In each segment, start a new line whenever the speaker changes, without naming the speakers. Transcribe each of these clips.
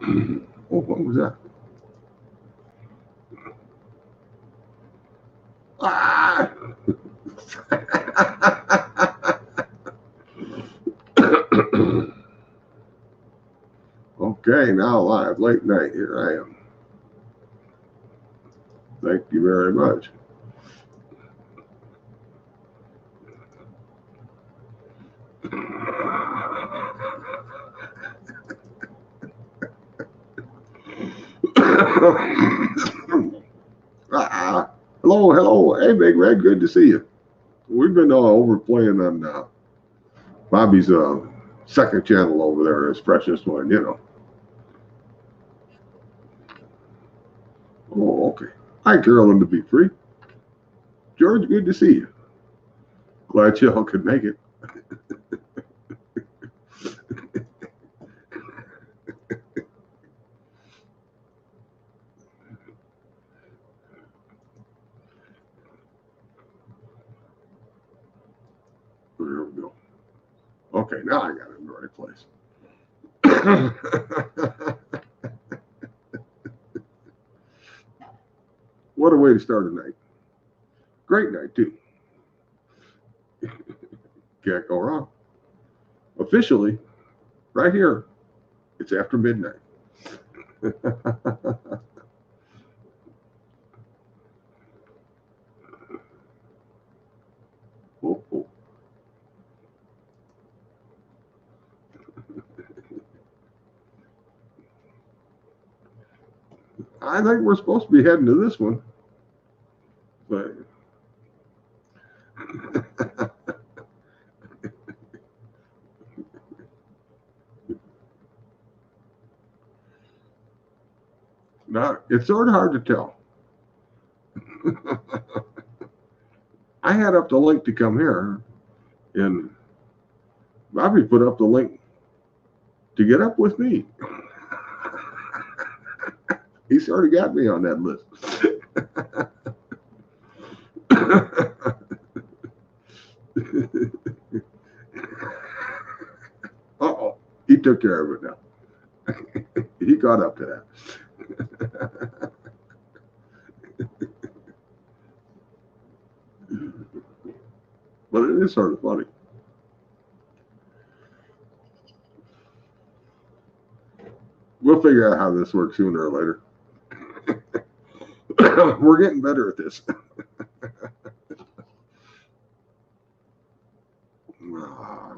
Oh, what was that? Ah! Okay, now live, late night. Here I am. Thank you very much. Hello, hello. Hey, Big Red, good to see you. We've been overplaying on Bobby's second channel over there, his freshest one, you know. Oh, okay. Hi, Carolyn to be free. George, good to see you. Glad you all could make it. There we go. Okay, now I got it in the right place. What a way to start a night. Great night, too. Can't go wrong. Officially, right here, it's after midnight. Oh, oh. I think we're supposed to be heading to this one. But now, it's sort of hard to tell. I had up the link to come here, and Bobby put up the link to get up with me. He sort of got me on that list. Uh-oh, he took care of it now. He got up to that. But it is sort of funny. We'll figure out how this works sooner or later. We're getting better at this.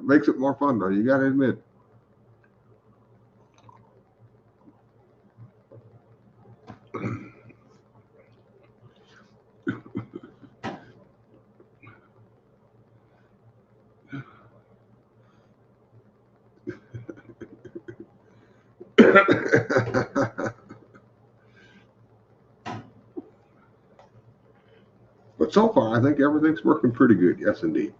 Makes it more fun, though. You got to admit. But so far, I think everything's working pretty good. Yes, indeed.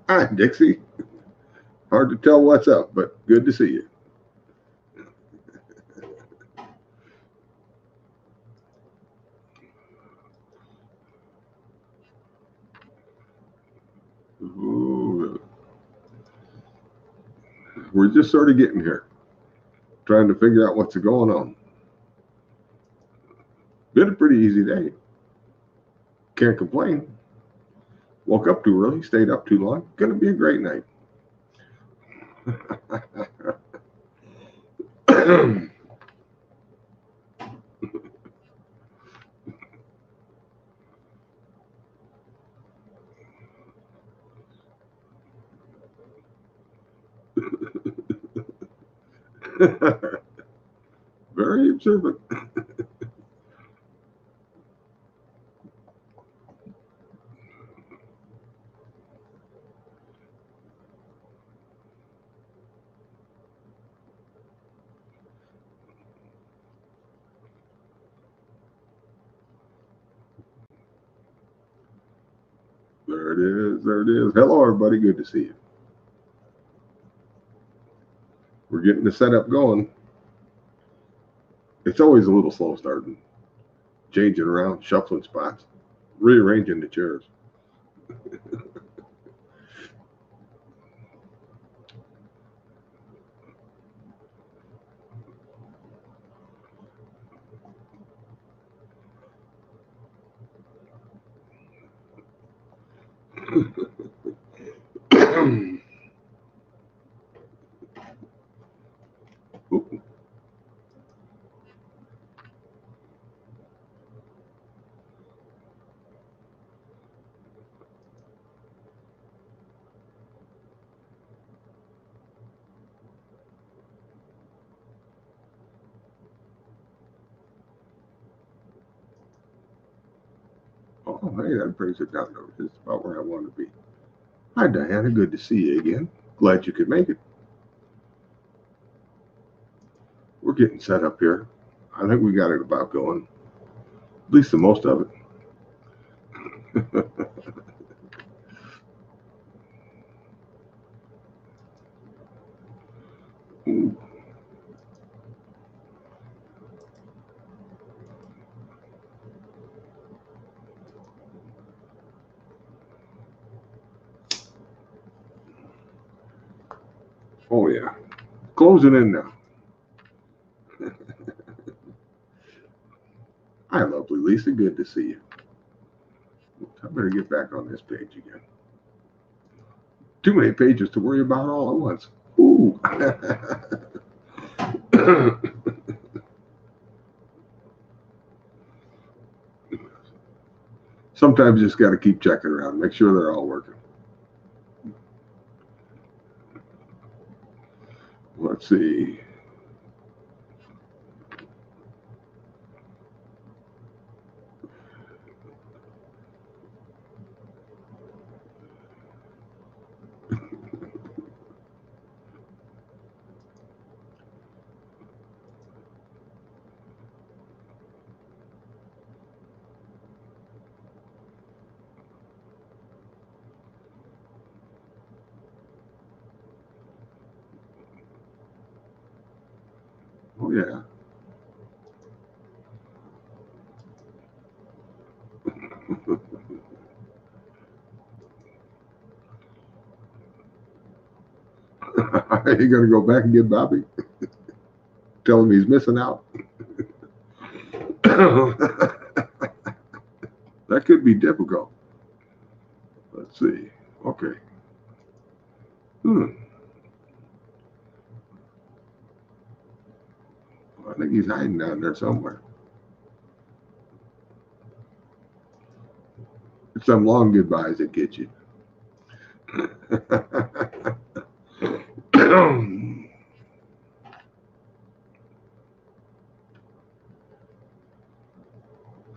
Hi, Dixie. Hard to tell what's up, but good to see you. Ooh. We're just sort of getting here, trying to figure out what's going on. Been a pretty easy day. Can't complain. Woke up too early, stayed up too long. Gonna be a great night. Very observant. There it is. There it is. Hello, everybody. Good to see you. We're getting the setup going. It's always a little slow starting, changing around, shuffling spots. rearranging the chairs. Oh, hey, that brings it down to just about where I want to be. Hi, Diana. Good to see you again. Glad you could make it. We're getting set up here. I think we got it about going, at least the most of it. Ooh. Oh, yeah. Closing in now. Hi, lovely Lisa. Good to see you. I better get back on this page again. Too many pages to worry about all at once. Ooh. Sometimes you just got to keep checking around, make sure they're all working. Let's see. Oh, yeah. You going to go back and get Bobby? Tell him he's missing out. That could be difficult. Let's see. Okay. I think he's hiding down there somewhere. It's some long goodbyes that get you.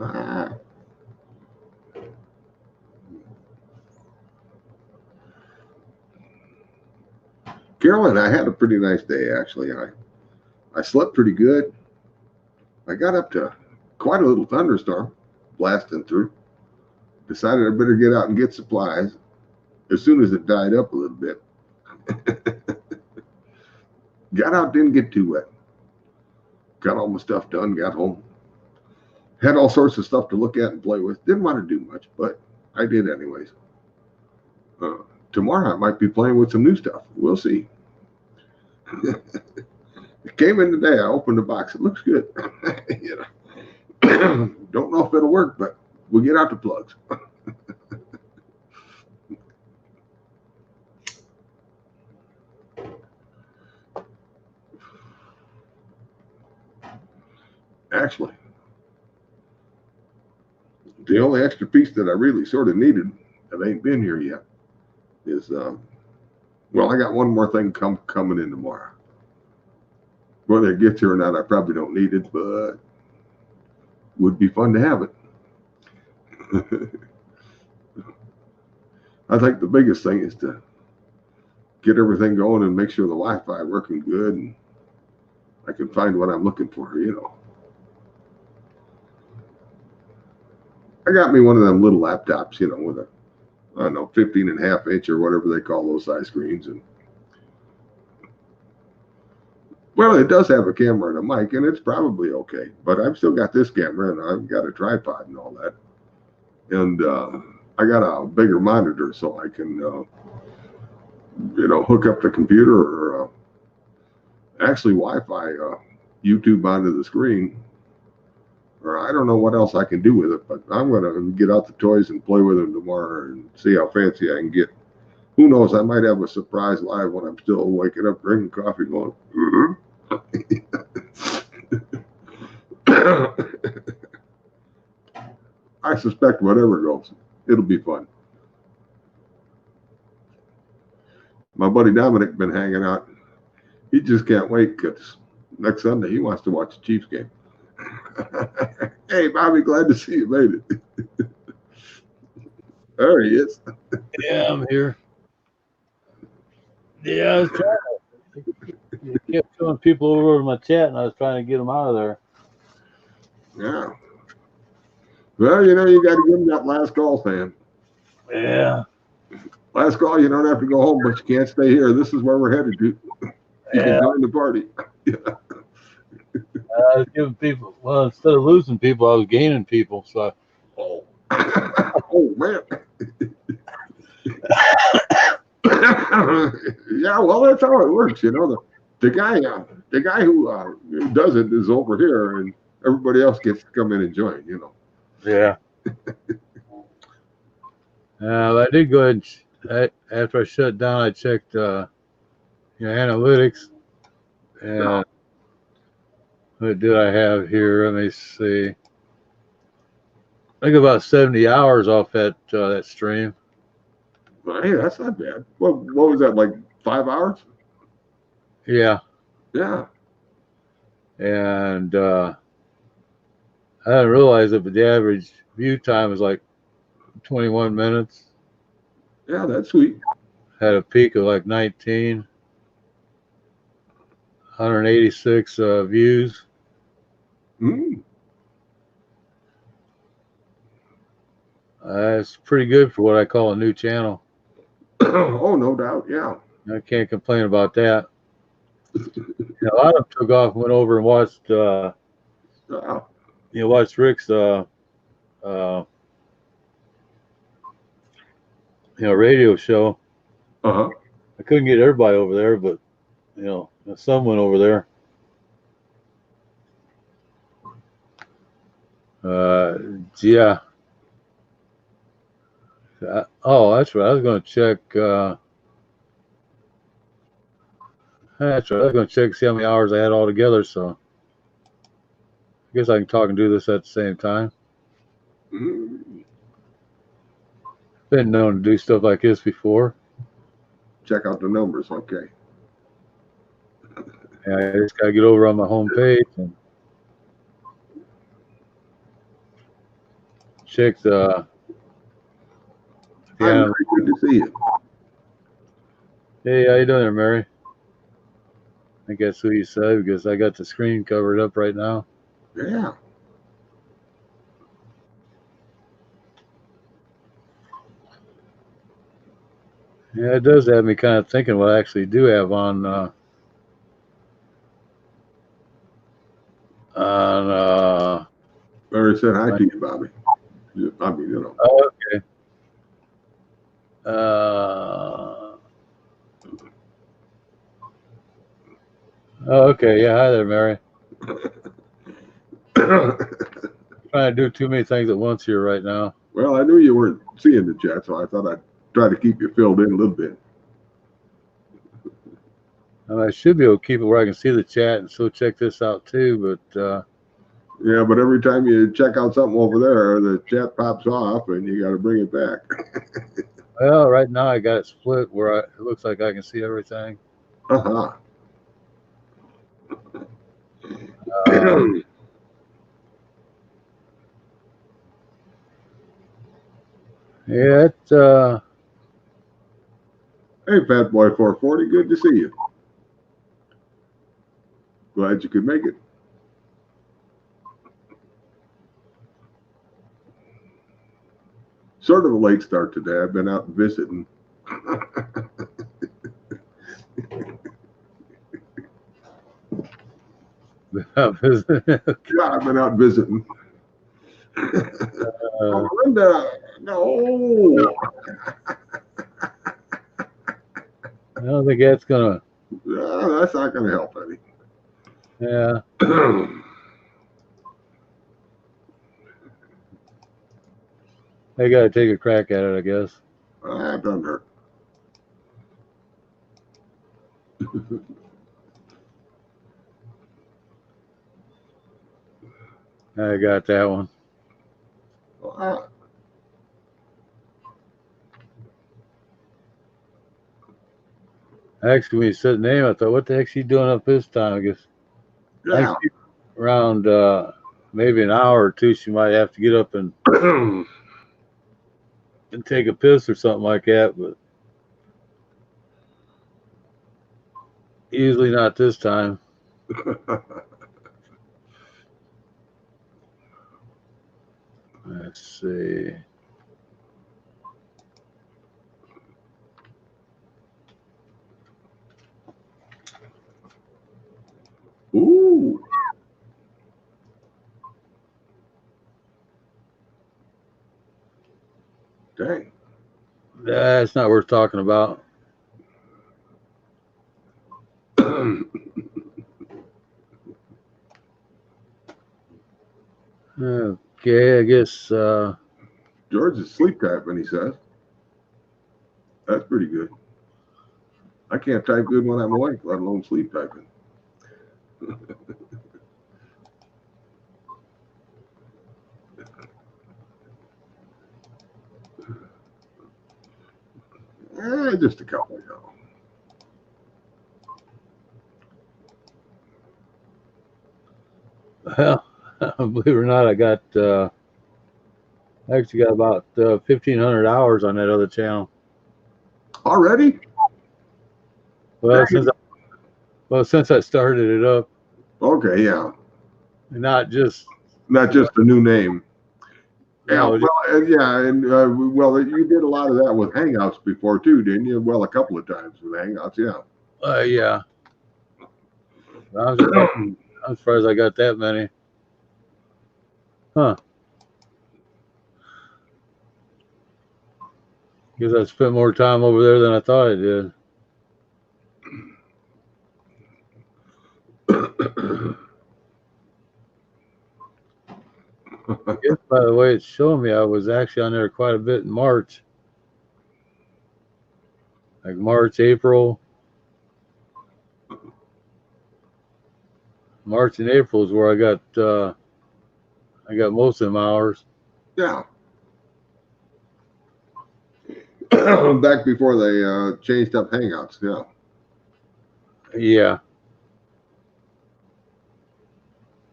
Ah. Carolyn, I had a pretty nice day actually. I slept pretty good. I got up to quite a little thunderstorm blasting through. Decided I better get out and get supplies as soon as it died up a little bit. Got out, didn't get too wet. Got all my stuff done, got home. Had all sorts of stuff to look at and play with. Didn't want to do much, but I did anyways. Tomorrow I might be playing with some new stuff. We'll see. It came in today. I opened the box. It looks good. You know, don't know if it'll work, but we'll get out the plugs. Actually, the only extra piece that I really sort of needed that ain't been here yet is, well, I got one more thing coming in tomorrow. Whether it gets here or not, I probably don't need it, but would be fun to have it. I think the biggest thing is to get everything going and make sure the Wi-Fi working good and I can find what I'm looking for, you know. I got me one of them little laptops, you know, with a, I don't know, 15.5 inch or whatever they call those size screens. And well, it does have a camera and a mic, and it's probably okay. But I've still got this camera, and I've got a tripod and all that. and I got a bigger monitor so I can, hook up the computer or actually Wi-Fi YouTube onto the screen. Or I don't know what else I can do with it, but I'm going to get out the toys and play with them tomorrow and see how fancy I can get. Who knows? I might have a surprise live when I'm still waking up, drinking coffee, going. I suspect whatever goes, it'll be fun. My buddy Dominic been hanging out. He just can't wait because next Sunday he wants to watch the Chiefs game. Hey, Bobby, glad to see you made it. There he is.
Yeah, I'm here. Yeah, I was trying to kept showing people over my chat, and I was trying to get them out of there.
Yeah. Well, you got to give him that last call, Sam.
Yeah.
Last call, you don't have to go home, but you can't stay here. This is where we're headed to. You can join the party.
I was giving people, well, instead of losing people, I was gaining people. So,
Oh, oh man. Yeah, well, that's how it works. The guy who does it is over here, and everybody else gets to come in and join.
Yeah. I did go ahead and after I shut down, I checked analytics. And what did I have here? Let me see. I think about 70 hours off that stream.
Hey, that's not bad. What was that, like 5 hours?
Yeah.
Yeah.
And I didn't realize it, but the average view time was like 21 minutes.
Yeah, that's sweet.
Had a peak of like 19. 186 views. That's pretty good for what I call a new channel.
Oh, no doubt. Yeah.
I can't complain about that. A lot of them took off, went over and watched, watched Rick's, radio show.
Uh-huh.
I couldn't get everybody over there, but some went over there. Yeah. Oh, that's right. I was going to check. That's right. I was going to check see how many hours I had all together. So I guess I can talk and do this at the same time. Been known to do stuff like this before.
Check out the numbers. Okay.
Yeah, I just got to get over on my home page and check the.
Hi, good to see you.
Hey, how you doing there, Mary? I think that's who you said because I got the screen covered up right now.
Yeah.
Yeah, it does have me kind of thinking what I actually do have on
Mary said hi to you, Bobby. I mean,
Oh, okay. Okay. Yeah, hi there, Mary. Trying to do too many things at once here right now.
Well, I knew you weren't seeing the chat, so I thought I'd try to keep you filled in a little bit.
I should be able to keep it where I can see the chat and still check this out too, but
yeah, but every time you check out something over there, the chat pops off and you got to bring it back.
Well, right now I got it split where it looks like I can see everything.
Uh-huh.
Yeah,
Hey, Fat Boy 440, good to see you. Glad you could make it. Sort of a late start today. I've been out visiting. Yeah, I've been out visiting. Melinda, No.
I don't think that's gonna.
That's not going to help any.
Yeah, I gotta take a crack at it, I guess.
That doesn't hurt.
I got that one.
Uh,
Actually, when you said the name, I thought, what the heck's he doing up this time? I guess
yeah.
around maybe an hour or two, she might have to get up and take a piss or something like that, but usually not this time. Let's see.
Ooh. Dang.
That's not worth talking about. Okay, I guess
George is sleep typing, he says. That's pretty good. I can't type good when I'm awake, let alone sleep typing. Just a couple, you know.
well, believe it or not, I got actually got about 1,500 hours on that other channel.
Already?
Well, since I started it up,
Okay, yeah.
not just
Not just a new name. Yeah,
no,
well, well, you did a lot of that with Hangouts before too, didn't you? Well, a couple of times with Hangouts, yeah.
yeah. I'm surprised I got that many. Huh? Because I spent more time over there than I thought I did. I guess by the way it's showing me, I was actually on there quite a bit in March. Like March, April. March and April is where I got most of them hours.
Yeah. Back before they changed up Hangouts, yeah.
Yeah.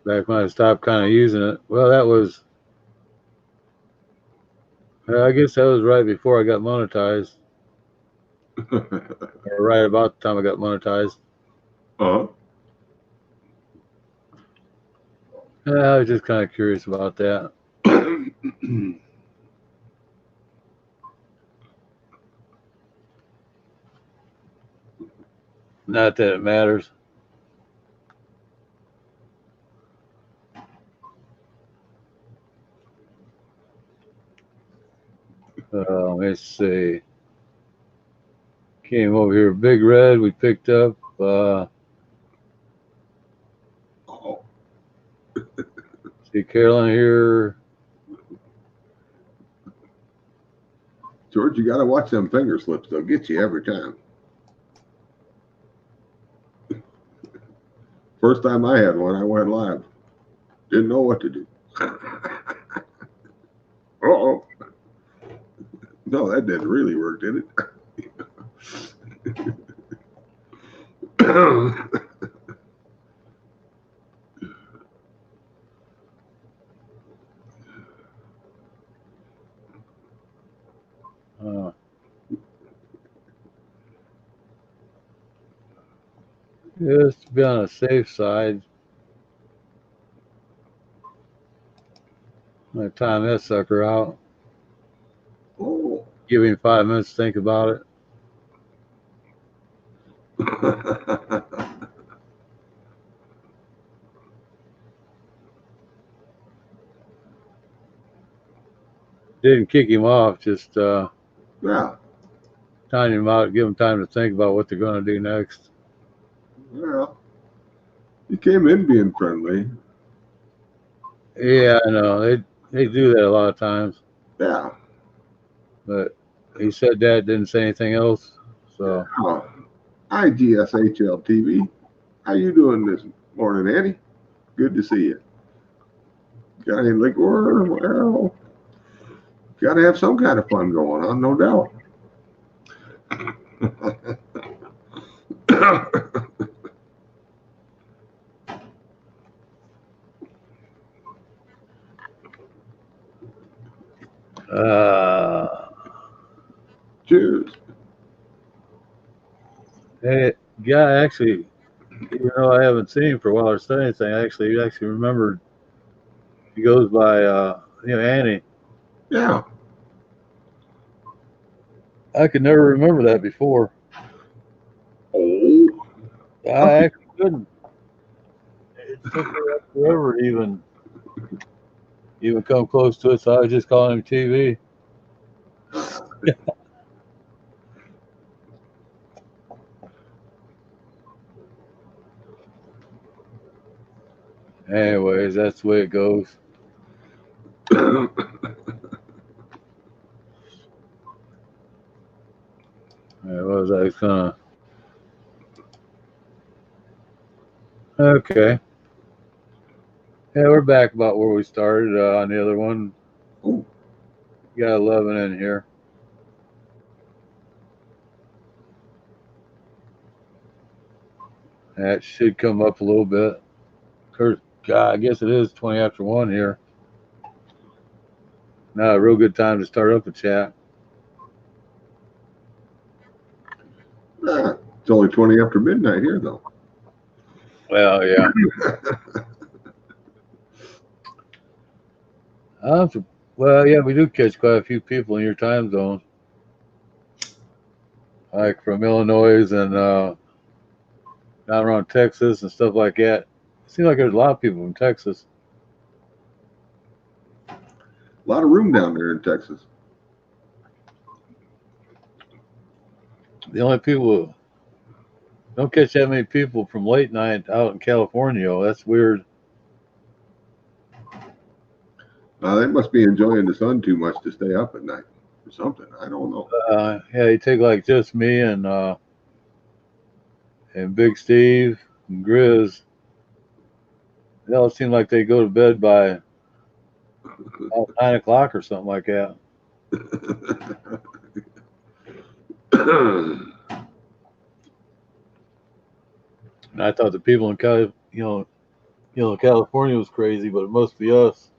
Back when I stopped kind of using it. Well, I guess that was right before I got monetized. Or right about the time I got monetized.
Uh-huh.
I was just kind of curious about that. Not that it matters. Let's see. Came over here, Big Red. We picked up.
Oh,
See Carolyn here.
George, you got to watch them finger slips. They'll get you every time. First time I had one, I went live. Didn't know what to do. Uh-oh. No, that didn't really work, did it?
Just to be on the safe side. I'm gonna time that sucker out.
Oh.
Give him 5 minutes to think about it. didn't kick him off, just
Yeah.
time him out, give him time to think about what they're going to do next.
Well, he came in being friendly.
Yeah, I know they do that a lot of times,
Yeah.
but he said that, didn't say anything else. So
Oh, IGSHL TV. How you doing this morning, Annie? Good to see you. Got any liquor? Well, got to have some kind of fun going on, no doubt.
uh,
Cheers.
hey, guy, actually, even though I haven't seen him for a while or said anything, he actually remembered. He goes by Annie.
Yeah.
I could never remember that before.
Oh,
I actually couldn't. It took me forever to even come close to it, so I was just calling him TV. Anyways, that's the way it goes. What was I gonna? Okay. Yeah, we're back about where we started on the other one.
oh,
Got 11 in here. That should come up a little bit. God, I guess it is 20 after 1 here. Now, a real good time to start up a chat.
it's only 20 after midnight here, though.
Well, yeah. Well, yeah, we do catch quite a few people in your time zone, like from Illinois and down around Texas and stuff like that. It seems like there's a lot of people from Texas.
A lot of room down there in Texas.
The only people don't catch that many people from late night out in California. That's weird.
They must be enjoying the sun too much to stay up at night or something. I don't know.
Yeah, you take like just me and Big Steve and Grizz. They all seem like they go to bed by about 9 o'clock or something like that. And I thought the people in California was crazy, but it must be us.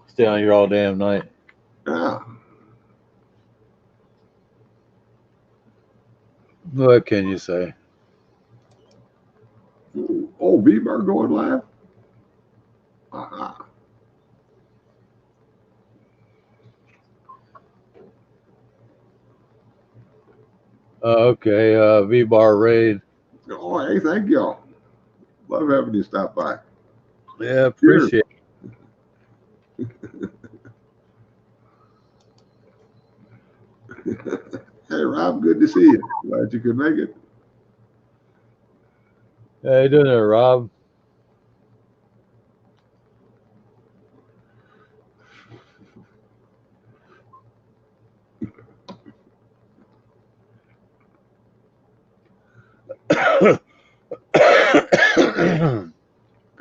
Stay out here all damn night.
Yeah.
What can you say?
Oh, V-Bar going live? Uh-huh.
Okay, V-Bar Raid.
Oh, hey, thank y'all. Love having you stop by.
Yeah,
Cheers.
appreciate
Hey, Rob, good to see you. Glad you could make it.
it. How you doing there, Rob?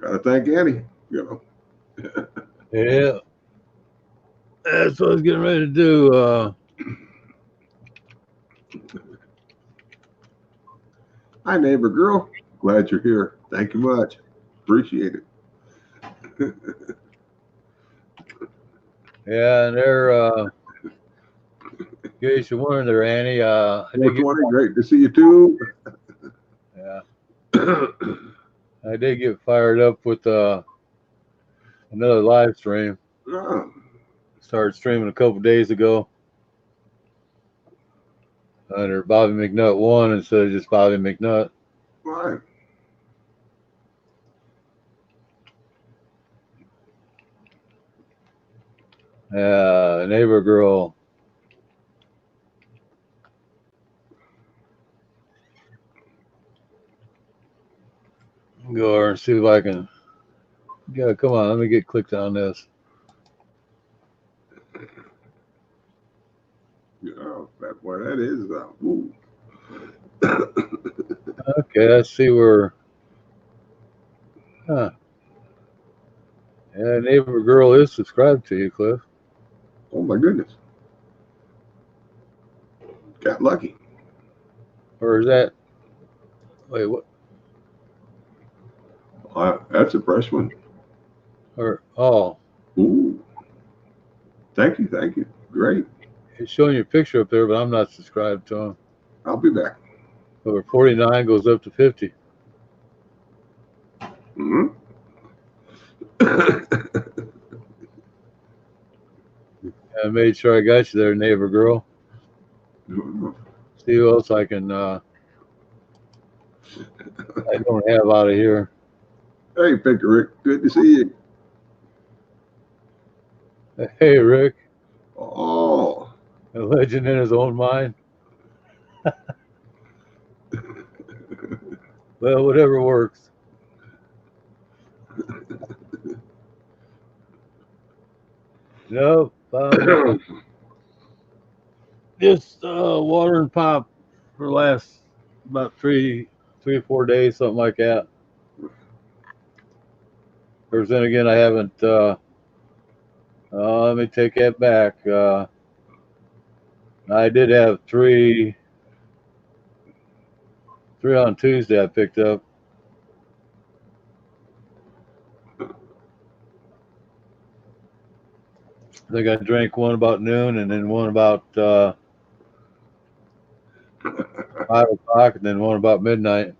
Gotta thank Annie. You know.
Yeah, that's what I was getting ready to do.
Hi, neighbor girl. Glad you're here. Thank you much. Appreciate it.
Yeah, and they're in case you're wondering there, Annie. I did
420, great to see you too.
yeah, I did get fired up with another live stream.
Ah,
Started streaming a couple days ago under Bobby McNutt 1 instead of just Bobby McNutt.
right.
Neighbor girl. Go over and see if I can. Yeah, come on. Let me get clicked on this.
Oh, that boy, that is ooh.
Okay, let's see where. Huh. Yeah, neighbor girl is subscribed to you, Cliff.
Oh my goodness. Got lucky.
Or is that? Wait, what?
That's a fresh one.
Or oh,
Ooh. Thank you, thank you. Great.
it's showing your picture up there, but I'm not subscribed to him.
I'll be back.
Over 49 goes up to 50.
Mm-hmm.
I made sure I got you there, neighbor girl. See who else I can. I don't have out of here.
Hey, Victor Rick, good to see you.
Hey, Rick,
Oh.
a legend in his own mind. Well, whatever works. Nope. Just water and pop for the last about three or 4 days, something like that. Of course, then again, I haven't. Let me take that back. I did have three on Tuesday. I picked up. I think I drank one about noon, and then one about 5 o'clock, and then one about midnight.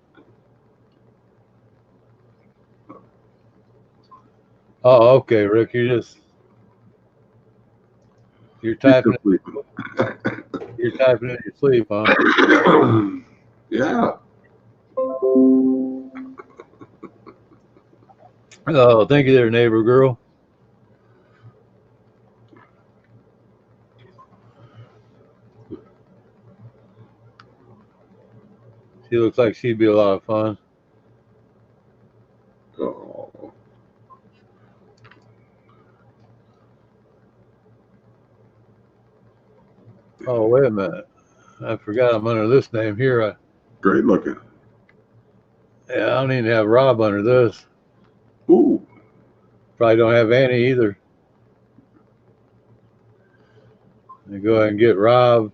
Oh, okay, Rick, you're typing. You're typing in your sleep, huh?
Yeah.
Oh, thank you there, neighbor girl. She looks like she'd be a lot of fun.
Oh.
Oh, wait a minute. I forgot I'm under this name here.
Great looking.
Yeah, I don't even have Rob under this.
Ooh.
Probably don't have Annie either. I go ahead and get Rob.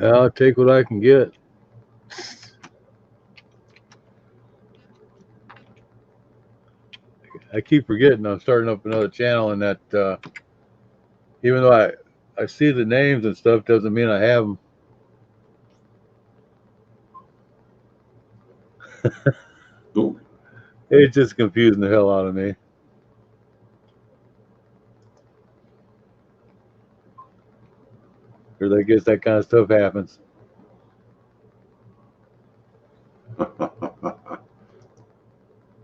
I'll take what I can get. I keep forgetting I'm starting up another channel, and that even though I see the names and stuff, doesn't mean I have them.
Ooh.
It's just confusing the hell out of me. Because I guess that kind of stuff happens.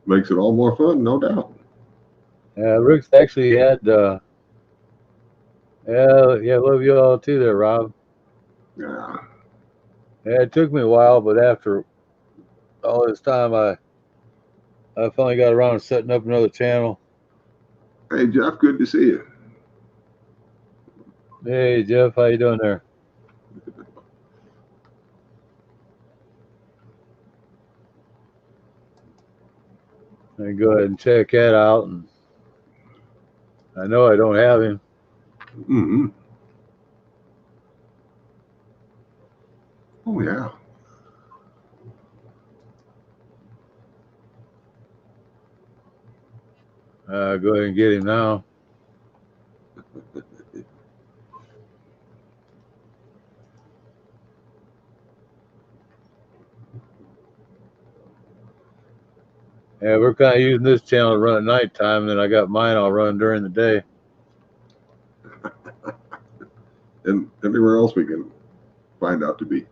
Makes it all more fun, no doubt.
Rick's actually had. Yeah, love you all too, there, Rob.
Yeah.
Yeah, it took me a while, but after all this time, I finally got around to setting up another channel.
Hey, Jeff, good to see you.
Hey, Jeff, how you doing there? And go ahead and check that out. And I know I don't have him.
Mm-hmm. Oh, yeah.
Go ahead and get him now. Yeah, we're kind of using this channel to run at nighttime, and then I got mine I'll run during the day.
And everywhere else we can find out to be.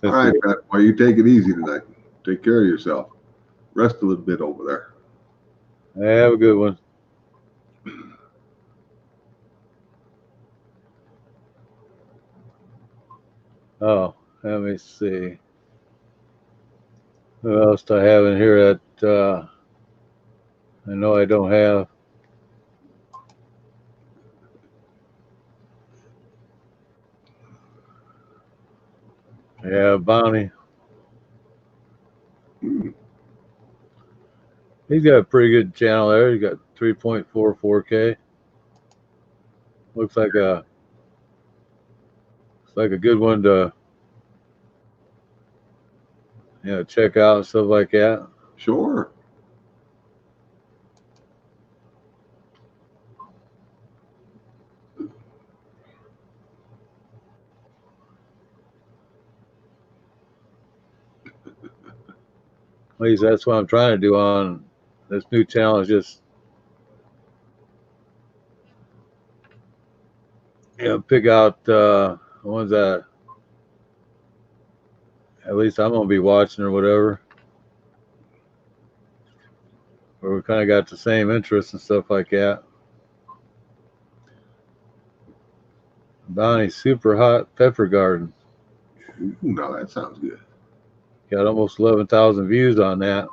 All right, Pat. Well, you take it easy tonight. Take care of yourself. Rest a little bit over there.
Have a good one. Oh, let me see. What else do I have in here that I know I don't have? Yeah, Bonnie. He's got a pretty good channel there. He's got 3.44K. Looks like a good one to check out and stuff like that.
Sure.
At least that's what I'm trying to do on this new channel, is just pick out the ones that at least I'm gonna be watching or whatever, where we kind of got the same interests and stuff like that. Bonnie's Super Hot Pepper Garden.
Ooh, now that sounds good.
Got almost 11,000 views on that.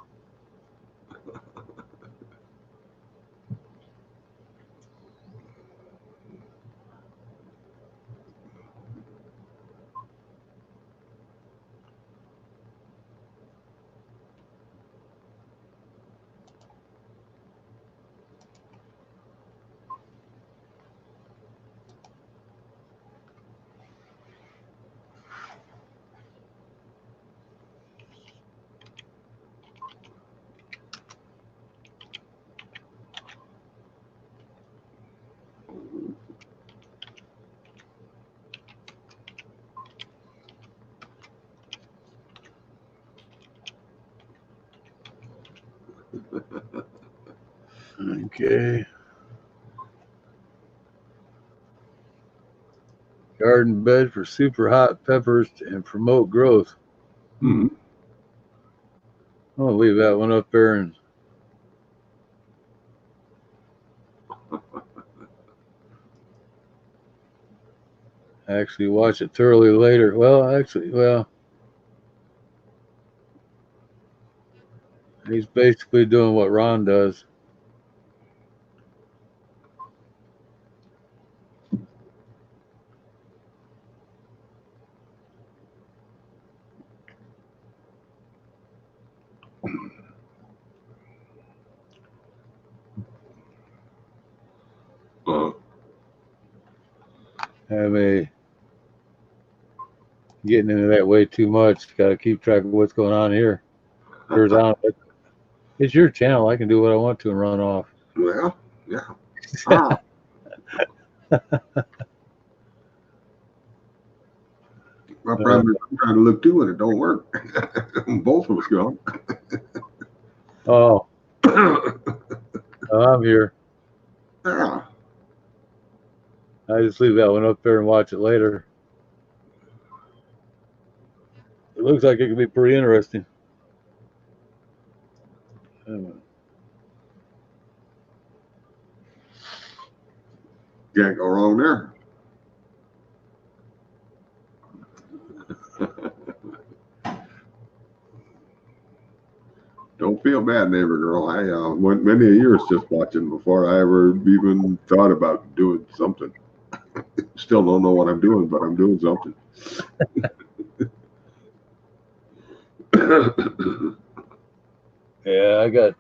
Okay. Garden bed for super hot peppers and promote growth.
Mm-hmm.
I'll leave that one up there and actually watch it thoroughly later. Well, he's basically doing what Ron does. Getting into that way too much. Got to keep track of what's going on here. It's your channel. I can do what I want to and run off.
Well, yeah. Ah. My brother, I'm trying to look too, and it don't work. Both of us gone.
Oh, I'm here.
Yeah.
I just leave that one up there and watch it later. It looks like it could be pretty interesting.
Can't go wrong there. Don't feel bad, neighbor girl. I went many years just watching before I ever even thought about doing something. Still don't know what I'm doing, but I'm doing something.
Yeah, I got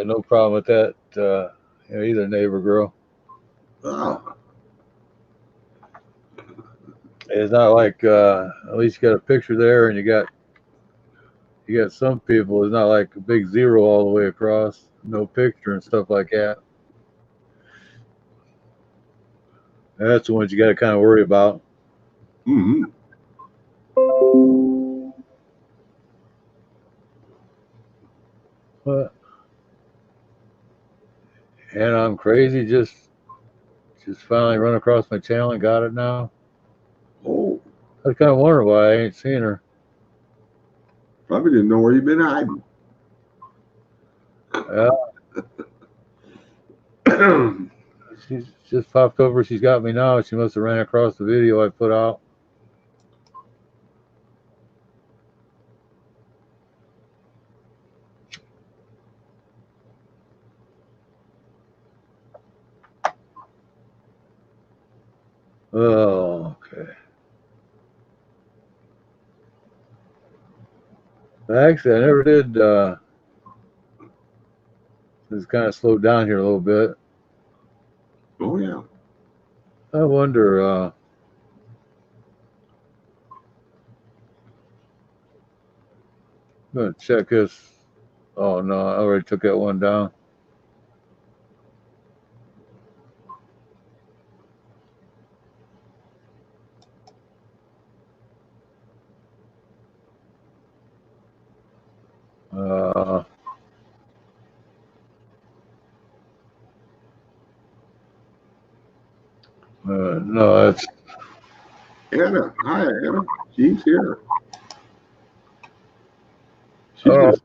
no problem with that either, neighbor girl.
Oh.
It's not like at least you got a picture there, and you got some people. It's not like a big zero all the way across, no picture and stuff like that. That's the ones you got to kind of worry about.
Mm-hmm.
But And I'm crazy. Just finally run across my channel and got it now.
Oh,
I was kind of wondering why I ain't seen her.
probably didn't know where you've been hiding.
Yeah, she's just popped over. She's got me now. She must have ran across the video I put out. Oh, okay. Actually, I never did. It's kind of slowed down here a little bit.
Oh yeah.
I wonder. I'm gonna check this. Oh no, I already took that one down. Uh, no, that's
Anna. Hi, Anna. She's here. She
oh
just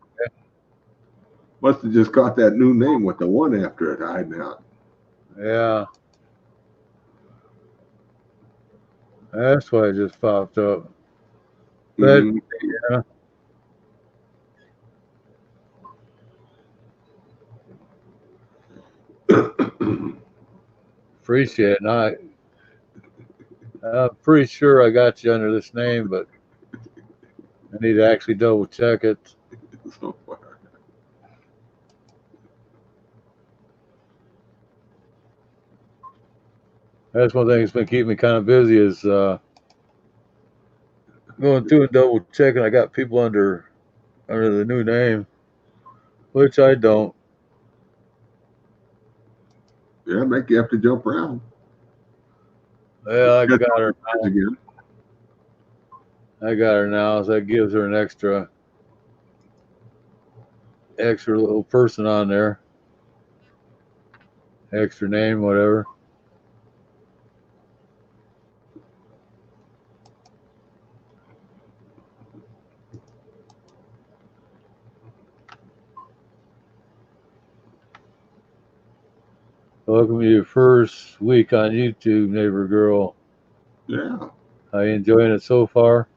must have just got that new name with the one after it hiding out.
yeah. That's why it just popped up. But
Mm.
yeah, appreciate it. Now, I'm pretty sure I got you under this name, but I need to actually double check it.
So far.
That's one thing that's been keeping me kind of busy is going through and double checking. I got people under the new name, which I don't.
Yeah, make you have to jump around.
Yeah, I
Got
got her
yours
now.
again.
I got her now, so that gives her an extra little person on there, extra name, whatever. Welcome to your first week on YouTube, neighbor girl.
Yeah.
Are you enjoying it so far?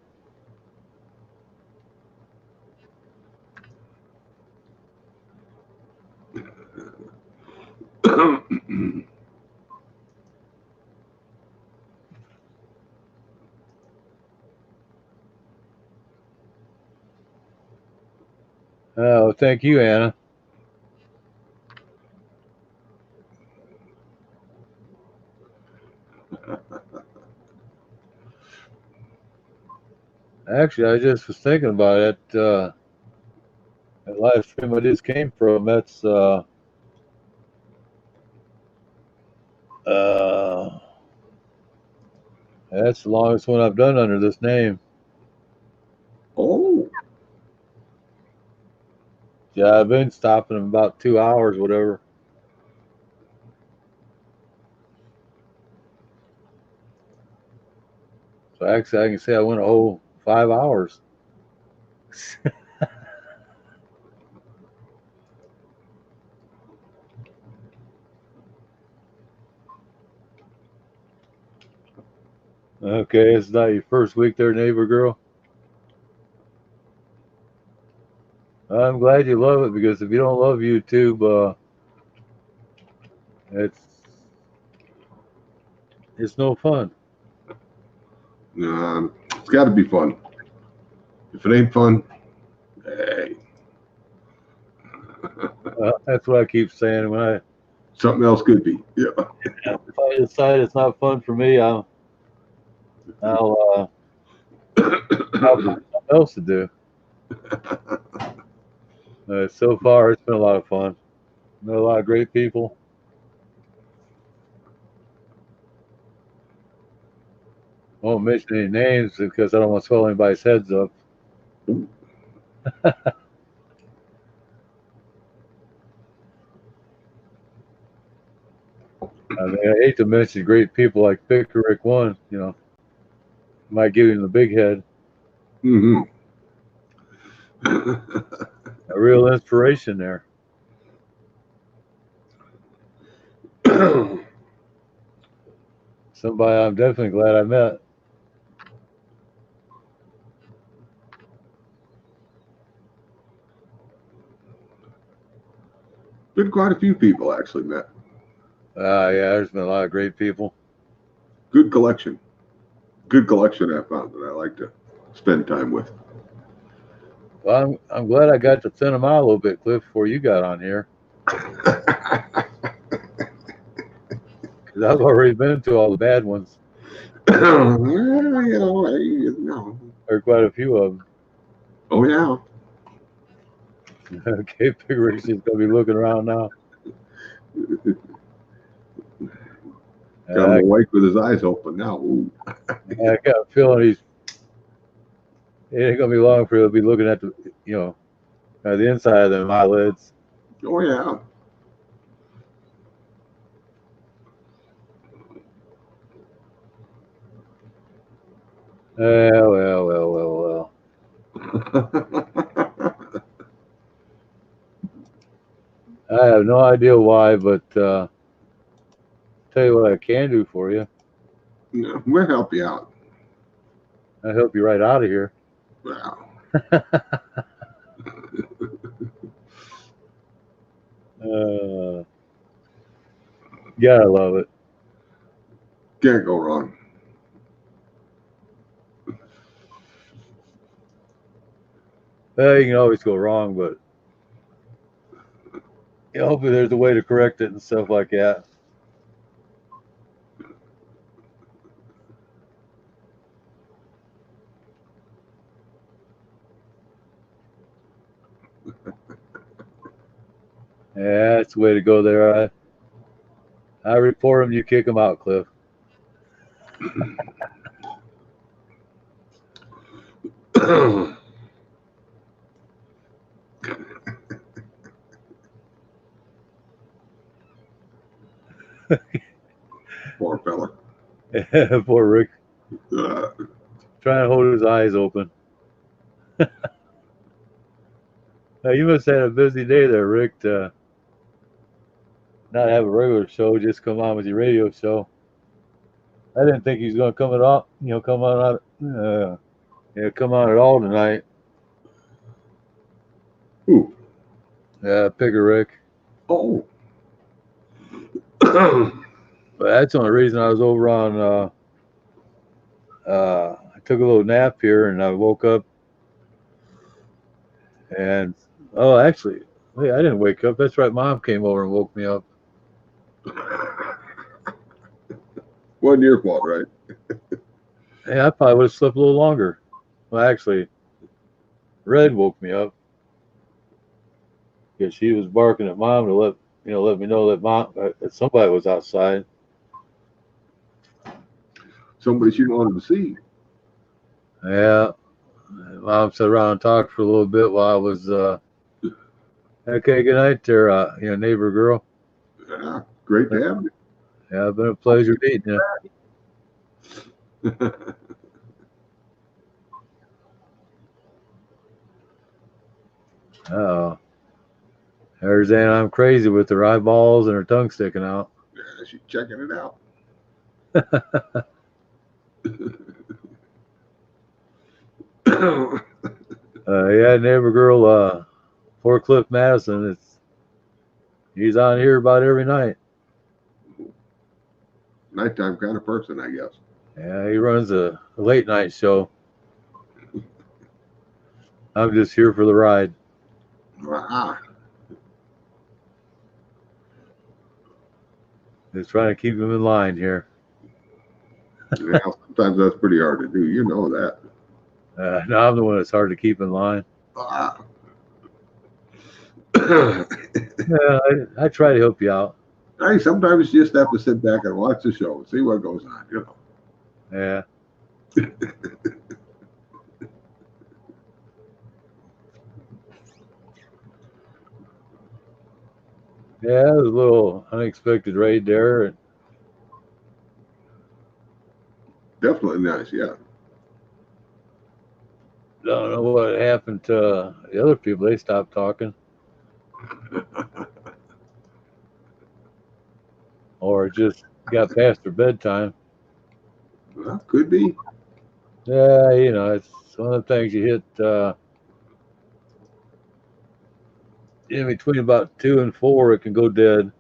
Oh, thank you, Anna. Actually, I just was thinking about it. That live stream I just came from, uh, that's the longest one I've done under this name.
Oh,
Yeah, I've been stopping them about 2 hours, whatever. So actually, I can say I went a whole 5 hours. Okay, it's not your first week there, neighbor girl. I'm glad you love it because if you don't love YouTube, it's it's no fun.
it's got to be fun. If it ain't fun, hey,
That's what I keep saying.
something else could be. Yeah.
If I decide it's not fun for me, I'll have something else to do. So far, it's been a lot of fun. Met a lot of great people. I won't mention any names because I don't want to swell anybody's heads up. I mean, I hate to mention great people like Pickerick one. You know, might give him the big head.
Hmm.
A real inspiration there. Somebody I'm definitely glad I met.
Been quite a few people actually met.
Yeah, there's been a lot of great people.
Good collection. Good collection I found that I like to spend time with.
Well, I'm glad I got to thin them out a little bit, Cliff, before you got on here, because I've already been to all the bad ones,
Well, no.
or quite a few of
Oh yeah.
them. Okay, Pickerick's just gonna be looking around now.
Got him
I,
awake with his eyes open now. Ooh.
I got a feeling it ain't gonna be long for he'll be looking at the inside of them eyelids.
Oh yeah.
Well. I have no idea why, but tell you what I can do for you.
We'll help you out.
I help you right out of here.
Wow.
uh, gotta love it.
Can't go wrong.
Well, you can always go wrong, but hopefully there's a way to correct it and stuff like that. Yeah, that's the way to go there. I report them, you kick them out, Cliff.
Poor fella.
Poor Rick,
Uh,
trying to hold his eyes open. Now, you must have had a busy day there, Rick, to not have a regular show, just come on with your radio show. I didn't think he was going to come at all. Come on at all tonight.
ooh.
Yeah, Picker Rick.
Oh.
But that's the only reason I was over on. I took a little nap here, and I woke up, and actually, wait, I didn't wake up. That's right, Mom came over and woke me up.
Wasn't your fault, right?
Yeah, I probably would have slept a little longer. Well, actually, Red woke me up because she was barking at Mom to let me know that that somebody was outside.
Somebody she wanted to see.
Yeah, Mom sat around and talked for a little bit while I was. Okay, good night there, neighbor girl.
Yeah, great to have
Yeah, it's been a pleasure meeting you.
you.
Oh, there's Ann. I'm crazy with her eyeballs and her tongue sticking out.
Yeah, she's checking it out.
Yeah, neighbor girl, poor Cliff Madison. He's on here about every night.
Nighttime kind of person, I guess.
Yeah, he runs a late night show. I'm just here for the ride.
Ah,
Just trying to keep him in line here.
yeah, sometimes that's pretty hard to do. You know that.
Now I'm the one that's hard to keep in line.
Ah.
Yeah, I try to help you out.
Hey, sometimes you just have to sit back and watch the show and see what goes on.
Yeah. Yeah, it was a little unexpected raid there.
Definitely nice. Yeah.
Don't know what happened to the other people. They stopped talking, or just got past their bedtime.
Well, could be.
Yeah, you know, it's one of the things you hit in between about 2 and 4. It can go dead.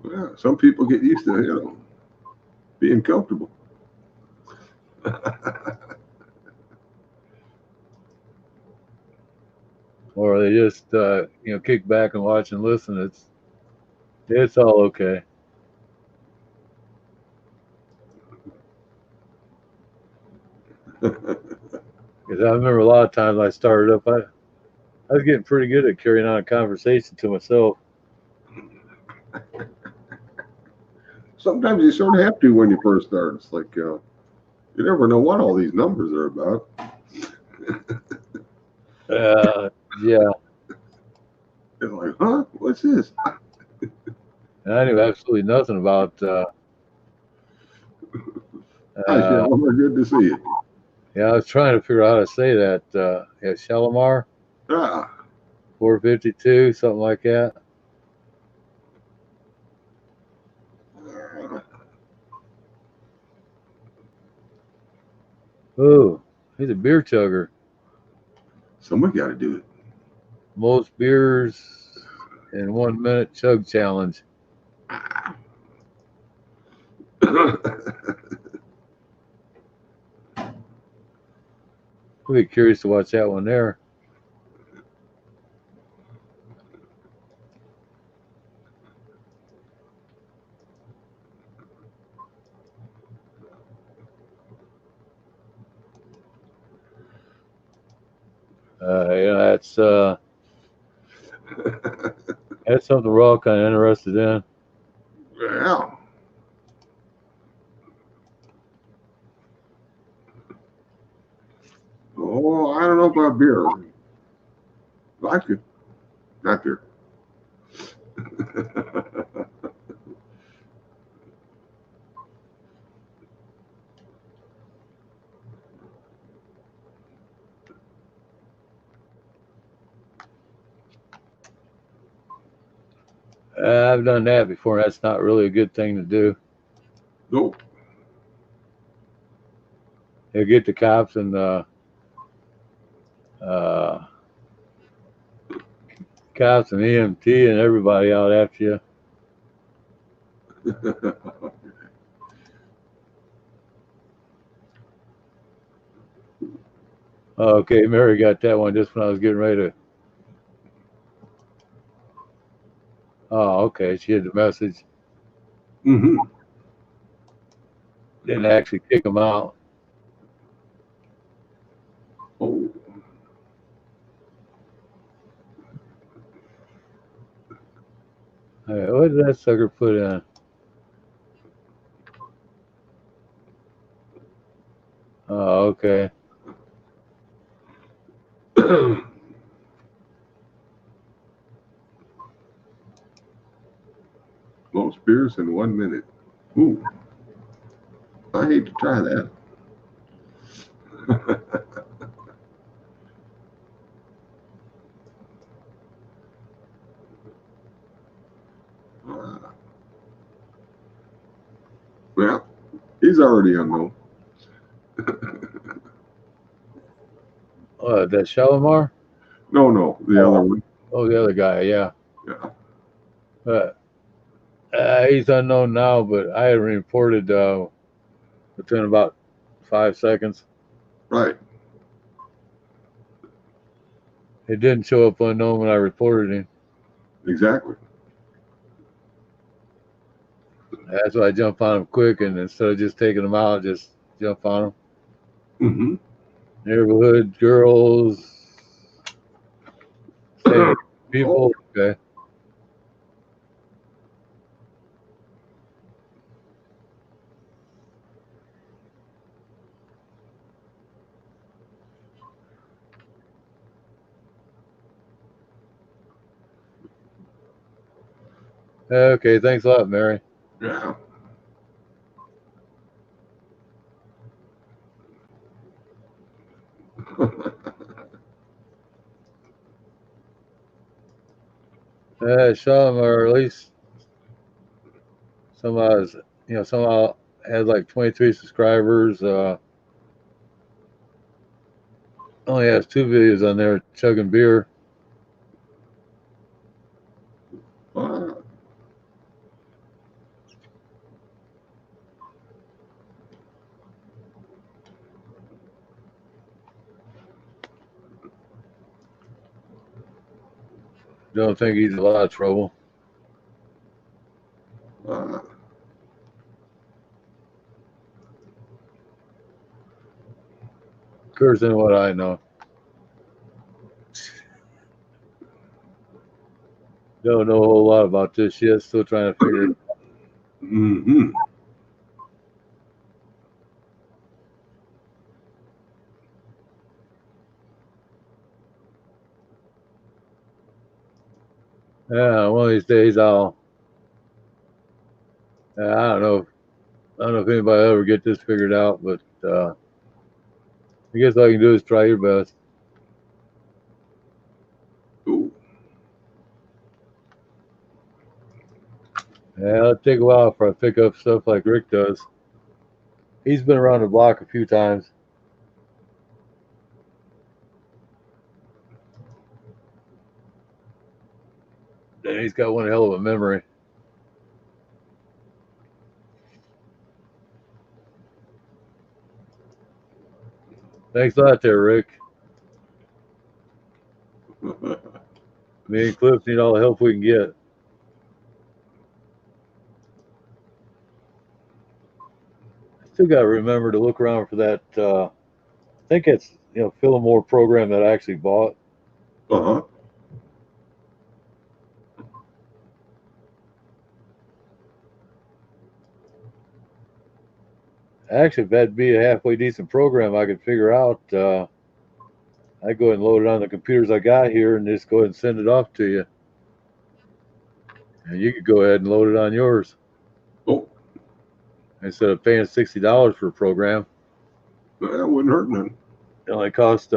Well, some people get used to being comfortable.
Or they just kick back and watch and listen. It's all okay. Because I remember a lot of times I started up, I was getting pretty good at carrying on a conversation to myself.
Sometimes you sort of have to when you first start. It's like you never know what all these numbers are about.
Yeah,
It's like, huh? What's this?
and I knew absolutely nothing about.
Hi, Shalimar. Good to see you.
Yeah, I was trying to figure out how to say that. Yeah, Shalimar,
Ah,
452, something like that. Ooh, he's a beer chugger.
someone got to do it.
Most beers in 1 minute chug challenge. We'll be curious to watch that one there. That's something we're all kind of interested in.
Well, oh, I don't know about beer. Like it, not beer.
I've done that before. That's not really a good thing to do.
Nope.
You get the cops and uh, cops and EMT and everybody out after you. Okay, Mary got that one just when I was getting ready to. Oh, okay. She had the message.
hmm
Didn't actually kick them out.
Oh,
Hey, what did that sucker put in? Oh, okay.
most beers in 1 minute. Ooh, I hate to try that. Well, he's already unknown.
That Shalimar?
No, the other one.
Oh, the other guy. Yeah.
Yeah,
But he's unknown now, but I had reported within about 5 seconds.
right.
It didn't show up unknown when I reported him.
Exactly.
That's why I jump on him quick, and instead of just taking him out, just jump on him.
hmm
Neighborhood girls, say
oh,
people. Okay. Okay. Thanks a lot, Mary.
yeah.
Yeah, some or at least somehow, somehow had like 23 subscribers. Only has 2 videos on there chugging beer.
Uh,
Don't think he's in a lot of trouble.
uh,
Cursing what I know. Don't know a whole lot about this yet. Still trying to figure it out.
mm-hmm.
Yeah, one of these days I don't know. I don't know if anybody will ever get this figured out, but I guess all you can do is try your best.
Ooh.
Yeah, it'll take a while for I pick up stuff like Rick does. He's been around the block a few times. And he's got one hell of a memory. Thanks a lot there, Rick. Me and Cliff need all the help we can get. Still got to remember to look around for that. I think it's Fillmore program that I actually bought.
Uh-huh.
Actually, if that'd be a halfway decent program, I could figure out. I'd go ahead and load it on the computers I got here and just go ahead and send it off to you. And you could go ahead and load it on yours
Oh,
instead of paying $60 for a program.
that wouldn't hurt none.
It only cost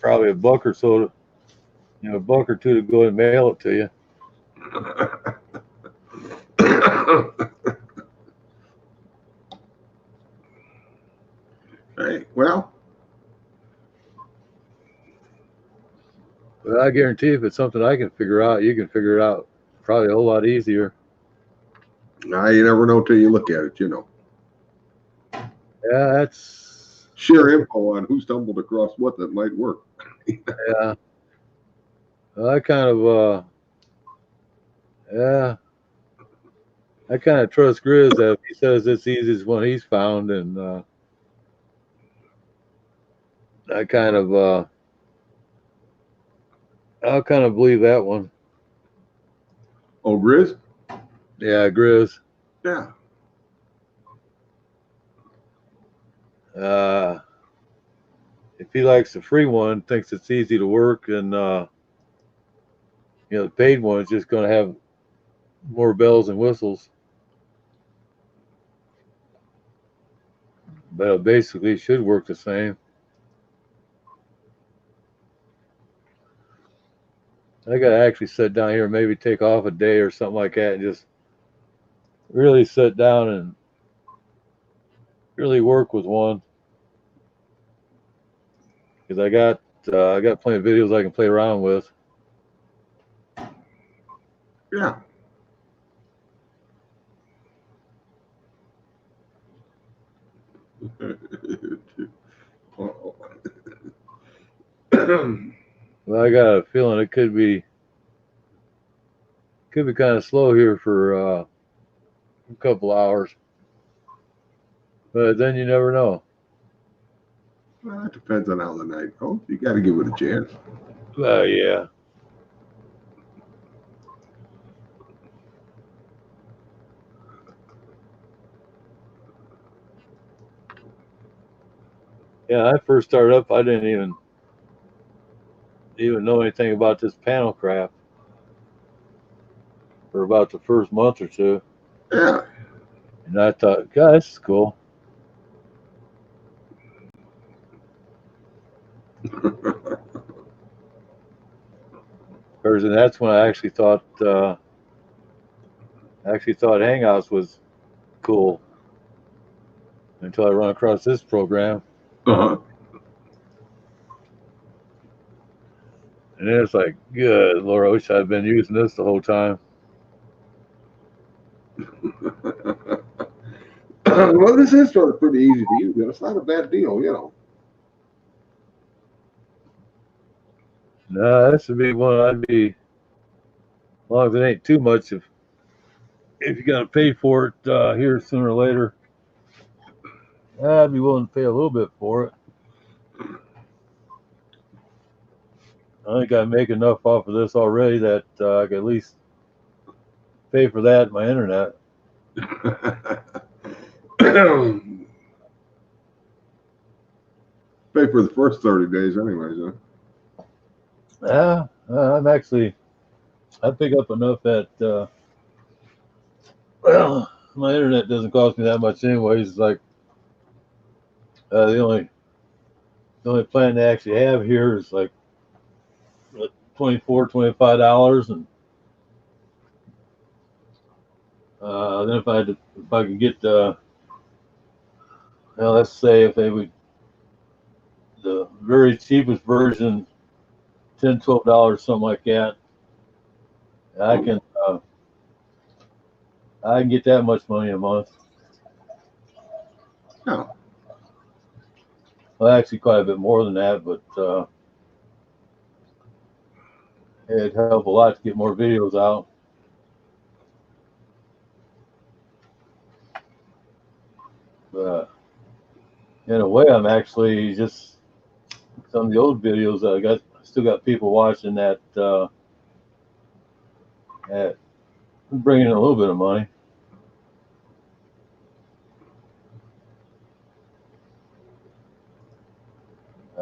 probably a buck or so, a buck or two to go ahead and mail it to you.
Hey, well,
But I guarantee if it's something I can figure out, you can figure it out probably a whole lot easier.
now you never know till you look at it,
Yeah, that's
Share info on who stumbled across what that might work.
yeah. I kind of yeah. I kind of trust Grizz that if he says it's the easiest one he's found, and I kind of I'll kind of believe that one.
Oh, Grizz?
Yeah, Grizz.
Yeah.
If he likes the free one, thinks it's easy to work, and the paid one is just going to have more bells and whistles. But it basically should work the same. I got to actually sit down here and maybe take off a day or something like that and just really sit down and really work with one. Because I got plenty of videos I can play around with.
Yeah.
Well, I got a feeling it could be kind of slow here for a couple hours, but then you never know.
Well, it depends on how the night goes. You got to give it a chance.
Yeah. Yeah, I first started up, I didn't even know anything about this panel crap for about the first month or two.
Yeah.
And I thought, God, this is cool. And that's when I actually thought Hangouts was cool until I run across this program,
Uh-huh.
and then it's like, good Lord, I wish I'd been using this the whole time.
Well, this is sort of pretty easy to use, and it's not a bad deal, you know.
Nah, this would be one I'd be, as long as it ain't too much. If you got to pay for it here sooner or later, I'd be willing to pay a little bit for it. I think I make enough off of this already that I could at least pay for that and my internet.
Pay for the first 30 days anyways, huh?
Yeah, I pick up enough that, well, my internet doesn't cost me that much anyways. It's like the only plan they actually have here is like $24, $25, and then if I could get well, let's say if they would, the very cheapest version, $10, $12, something like that, I can get that much money a month.
No.
Well, actually, quite a bit more than that, but it'd help a lot to get more videos out. But in a way, I'm actually just some of the old videos that I still got people watching that bringing in a little bit of money.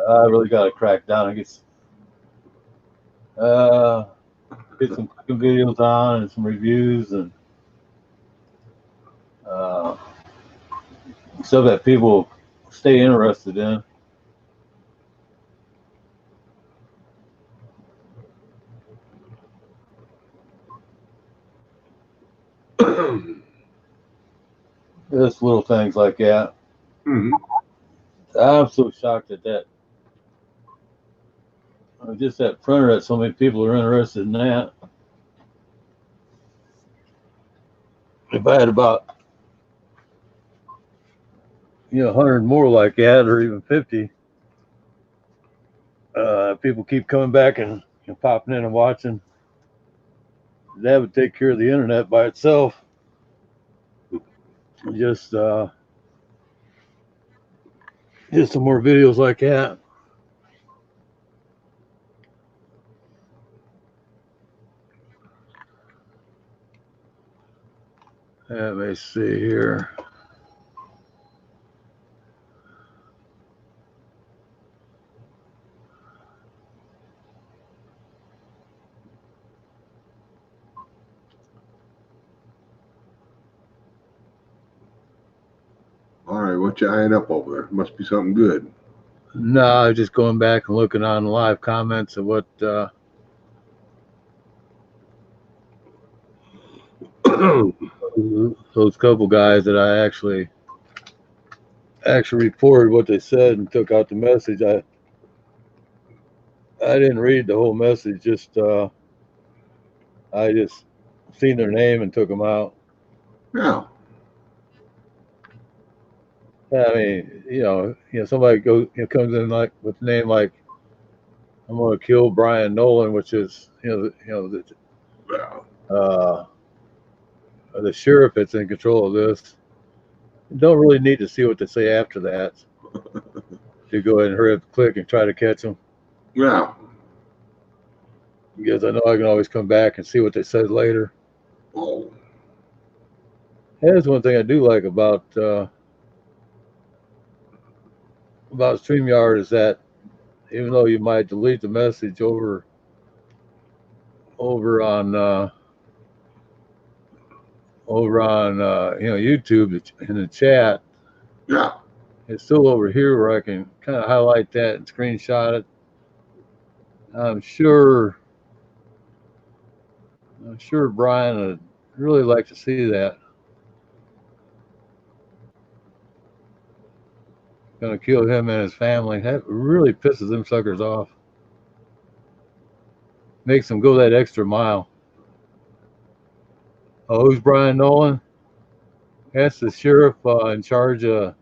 I really got to crack down. I guess get some cooking videos on and some reviews and stuff that people stay interested in. Just little things like that.
Mm-hmm.
I'm so shocked at that. Just that printer that so many people are interested in that. If I had about 100 more like that, or even 50, people keep coming back and popping in and watching, that would take care of the internet by itself. Just some more videos like that. Let me see here.
All right, what you eyeing up over there? Must be something good.
No, just going back and looking on live comments of what those couple guys that I actually reported what they said and took out the message. I didn't read the whole message. Just I just seen their name and took them out.
Yeah.
I mean, somebody comes in like with a name like, I'm going to kill Brian Nolan, which is the sheriff that's in control of this. You don't really need to see what they say after that to go ahead and hurry up, click, and try to catch them.
Yeah.
Because I know I can always come back and see what they said later.
Oh.
That's one thing I do like about StreamYard is that even though you might delete the message over on YouTube in the chat,
Yeah.
it's still over here where I can kind of highlight that and screenshot it. I'm sure I'm sure Brian would really like to see that. Gonna kill him and his family. That really pisses them suckers off. Makes them go that extra mile. Oh, who's Brian Nolan? That's the sheriff in charge of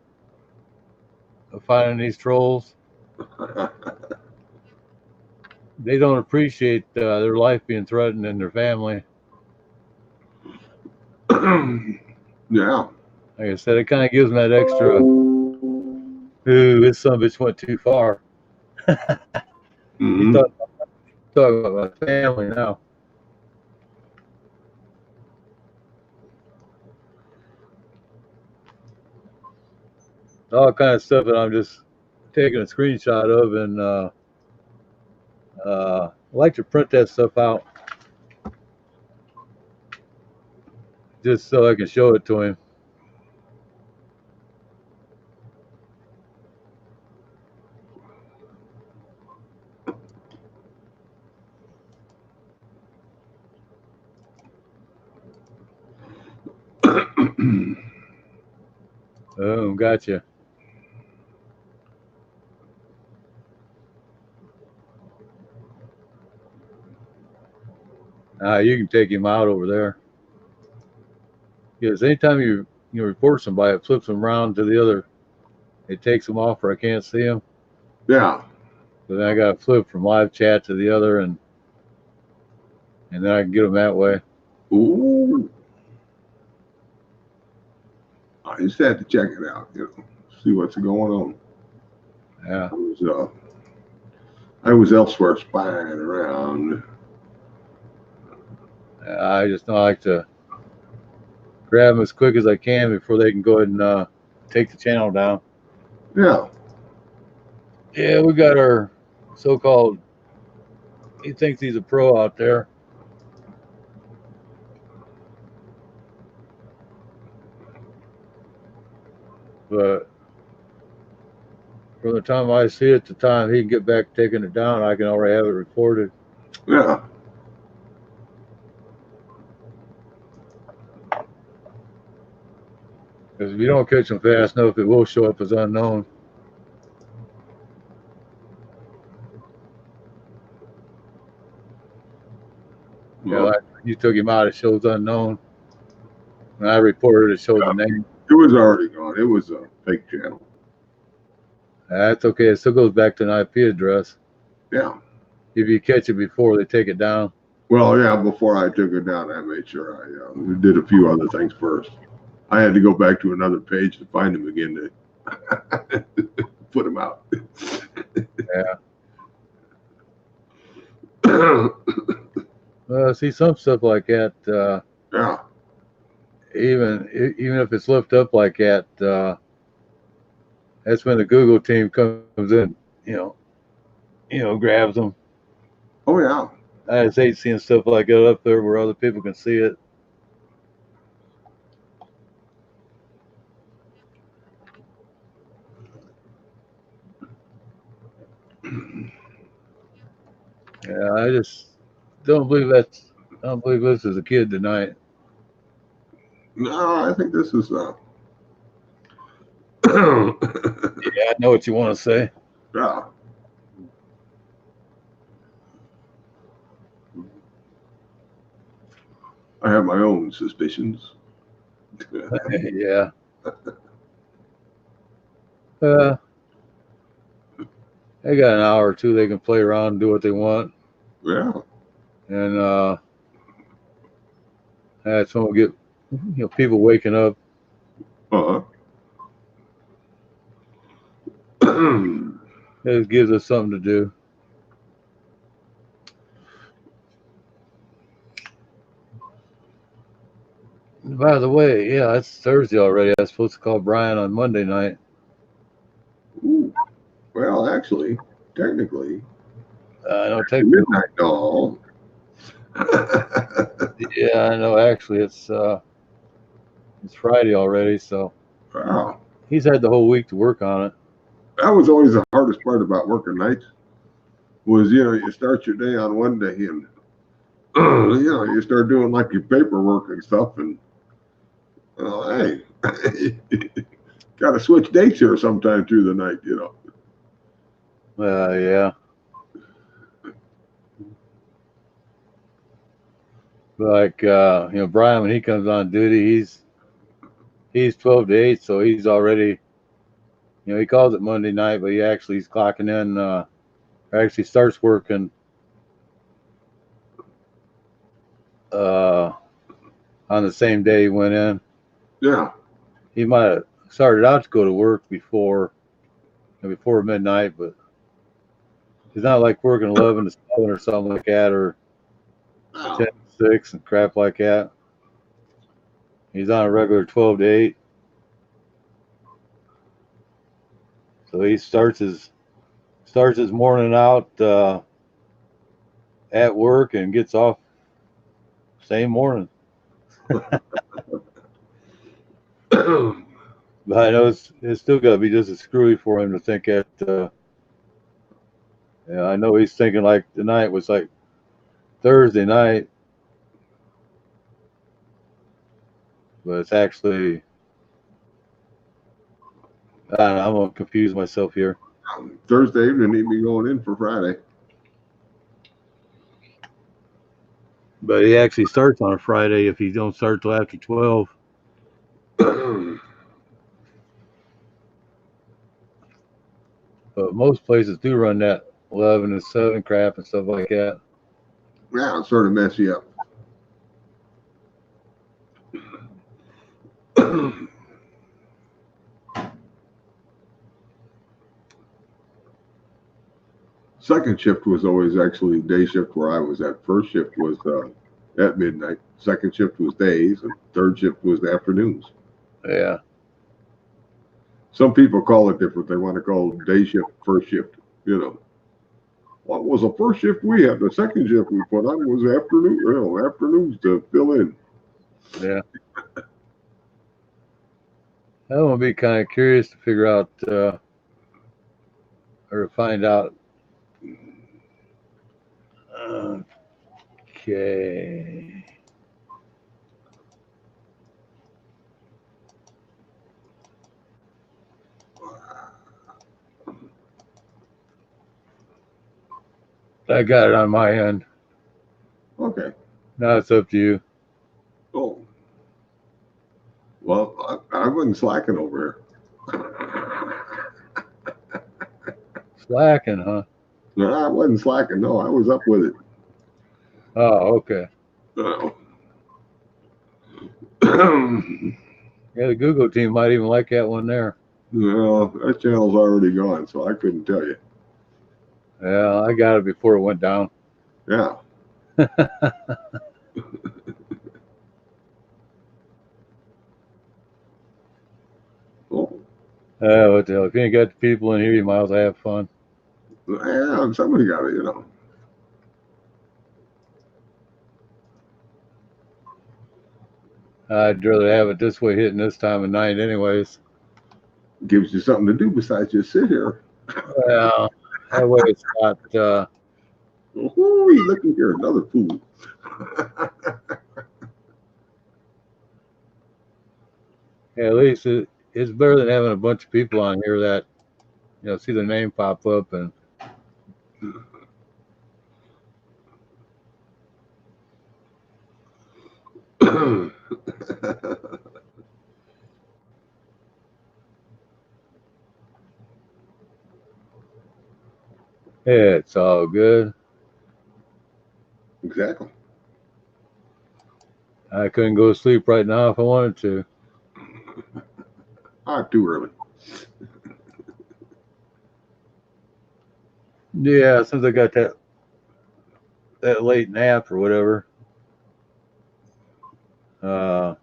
finding these trolls. They don't appreciate their life being threatened and their family.
Yeah.
Like I said, it kind of gives them that extra. Ooh, this son of a bitch went too far.
Mhm.
He's talking about my family now. All kind of stuff that I'm just taking a screenshot of, and I like to print that stuff out just so I can show it to him. Oh, gotcha. You can take him out over there. Because anytime you report somebody, it flips them around to the other. It takes them off where I can't see them.
Yeah.
So then I got to flip from live chat to the other, and then I can get them that way.
Ooh. I just had to check it out, see what's going on.
Yeah.
I was elsewhere spying around.
I just don't like to grab them as quick as I can before they can go ahead and take the channel down.
Yeah.
Yeah, we got our so-called, he thinks he's a pro out there. But from the time I see it to the time he can get back taking it down, I can already have it recorded.
Yeah.
Because if you don't catch them fast enough, it will show up as unknown.
Well,
Like you took him out, it shows unknown. When I reported, it showed the name.
it was already gone. It was a fake channel.
That's okay. It still goes back to an IP address.
Yeah.
If you catch it before they take it down.
Well, yeah, before I took it down, I made sure I did a few other things first. I had to go back to another page to find him again to put him out.
Yeah. See, some stuff like that,
Yeah.
even if it's left up like that, that's when the Google team comes in, grabs them.
Oh, yeah.
I just hate seeing stuff like that up there where other people can see it. Yeah, I just don't believe this is a kid tonight.
No, I think this is
Yeah, I know what you want to say.
yeah. I have my own suspicions.
Yeah. They got an hour or two they can play around and do what they want.
Yeah.
And that's when we'll get people waking up. It gives us something to do. By the way, yeah, it's Thursday already. I was supposed to call Brian on Monday night.
Ooh. Well, actually, technically,
I know.
midnight call.
Yeah, I know. Actually, it's Friday already, so
Wow.
he's had the whole week to work on it.
That was always the hardest part about working nights. Was you start your day on one day and You start doing like your paperwork and stuff, and hey, got to switch dates here sometime through the night.
Yeah. Like Brian, when he comes on duty, he's 12 to 8, so he's already, he calls it Monday night, but he's clocking in, or actually starts working on the same day he went in.
Yeah.
He might have started out to go to work before midnight, but he's not like working 11 to 7 or something like that, or 10 to 6 and crap like that. He's on a regular 12 to 8. So he starts his morning out at work and gets off same morning. But I know it's still got to be just as screwy for him to think that. I know he's thinking like the night was like Thursday night, but it's actually, I don't know, I'm gonna confuse myself here.
Thursday evening, he'd be going in for Friday.
But he actually starts on a Friday if he don't start till after 12. But most places do run that 11 to 7 crap and stuff like that.
Yeah, it sort of mess you up. Second shift was always actually day shift where I was at. First shift was at midnight. Second shift was days, and third shift was afternoons.
Yeah.
Some people call it different. They want to call day shift first shift. What was the first shift we had? The second shift we put on was afternoons to fill in.
Yeah. I'm gonna be kind of curious to figure out or to find out. Okay. I got it on my end.
Okay.
Now it's up to you.
Oh. Well, I wasn't slacking over
Slacking, huh?
here. No, I wasn't slacking. No, I was up with it.
Oh, okay.
Oh.
Yeah, the Google team might even like that one there.
Well, that channel's already gone, so I couldn't tell you.
Yeah, I got it before it went down.
Yeah. Oh.
What the hell? If you ain't got the people in here, you might as well have fun.
Yeah, somebody got it,
I'd rather have it this way hitting this time of night anyways.
Gives you something to do besides just sit here.
Well, that way it's not,
Oh, looking here, another fool.
at least it's better than having a bunch of people on here that, see their name pop up and yeah, it's all good.
Exactly.
I couldn't go to sleep right now if I wanted to.
Too early.
Yeah, since I got that late nap or whatever. Yeah,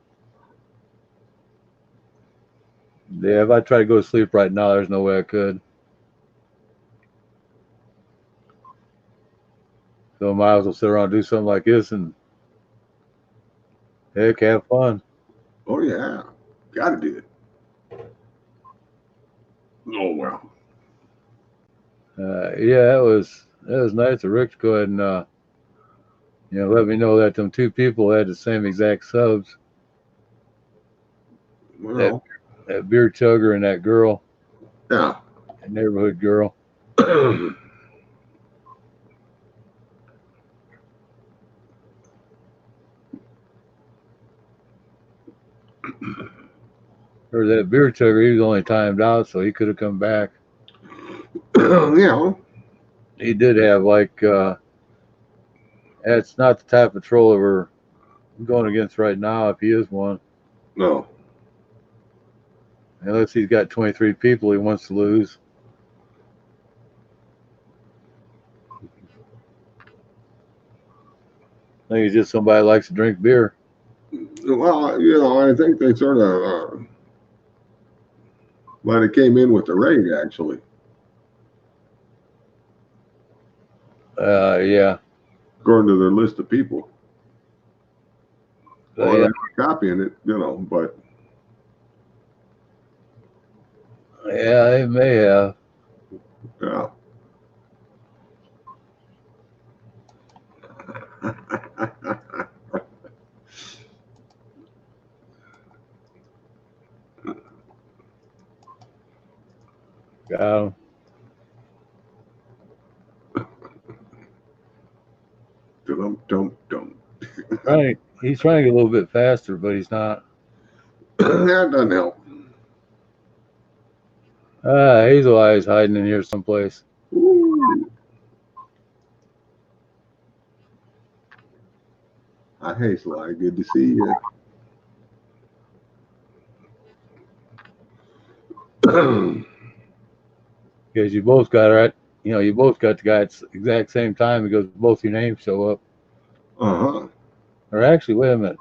if I try to go to sleep right now, there's no way I could. So I might as well sit around and do something like this and heck, have fun.
Oh yeah, gotta do it. Oh well.
Yeah, it was nice of Rick to go ahead and let me know that them two people had the same exact subs. That
Well,
that beer chugger and that girl,
yeah.
that neighborhood girl. Or that beer chugger, he was only timed out, so he could have come back.
Yeah.
He did have like that's not the type of troller we're going against right now if he is one.
No.
Unless he's got 23 people he wants to lose. I think he's just somebody who likes to drink beer.
Well, I think they sort of might have came in with the raid, actually.
Yeah.
According to their list of people. Or
Yeah.
they were copying it, but.
Yeah, they may have.
Yeah.
Got him.
Dum.
Right. He's trying to get a little bit faster, but he's not.
That doesn't help.
Hazel Eye's hiding in here someplace.
Ooh. Hi, Hazel. Good to see you.
Because you both got right. You both got the guy at the exact same time because both your names show up.
Uh-huh.
Or actually, wait a minute.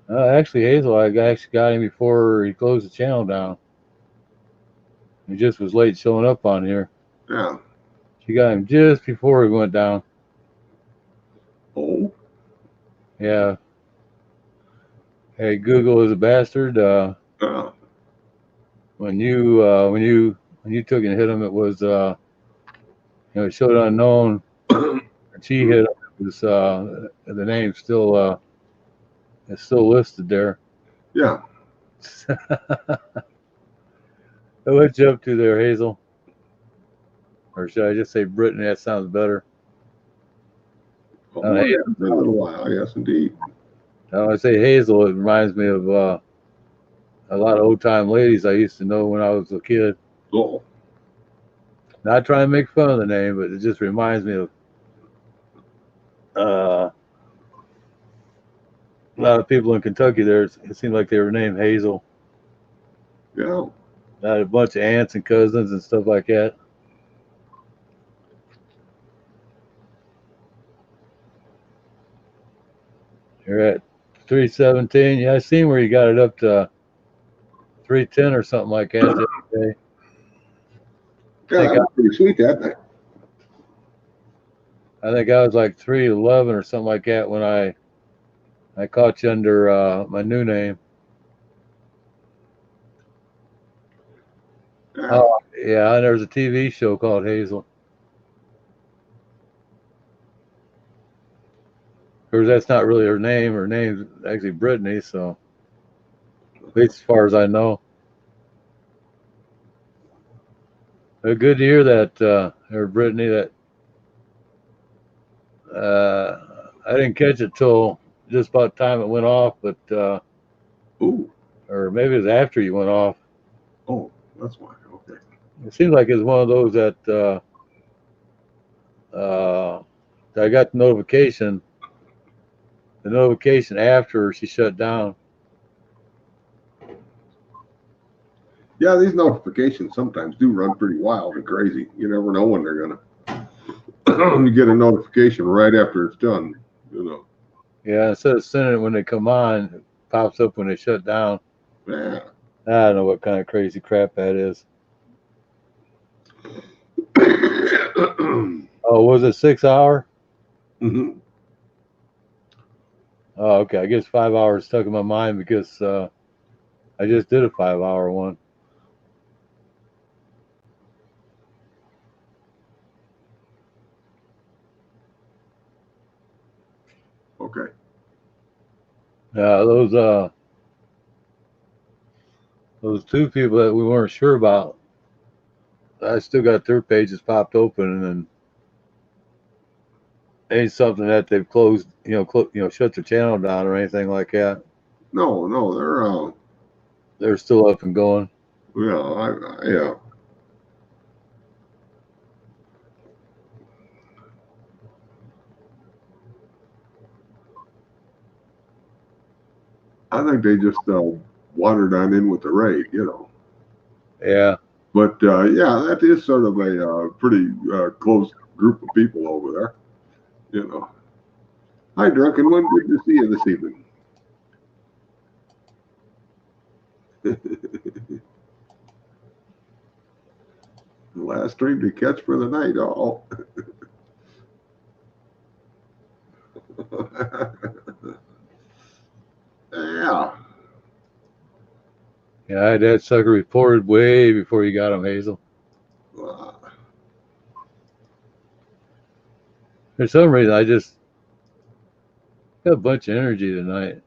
Actually, Hazel Eye actually got him before he closed the channel down. He just was late showing up on here.
Yeah.
She got him just before he went down.
Oh.
Yeah. Hey, Google is a bastard. When you took and hit him, it was it showed unknown. And she hit him. It was the name still it's still listed there.
Yeah.
What you up to there, Hazel? Or should I just say Brittany? That sounds better.
Oh, yeah. It's been a little while. Yes, indeed.
When I say Hazel, it reminds me of a lot of old time ladies I used to know when I was a kid.
Oh.
Not trying to make fun of the name, but it just reminds me of a lot of people in Kentucky. There, it seemed like they were named Hazel.
Yeah.
I had a bunch of aunts and cousins and stuff like that. You're at 317. Yeah, I seen where you got it up to 310 or something like that the other day.
Yeah, that was pretty sweet, that night.
I think I was like 311 or something like that when I caught you under my new name.
Yeah.
Oh, yeah, and there's a TV show called Hazel. Of course, that's not really her name. Her name's actually Brittany, so at least as far as I know. But good to hear that, or Brittany, that I didn't catch it till just about the time it went off, but
Ooh.
or maybe it was after you went off.
Oh, that's why. Okay.
It seems like it's one of those that I got the notification after she shut down.
Yeah, these notifications sometimes do run pretty wild and crazy. You never know when they're gonna. You get a notification right after it's done.
Yeah, instead of sending it when they come on, it pops up when they shut down.
Yeah.
I don't know what kind of crazy crap that is. Oh, was it 6 hour?
Mm-hmm.
Oh, okay. I guess 5 hours stuck in my mind because I just did a 5 hour one.
Okay.
Those two people that we weren't sure about, I still got their pages popped open, and ain't something that they've closed, shut their channel down or anything like that.
No, no,
They're still up and going.
yeah. I think they just wandered on in with the raid,
Yeah.
But yeah, that is sort of a pretty close group of people over there. Hi, drunken one. Good to see you this evening. The last stream to catch for the night. Oh. Yeah.
Yeah, I had that sucker reported way before you got him, Hazel. For some reason, I just got a bunch of energy tonight.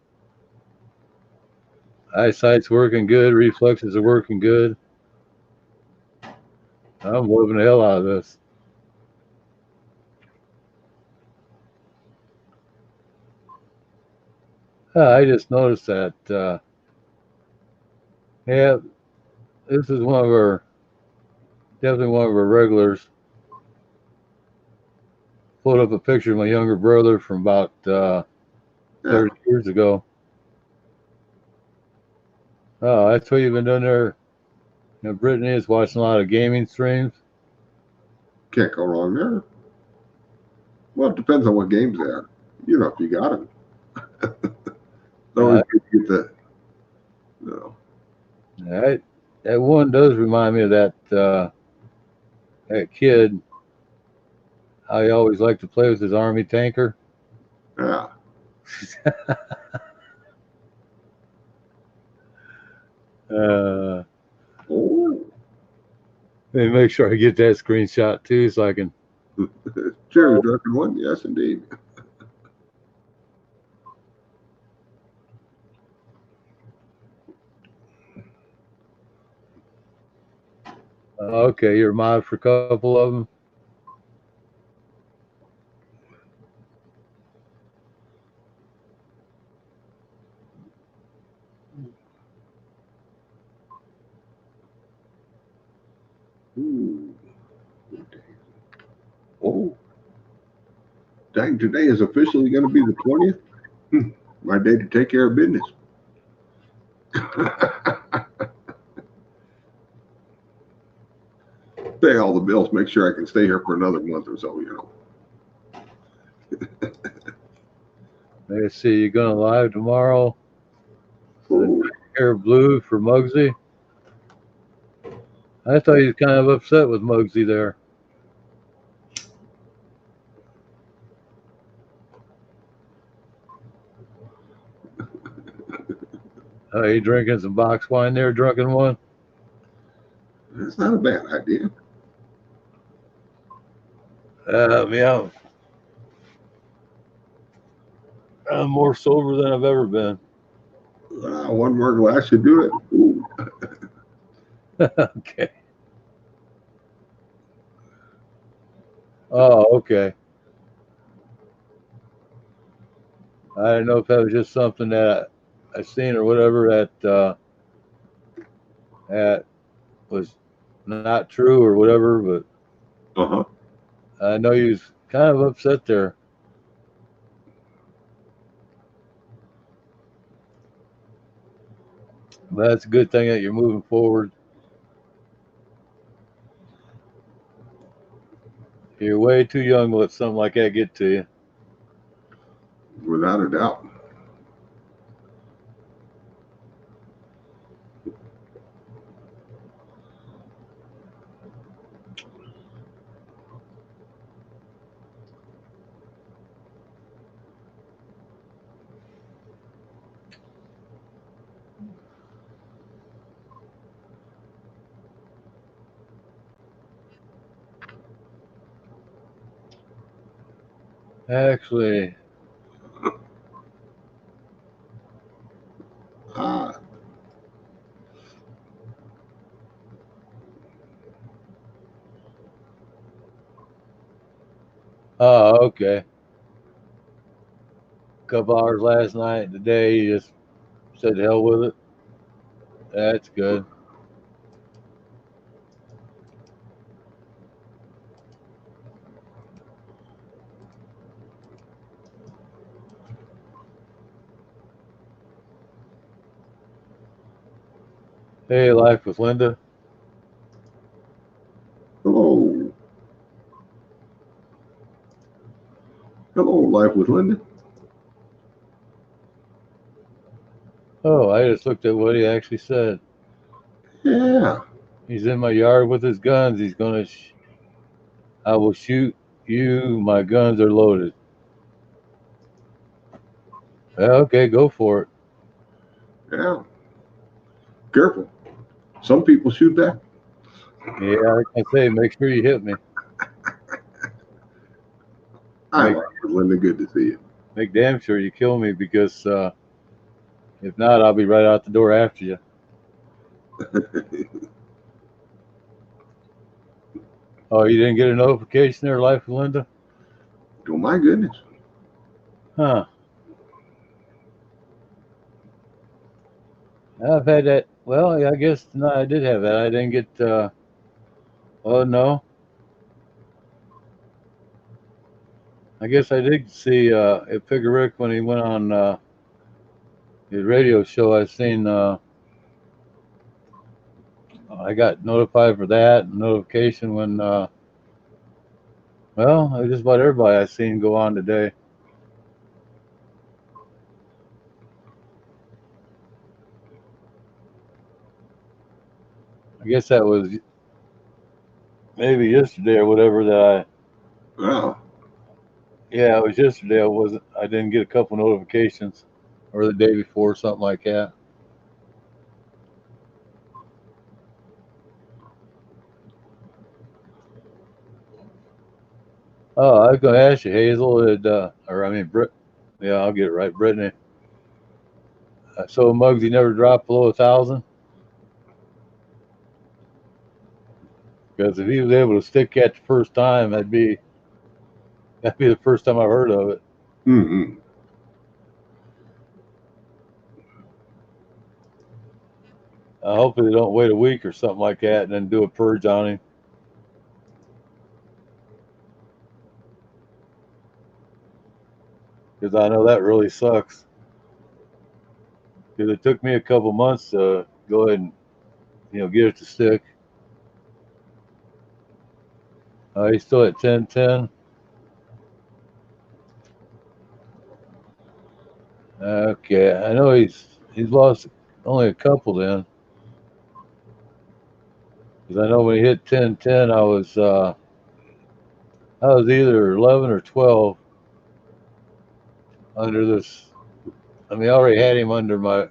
Eyesight's working good. Reflexes are working good. I'm loving the hell out of this. I just noticed that. Yeah, this is definitely one of our regulars. Put up a picture of my younger brother from about 30 years ago. Oh, that's what you've been doing there. Brittany is watching a lot of gaming streams.
Can't go wrong there. Well, it depends on what games they are. If you got them. Always good to get that.
That one does remind me of that kid. How he always liked to play with his army tanker.
Yeah.
Oh. Let me make sure I get that screenshot too, so I can.
Cheers, drunken one. Yes, indeed.
Okay, you're a mod for a couple of them.
Ooh. Oh. Dang, today is officially going to be the 20th. My day to take care of business. Pay all the bills, make sure I can stay here for another month or so.
Let's see, you're going live tomorrow. Air Blue for Muggsy. I thought he was kind of upset with Muggsy there. Are you drinking some box wine there, drunken one?
It's not a bad idea.
Yeah. I'm more sober than I've ever been.
One more glass should do it. Ooh.
Okay. Oh, okay. I don't know if that was just something that I seen or whatever that was not true or whatever, but I know he was kind of upset there. But that's a good thing that you're moving forward. You're way too young to let something like that get to you.
Without a doubt.
Actually, Oh, okay. Couple hours last night and today he just said hell with it. That's good. Hey, Life with Linda.
Hello. Hello, Life with Linda.
Oh, I just looked at what he actually said.
Yeah.
He's in my yard with his guns. He's gonna. I will shoot you. My guns are loaded. Okay, go for it.
Yeah. Careful. Some people shoot back.
Yeah, like I say, make sure you hit me.
Hi,
Make,
Life with Linda. Good to see you.
make damn sure you kill me because if not, I'll be right out the door after you. Oh, you didn't get a notification there, Life with Linda?
Oh, my goodness.
Huh. I've had that. Well, yeah, I guess no, I did have that. I didn't get. Oh no. I guess I did see Figure Rick when he went on his radio show. I seen. I got notified for that notification when. Well, just about everybody I seen go on today. I guess that was maybe yesterday or whatever that I.
Wow.
Yeah, it was yesterday. I wasn't. I didn't get a couple notifications, or the day before, something like that. Oh, I was going to ask you, Hazel, or I mean, yeah, I'll get it right, Brittany. So Muggsy never dropped below 1,000 because if he was able to stick that the first time, that'd be the first time I've heard of it.
Mm-hmm.
Hopefully they don't wait a week or something like that and then do a purge on him. Because I know that really sucks. Because it took me a couple months to go ahead and get it to stick. He's still at 10.10. Okay, I know he's lost only a couple then. Because I know when he hit 10.10, I was either 11 or 12 under this. I mean, I already had him under my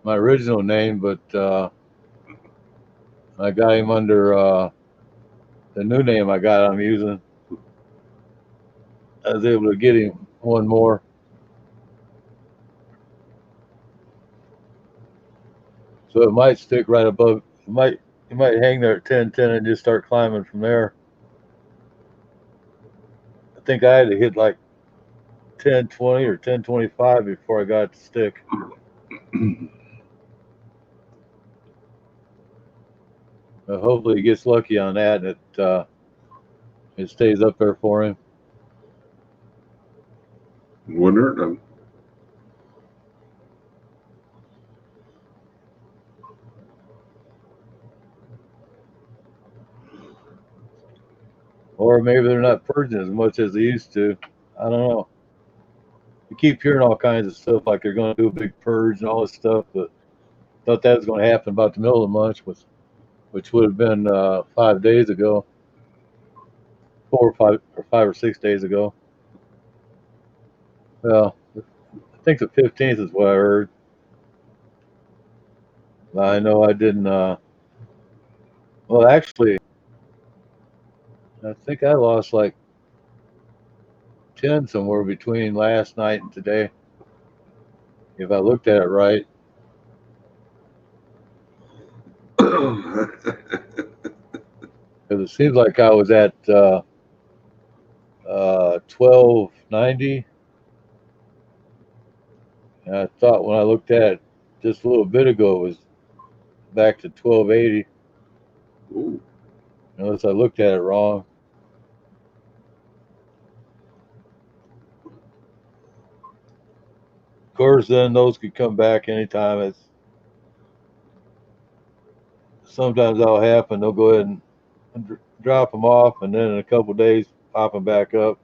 original name, but I got him under the new name I got. I'm using. I was able to get him one more. So it might stick right above. It might hang there at 10.10 and just start climbing from there. I think I had to hit like 10.20 or 10.25 before I got it to stick. Hopefully he gets lucky on that and it stays up there for him.
Wouldn't hurt them.
Or maybe they're not purging as much as they used to. I don't know. You keep hearing all kinds of stuff like they're going to do a big purge and all this stuff, but thought that was going to happen about the middle of the month, which would have been 5 days ago, 5 or 6 days ago. Well, I think the 15th is what I heard. I know I didn't. Well, actually, I think I lost like 10 somewhere between last night and today, if I looked at it right. Because it seems like I was at $12.90. And I thought when I looked at it just a little bit ago, it was back to $12.80.
Ooh.
Unless I looked at it wrong. Of course, then those could come back anytime. Sometimes that'll happen. They'll go ahead and drop them off, and then in a couple of days, pop them back up,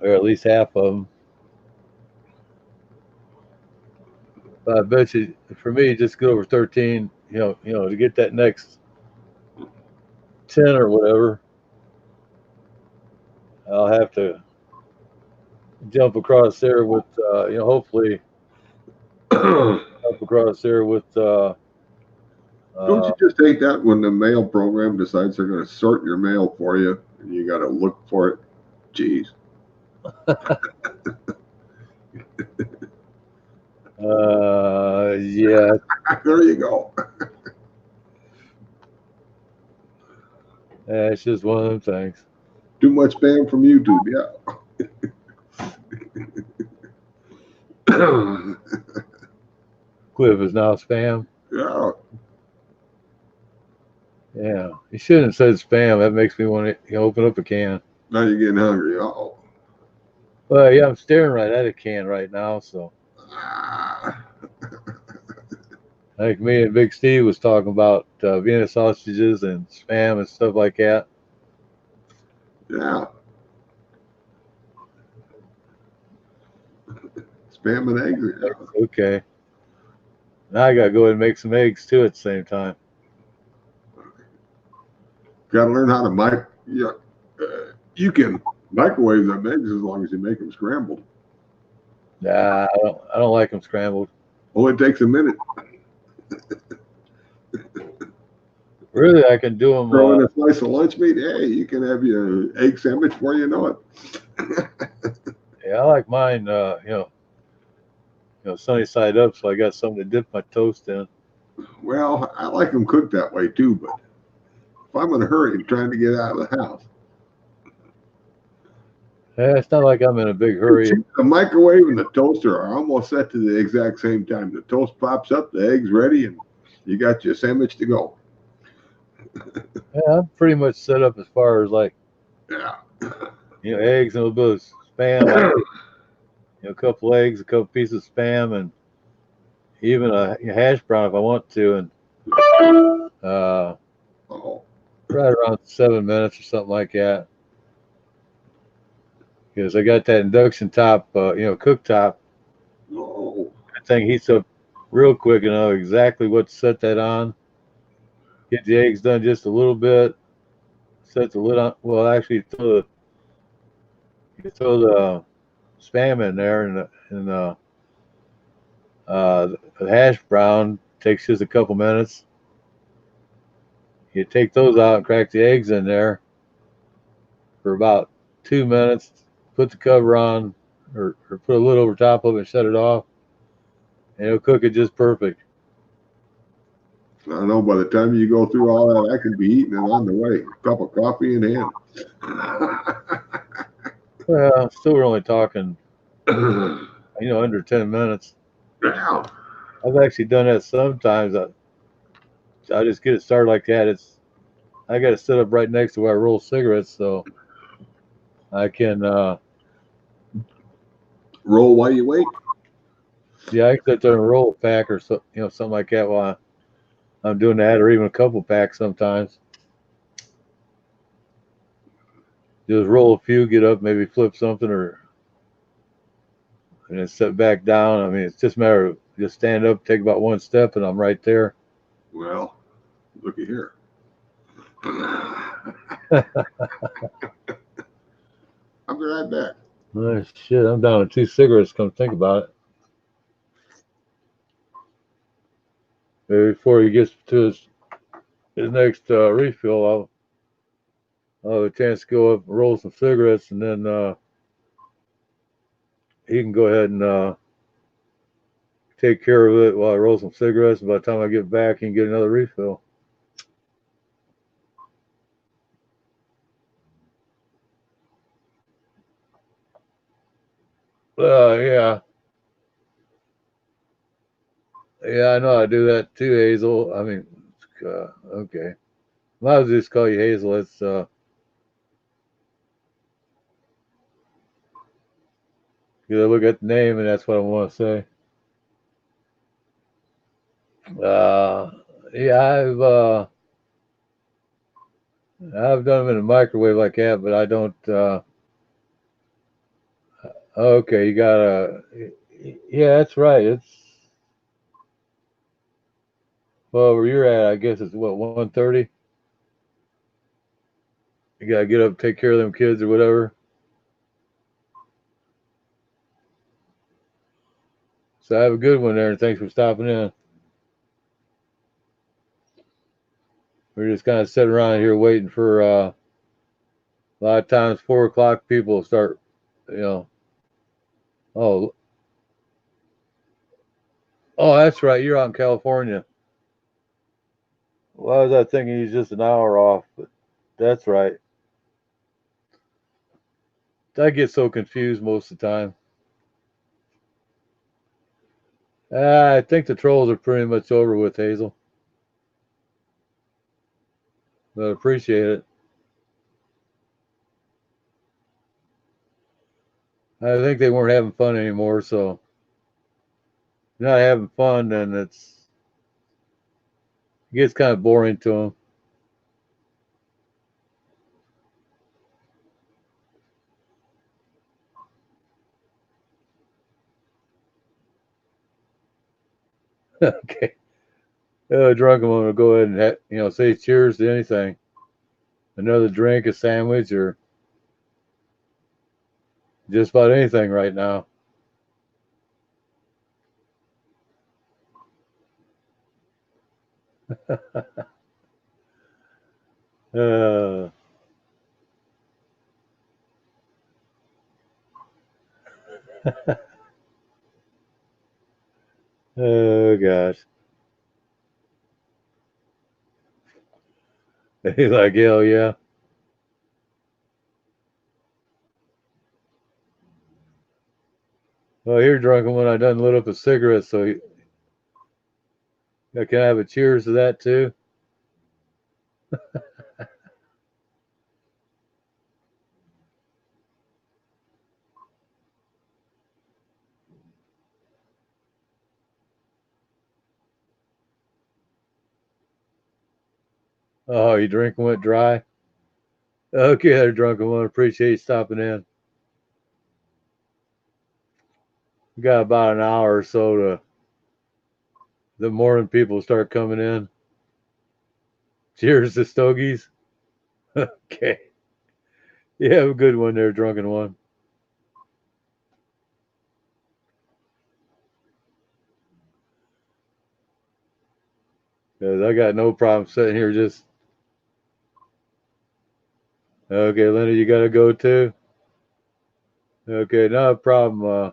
or at least half of them. But I bet you, for me, just go over 13. To get that next 10 or whatever, I'll have to jump across there with, hopefully, jump across there with.
Don't you just hate that when the mail program decides they're going to sort your mail for you and you got to look for it? Jeez.
Yeah.
There you go.
Yeah, it's just one of them things.
Too much spam from YouTube, yeah.
Quiv is now spam.
Yeah.
Yeah, you shouldn't have said spam. That makes me want to open up a can.
Now you're getting hungry. Uh-oh.
Well, yeah, I'm staring right at a can right now. So
Ah.
I think me and Big Steve was talking about Vienna sausages and spam and stuff like that.
Yeah. Spam and eggs. Yeah.
Okay. Now I gotta go ahead and make some eggs too at the same time.
Got to learn how to you can microwave them eggs as long as you make them scrambled.
Nah, I don't like them scrambled.
Only takes a minute.
Really, I can do them.
Throw in a slice of lunch meat. Hey, you can have your egg sandwich before you know it.
Yeah, I like mine. Sunny side up, so I got something to dip my toast in.
Well, I like them cooked that way too, but if I'm in a hurry and trying to get out of the house,
Yeah, it's not like I'm in a big hurry.
the microwave and the toaster are almost set to the exact same time. The toast pops up, the egg's ready, and you got your sandwich to go.
Yeah, I'm pretty much set up as far as like,
Yeah.
Eggs and a little bit of spam. A couple eggs, a couple pieces of spam, and even a hash brown if I want to, and right around 7 minutes or something like that. Because I got that induction top, cooktop.
Oh.
That thing heats up real quick, and I know exactly what to set that on. Get the eggs done just a little bit. Set the lid on. Well, actually, throw the spam in there, and the hash brown takes just a couple minutes. You take those out and crack the eggs in there for about 2 minutes. Put the cover on, or put a lid over top of it and shut it off, and it'll cook it just perfect.
I know by the time you go through all that, I can be eating it on the way. A cup of coffee in hand.
Well, still we're only talking, under 10 minutes.
Yeah.
I've actually done that sometimes. I just get it started like that. I got to sit up right next to where I roll cigarettes, so I can
roll while you wait.
Yeah, I can sit there and roll a pack or something like that while I'm doing that, or even a couple packs sometimes. Just roll a few, get up, maybe flip something, and then sit back down. I mean, it's just a matter of just stand up, take about one step, and I'm right there.
Well, looky here. I'll be right back.
Oh, shit, I'm down to 2 cigarettes, come think about it. Maybe before he gets to his next refill, I'll have a chance to go up and roll some cigarettes, and then he can go ahead and take care of it while I roll some cigarettes. And by the time I get back, he can get another refill. Yeah. Yeah, I know I do that too, Hazel. I mean, okay. Might as well just call you Hazel. It's, because I look at the name and that's what I want to say. Yeah, I've done them in a microwave like that, but I don't, okay, you gotta, yeah, that's right. It's, well, where you're at, I guess it's what, 1:30? You gotta get up, take care of them kids or whatever. So have a good one there, and thanks for stopping in. We're just kind of sitting around here waiting for, a lot of times 4 o'clock people start, you know, oh, oh, that's right. You're out in California. Why was I thinking he's just an hour off? But that's right. I get so confused most of the time. I think the trolls are pretty much over with, Hazel. But I appreciate it. I think they weren't having fun anymore, so if you're not having fun, then it gets kind of boring to them. Okay. Drunk one will go ahead and say cheers to anything. Another drink, a sandwich, or just about anything right now. uh, oh gosh. He's like, hell yeah. Well, here, drunken one, I done lit up a cigarette, so can I have a cheers to that too? Oh, you drinking went dry? Okay, there, drunken one. Appreciate you stopping in. We got about an hour or so to the morning people start coming in. Cheers to stogies. Okay. You have a good one there, drunken one. 'Cause I got no problem sitting here just. Okay, Linda, you got to go too? Okay, not a problem.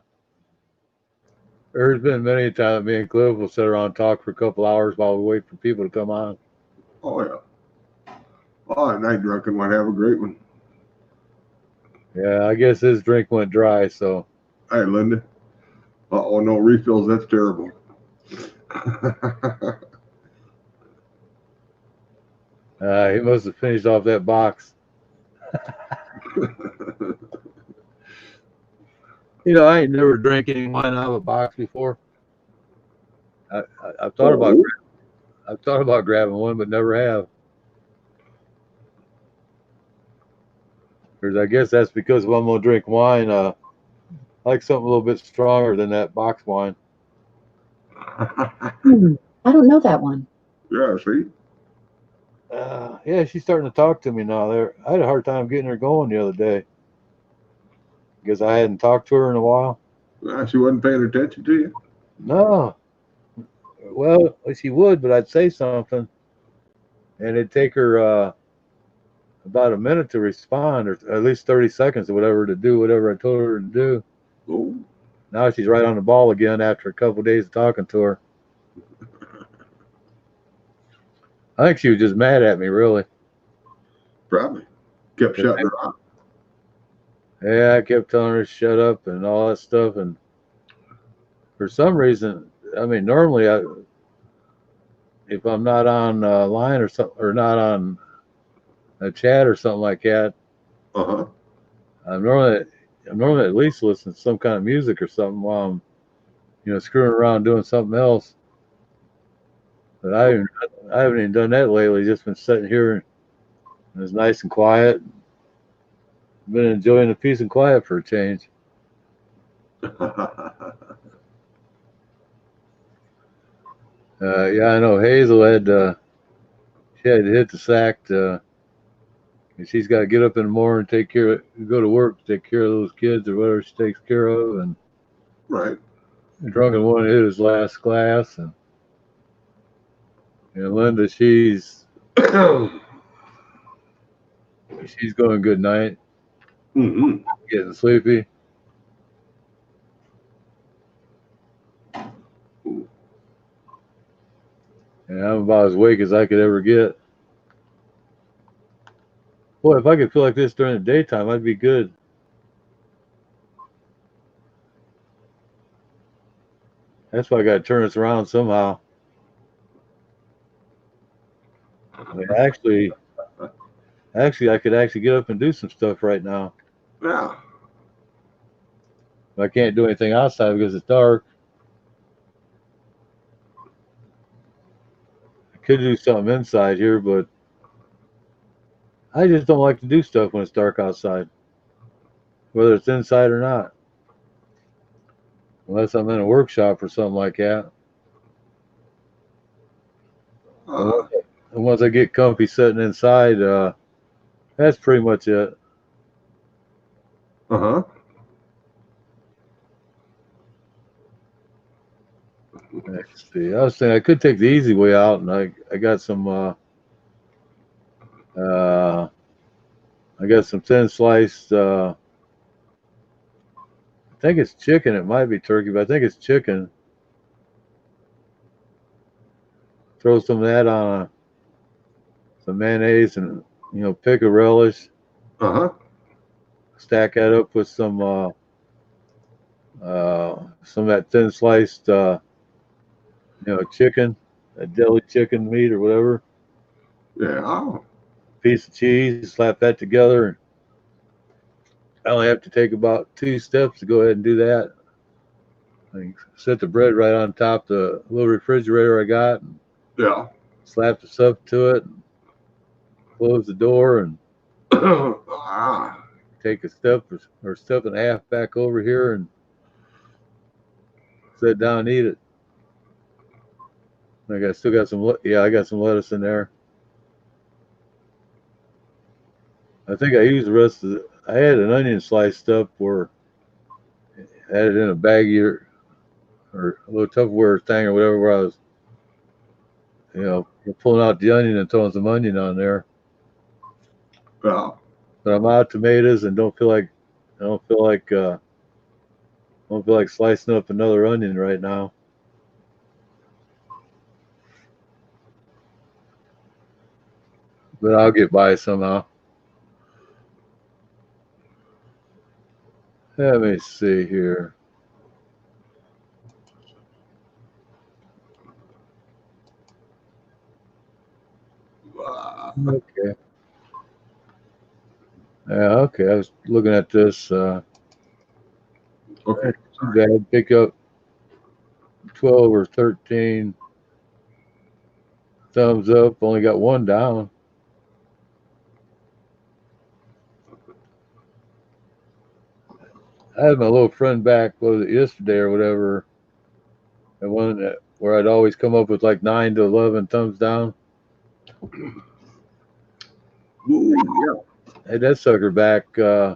There's been many a time that me and Cliff will sit around and talk for a couple hours while we wait for people to come on.
Oh yeah. All right, night, drunken one. Have a great one.
Yeah, I guess his drink went dry, so.
Hey, Linda. Oh no refills. That's terrible.
He must have finished off that box. I ain't never drank any wine out of a box before. I've thought about
Oh,
I've thought about grabbing one, but never have. Because I guess that's because if I'm gonna drink wine, I like something a little bit stronger than that box wine.
I don't know that one.
yeah, see?
Yeah, she's starting to talk to me now. There, I had a hard time getting her going the other day because I hadn't talked to her in a while.
She wasn't paying attention to you.
No, well, she would, but I'd say something, and it'd take her about a minute to respond, or at least 30 seconds or whatever to do whatever I told her to do.
Oh.
Now she's right on the ball again after a couple of days of talking to her. I think she was just mad at me, really.
Probably. Kept shutting her off.
Yeah, I kept telling her to shut up and all that stuff, and for some reason, I mean, normally if I'm not on line or something, or not on a chat or something like that,
Uh-huh.
I'm normally I'm normally at least listening to some kind of music or something while I'm screwing around doing something else. But I haven't even done that lately. Just been sitting here and it's nice and quiet. Been enjoying the peace and quiet for a change. Yeah, I know Hazel she had to hit the sack. And she's got to get up in the morning, go to work, take care of those kids or whatever she takes care of. And
Right.
the drunken one hit his last glass, and Linda, she's going good night,
Hmm.
getting sleepy. And I'm about as awake as I could ever get. Boy, if I could feel like this during the daytime, I'd be good. That's why I got to turn this around somehow. I mean, actually, I could actually get up and do some stuff right now.
Yeah.
I can't do anything outside because it's dark. I could do something inside here, but I just don't like to do stuff when it's dark outside, whether it's inside or not, unless I'm in a workshop or something like that. And
Uh,
once I get comfy sitting inside, that's pretty much it.
uh-huh.
Let's see. I was thinking I could take the easy way out, and I got some uh, I got some thin sliced. I think it's chicken. It might be turkey, but I think it's chicken. Throw some of that on some mayonnaise and pick a relish.
Uh-huh.
Stack that up with some of that thin sliced chicken, that deli chicken meat or whatever.
Yeah. Oh.
Piece of cheese. Slap that together. I only have to take about 2 steps to go ahead and do that. I set the bread right on top of the little refrigerator I got, and
Yeah.
slap the stuff to it, and close the door, and
Ah.
take a step or step and a half back over here and sit down and eat it. Still got some, yeah, I got some lettuce in there. I think I used the rest of it. I had an onion sliced up where I had it in a baggie or a little Tupperware thing or whatever where I was, pulling out the onion and throwing some onion on there.
Yeah.
But I'm out of tomatoes and I don't feel like slicing up another onion right now. But I'll get by somehow. Let me see here.
Ah.
Okay. Yeah, okay. I was looking at this.
Okay.
Too bad. Pick up 12 or 13 thumbs up. Only got one down. I had my little friend back, what was it, yesterday or whatever, the one where I'd always come up with like 9 to 11 thumbs down.
Ooh, yeah.
I had that sucker back. Yeah,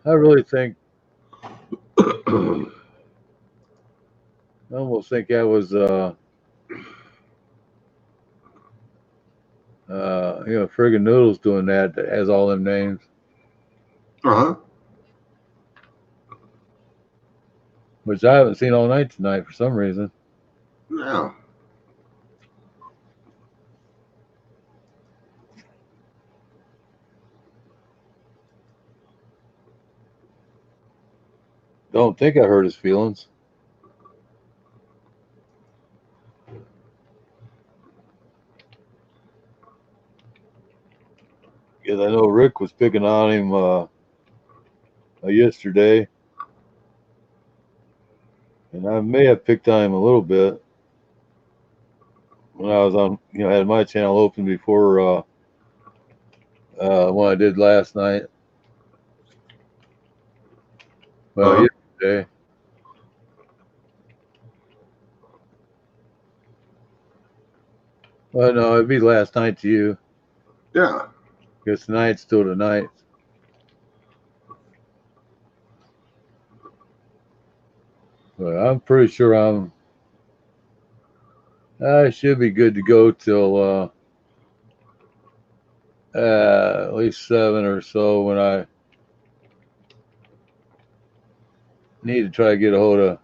I really think, I almost think that was, friggin' Noodles doing that has all them names,
Uh-huh.
which I haven't seen all night tonight for some reason.
Yeah.
don't think I hurt his feelings. Because I know Rick was picking on him yesterday, and I may have picked on him a little bit when I was on, had my channel open before what I did last night. Well, yesterday. Well, no, it'd be last night to you.
Yeah.
Because tonight's still tonight. But I'm pretty sure I should be good to go till at least 7 or so, when I need to try to get a hold of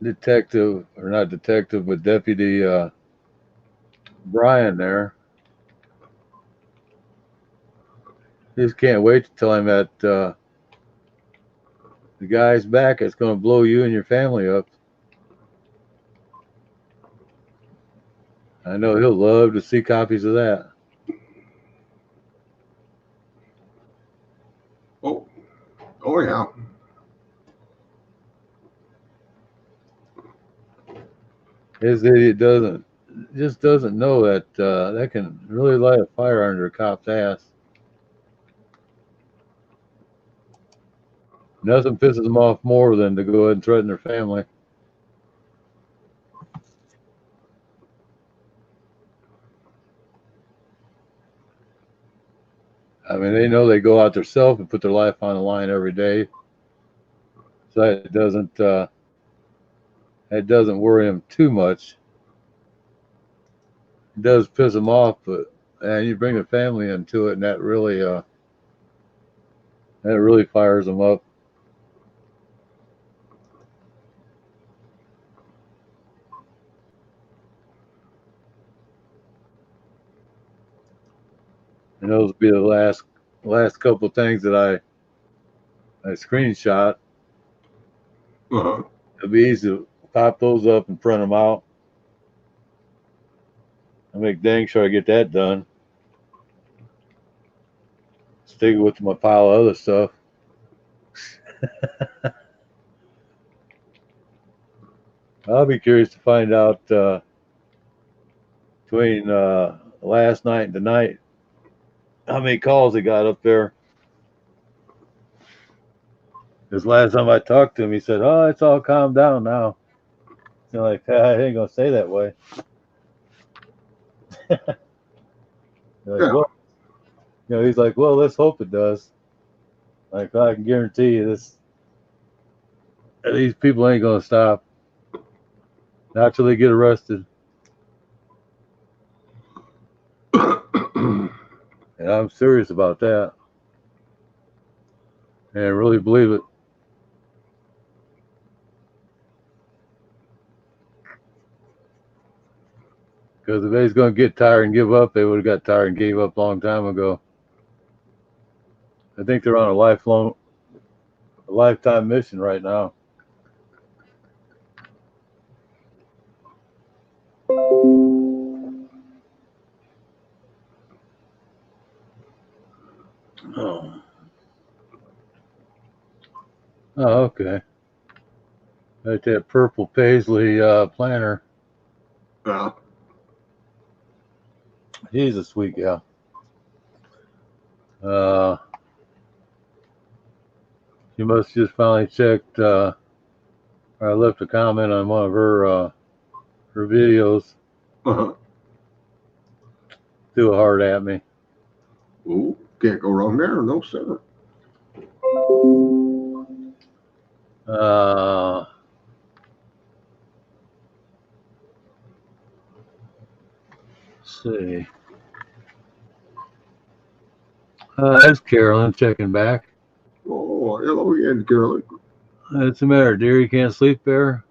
detective, or not detective, but Deputy Brian there. Just can't wait to tell him that the guy's back that's going to blow you and your family up. I know he'll love to see copies of that.
Oh yeah.
His idiot doesn't know that that can really light a fire under a cop's ass. Nothing pisses them off more than to go ahead and threaten their family. I mean, they know they go out themselves and put their life on the line every day, so it doesn't worry them too much. It does piss them off, but you bring the family into it, and that really fires them up. And those will be the last couple of things that I screenshot.
Uh-huh.
It'll be easy to pop those up and print them out. I'll make dang sure I get that done. Stick it with my pile of other stuff. I'll be curious to find out between last night and tonight how many calls he got up there. Because last time I talked to him, he said, "Oh, it's all calmed down now." You're like, I ain't gonna say that way. You're like,
Yeah.
well, he's like, well, let's hope it does. Like, I can guarantee you this. These people ain't gonna stop. Not till they get arrested. And I'm serious about that. And I really believe it. Because if they's going to get tired and give up, they would have got tired and gave up a long time ago. I think they're on a lifetime mission right now. Oh, okay. Like that purple paisley planner.
Yeah.
He's a sweet gal. She must just finally checked. I left a comment on one of her videos.
Uh-huh.
Threw a heart at me.
Ooh, can't go wrong there. No, sir.
Let's see. That's Carolyn checking back.
Oh, hello again, Carolyn.
What's the matter, dear? You can't sleep there?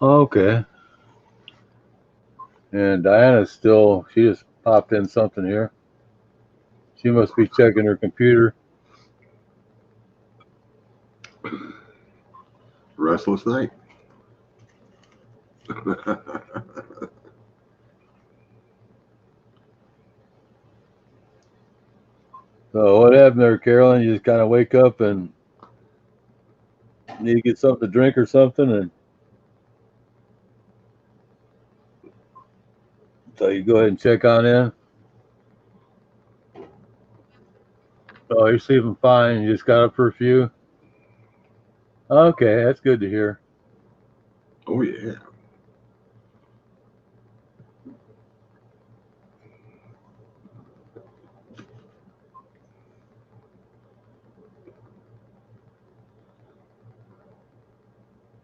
Okay. And Diana's still, she just popped in something here. She must be checking her computer.
Restless night.
So what happened there, Carolyn? You just kind of wake up and need to get something to drink or something, and so you go ahead and check on in. Oh, you're sleeping fine. You just got up for a few. Okay, that's good to hear.
Oh yeah.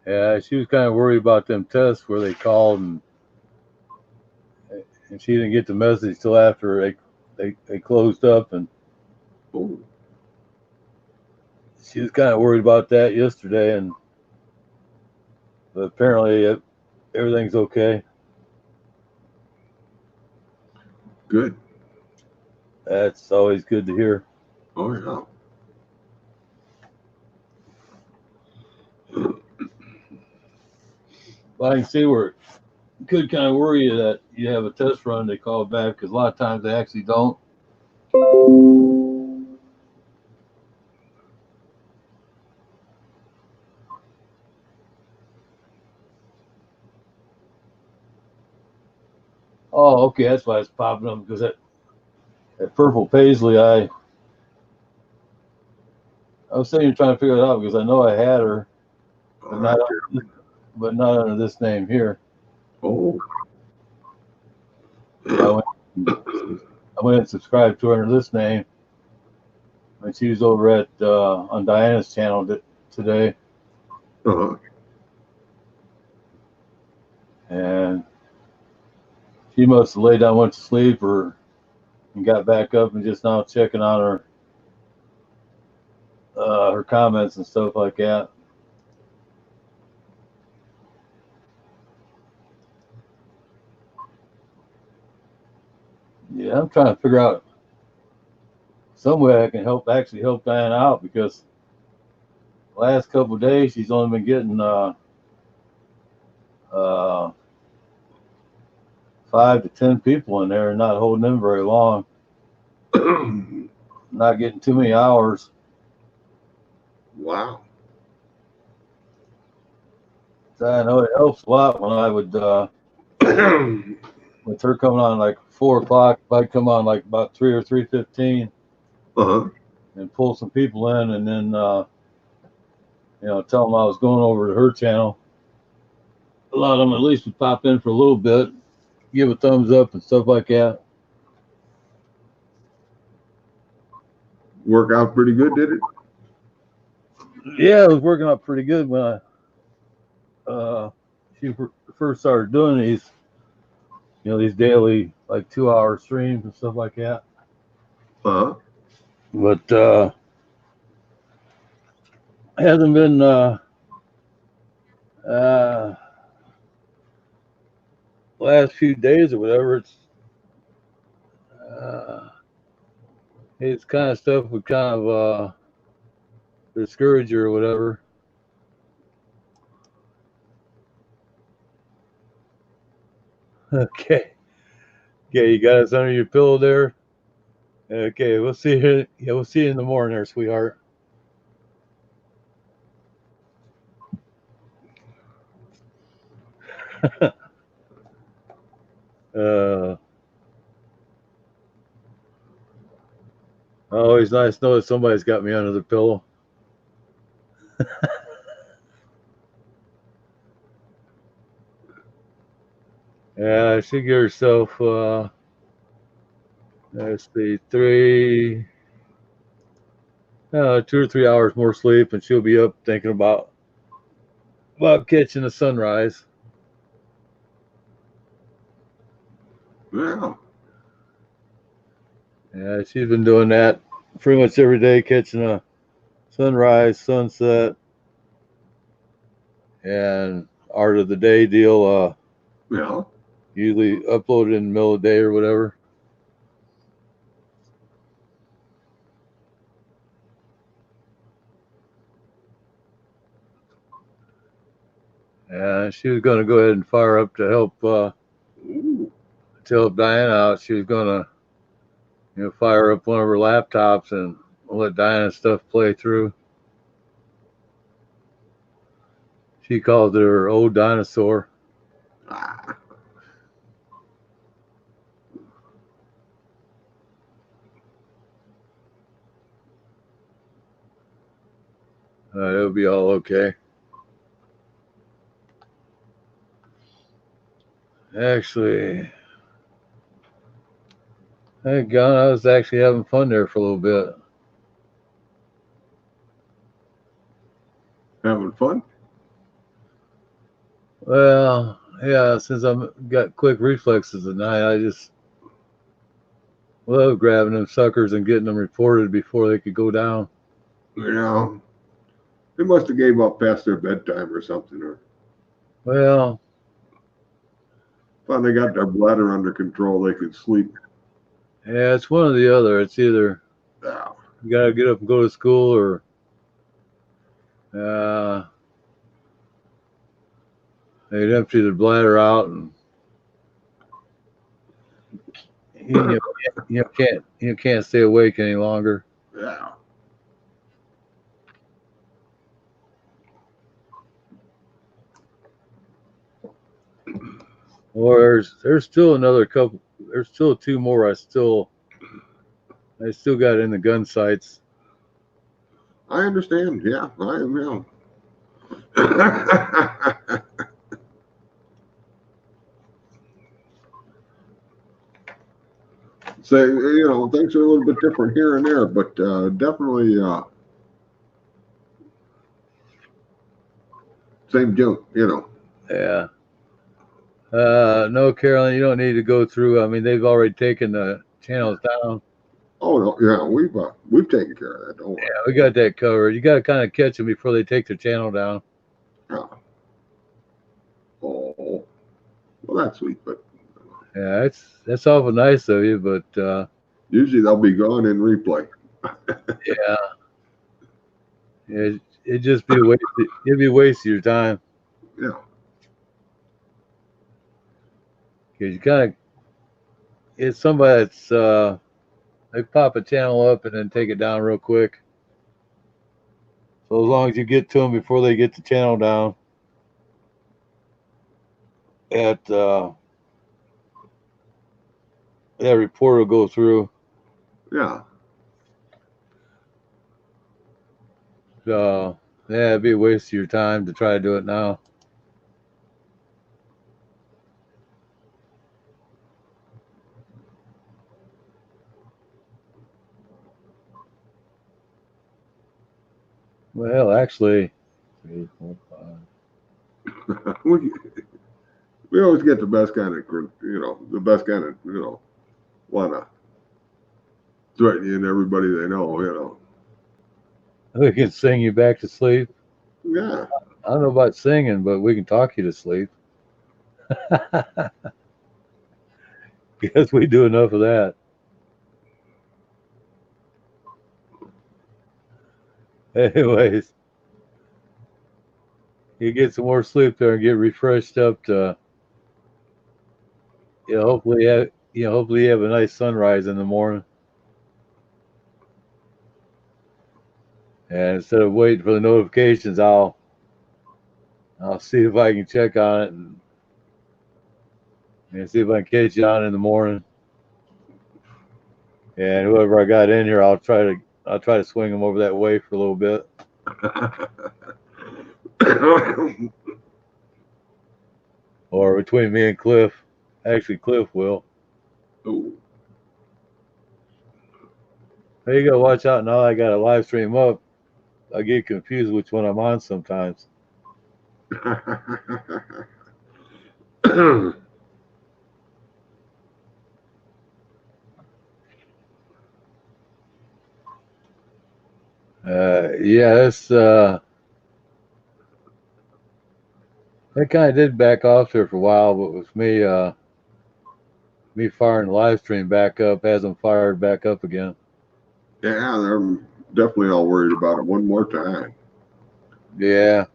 Yeah, she was kind of worried about them tests where they called and she didn't get the message till after they closed up, and
Oh,
she was kind of worried about that yesterday, and but apparently everything's okay.
good.
That's always good to hear.
Oh yeah.
But I can see where it could kind of worry you that you have a test run, they call it back, because a lot of times they actually don't. Oh, okay, that's why it's popping up, because that purple paisley, I was sitting here trying to figure it out because I know I had her,
All
but
right.
not under this name here.
Oh.
I went and subscribed to her under this name, and she was over at on Diana's channel today,
Uh-huh.
and she must have laid down, went to sleep, and got back up and just now checking on her comments and stuff like that. Yeah, I'm trying to figure out some way I can help Diana out, because the last couple of days she's only been getting 5 to 10 people in there and not holding them very long, not getting too many hours.
Wow.
So I know it helps a lot when I would with her coming on like 4 o'clock. If I'd come on like about 3 or 3:15
Uh-huh.
and pull some people in, and then tell them I was going over to her channel. A lot of them at least would pop in for a little bit, give a thumbs up and stuff like that.
Work out pretty good, did it?
Yeah, it was working out pretty good when she first started doing these daily like 2-hour streams and stuff like that.
Uh-huh.
But hasn't been last few days or whatever. It's kind of stuff would kind of discourage you or whatever. Okay. Okay, you got us under your pillow there. Okay, we'll see you. Yeah, we'll see you in the morning, there, sweetheart. Always nice to know that somebody's got me under the pillow. Yeah, she give herself let's see, 2 or 3 hours more sleep, and she'll be up thinking about catching the sunrise.
Yeah.
Yeah, she's been doing that pretty much every day, catching a sunrise, sunset, and art of the day deal.
Yeah.
Usually upload it in the middle of the day or whatever. And she was going to go ahead and fire up to help
Ooh.
Diana out. She was going to, fire up one of her laptops and let Diana's stuff play through. She calls it her old dinosaur.
Ah.
It'll be all okay. Actually, thank God I was actually having fun there for a little bit.
Having fun?
Well, yeah, since I've got quick reflexes at night, I just love grabbing them suckers and getting them reported before they could go down.
Yeah. They must have gave up past their bedtime or something, or
Well,
thought they got their bladder under control. They could sleep.
yeah, it's one or the other. It's either
Ah.
you gotta get up and go to school, or they'd empty the bladder out, and you can't stay awake any longer.
Yeah.
Or there's still another couple. There's still two more. I still got in the gun sights.
I understand. Yeah, I am. Yeah. So, things are a little bit different here and there, but definitely same junk,
Yeah. No, Carolyn, you don't need to go through. I mean, they've already taken the channels down.
Oh, no, yeah, we've taken care of that. Don't worry.
Yeah, we got that covered. You got to kind of catch them before they take their channel down.
Yeah. Oh, well, that's sweet, but
Yeah, that's awful nice of you, but
usually they'll be gone in replay.
yeah, it'd just be a waste. It'd be a waste of your time.
Yeah.
Because you kind of, it's somebody that's they pop a channel up and then take it down real quick. So as long as you get to them before they get the channel down, that report will go through.
Yeah.
So yeah, it'd be a waste of your time to try to do it now. Well, actually, 3, 4, 5.
we always get the best kind of, want to threaten you and everybody they know.
We can sing you back to sleep.
Yeah.
I don't know about singing, but we can talk you to sleep. Guess we do enough of that. Anyways, you get some more sleep there and get refreshed up to, hopefully you have a nice sunrise in the morning. And instead of waiting for the notifications, I'll see if I can check on it and see if I can catch you on in the morning. And whoever I got in here, I'll try to swing them over that way for a little bit. Or between me and Cliff. Actually, Cliff will.
Ooh.
Hey, you gotta watch out now. I got a live stream up. I get confused which one I'm on sometimes. Yeah, that's that kind of did back off there for a while, but with me, me firing the live stream back up has them fired back up again.
Yeah, they're definitely all worried about it one more time.
Yeah.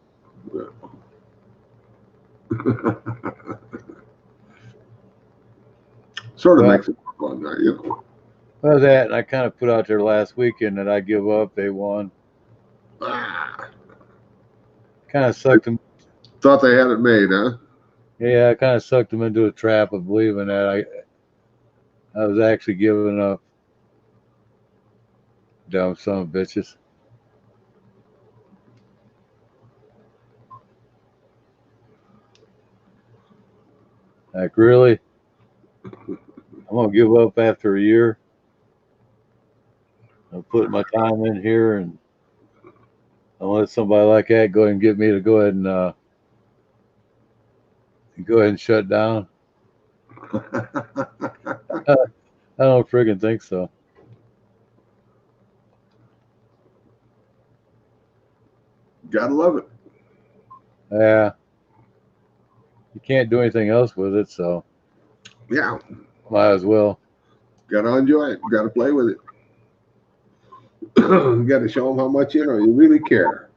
Sort of
Well,
makes it fun, you know.
well, that, and I kind of put out there last weekend that I give up. They won.
Ah,
Kind of sucked them.
thought they had it made, huh?
Yeah, I kind of sucked them into a trap of believing that I was actually giving up. Dumb son of bitches. Like, really? I'm gonna give up after a year. I'm putting my time in here, and I'll let somebody like that go ahead and get me to go ahead and shut down. I don't friggin' think so.
Gotta love it.
Yeah, you can't do anything else with it, so
Yeah,
might as well.
gotta enjoy it. Gotta play with it. You gotta show them how much you really care.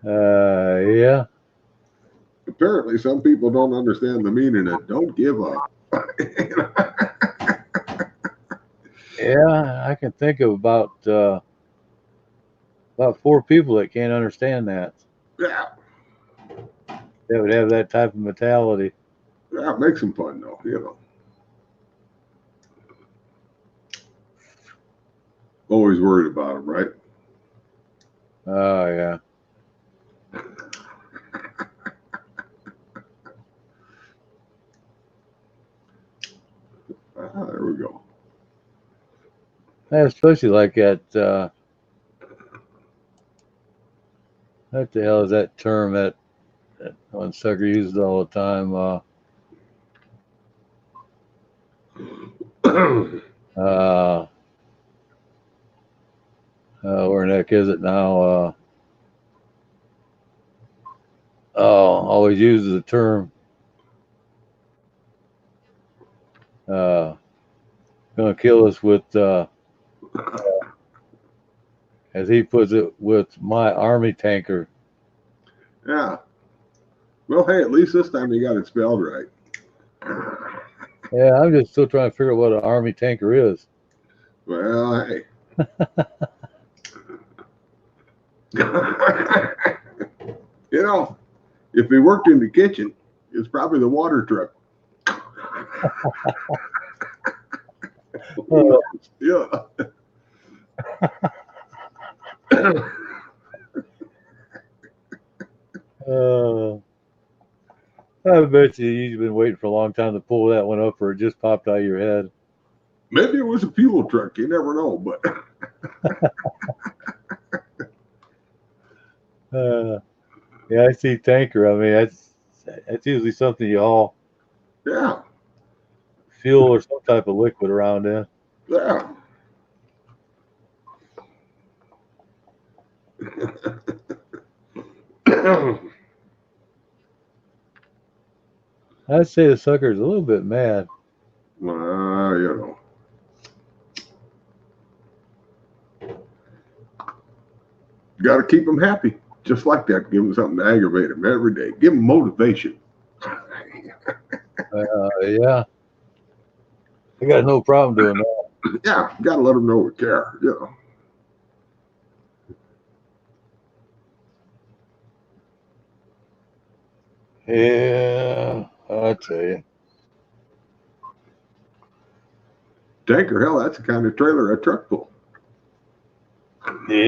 Yeah,
Apparently, some people don't understand the meaning of "don't give up."
yeah. I can think of about 4 people that can't understand that.
Yeah,
That would have that type of mentality.
yeah, it makes them fun though, you know. Always worried about them, right?
Oh yeah.
There we go.
Especially like that. What the hell is that term that one sucker uses all the time? Uh, where in the heck is it now? Always uses the term. Gonna kill us with, as he puts it, with my army tanker.
Yeah. Well, hey, at least this time you got it spelled right.
Yeah, I'm just still trying to figure out what an army tanker is.
Well, hey. You know, if he worked in the kitchen, it's probably the water truck. Who knows? Yeah.
Uh, I bet you've been waiting for a long time to pull that one up, or it just popped out of your head.
Maybe it was a fuel truck. You never know, but
Yeah, I see tanker. I mean, that's usually something you haul
yeah,
fuel or some type of liquid around in.
yeah.
I'd say the sucker's a little bit mad.
You got to keep them happy. Just like that. Give them something to aggravate them every day. Give them motivation.
Yeah, I got no problem doing that.
Yeah, got to let them know we care.
Yeah, I tell you.
Tanker, hell, that's the kind of trailer a truck pull.
Yeah.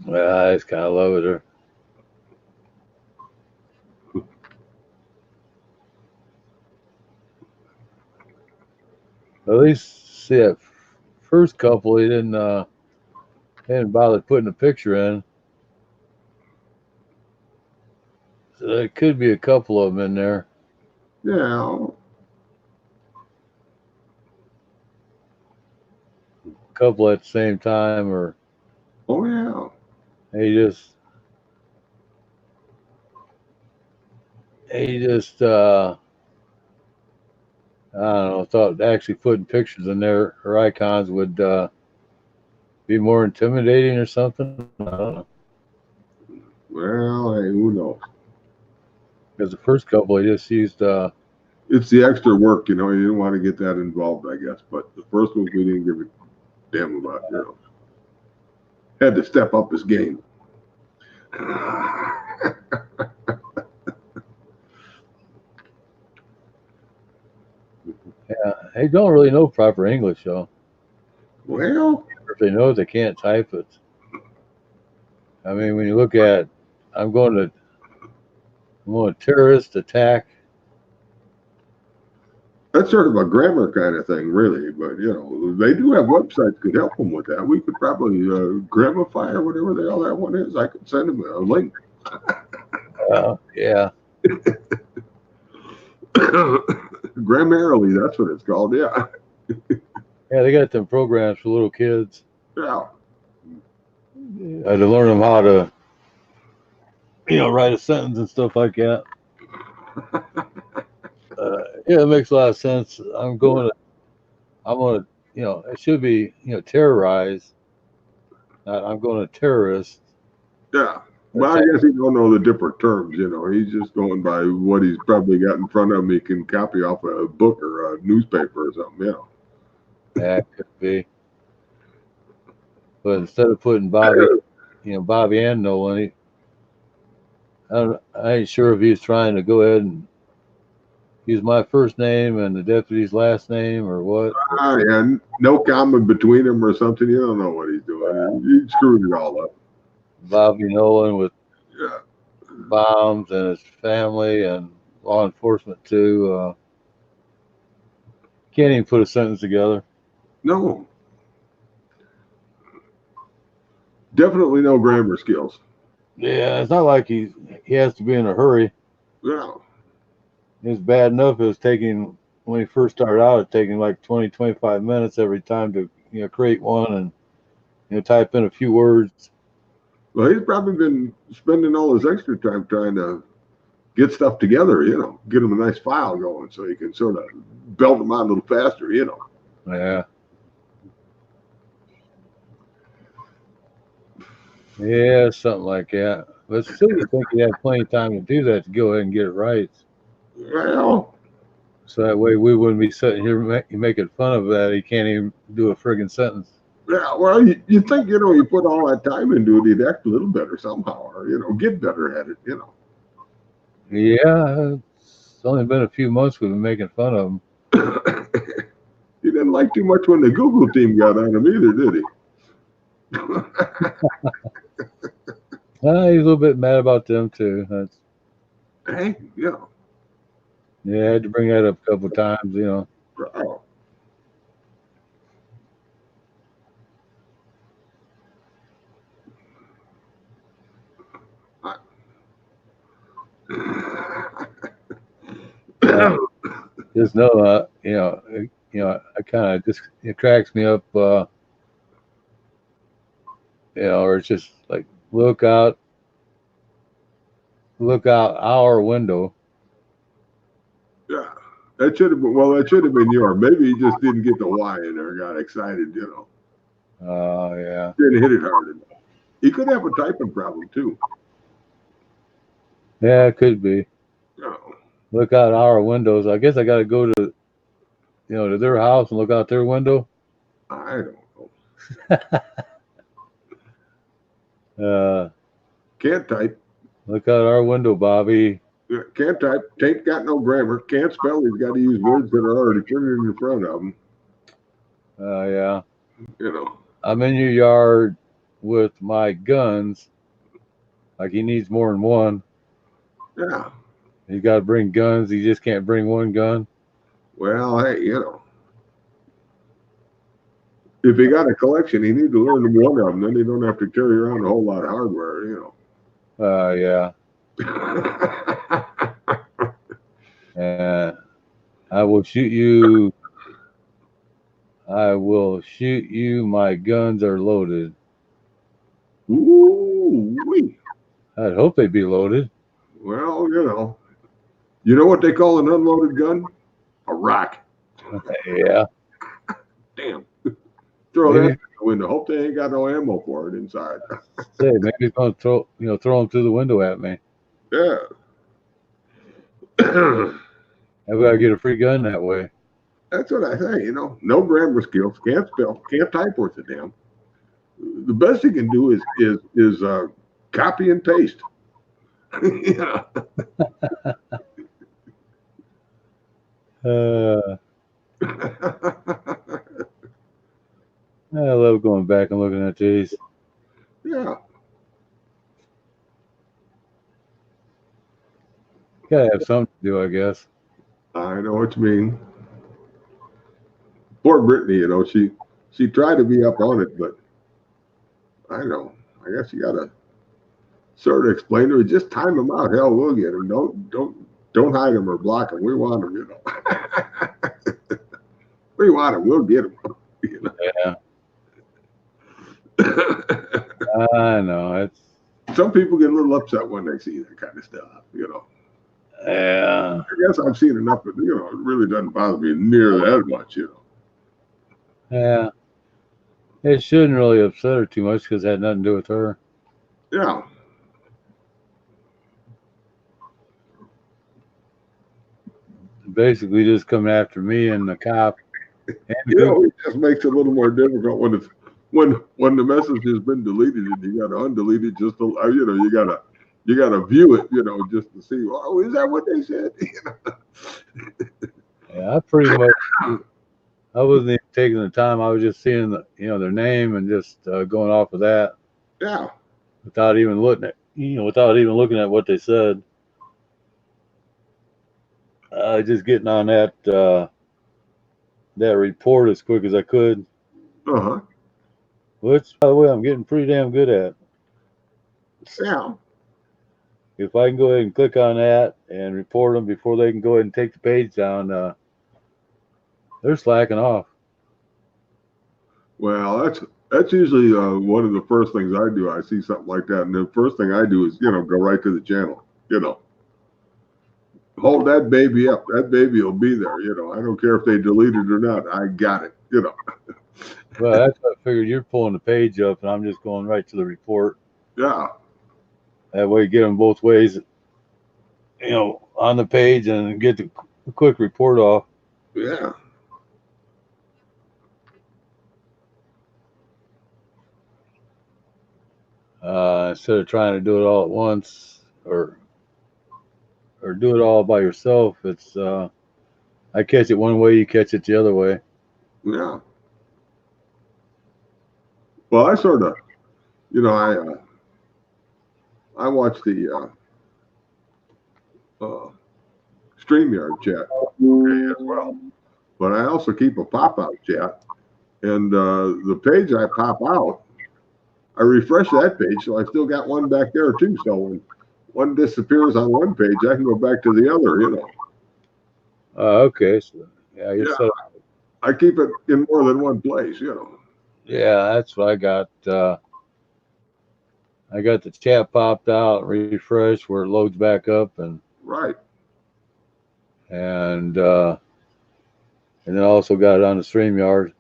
I just kind of love it. At least see that first couple, he didn't bother putting a picture in. So there could be a couple of them in there.
Yeah.
couple at the same time, or
Oh yeah.
he just I don't know, thought actually putting pictures in there or icons would be more intimidating or something. I don't know.
Well, hey, who knows?
Because the first couple he just used
It's the extra work, you know. You didn't want to get that involved, I guess. But the first one we didn't give a damn about, you know. Had to step up his game.
they don't really know proper English though.
Well,
If they know it, they can't type it. I mean, when you look at, I'm going to terrorist attack.
that's sort of a grammar kind of thing, really. But you know, they do have websites could help them with that. We could probably Grammarify or whatever the hell that one is. I could send them a link.
Yeah.
Grammarly, that's what it's called. Yeah.
Yeah, they got them programs for little kids
Yeah.
to learn them how to, write a sentence and stuff like that. Yeah, it makes a lot of sense. I'm gonna, it should be, terrorize. I'm going to terrorist.
Yeah. Well, I guess he don't know the different terms, you know. He's just going by what he's probably got in front of him. He can copy off a book or a newspaper or something, you know.
Yeah, it could be. But instead of putting Bobby and Nolan, I ain't sure if he was trying to go ahead and use my first name and the deputy's last name or what.
And no comment between them or something. You don't know what he's doing. He screwed it all up.
Bobby Nolan with
Yeah.
bombs and his family and law enforcement too. Can't even put a sentence together.
No. Definitely no grammar skills.
Yeah, it's not like he has to be in a hurry.
Yeah.
It's bad enough it was taking, when he first started out, it taking like 20, 25 minutes every time to create one and type in a few words.
Well, he's probably been spending all his extra time trying to get stuff together, you know, get him a nice file going so he can sort of belt them out a little faster, you know.
Yeah. Yeah, something like that. But still, you think you have plenty of time to do that, to go ahead and get it right.
Well,
So that way we wouldn't be sitting here making fun of that. He can't even do a friggin' sentence.
yeah, well, you think, you know, you put all that time into it, he'd act a little better somehow, or, you know, get better at it, you know.
Yeah, it's only been a few months we've been making fun of him.
He didn't like too much when the Google team got on him either, did he?
He's a little bit mad about them too.
Hey, yeah.
Yeah, I had to bring that up a couple of times,
Oh.
Just know, I kind of just, it cracks me up, or it's just like, look out our window.
Yeah. That should have been yours. Maybe he just didn't get the Y in there, got excited, you know.
Yeah.
Didn't hit it hard enough. He could have a typing problem too.
Yeah, it could be.
Oh.
Look out our windows. I guess I got to go to, to their house and look out their window.
I don't know. Can't type.
Look out our window, Bobby.
Can't type. Ain't got no grammar. Can't spell. He's got to use words that are already printed in front of him.
Yeah.
You know.
I'm in your yard with my guns. Like, he needs more than one.
Yeah.
He's got to bring guns. He just can't bring one gun.
Well, hey, you know. If he got a collection, he needs to learn one of them. Then he don't have to carry around a whole lot of hardware, you know.
Yeah. I will shoot you. I will shoot you. My guns are loaded.
Ooh, wee.
I'd hope they'd be loaded.
Well, you know what they call an unloaded gun? A rock.
Yeah.
Damn. Throw
Maybe,
that out the window. Hope they ain't got no ammo for it inside.
say, maybe he's gonna throw them through the window at me.
Yeah.
I've got to get a free gun that way.
That's what I say. No grammar skills. Can't spell. Can't type worth a damn. The best you can do is copy and paste. Yeah.
I love going back and looking at these.
Yeah.
Gotta have something to do, I guess.
I know what you mean. Poor Brittany, she tried to be up on it, but I don't know. I guess you gotta sort of explain to her. Just time them out. Hell, we'll get them. Don't hide them or block them. We want them. We want them. We'll get them.
Yeah. I know. It's
Some people get a little upset when they see that kind of stuff.
yeah.
I guess I've seen enough, but it really doesn't bother me near that much.
Yeah. It shouldn't really upset her too much because it had nothing to do with her.
Yeah.
Basically, just coming after me and the cop. And
It just makes it a little more difficult when the message has been deleted and you got to undelete it. Just to, you gotta view it, just to see. Oh, is that what they said?
yeah, I pretty much. I wasn't even taking the time. I was just seeing their name and just going off of that.
Yeah.
Without even looking at what they said. Just getting on that report as quick as I could.
Uh-huh.
Which, by the way, I'm getting pretty damn good at.
Yeah.
If I can go ahead and click on that and report them before they can go ahead and take the page down, they're slacking off.
Well, that's usually one of the first things I do. I see something like that, and the first thing I do is go right to the channel. Hold that baby up. That baby will be there. I don't care if they delete it or not. I got it.
Well, that's what I figured. You're pulling the page up, and I'm just going right to the report.
Yeah.
That way, get them both ways, on the page and get the quick report off.
Yeah.
Instead of trying to do it all at once or do it all by yourself, it's I catch it one way, you catch it the other way.
Yeah. Well, I sort of, I watch the StreamYard chat as well, but I also keep a pop-out chat, and the page I pop out, I refresh that page, so I still got one back there too. So when one disappears on one page, I can go back to the other.
Okay, so yeah, set up.
I keep it in more than one place.
Yeah, that's what I got. I got the chat popped out, refresh where it loads back up, and
right,
and then also got it on the StreamYard.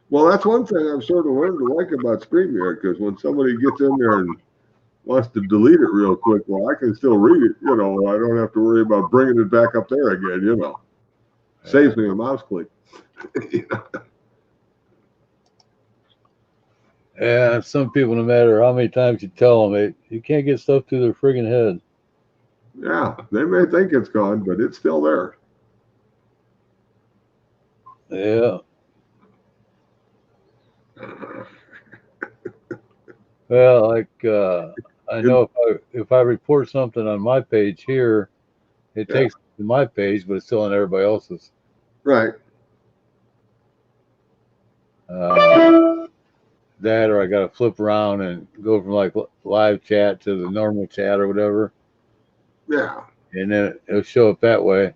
Well, that's one thing I've sort of learned to like about StreamYard, because when somebody gets in there and wants to delete it real quick, well, I can still read it. I don't have to worry about bringing it back up there again. Saves me a mouse click.
Yeah, some people, no matter how many times you tell them, you can't get stuff through their friggin' head.
Yeah, they may think it's gone, but it's still there.
Yeah. Well, like I know if I report something on my page here, it takes it to my page, but it's still on everybody else's.
Right.
That, or I got to flip around and go from like live chat to the normal chat or whatever.
Yeah.
And then it'll show up that way.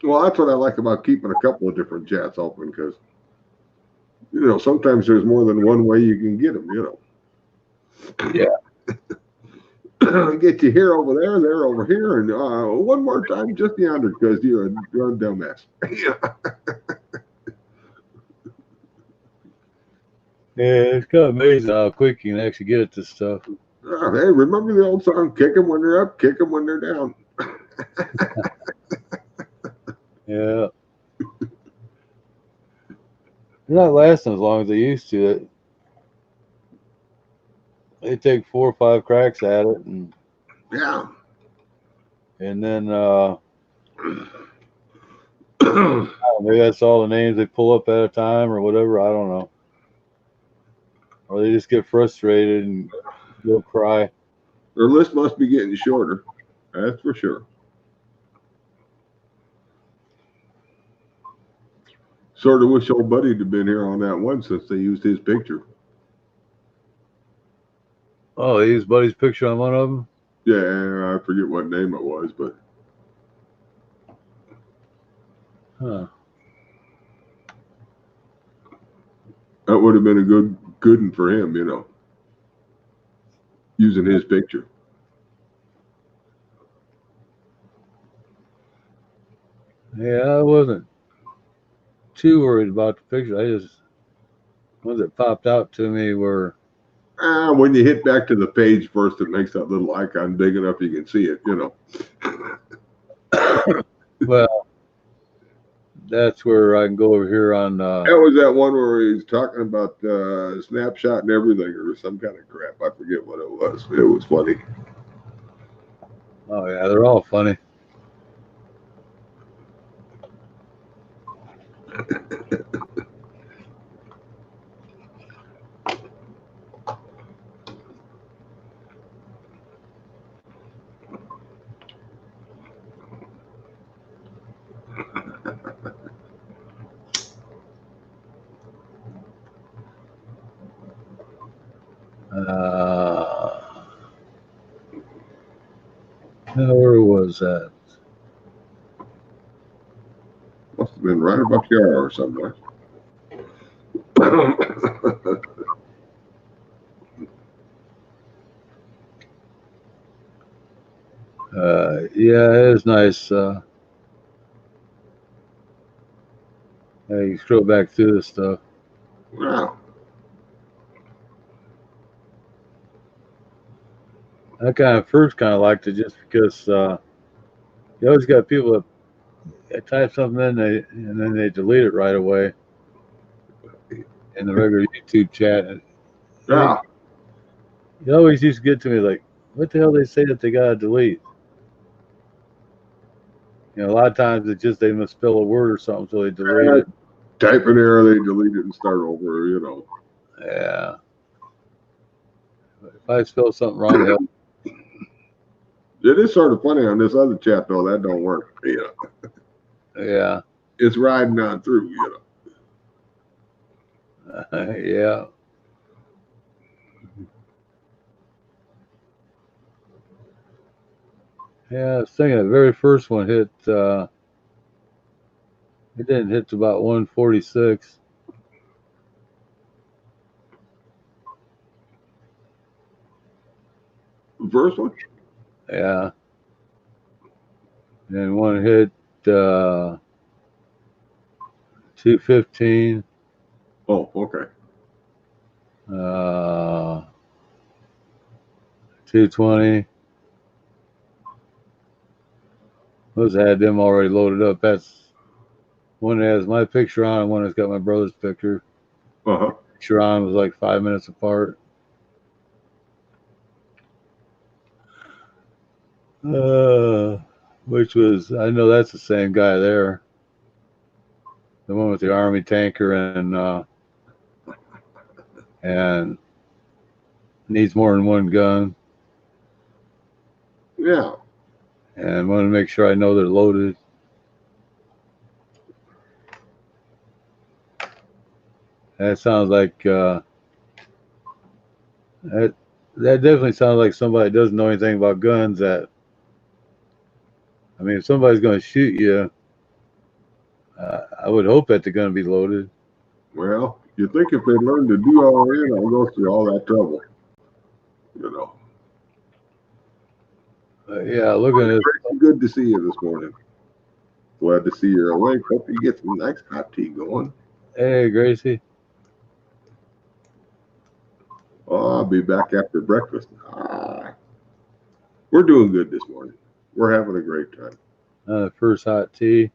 Well, that's what I like about keeping a couple of different chats open because, you know, sometimes there's more than one way you can get them, you know.
Yeah.
Get you here over there, there over here, and one more time just yonder because you're a dumbass. Yeah.
Yeah, it's kind of amazing how quick you can actually get at this stuff.
Hey, remember the old song, kick them when they're up, kick them when they're down.
Yeah. They're not lasting as long as they used to. They take 4 or 5 cracks at it, and
Yeah.
then maybe that's all the names they pull up at a time or whatever. I don't know. Or they just get frustrated and go cry.
Their list must be getting shorter. That's for sure. Sort of wish old buddy'd have been here on that one since they used his picture.
Oh, they used Buddy's picture on one of them?
Yeah, I forget what name it was, but
Huh.
that would have been a good one for him, you know, using his picture.
Yeah, I wasn't too worried about the picture. I just, ones that popped out to me were,
When you hit back to the page first, it makes that little icon big enough you can see it, you know.
well, that's where I can go over here on.
That was that one where he's talking about snapshot and everything or some kind of crap. I forget what it was. It was funny.
Oh, yeah, they're all funny. Now, where was that?
Must have been right about here or somewhere.
Yeah, it is nice. Yeah, you scroll back through this stuff.
Wow.
I first liked it just because you always got people that type something in and then they delete it right away in the regular YouTube chat.
Yeah.
It always used to get to me like, what the hell they say that they gotta delete? You know, a lot of times it's just they misspell a word or something, so they delete it.
Type an error, they delete it and start over, you know.
Yeah. If I spell something wrong,
It is sort of funny on this other chat, though. That don't work. You know.
yeah.
It's riding on through, you know.
Yeah. Yeah, I was thinking the very first one hit, it didn't hit to about 146.
The first one?
Yeah. And one hit 215.
Oh, okay.
220. Those had them already loaded up. That's one that has my picture on and one that's got my brother's picture.
Uh-huh.
Picture on was like 5 minutes apart. Which was, I know that's the same guy there. The one with the army tanker and needs more than one gun.
Yeah.
And want to make sure I know they're loaded. That sounds like that definitely sounds like somebody that doesn't know anything about guns. That, I mean, if somebody's going to shoot you, I would hope that they're going to be loaded.
Well, you think if they learned to do all that, I'll go through all that trouble. You know.
Yeah, looking at
Pretty good to see you this morning. Glad to see you're awake. Hope you get some nice hot tea going.
hey, Gracie.
Oh, I'll be back after breakfast. We're doing good this morning. We're having a great time.
First hot tea.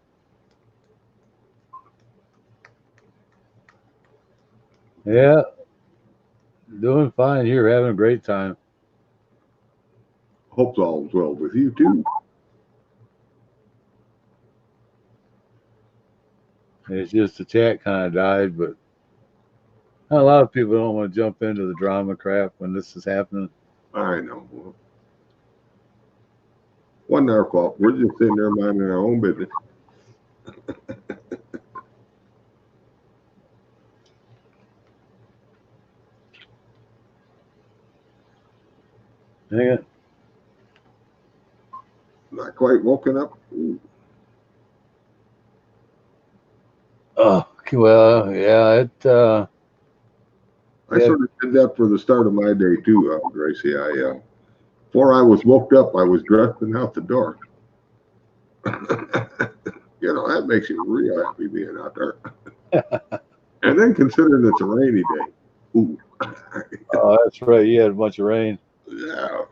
Yeah, doing fine here, having a great time.
Hope all's well with you too.
It's just the chat kind of died, but a lot of people don't want to jump into the drama crap when this is happening.
I know. Wasn't our fault. We're just sitting there minding our own business.
Dang it.
Not quite woken up.
Oh, well, yeah,
I sort of did that for the start of my day too, Gracie. Before I was woke up, I was dressed and out the door. You know, that makes you real happy being out there. And then considering it's a rainy day. Ooh.
oh, that's right. You had a bunch of rain.
Yeah.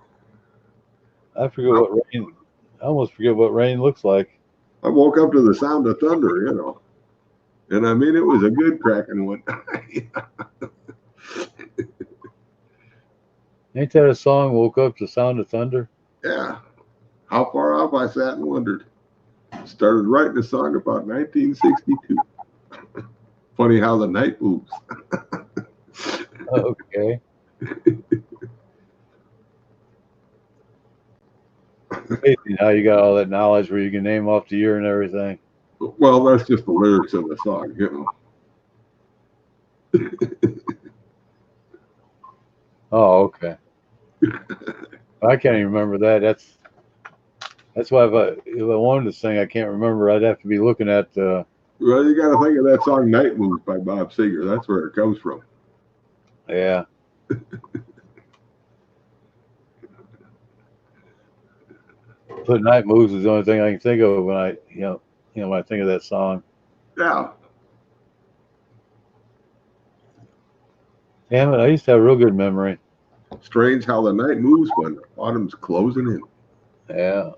I forget what rain. I almost forget what rain looks like.
I woke up to the sound of thunder, you know. And I mean, it was a good cracking one.
Ain't that a song, Woke Up to Sound of Thunder?
Yeah. How far off I sat and wondered. Started writing a song about 1962. Funny how the night moves.
Okay. Amazing how you got all that knowledge where you can name off the year and everything.
Well, that's just the lyrics of the song, you know.
Oh, okay. I can't even remember that. That's why if I wanted to sing, I can't remember. I'd have to be looking at
Well, you got to think of that song "Night Moves" by Bob Seger. That's where it comes from.
yeah. But Night Moves is the only thing I can think of when I when I think of that song.
Yeah.
Damn it, I used to have a real good memory.
Strange how the night moves when autumn's closing in.
Yeah.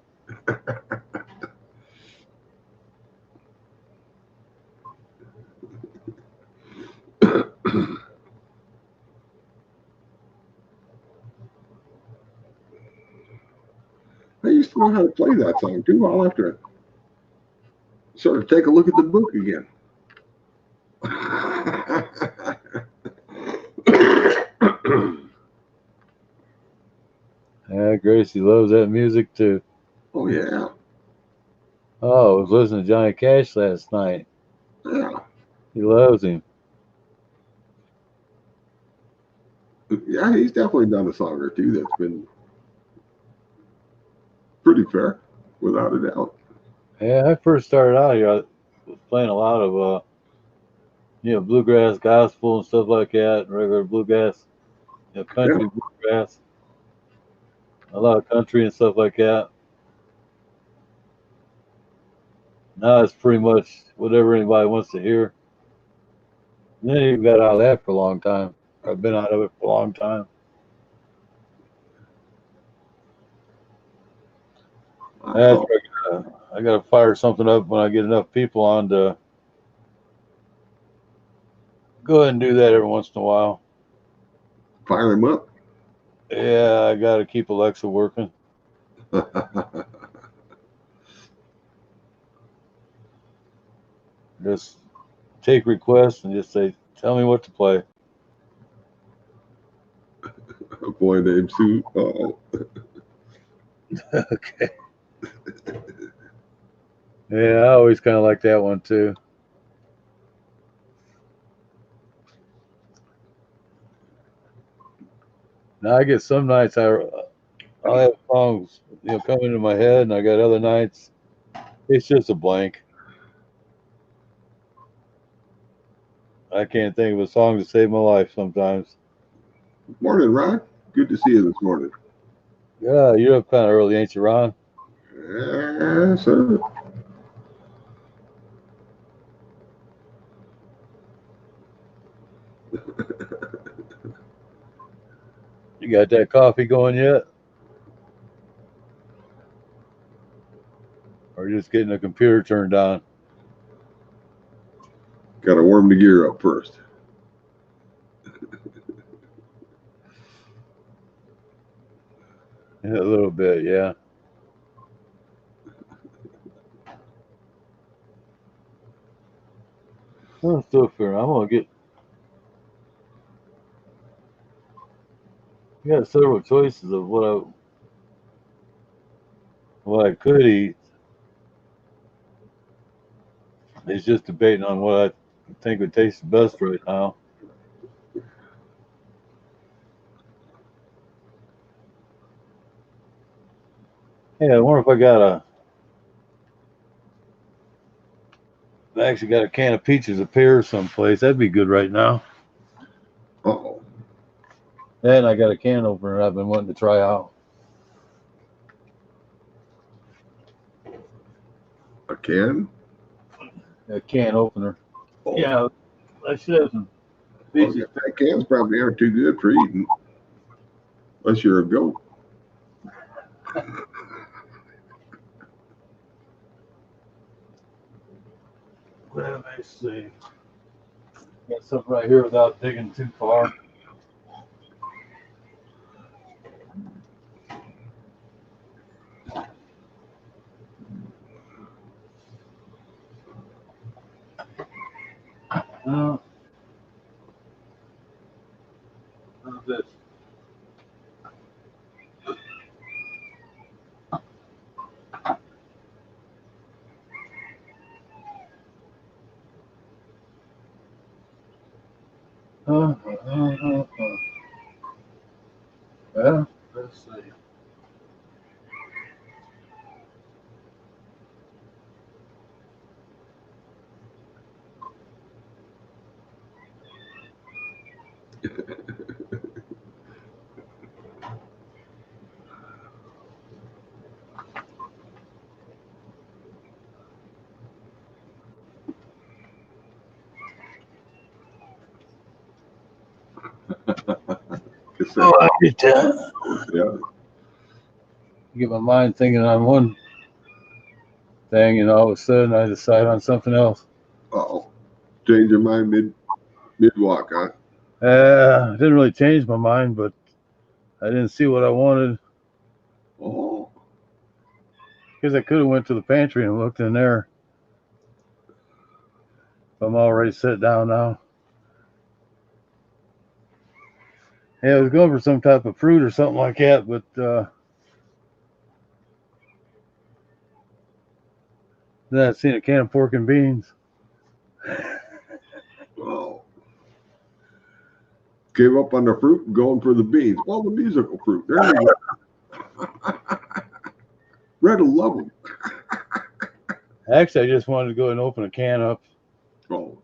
I used to know how to play that song too. I'll have to sort of take a look at the book again.
Yeah, Gracie loves that music too.
Oh yeah.
Oh, I was listening to Johnny Cash last night.
Yeah.
He loves him.
Yeah, he's definitely done a song or two that's been pretty fair, without a doubt.
Yeah, I first started out here. I was playing a lot of bluegrass gospel and stuff like that, regular bluegrass, country bluegrass, a lot of country and stuff like that. Now it's pretty much whatever anybody wants to hear. And then you got out of that for a long time. I've been out of it for a long time. That's right. I got to fire something up when I get enough people on to go ahead and do that every once in a while.
Fire him up.
Yeah, I got to keep Alexa working. Just take requests and just say, tell me what to play.
A boy named Sue. Oh.
Okay. Yeah, I always kind of like that one too. Now I get some nights I'll have songs come into my head, and I got other nights it's just a blank. I can't think of a song to save my life sometimes.
Morning, Ron. Good to see you this morning.
Yeah, you're up kind of early, ain't you, Ron?
Yes, sir.
You got that coffee going yet? Or just getting the computer turned on?
Got to warm the gear up first.
Yeah, a little bit, yeah. I'm still figuring. I'm gonna get. We got several choices of what I could eat. It's just debating on what I think would taste the best right now. Hey, I wonder if I actually got a can of peaches or pears someplace. That'd be good right now.
Uh-oh.
And I got a can opener I've been wanting to try out.
A can?
A can opener.
Oh.
Yeah, I should have some
Well,
peaches.
that cans probably aren't too good for eating. Unless you're a goat.
Let me see. Got something right here without digging too far. How's this? Well, let's see.
Cassette.
I get that.
Yeah.
Get my mind thinking on one thing, and all of a sudden I decide on something else.
Uh-oh. Change your mind mid-walk, huh?
I didn't really change my mind, but I didn't see what I wanted
Oh.
because I could have went to the pantry and looked in there. I'm already set down now. Yeah, I was going for some type of fruit or something like that, but then I seen a can of pork and beans.
Oh. Gave up on the fruit and going for the beans. Well, the musical fruit. There you go. Red will love them.
Actually, I just wanted to go and open a can up.
Oh.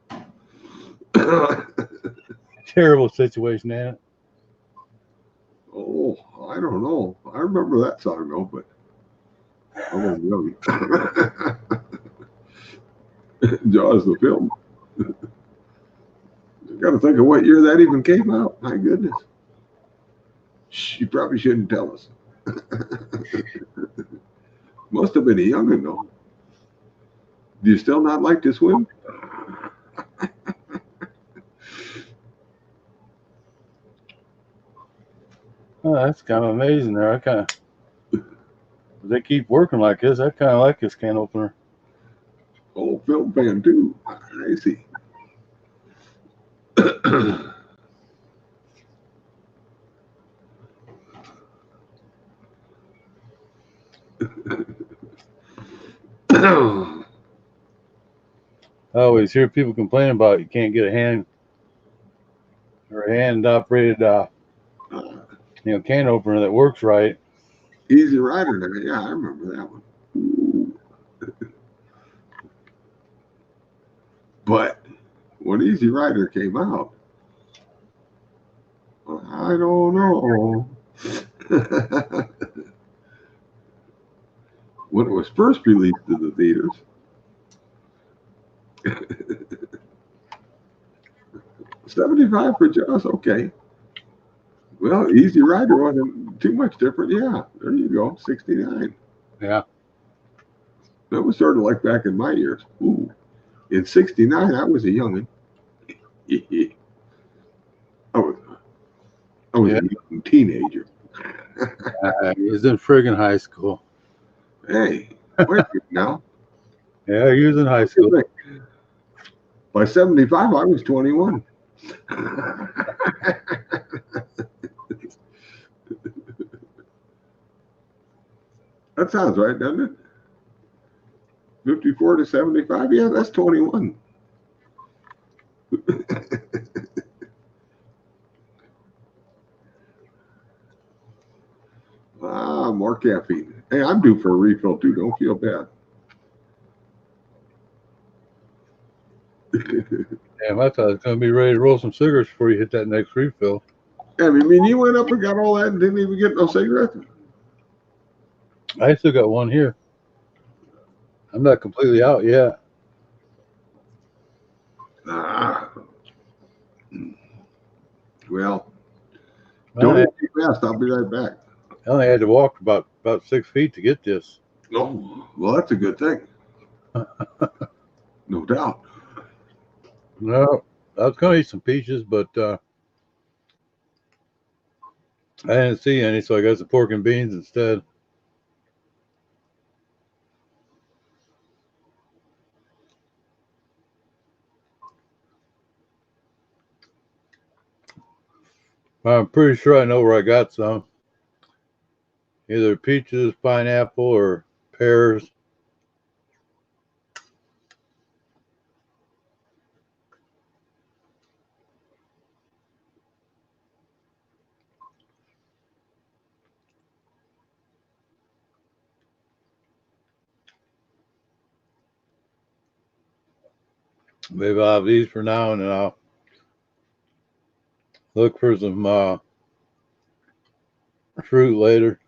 Terrible situation, ain't it?
Oh, I don't know. I remember that song though, but I was young. Jaws the film. You got to think of what year that even came out. My goodness. Shh, you probably shouldn't tell us. Must have been a youngin' though. Do you still not like to swim?
Oh, that's kind of amazing there. They keep working like this. I kind of like this can opener.
Oh, film fan too. I see.
I always hear people complain about you can't get a hand operated can opener that works right.
Easy Rider there. Yeah, I remember that one. But when Easy Rider came out. I don't know. When it was first released to the theaters, 75 for Jaws, okay. Well, Easy Rider wasn't too much different. Yeah, there you go, 69.
Yeah.
That was sort of like back in my years. Ooh, in 69, I was a youngin'. I was, I was
Yeah.
a young teenager.
He was in friggin' high school.
Hey, wait a minute now.
Yeah, he was in high school.
By 75, I was 21. That sounds right, doesn't it? 54 to 75? Yeah, that's 21. More caffeine. Hey, I'm due for a refill too. Don't feel bad.
Damn, I thought I was going to be ready to roll some cigarettes before you hit that next refill.
I mean, you went up and got all that and didn't even get no cigarettes?
I still got one here. I'm not completely out yet.
Well, don't eat too fast. I'll be right back.
I only had to walk about 6 feet to get this.
Oh, well, that's a good thing. No doubt.
No, I was going to eat some peaches, but I didn't see any, so I got some pork and beans instead. I'm pretty sure I know where I got some. Either peaches, pineapple, or pears. Maybe I'll have these for now, and then I'll look for some fruit later.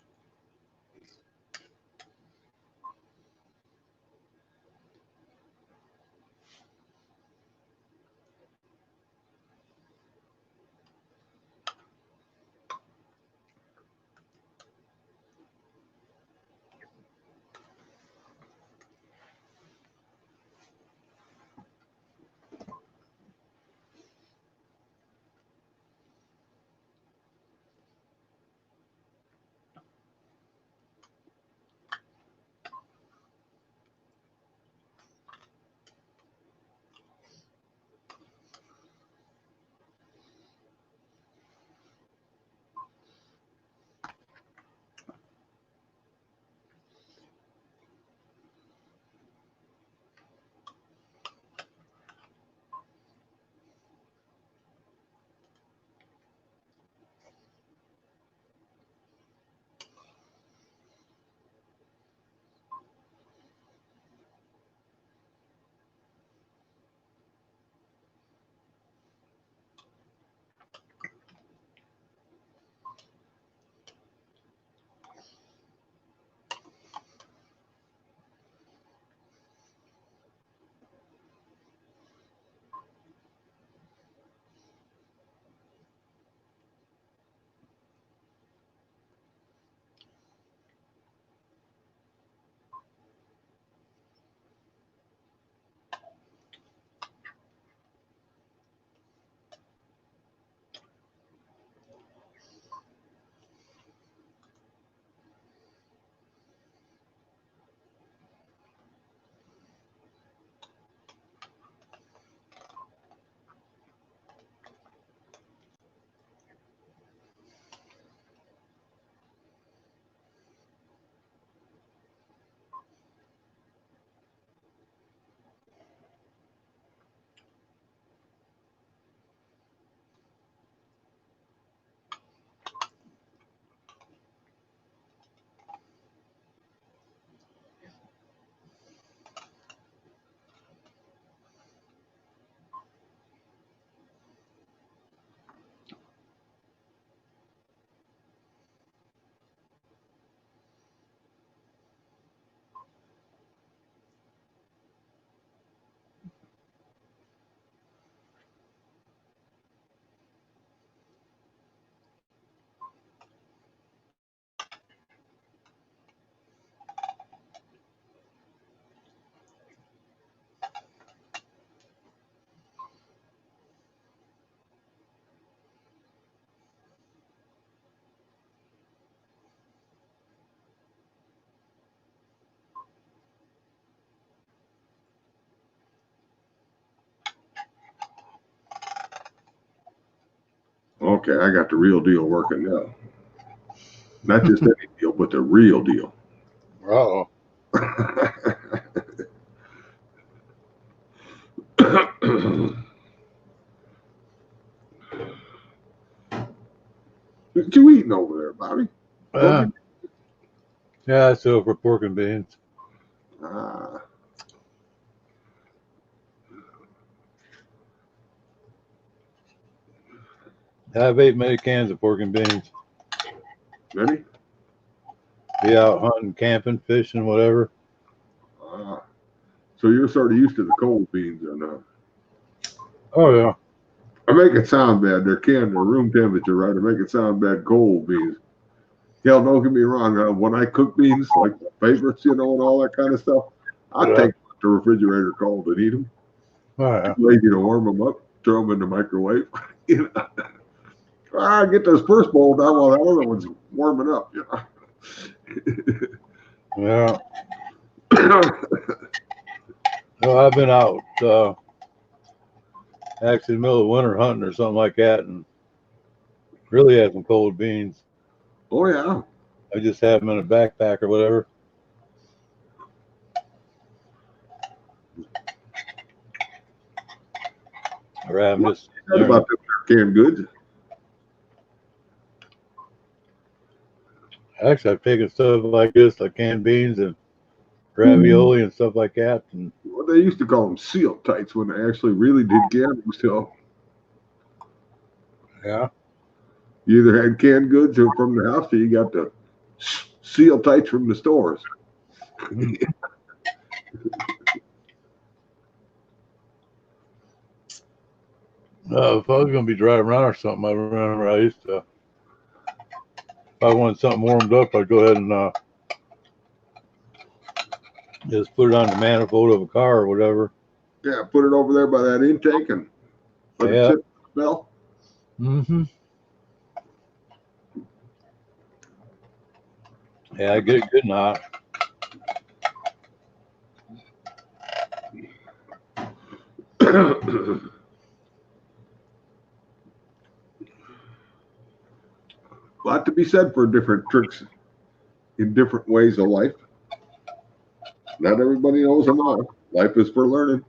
Okay, I got the real deal working now. Not just any deal, but the real deal.
Oh,
What you eating over there, Bobby?
yeah, so for pork and beans.
Ah,
I've ate many cans of pork and beans.
Benny?
Be out hunting, camping, fishing, whatever.
Ah. So you're sort of used to the cold beans, or not?
Oh yeah.
I make it sound bad. They're canned, they're room temperature, right? I make it sound bad, cold beans. Hell, don't get me wrong. When I cook beans, like favorites, and all that kind of stuff, I
Yeah.
take the refrigerator cold and eat them.
Oh yeah.
Lazy to warm them up, throw them in the microwave. You know, I get this first bowl down while that other one's warming up.
Yeah. Well, I've been out actually in the middle of winter hunting or something like that, and really had some cold beans.
Oh yeah.
I just had them in a backpack or whatever. Or I'm just
What about the canned goods?
actually I've taken stuff like this, like canned beans and ravioli and stuff like that, and
Well, they used to call them seal tights when they actually really did can them. So
yeah.
you either had canned goods or from the house, or you got the seal tights from the stores.
If I was gonna be driving around or something, I remember I used to. If I wanted something warmed up, I'd go ahead and just put it on the manifold of a car or whatever.
Yeah, put it over there by that intake and let it
Yeah.
sit and smell.
Mm-hmm. Yeah, I get it good and hot.
A lot to be said for different tricks in different ways of life. Not everybody knows them all. Life is for learning.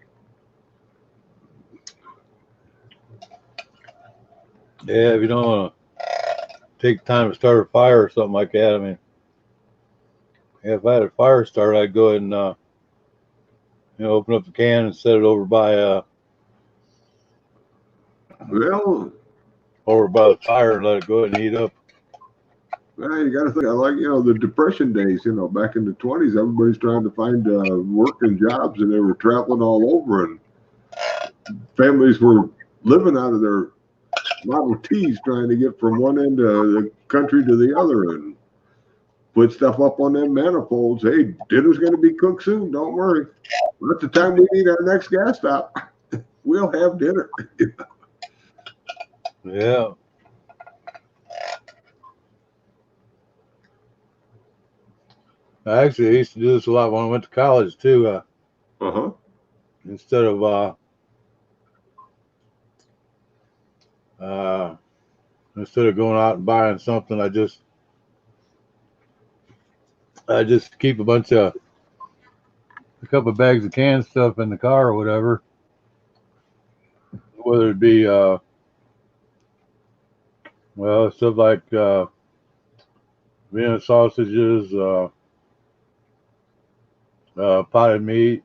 Yeah, if you don't want to take time to start a fire or something like that, I mean, if I had a fire start, I'd go ahead and open up the can and set it over by
Well,
the fire and let it go ahead and heat up.
you got to think. I like the Depression days. Back in the 20s, everybody's trying to find work and jobs, and they were traveling all over, and families were living out of their Model Ts, trying to get from one end of the country to the other, and put stuff up on them manifolds. Hey, dinner's going to be cooked soon. Don't worry. At the time we need our next gas stop, we'll have dinner.
Yeah. I used to do this a lot when I went to college too.
Uh-huh.
Instead of going out and buying something, I just keep a couple of bags of canned stuff in the car or whatever. Whether it be stuff like Vienna sausages, potted meat,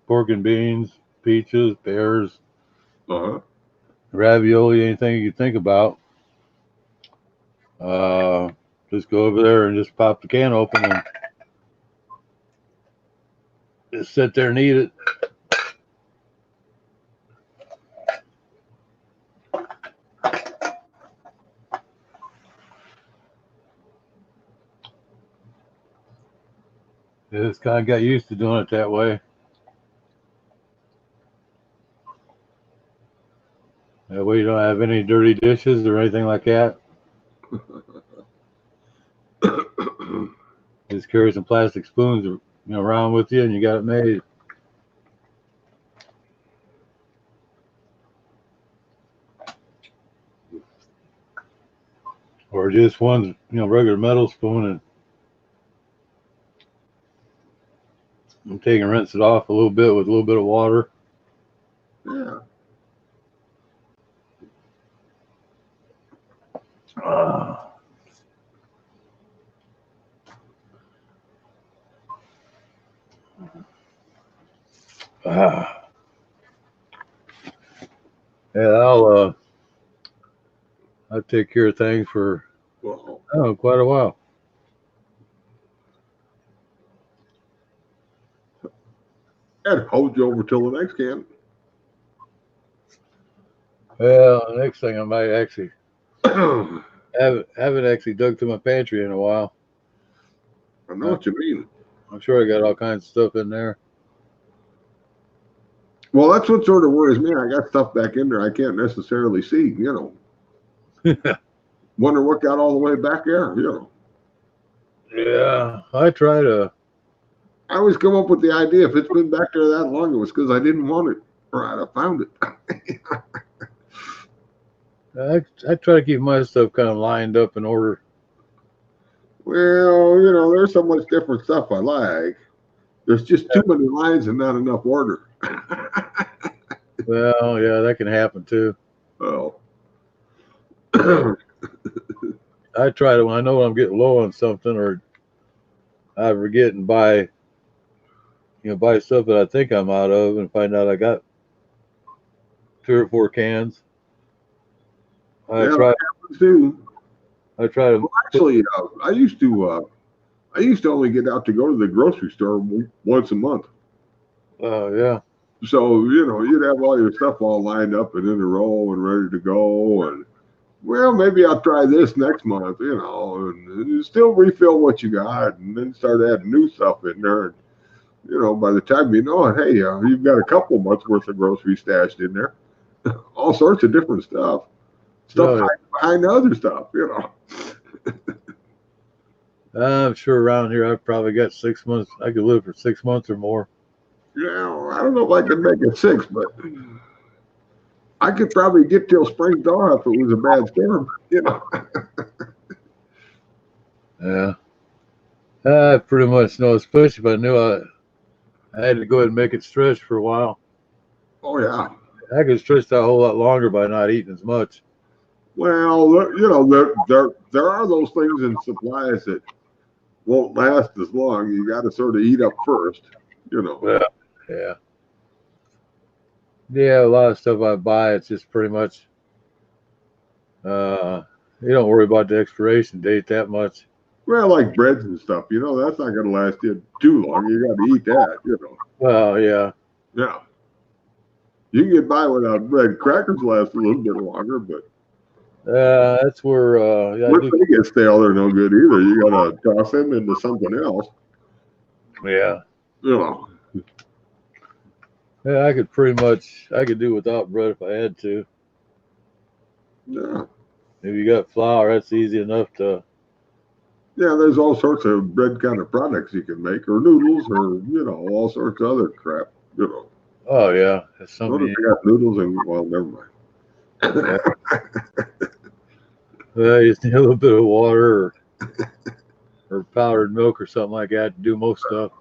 pork and beans, peaches, pears,
Uh-huh.
ravioli, anything you think about. Just go over there and just pop the can open and just sit there and eat it. Just kind of got used to doing it that way. That way you don't have any dirty dishes or anything like that. Just carry some plastic spoons, around with you, and you got it made. or just one, regular metal spoon, and I'm taking rinse it off a little bit with a little bit of water.
Yeah.
Ah. Ah. Yeah, I'll take care of things for
Well,
quite a while.
that holds you over till the next can.
Well, the next thing I might actually
I
haven't actually dug through my pantry in a while.
know what you mean.
I'm sure I got all kinds of stuff in there.
Well, that's what sort of worries me. I got stuff back in there I can't necessarily see, Wonder what got all the way back there,
Yeah, I try to.
I always come up with the idea if it's been back there that long, it was because I didn't want it or I'd have found it.
I try to keep my stuff kind of lined up in order.
Well, there's so much different stuff I like. There's just too many lines and not enough order.
Well, yeah, that can happen too.
Oh.
I try to, when I know I'm getting low on something, or I forget and buy stuff that I think I'm out of, and find out I got 3 or 4 cans. I
Yeah,
try.
that happens too.
I try to.
Well, actually, I used to only get out to go to the grocery store once a month.
Oh yeah.
So, you'd have all your stuff all lined up and in a row and ready to go. And, well, maybe I'll try this next month, and you still refill what you got and then start adding new stuff in there. And, by the time you know it, hey, you've got a couple months worth of groceries stashed in there. All sorts of different stuff. Stuff
Oh,
behind other stuff,
I'm sure around here I've probably got 6 months. I could live for 6 months or more.
Yeah, I don't know if I could make it 6, but I could probably get till spring thaw if it was a bad storm,
Yeah. I pretty much know, especially if I knew I had to go ahead and make it stretch for a while.
Oh yeah.
I could stretch that a whole lot longer by not eating as much.
Well, there are those things in supplies that won't last as long. You got to sort of eat up first,
Well, yeah. Yeah, a lot of stuff I buy, it's just pretty much, you don't worry about the expiration date that much.
Well, like breads and stuff, that's not going to last you too long. You got to eat that,
Well, yeah.
Yeah. You can get by without bread. Crackers last a little bit longer, but
That's where,
once they get stale, they're no good either. You got to toss them into something else.
yeah.
Yeah.
Yeah, I could do without bread if I had to.
Yeah.
If you got flour, that's easy enough to.
Yeah, there's all sorts of bread kind of products you can make, or noodles, or all sorts of other crap.
Oh yeah, that's
What
something.
if you got noodles and well, never mind.
Well, you just need a little bit of water or powdered milk or something like that to do most stuff.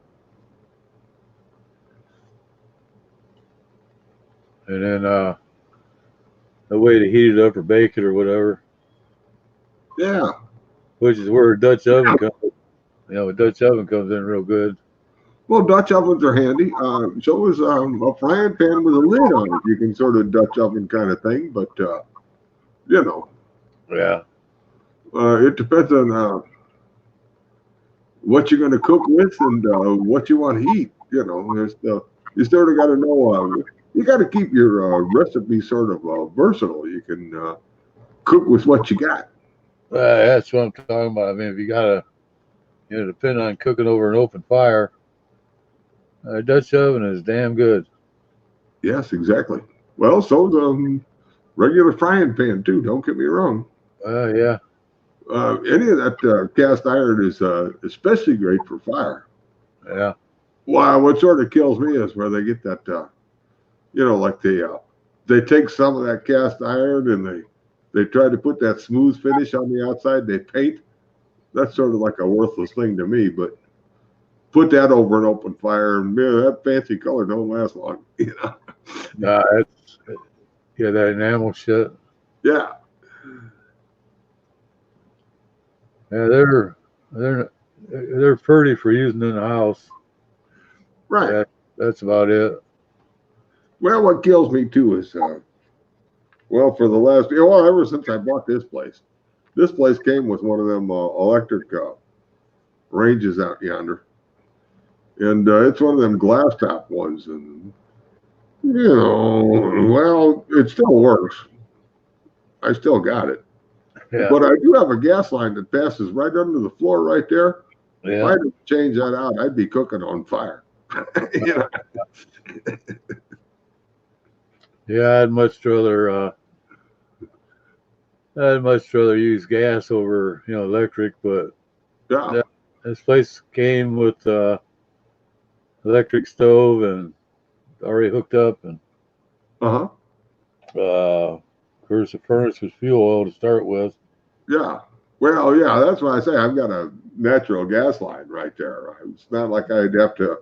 And then a way to heat it up or bake it or whatever,
Yeah.
which is where a Dutch oven comes. A Dutch oven comes in real good.
Well, Dutch ovens are handy. So is a frying pan with a lid on it. You can sort of Dutch oven kind of thing, but
Yeah.
it depends on what you're going to cook with and what you want to eat. You sort of got to know. You got to keep your recipe sort of versatile. You can cook with what you got.
That's what I'm talking about. I mean, if you gotta, depend on cooking over an open fire, a Dutch oven is damn good.
Yes, exactly. Well, so the regular frying pan too. Don't get me wrong.
Yeah.
Any of that cast iron is especially great for fire.
Yeah.
Wow, what sort of kills me is where they get that, like they take some of that cast iron and they try to put that smooth finish on the outside. They paint. That's sort of like a worthless thing to me, but put that over an open fire, and that fancy color don't last long.
It's yeah, that enamel shit.
Yeah.
Yeah, they're pretty for using in the house.
Right.
That's about it.
Well, what kills me too is, well, for the last, ever since I bought this place came with one of them electric ranges out yonder, and it's one of them glass top ones, and well, it still works. I still got it,
Yeah.
but I do have a gas line that passes right under the floor right there. If I
Yeah.
didn't change that out, I'd be cooking on fire.
Yeah, I'd much rather use gas over, electric, but
Yeah.
this place came with electric stove and already hooked up, and
Uh-huh.
of course the furnace was fuel oil to start with.
Yeah. Well, yeah, that's why I say I've got a natural gas line right there. It's not like I'd have to,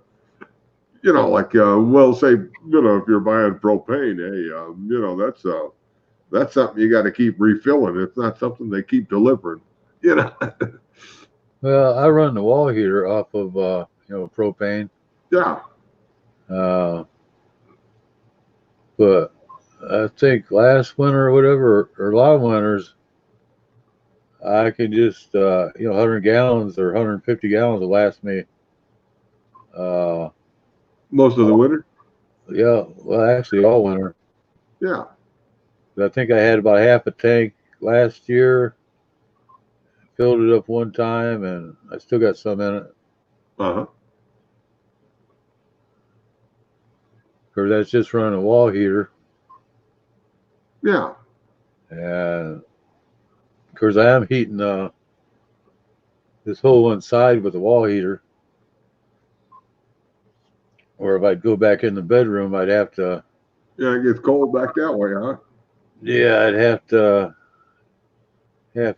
well, say, if you're buying propane, hey, that's something you got to keep refilling. It's not something they keep delivering.
Well, I run the wall heater off of propane,
Yeah.
but I think last winter or whatever, or a lot of winters, I can just 100 gallons or 150 gallons will last me.
Most of the winter.
Yeah, well, actually all winter.
Yeah.
I think I had about half a tank last year. Filled it up one time, and I still got some in it.
Uh-huh.
Because that's just running a wall heater.
Yeah.
And of course, I am heating this whole one side with a wall heater. Or if I'd go back in the bedroom, I'd have to.
Yeah, it gets cold back that way, huh?
Yeah, I'd have to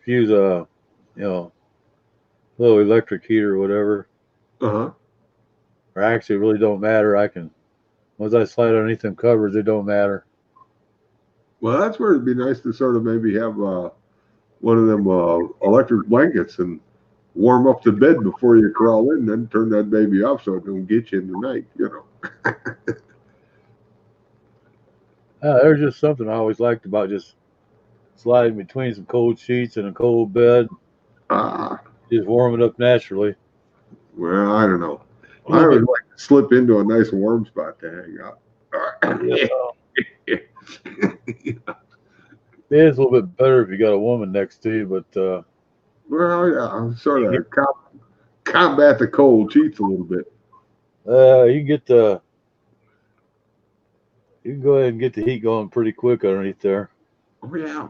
use a little electric heater or whatever.
Uh-huh.
Or actually, it really don't matter. I can once I slide underneath them covers, it don't matter.
Well, that's where it'd be nice to sort of maybe have one of them electric blankets and warm up the bed before you crawl in, then turn that baby off so it don't get you in the night,
There's just something I always liked about just sliding between some cold sheets and a cold bed,
Ah,
just warm it up naturally.
well, I don't know. I always like to slip into a nice warm spot to hang out.
Yeah. It is a little bit better if you got a woman next to you, but
Well, yeah, sort of combat the cold sheets a little bit.
you can go ahead and get the heat going pretty quick underneath there.
Oh yeah.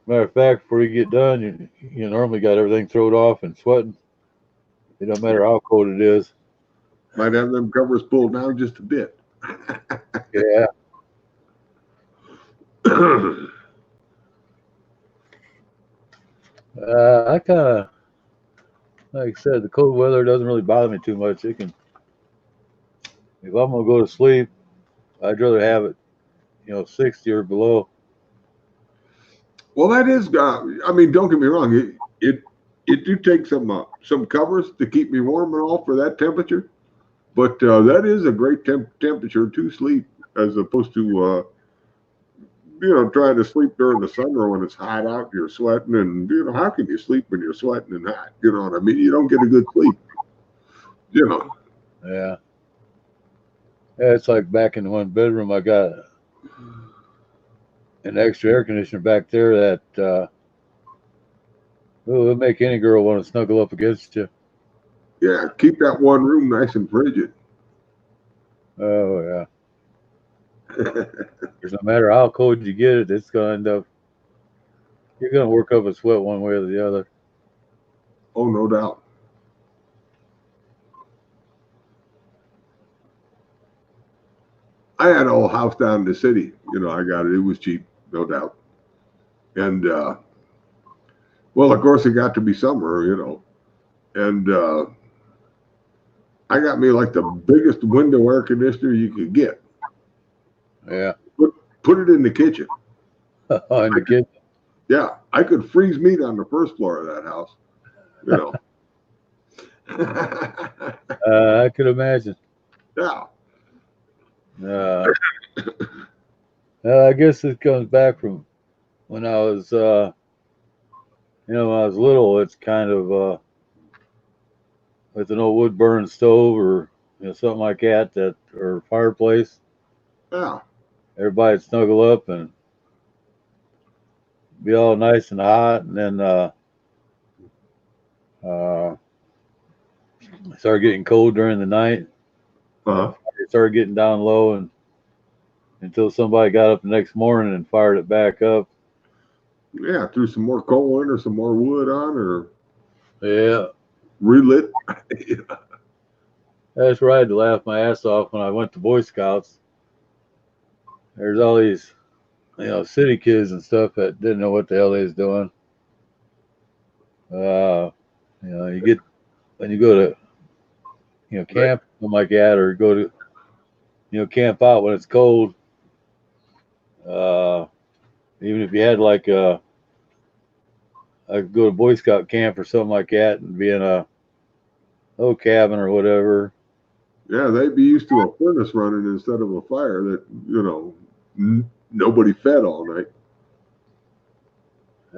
Matter of fact, before you get done, you normally got everything thrown off and sweating. It don't matter how cold it is.
Might have them covers pulled down just a bit.
Yeah. I kind of, like I said, the cold weather doesn't really bother me too much. If I'm gonna go to sleep, I'd rather have it, 60 or below.
Well, that is. I mean, don't get me wrong. It do take some covers to keep me warm and all for that temperature, but that is a great temperature to sleep as opposed to trying to sleep during the summer when it's hot out, you're sweating, and how can you sleep when you're sweating and hot? You know what I mean? You don't get a good sleep.
Yeah. Yeah, it's like back in the one bedroom, I got an extra air conditioner back there that it'll make any girl want to snuggle up against you.
Yeah, keep that one room nice and frigid.
Oh yeah. Because no matter how cold you get it, it's gonna end up. You're gonna work up a sweat one way or the other.
Oh, no doubt. I had a whole house down in the city. I got it. It was cheap, no doubt. And well, of course, it got to be summer, and I got me like the biggest window air conditioner you could get.
Yeah.
Put it in the kitchen.
In the kitchen.
Yeah, I could freeze meat on the first floor of that house.
I could imagine.
Yeah.
I guess this comes back from when I was, when I was little. It's kind of with an old wood burning stove or something like that, or fireplace.
Yeah.
Everybody'd snuggle up and be all nice and hot, and then it started getting cold during the night. It started getting down low, and until somebody got up the next morning and fired it back up.
Yeah, threw some more coal in or some more wood on, or relit.
That's right. I had to laugh my ass off when I went to Boy Scouts. There's all these, city kids and stuff that didn't know what the hell they was doing. You get when you go to, camp, something like that, or go to, camp out when it's cold. Even if you had like I could go to Boy Scout camp or something like that and be in a old cabin or whatever.
Yeah, they'd be used to a furnace running instead of a fire that, nobody fed all night.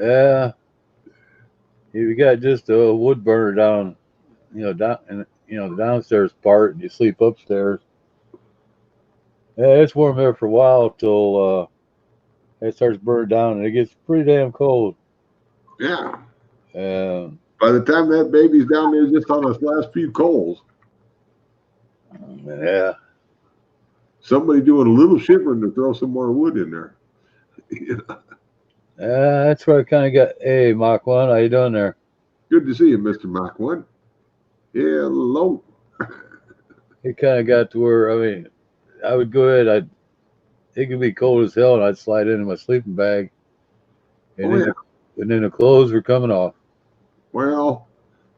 Yeah. If you got just a wood burner down, down in the downstairs part, and you sleep upstairs. Yeah, it's warm there for a while till it starts burning down, and it gets pretty damn cold.
Yeah.
Um,
By the time that baby's down there just on his last few coals,
yeah.
somebody doing a little shivering to throw some more wood in there.
That's where I kind of got. Hey, Mach 1, how you doing there?
Good to see you, Mr. Mach 1. Hello.
It kind of got to where, I would go ahead. It could be cold as hell, and I'd slide into my sleeping bag, and then the clothes were coming off.
Well,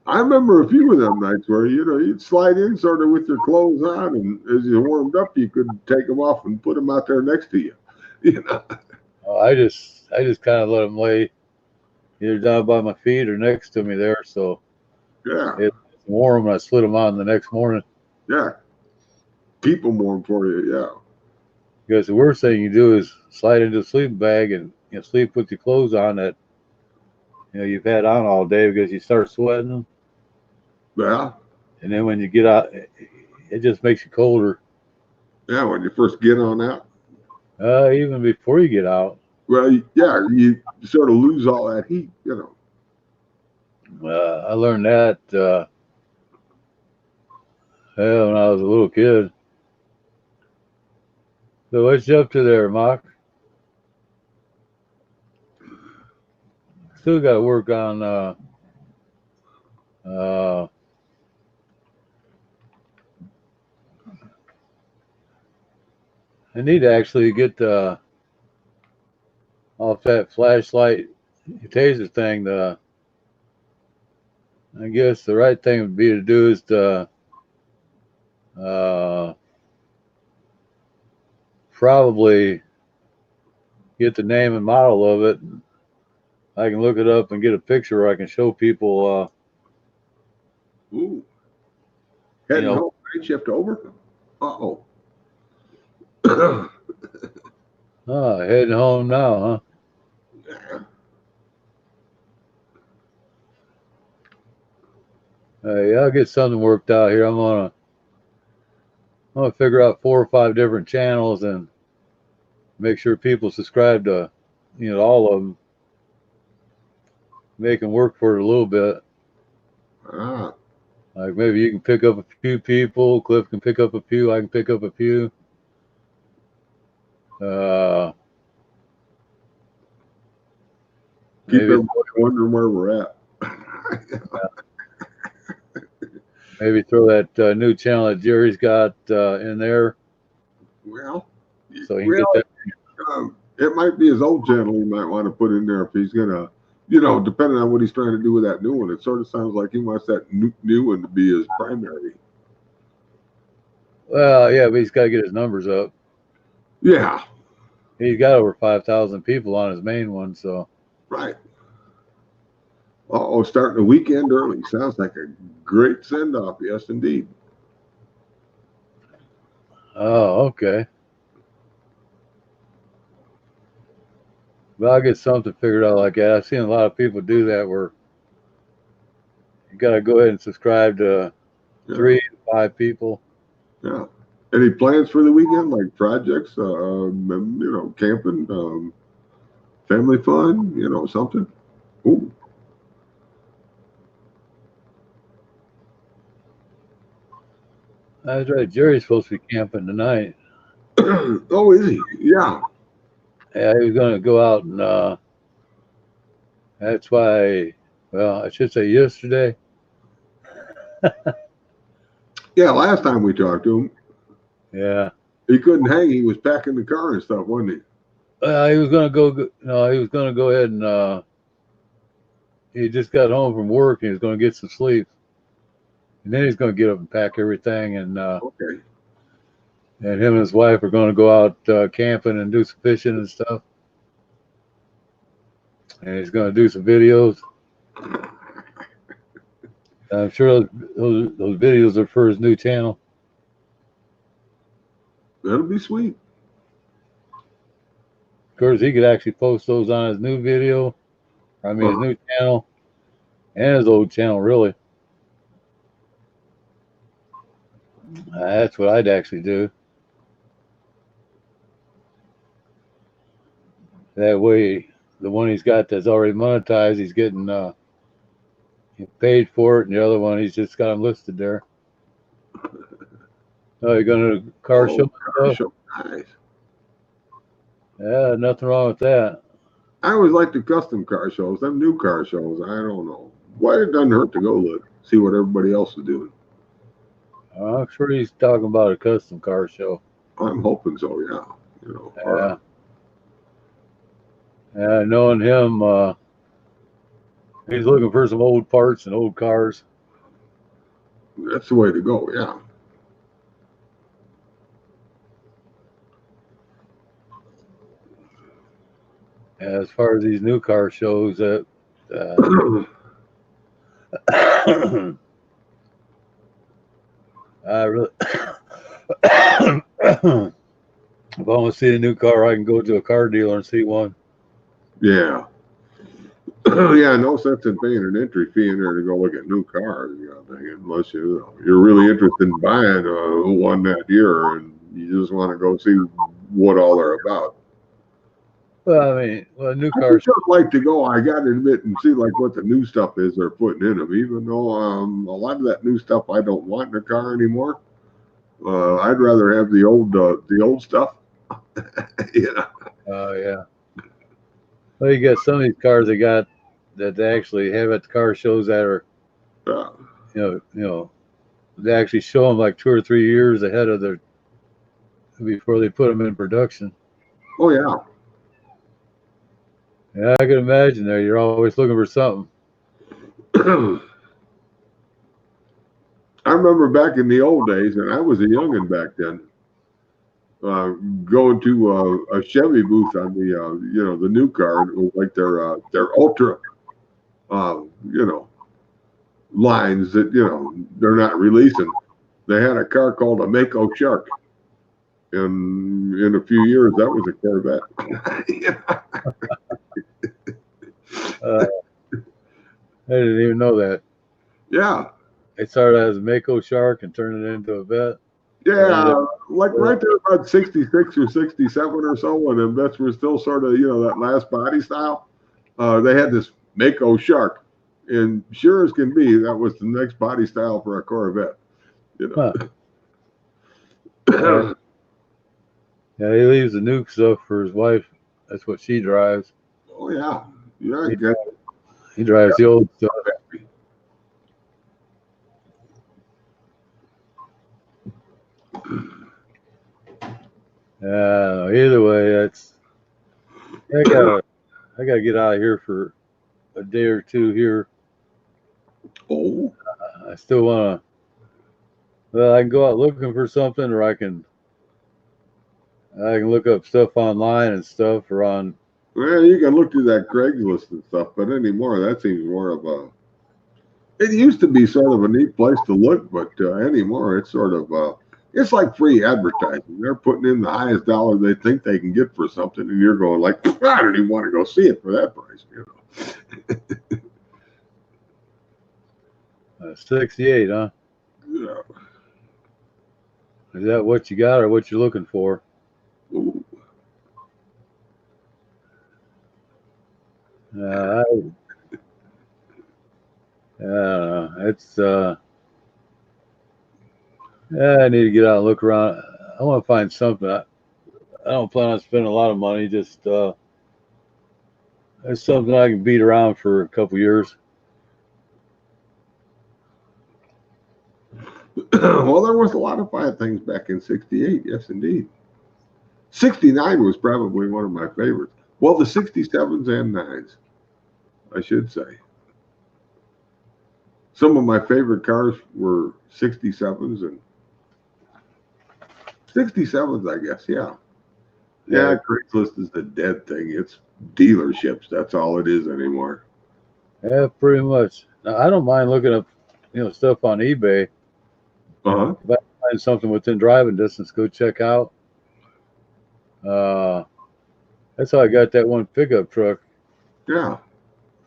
I remember a few of them nights where you'd slide in sort of with your clothes on, and as you warmed up, you could take them off and put them out there next to you.
I just kind of let them lay either down by my feet or next to me there, so
yeah,
it's warm, and I slid them on the next morning.
Yeah, keep them warm for you. Yeah,
because the worst thing you do is slide into a sleeping bag and sleep with your clothes on that you've had on all day because you start sweating them.
Yeah.
And then when you get out, it just makes you colder.
Yeah, when you first get on out.
Even before you get out.
Well, yeah, you sort of lose all that heat,
I learned that when I was a little kid. So what's you up to there, Mach? Still got to work on I need to actually get off that flashlight taser thing. I guess the right thing would be to do is to probably get the name and model of it. I can look it up and get a picture where I can show people.
Ooh. Heading home, night shift over? Uh-oh.
Heading home now, huh? Hey, I'll get something worked out here. I'm gonna figure out 4 or 5 different channels and make sure people subscribe to, all of them. Make them work for it a little bit. Like maybe you can pick up a few people. Cliff can pick up a few. I can pick up a few.
Keep everybody wondering where we're at.
Maybe throw that new channel that Jerry's got in there.
Well,
so he can get that.
It might be his old channel he might want to put in there if he's gonna, depending on what he's trying to do with that new one. It sort of sounds like he wants that new one to be his primary.
Well, yeah, but he's got to get his numbers up.
Yeah,
He's got over 5,000 people on his main one, so.
right. Oh, starting a weekend early. Sounds like a great send off. Yes, indeed.
Oh, okay. Well, I'll get something figured out like that. I've seen a lot of people do that where you got to go ahead and subscribe to
Yeah.
3 to 5 people.
Yeah. Any plans for the weekend, like projects, camping, family fun, something? Ooh.
That's right. Jerry's supposed to be camping tonight.
Oh, is he? Yeah.
Yeah, he was going to go out and that's why, well, I should say yesterday.
Yeah, last time we talked to him,
Yeah.
he couldn't hang. He was packing the car and stuff, wasn't he?
He was going to go, no, he was going to go ahead and he just got home from work and he was going to get some sleep. And then he's going to get up and pack everything
Okay.
and him and his wife are going to go out camping and do some fishing and stuff. And he's going to do some videos. I'm sure those videos are for his new channel.
That'll be sweet.
Of course, he could actually post those on his new video. I mean, his new channel and his old channel, really. That's what I'd actually do. That way, the one he's got that's already monetized, he's getting paid for it, and the other one, he's just got him listed there. Oh, you're going to car show?
Car show. Nice.
Yeah, nothing wrong with that.
I always like the custom car shows, them new car shows. I don't know. Why it doesn't hurt to go look, see what everybody else is doing.
I'm sure he's talking about a custom car show.
I'm hoping so, yeah.
Yeah. Yeah, knowing him, he's looking for some old parts and old cars.
That's the way to go, yeah.
As far as these new car shows, I really, if I want to see a new car, I can go to a car dealer and see one.
Yeah. Yeah, no sense in paying an entry fee in there to go look at new cars, unless you're really interested in buying one that year and you just want to go see what all they're about.
Well, I mean, new
I
cars.
just like to go, I got to admit, and see like what the new stuff is they're putting in them. Even though a lot of that new stuff I don't want in a car anymore. I'd rather have the old stuff.
Yeah. Well, you got some of these cars that they actually have at the car shows that are, they actually show them like 2 or 3 years ahead of before they put them in production.
Oh yeah.
Yeah, I can imagine there. You're always looking for something.
I remember back in the old days, and I was a youngin' back then, going to a Chevy booth on the new car, like their Ultra, lines that they're not releasing. They had a car called a Mako Shark, and in a few years that was a Corvette.
I didn't even know that.
Yeah.
They started as a Mako Shark and turned it into a vet.
Yeah, like right there about 66 or 67 or so, when the vets were still sort of, that last body style. They had this Mako Shark, and sure as can be, that was the next body style for a Corvette.
Huh. Yeah, he leaves the nuke stuff for his wife. That's what she drives.
Oh yeah,
He drives the old stuff. Either way, I gotta get out of here for a day or two here.
Oh,
I still wanna. Well, I can go out looking for something, or I can look up stuff online and stuff, or on.
well, you can look through that Craigslist and stuff, but anymore, that seems more of a. It used to be sort of a neat place to look, but anymore, it's sort of. It's like free advertising. They're putting in the highest dollar they think they can get for something, and you're going like, I don't even want to go see it for that price.
68, huh?
Yeah.
Is that what you got, or what you're looking for?
Ooh.
I don't know. It's I need to get out and look around. I want to find something. I don't plan on spending a lot of money. Just it's something I can beat around for a couple years.
Well, there was a lot of fine things back in '68. Yes, indeed. '69 was probably one of my favorites. Well, the '67s and '9s, I should say. Some of my favorite cars were '67s and '67s, I guess. Yeah. Yeah, Craigslist is the dead thing. It's dealerships. That's all it is anymore.
Yeah, pretty much. Now, I don't mind looking up, stuff on eBay.
Uh-huh.
If I find something within driving distance, go check out. That's how I got that one pickup truck.
Yeah.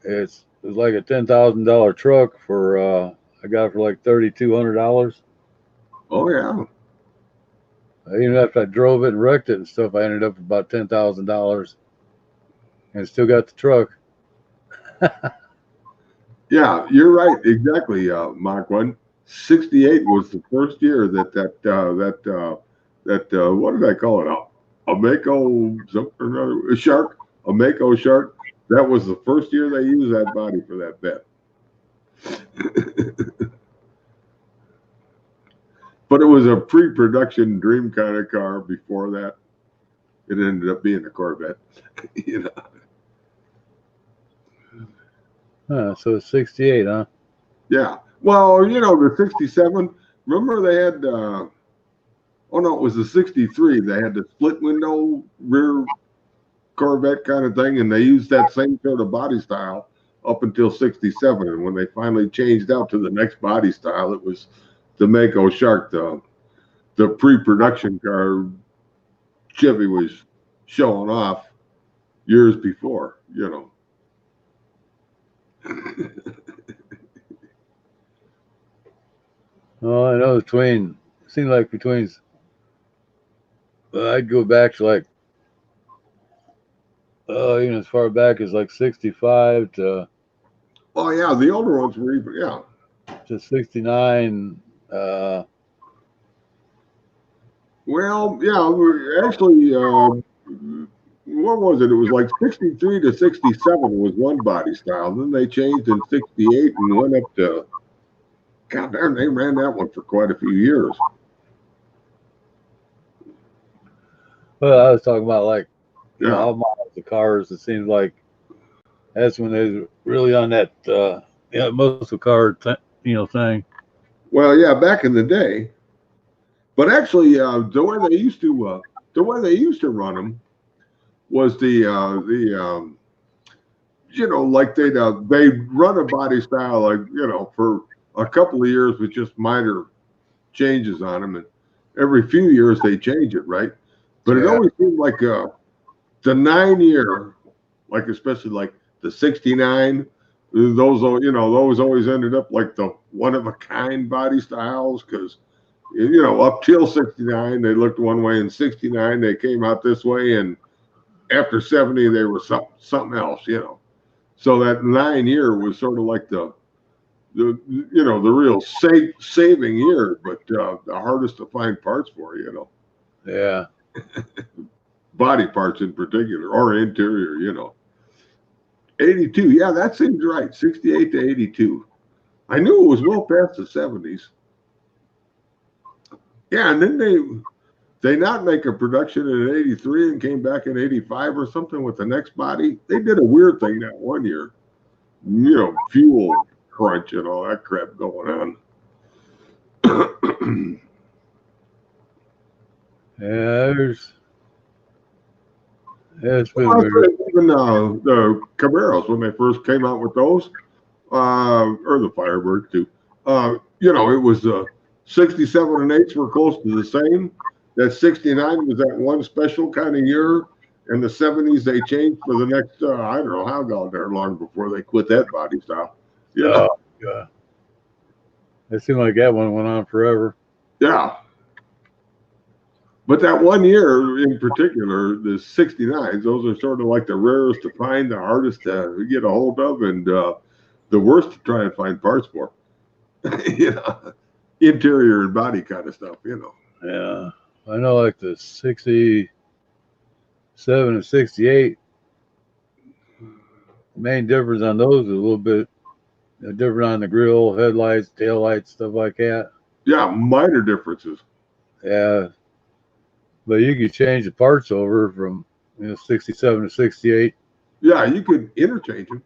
It was like a $10,000 truck for I got it for like $3,200.
Oh, yeah.
Even after I drove it and wrecked it and stuff, I ended up with about $10,000, and still got the truck.
Yeah, you're right. Exactly, Mark. 168 was the first year that what did I call it? A Mako something or another, a shark, a Mako shark. That was the first year they used that body for that bet. But it was a pre-production dream kind of car. Before that, it ended up being a Corvette.
So it's 68, huh?
Yeah. Well, the '67. Remember they had. Oh no, it was the '63. They had the split window rear Corvette kind of thing, and they used that same sort of body style up until '67. And when they finally changed out to the next body style, it was the Mako Shark, the pre-production car Chevy was showing off years before.
Oh, I know seemed like I'd go back to like, even as far back as like 65 to
Oh yeah, the older ones were even
to 69.
Well, yeah, actually, what was it? It was like '63 to '67 was one body style. Then they changed in '68 and went up to. God darn, they ran that one for quite a few years.
Well, I was talking about like,
Yeah.
all models of cars. It seems like that's when they was really on that, muscle car, thing.
Well, yeah, back in the day. But actually, the way they used to run them was like they'd run a body style like for a couple of years with just minor changes on them, and every few years they change it, right? But it always seemed like the 9 year, like especially like the '69, those always ended up like the one of a kind body styles because up till '69 they looked one way, and '69 they came out this way, and after '70 they were something else, So that 9 year was sort of like the real saving year, but the hardest to find parts for,
Yeah.
body parts in particular or interior, 82. Yeah, that seems right. 68 to 82. I knew it was well past the '70s. Yeah, and then they not make a production in '83 and came back in '85 or something with the next body? They did a weird thing that one year, fuel crunch and all that crap going on.
Yeah, it's been
Well,
weird.
even the Camaros when they first came out with those, or the Firebird too. It was 67 and 8s were close to the same. That 69 was that one special kind of year. In the 70s, they changed for the next, I don't know how long before they quit that body style. Yeah.
Yeah. It seemed like that one went on forever.
Yeah. But that one year in particular, the 69s, those are sort of like the rarest to find, the hardest to get a hold of, and the worst to try and find parts for. Interior and body kind of stuff,
Yeah. I know like the 67 and 68, main difference on those is a little bit different on the grill, headlights, taillights, stuff like that.
Yeah, minor differences.
Yeah. But you could change the parts over from 67 to 68.
Yeah, you could interchange them.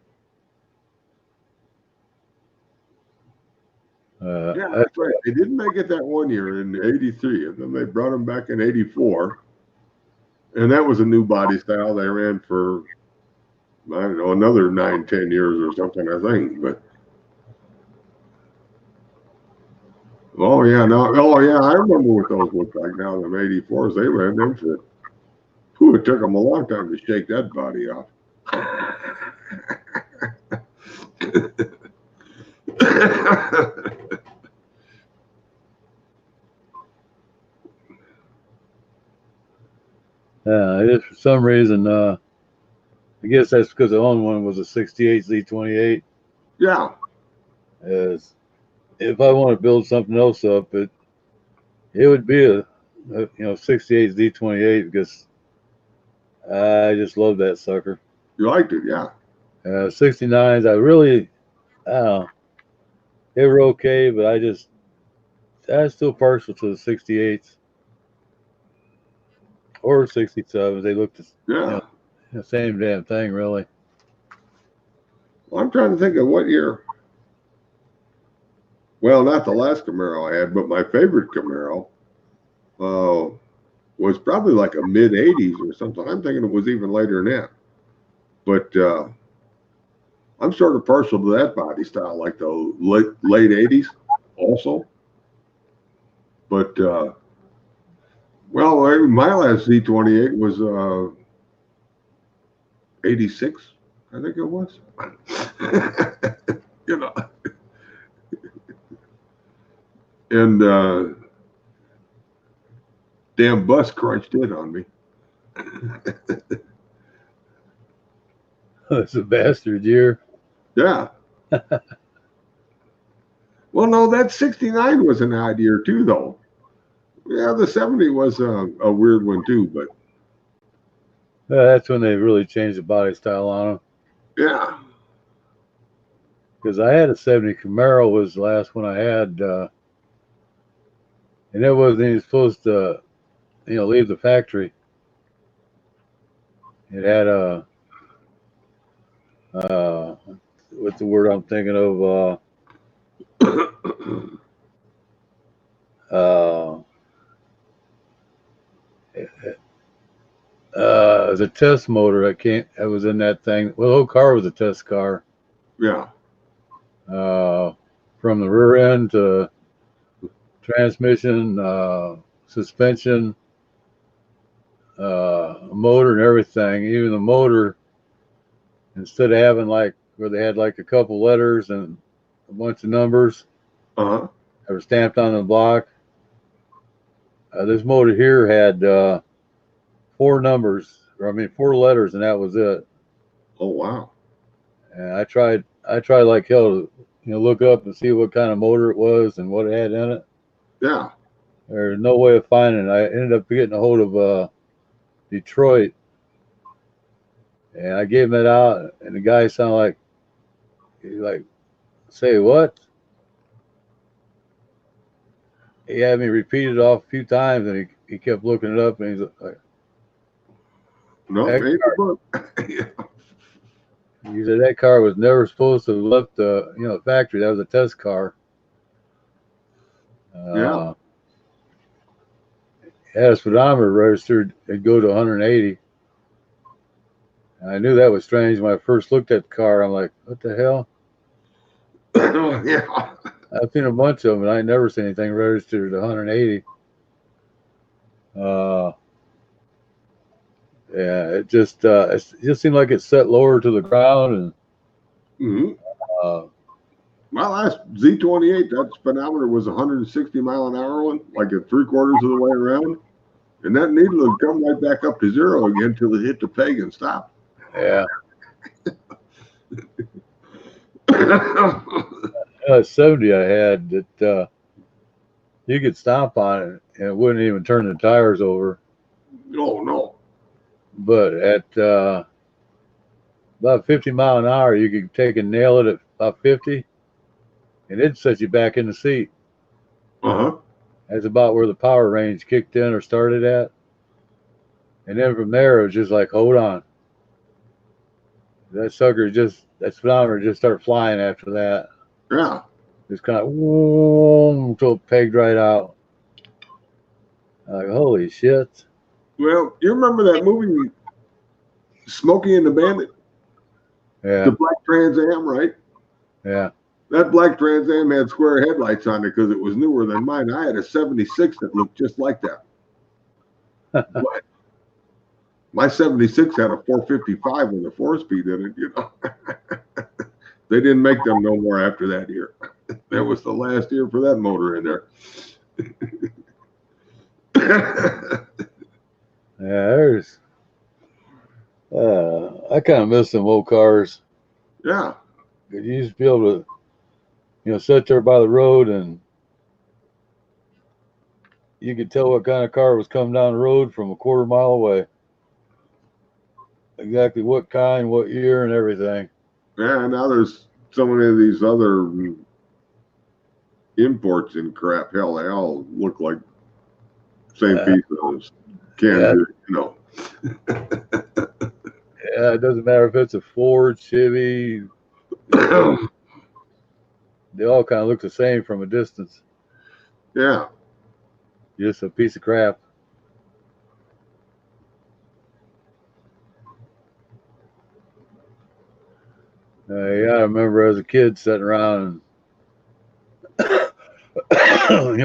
Yeah, that's right. They didn't make it that one year in '83, and then they brought them back in '84. And that was a new body style they ran for, I don't know, another 9-10 years or something, I think. But I remember what those looked like now. Them '84s, they ran them for. It took them a long time to shake that body off.
Yeah, it is for some reason. I guess that's because the only one was a 68 Z28.
Yeah.
As if I want to build something else up, it would be a 68 Z28 because I just love that sucker.
You liked it, yeah.
69s, I don't know, they were okay, but I'm still partial to the 68s or 67s. They look the same damn thing, really.
Well, I'm trying to think of what year. Well, not the last Camaro I had, but my favorite Camaro was probably like a mid '80s or something. I'm thinking it was even later than that. But I'm sort of partial to that body style, like the late '80s, also. But my last Z28 was '86, I think it was. And damn bus crunched in on me.
It's a bastard year.
Yeah. Well, no, that 69 was an odd year too, though. Yeah, the 70 was a weird one too, but
That's when they really changed the body style on them.
yeah.
Because I had a 70 Camaro was the last one I had, and it wasn't even supposed to, leave the factory. It had a, what's the word I'm thinking of? It was a test motor that was in that thing. Well, the whole car was a test car.
Yeah.
From the rear end to transmission, suspension, motor and everything. Even the motor, instead of having like where they had like a couple letters and a bunch of numbers that were stamped on the block, this motor here had 4 letters, and that was it.
Oh wow.
And I tried like hell to look up and see what kind of motor it was and what it had in it.
Yeah.
There's no way of finding it. I ended up getting a hold of Detroit, and I gave him that out, and the guy sounded like, say what? He had me repeat it off a few times, and he kept looking it up, and he's like,
No,
That
ain't the book. Yeah.
he said that car was never supposed to have left the factory. That was a test car.
Yeah.
Had a speedometer registered, it'd go to 180. And I knew that was strange when I first looked at the car. I'm like, what the hell?
Yeah.
I've seen a bunch of them, and I never seen anything registered at 180. Yeah, it just seemed like it set lower to the ground, and
hmm
uh,
My last Z28, that speedometer was 160 mile an hour one, like at 3/4 of the way around. And that needle would come right back up to zero again until it hit the peg and stopped.
yeah,
Oh,
70 I had that you could stomp on it, and it wouldn't even turn the tires over.
no.
But at about 50 mile an hour, you could take and nail it at about 50, and it'd set you back in the seat.
Uh-huh.
That's about where the power range kicked in or started at. And then from there, it was just like, hold on. That speedometer just started flying after that.
Yeah.
Just kind of, until it pegged right out. Like, holy shit.
Well, you remember that movie, Smokey and the Bandit?
Yeah,
The black Trans Am, right?
yeah.
That black Trans Am had square headlights on it because it was newer than mine. I had a 76 that looked just like that. But my 76 had a 455 with a 4-speed in it, They didn't make them no more after that year. That was the last year for that motor in there.
Yeah, there's, I kind of miss them old cars.
Yeah.
You used to be able to, sit there by the road, and you could tell what kind of car was coming down the road from a quarter mile away. Exactly what kind, what year, and everything.
Yeah, now there's so many of these other imports and crap. Hell, they all look like same piece of can,
Yeah, it doesn't matter if it's a Ford, Chevy. They all kind of look the same from a distance.
Yeah.
Just a piece of crap. Yeah, I remember as a kid sitting around and,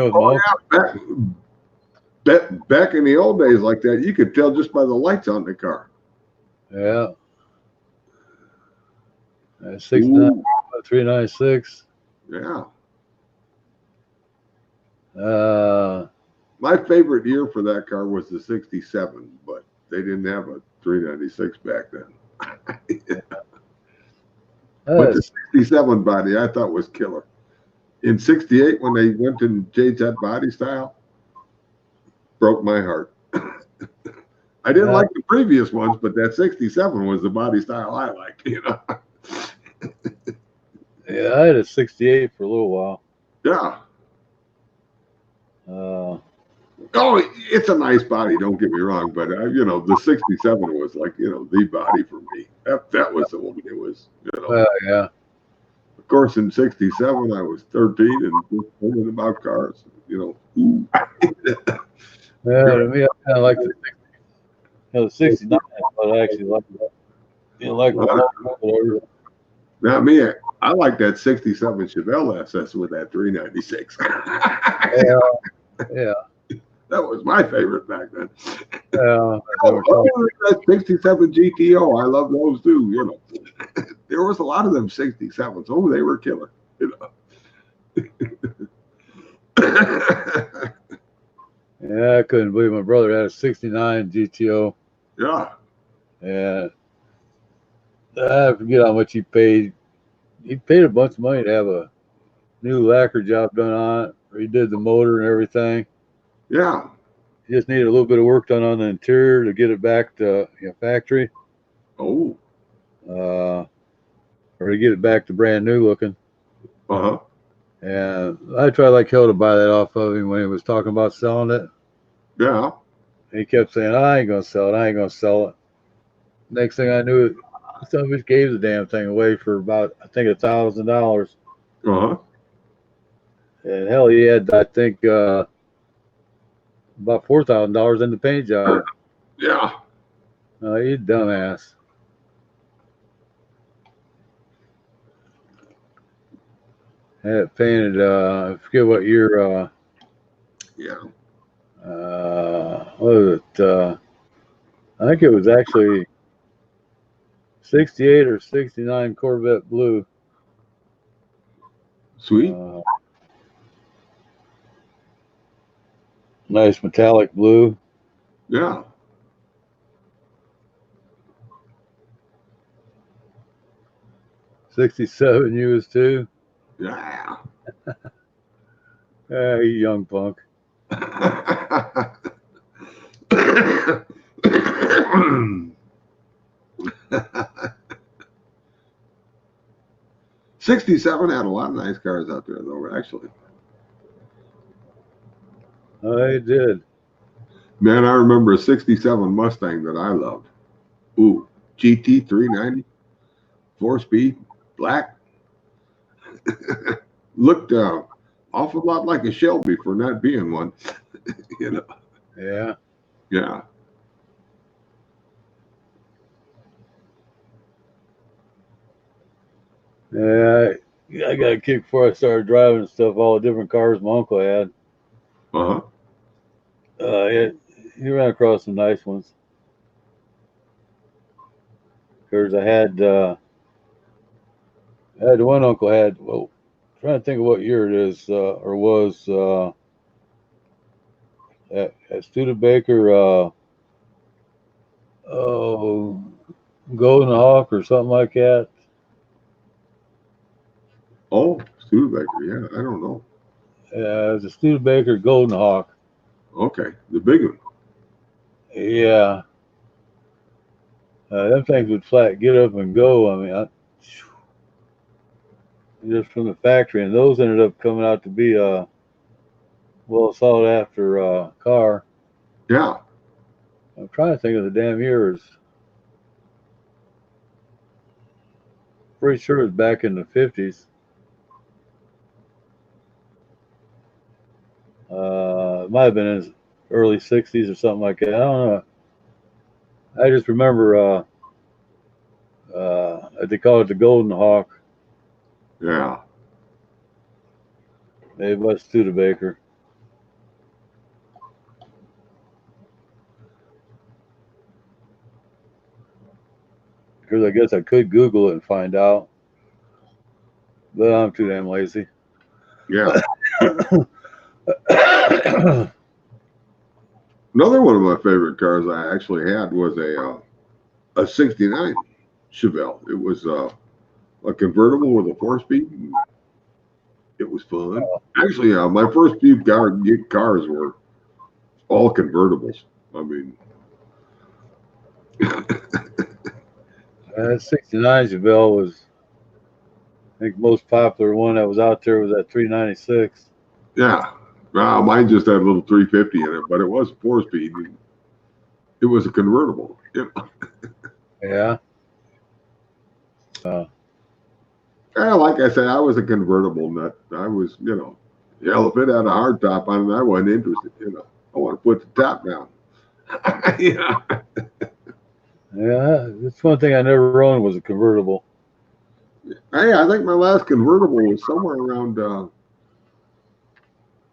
with my uncle.
Back in the old days like that, you could tell just by the lights on the car.
Yeah. 69, 396.
Yeah.
My
favorite year for that car was the 67, but they didn't have a 396 back then. But the 67 body I thought was killer. In 68, when they went and changed that body style, broke my heart. I didn't like the previous ones, but that 67 was the body style I liked,
Yeah, I had a 68 for a little while.
Yeah. It's a nice body, don't get me wrong, but the 67 was like, the body for me. That was the one it was,
Yeah.
Of course, in 67, I was 13 and just thinking about cars,
Yeah, to me, I kind of like the 69, but I actually like whatever.
Not me. I like that 67 Chevelle SS with that 396.
Yeah.
That was my favorite back then.
That
67 GTO, I love those too. There was a lot of them 67s. Oh, they were killer.
Yeah, I couldn't believe my brother had a 69 GTO.
Yeah.
And I forget how much he paid. He paid a bunch of money to have a new lacquer job done on it. Redid the motor and everything.
Yeah.
He just needed a little bit of work done on the interior to get it back to factory.
Oh.
Or to get it back to brand new looking.
Uh-huh.
And I tried like hell to buy that off of him when he was talking about selling it.
Yeah.
He kept saying, I ain't gonna sell it, I ain't gonna sell it. Next thing I knew, some of us gave the damn thing away for about, I think, $1,000.
Uh-huh.
And hell, he had, I think, about $4,000 in the paint job.
Yeah.
You dumbass. Had it painted, I forget what year,
Yeah.
what was it? I think it was actually 68 or 69 Corvette blue.
Sweet.
Nice metallic blue.
Yeah.
'67 US too.
Yeah.
You young punk.
67 had a lot of nice cars out there, though, actually.
I did.
Man, I remember a 67 Mustang that I loved. Ooh, GT 390, 4-speed, black. Looked awful lot like a Shelby for not being one. You know.
Yeah.
Yeah.
Yeah. I got a kick before I started driving and stuff, all the different cars my uncle had.
Uh-huh.
He ran across some nice ones. Because I had the one uncle had, well, trying to think of what year it is, or was, at Studebaker, oh, Golden Hawk or something like that.
Oh, Studebaker. Yeah, I don't know.
It was a Studebaker Golden Hawk.
Okay, the big one.
Yeah. Them things would flat get up and go. I mean, just from the factory, and those ended up coming out to be a well sought after car.
Yeah.
I'm trying to think of the damn years. Pretty sure it was back in the 50s. It might have been in his early 60s or something like that. I don't know. I just remember they call it the Golden Hawk.
Yeah.
Made by Studebaker. Because I guess I could Google it and find out, but I'm too damn lazy.
Yeah. Another one of my favorite cars I actually had was a 69 Chevelle. It was a convertible with a 4-speed. It was fun. Actually, my first few cars were all convertibles. I mean,
69 Chevelle was, I think, most popular one that was out there was that 396.
yeah. Well, mine just had a little 350 in it, but it was 4-speed. It was a convertible. You know?
Yeah.
Yeah, like I said, I was a convertible nut. I was, hell, if it had a hard top on it, I wasn't interested. I want to put the top down. Yeah.
Yeah, that's one thing I never owned was a convertible.
Hey, I think my last convertible was somewhere around,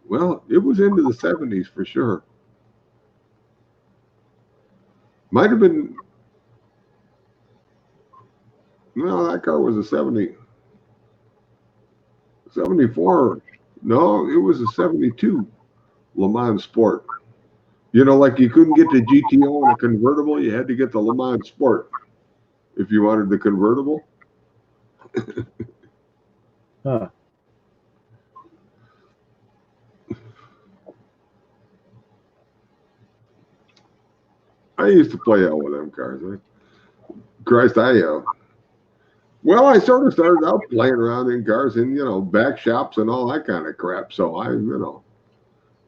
well, it was into the 70s for sure. Might have been, no, that car was a 74. No, it was a 72 Le Mans Sport. Like you couldn't get the GTO in a convertible, you had to get the Le Mans Sport if you wanted the convertible.
Huh.
I used to play out with them cars. Christ, I sort of started out playing around in cars in, back shops and all that kind of crap. So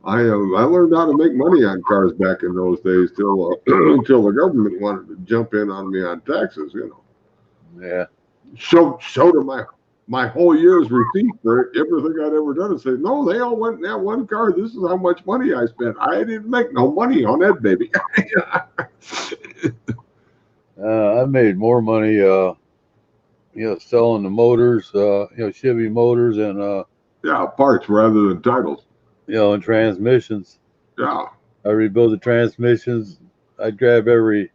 I learned how to make money on cars back in those days till until the government wanted to jump in on me on taxes.
Yeah.
Showed them my whole year's receipt for everything I'd ever done and said, no, they all went in that one car. This is how much money I spent. I didn't make no money on that baby.
I made more money, selling the motors, Chevy motors and,
Yeah, parts rather than titles.
and transmissions.
Yeah,
I rebuild the transmissions. I'd grab every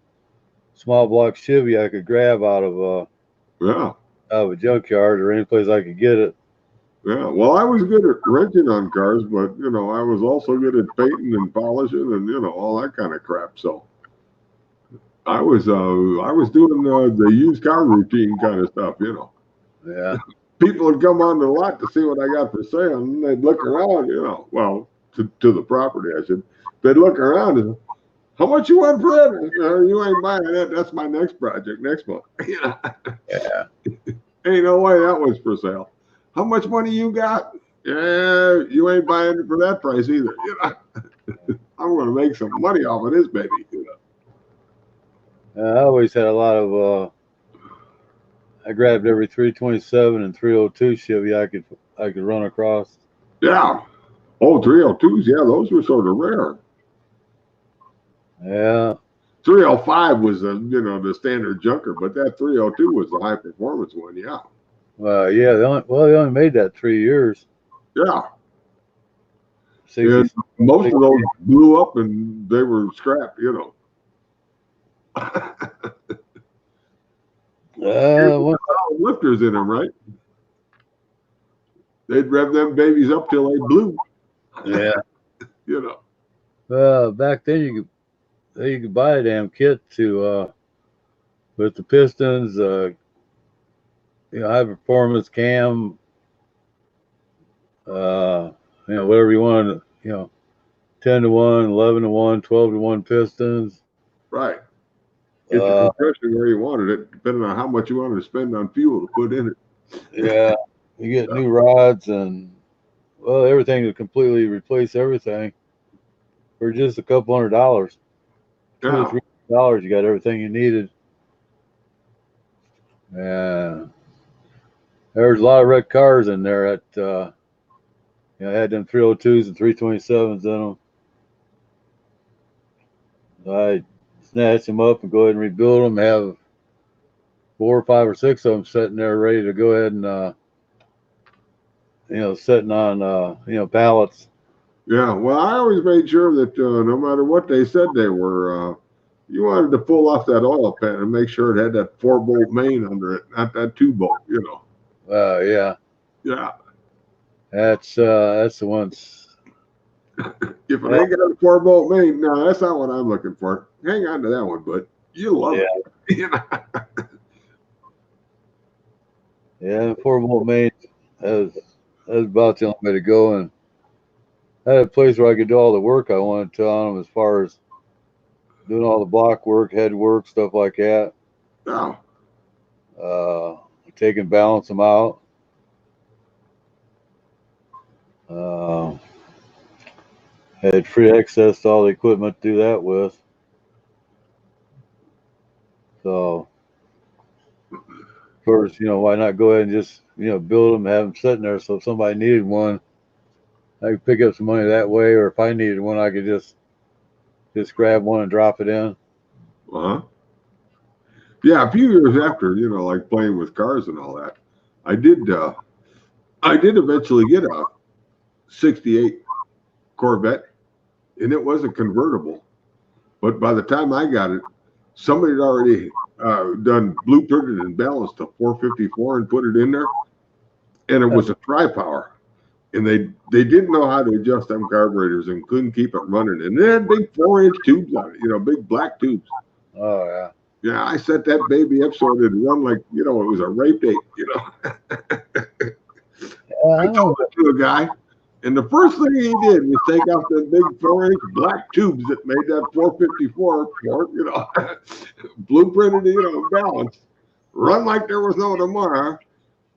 small block Chevy I could grab
yeah,
out of a junkyard or any place I could get it.
yeah. Well, I was good at wrenching on cars, but I was also good at painting and polishing and all that kind of crap. So I was doing the used car routine kind of stuff.
Yeah.
People would come on the lot to see what I got for sale, and they'd look around. Well, to the property, I should. They'd look around and, how much you want for that? You ain't buying that. That's my next project next month.
Yeah.
Ain't no way that was for sale. How much money you got? Yeah, you ain't buying it for that price either. I'm going to make some money off of this baby.
I always had a lot of. I grabbed every 327 and 302 Chevy I could run across.
Yeah. Oh, 302s. Yeah, those were sort of rare.
Yeah.
305 was the standard junker, but that 302 was the high performance one. Yeah.
Yeah. They only made that 3 years.
Yeah.
60,
And most of those blew up and they were scrapped. Lifters in them, right? They'd rev them babies up till they blew.
Yeah. Back then you could buy a damn kit to with the pistons, high performance cam, whatever you wanted, 10-to-1, 11-to-1, 12-to-1 pistons.
Right. Get the compression where you wanted it, depending on how much you wanted to spend on fuel to put in it.
Yeah. You get new rods and everything to completely replace everything for just a couple $100. $2 or $3 you got everything you needed. Yeah. There's a lot of red cars in there at I had them 302s and 327s in them. I snatch them up and go ahead and rebuild them, have 4 or 5 or 6 of them sitting there ready to go ahead and sitting on pallets.
Yeah, well, I always made sure that no matter what they said they were, you wanted to pull off that oil pan and make sure it had that 4-bolt main under it, not that 2-bolt.
Yeah.
Yeah.
That's the ones.
If it ain't got a 4-bolt main, no, that's not what I'm looking for. Hang on to that one, but you love it.
Yeah, 4-bolt main. That's about the only way to go. And I had a place where I could do all the work I wanted to on them, as far as doing all the block work, head work, stuff like that.
Yeah.
Take and balance them out. Had free access to all the equipment to do that with. So, of course, why not go ahead and just, build them, have them sitting there. So if somebody needed one, I could pick up some money that way. Or if I needed one, I could just grab one and drop it in.
Uh-huh. Yeah, a few years after, like playing with cars and all that, I did eventually get a 68 Corvette, and it was a convertible. But by the time I got it, somebody had already done blueprinted and balanced a 454 and put it in there, and it was a tri-power. And they didn't know how to adjust them carburetors and couldn't keep it running. And they had big 4-inch tubes on it, big black tubes.
Oh, yeah.
Yeah, I set that baby up so it'd run like, it was a rape date, I told it to a guy, and the first thing he did was take out the big 4-inch black tubes that made that 454 blueprinted, balanced, run like there was no tomorrow.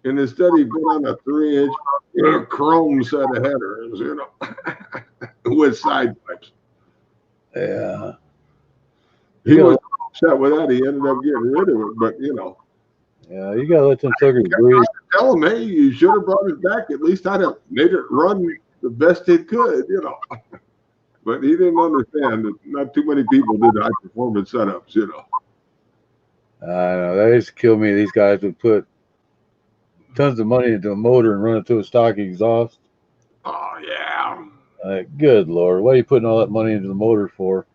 And instead he put on a 3-inch chrome set of headers, with side pipes.
Yeah.
He
You
was
gotta,
upset with that. He ended up getting rid of it, but
yeah, you gotta let them suckers breathe.
tell him, hey, you should have brought it back. At least I'd have made it run the best it could, But he didn't understand that not too many people did high performance setups,
I know that used to kill me. These guys would put tons of money into a motor and run it through a stock exhaust.
Oh yeah,
Like, good Lord, what are you putting all that money into the motor for?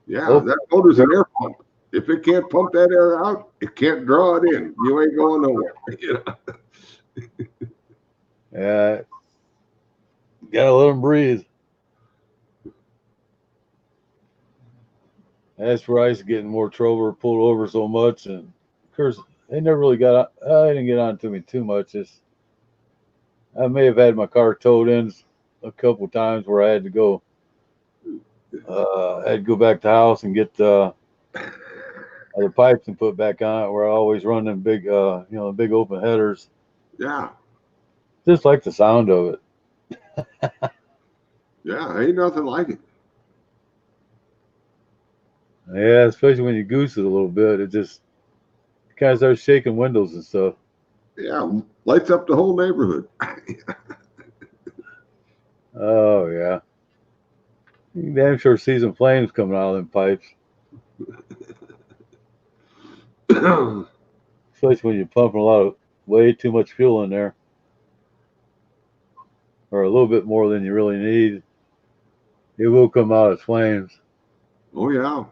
yeah.
Oh,
That motor's an air pump. If it can't pump that air out, it can't draw it in. You ain't going nowhere.
yeah, gotta let them breathe. That's where I used to get in more trouble, pulled over so much, and of course they never really got. They didn't get on to me too much. I may have had my car towed in a couple times where I had to go. I had to go back to the house and get the pipes and put back on it. Where I always run them big, big open headers.
Yeah,
Just like the sound of it.
yeah. Ain't nothing like it.
Yeah, especially when you goose it a little bit, it just kind of starts shaking windows and stuff.
Yeah, lights up the whole neighborhood.
Oh yeah, you can damn sure see some flames coming out of them pipes. Especially when you're pumping way too much fuel in there, or a little bit more than you really need. It will come out as flames.
Oh yeah.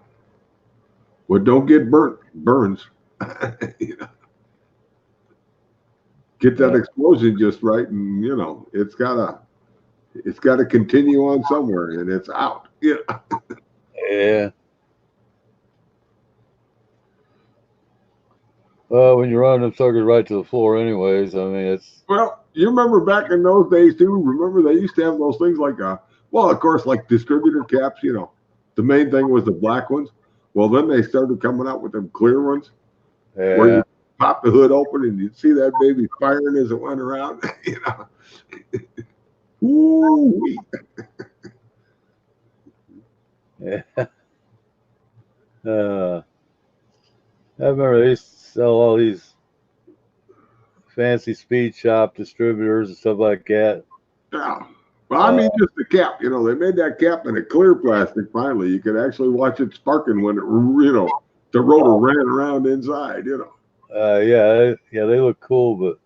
Well, don't get burns. Get that
Yeah.
explosion just right, and it's gotta continue on somewhere, and it's out. Yeah.
Yeah. Well, when you run them suckers right to the floor, anyways, I mean, it's
Well, you remember back in those days too. Remember they used to have those things like well, of course, like distributor caps. The main thing was the black ones. Well, then they started coming out with them clear ones where
yeah,
you pop the hood open and you'd see that baby firing as it went around. Ooh,
yeah. I remember they used to sell all these fancy speed shop distributors and stuff like that.
yeah. Well, I mean, just the cap. They made that cap in a clear plastic. Finally, you could actually watch it sparking when the rotor ran around inside.
Yeah, they look cool, but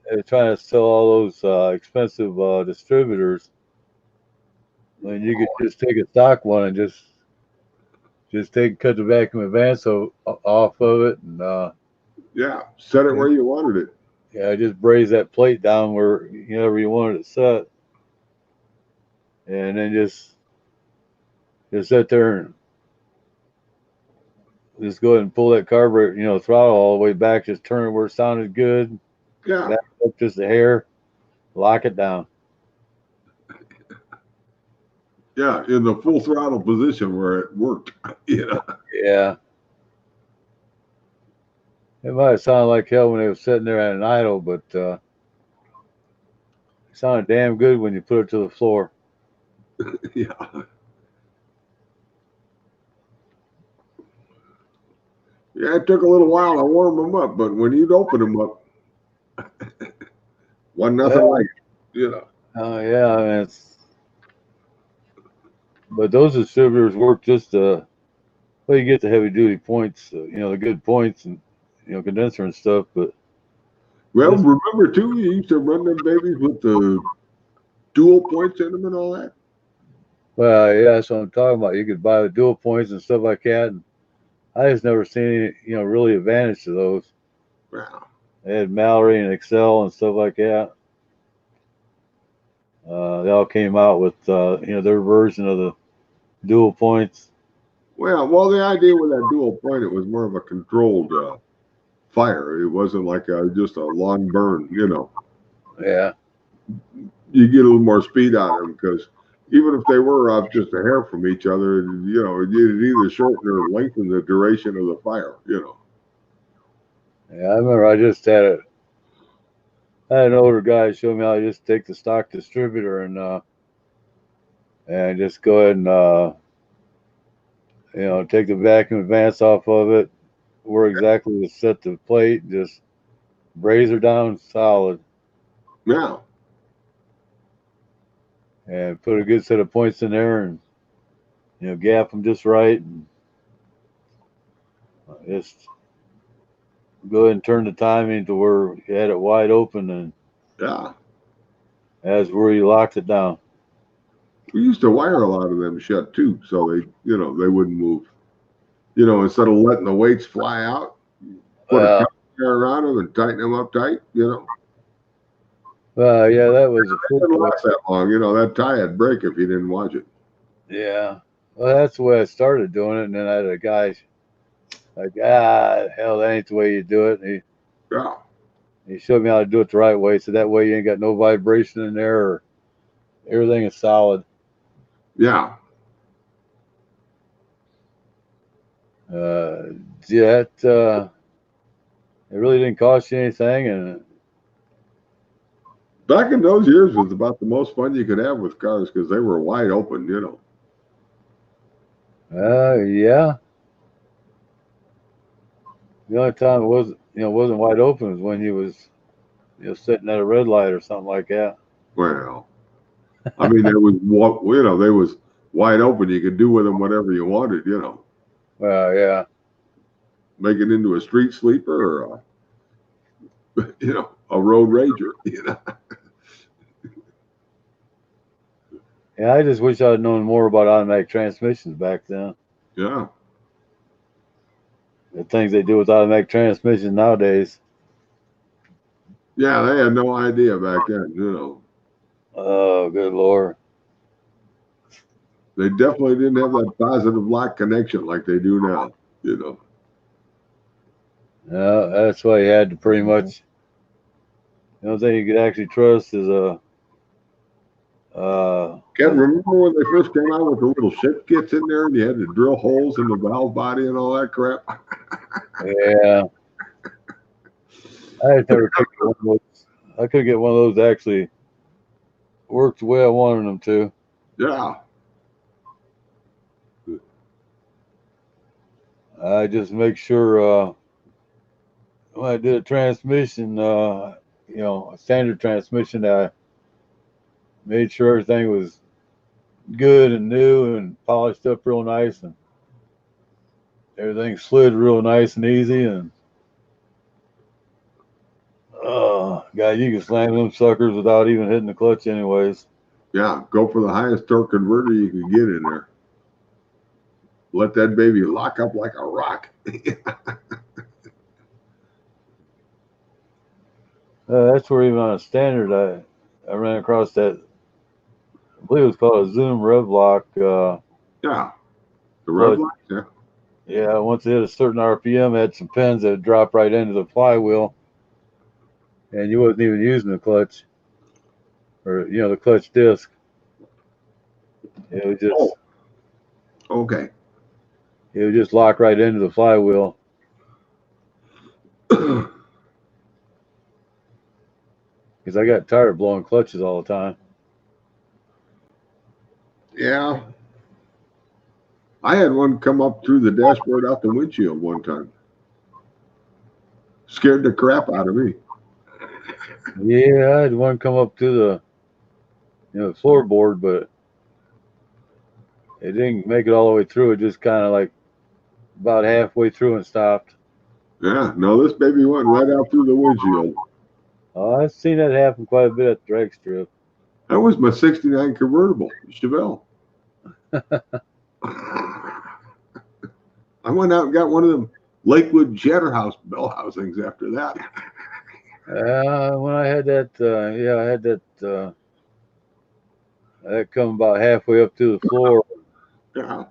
they're trying to sell all those expensive distributors when you could just take a stock one and just cut the vacuum advance off of it and
Yeah, set it where you wanted it.
yeah, just braze that plate down wherever you wanted it set, and then just sit there and just go ahead and pull that carburetor, throttle all the way back, just turn it where it sounded good,
Yeah,
back up just a hair, lock it down.
yeah, in the full throttle position where it worked.
Yeah. It might have sounded like hell when they were sitting there at an idle, but it sounded damn good when you put it to the floor.
Yeah. Yeah, it took a little while to warm them up, but when you'd open them up, wasn't nothing like it.
Oh yeah, I mean, but those distributors work just well, you get the heavy duty points, the good points and condenser and stuff. But
Well, remember too, you used to run them babies with the dual points in them and all that.
well, yeah, that's what I'm talking about. You could buy the dual points and stuff like that, and I just never seen any, really advantage to those.
Wow.
They had Mallory and Excel and stuff like that. They all came out with their version of the dual points.
Well, the idea with that dual point, it was more of a controlled fire. It wasn't like just a long burn.
Yeah.
You get a little more speed out of them because even if they were off just a hair from each other, it either shorten or lengthen the duration of the fire.
Yeah, I remember I I had an older guy show me how to just take the stock distributor and just go ahead and take the vacuum advance off of it, where exactly to set the plate, just braze her down solid,
Yeah.
and put a good set of points in there, and gap them just right, and just go ahead and turn the timing to where you had it wide open, and
Yeah.
that's where you locked it down.
We used to wire a lot of them shut too, so they wouldn't move. Instead of letting the weights fly out, put a
Well,
cover around them and tighten them up tight.
yeah, that was a
It
first
didn't
one.
last that long. That tie would break if you didn't watch it.
Yeah, well, that's the way I started doing it, and then I had a guy like, hell, that ain't the way you do it. And
Yeah.
he showed me how to do it the right way, so that way you ain't got no vibration in there, or everything is solid.
Yeah.
Yeah, it really didn't cost you anything, and
Back in those years was about the most fun you could have with cars because they were wide open.
yeah. The only time it wasn't wide open was when he was sitting at a red light or something like that.
Well, I mean, there was they was wide open. You could do with them whatever you wanted.
Well, yeah.
Make it into a street sleeper or a road rager.
Yeah, I just wish I'd known more about automatic transmissions back then.
Yeah.
The things they do with automatic transmissions nowadays.
Yeah, they had no idea back then.
Oh, good Lord.
They definitely didn't have that positive lock connection like they do now.
Yeah, that's why you had to pretty much. The only thing you could actually trust is
Ken, remember when they first came out with the little shift kits in there and you had to drill holes in the valve body and all that crap?
yeah. I never could get one of those. I couldn't get one of those that actually worked the way I wanted them to.
Yeah.
I just make sure when I did a transmission, a standard transmission, I made sure everything was good and new and polished up real nice, and everything slid real nice and easy. And God, you can slam them suckers without even hitting the clutch, anyways.
Yeah. Go for the highest torque converter you can get in there. Let that baby lock up like a rock.
That's where even on a standard, I ran across that. I believe it was called a Zoom Rev Lock.
Yeah. The rev lock, yeah.
Yeah, once it hit a certain RPM, it had some pins that drop right into the flywheel, and you wasn't even using the clutch, or the clutch disc. It was just
Okay.
it would just lock right into the flywheel. Because I got tired of blowing clutches all the time.
Yeah. I had one come up through the dashboard out the windshield one time. Scared the crap out of me.
Yeah, I had one come up to the floorboard, but it didn't make it all the way through. It just kind of like about halfway through and stopped.
Yeah. No, this baby went right out through the windshield.
I've seen that happen quite a bit at the drag strip.
That was my 69 convertible, Chevelle. I went out and got one of them Lakewood Jetterhouse bell housings after that.
When I had that, I had that. That come about halfway up to the floor.
Yeah.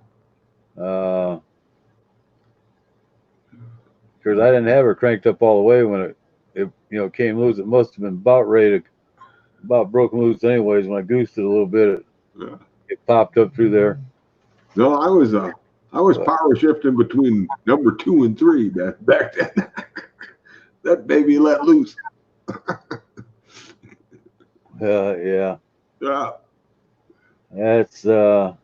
Because I didn't have her cranked up all the way when it came loose. It must have been about broken loose anyways. When I goosed it a little bit, it popped up through there.
No, I was power shifting between number 2 and 3 back then. That baby let loose.
Yeah.
Yeah.
That's I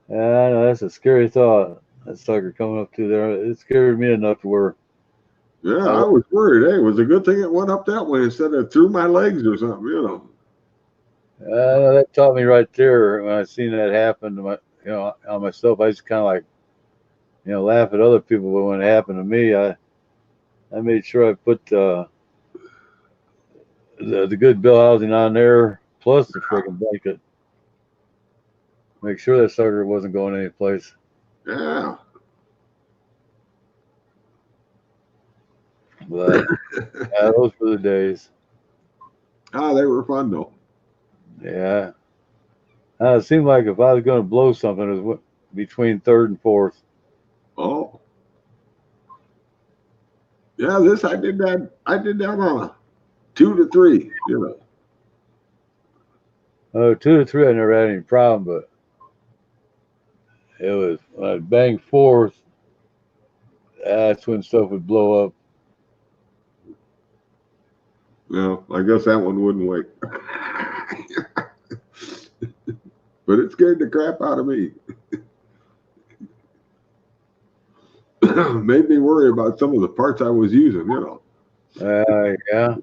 know that's a scary thought. That sucker coming up through there. It scared me enough to where
Yeah, I was worried. Hey, it was a good thing it went up that way instead of through my legs or something, you know.
that taught me right there when I seen that happen to my, on myself. I just kind of like, laugh at other people, but when it happened to me, I made sure I put the good bill housing on there plus the freaking blanket. Make sure that sucker wasn't going any place.
Yeah.
But those were the days.
They were fun though.
Yeah. It seemed like if I was going to blow something, it was between third and fourth.
Oh. Yeah, this I did that on a 2 to 3, you know.
2 to 3, I never had any problem, but it was when I banged fourth, that's when stuff would blow up.
Well, I guess that one wouldn't wait. But it scared the crap out of me. Made me worry about some of the parts I was using, you know.
Yeah.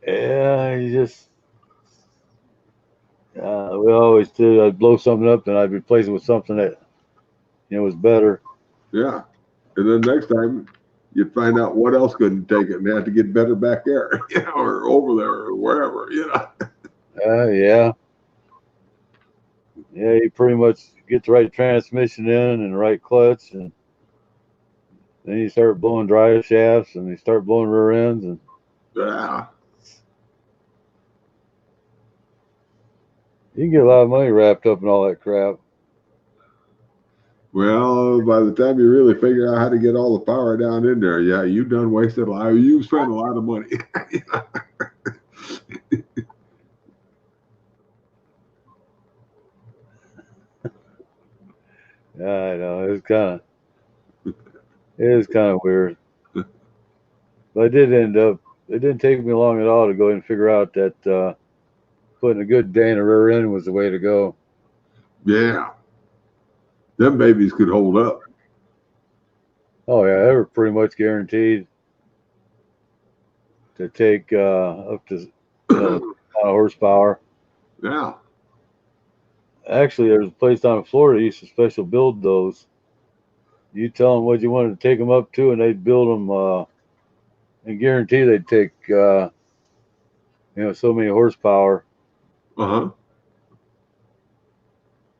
Yeah, you just, we always did. I'd blow something up, then I'd replace it with something that, was better.
Yeah. And then next time you'd find out what else couldn't take it and had to get better back there, or over there or wherever, you know.
Yeah. Yeah, you pretty much get the right transmission in and the right clutch, and then you start blowing drive shafts and you start blowing rear ends, and
Yeah.
you can get a lot of money wrapped up in all that crap.
Well, by the time you really figure out how to get all the power down in there, yeah, you done wasted a lot. You spent a lot of money.
Yeah, I know. It is kind of weird. But I did end up, it didn't take me long at all to go ahead and figure out that putting a good Dana rear end was the way to go.
Yeah. Them babies could hold up.
Oh, yeah, they were pretty much guaranteed to take up to, the amount of horsepower.
Yeah.
Actually, there's a place down in Florida that used to special build those. You tell them what you wanted to take them up to, and they'd build them and guarantee they'd take, so many horsepower.
Uh-huh.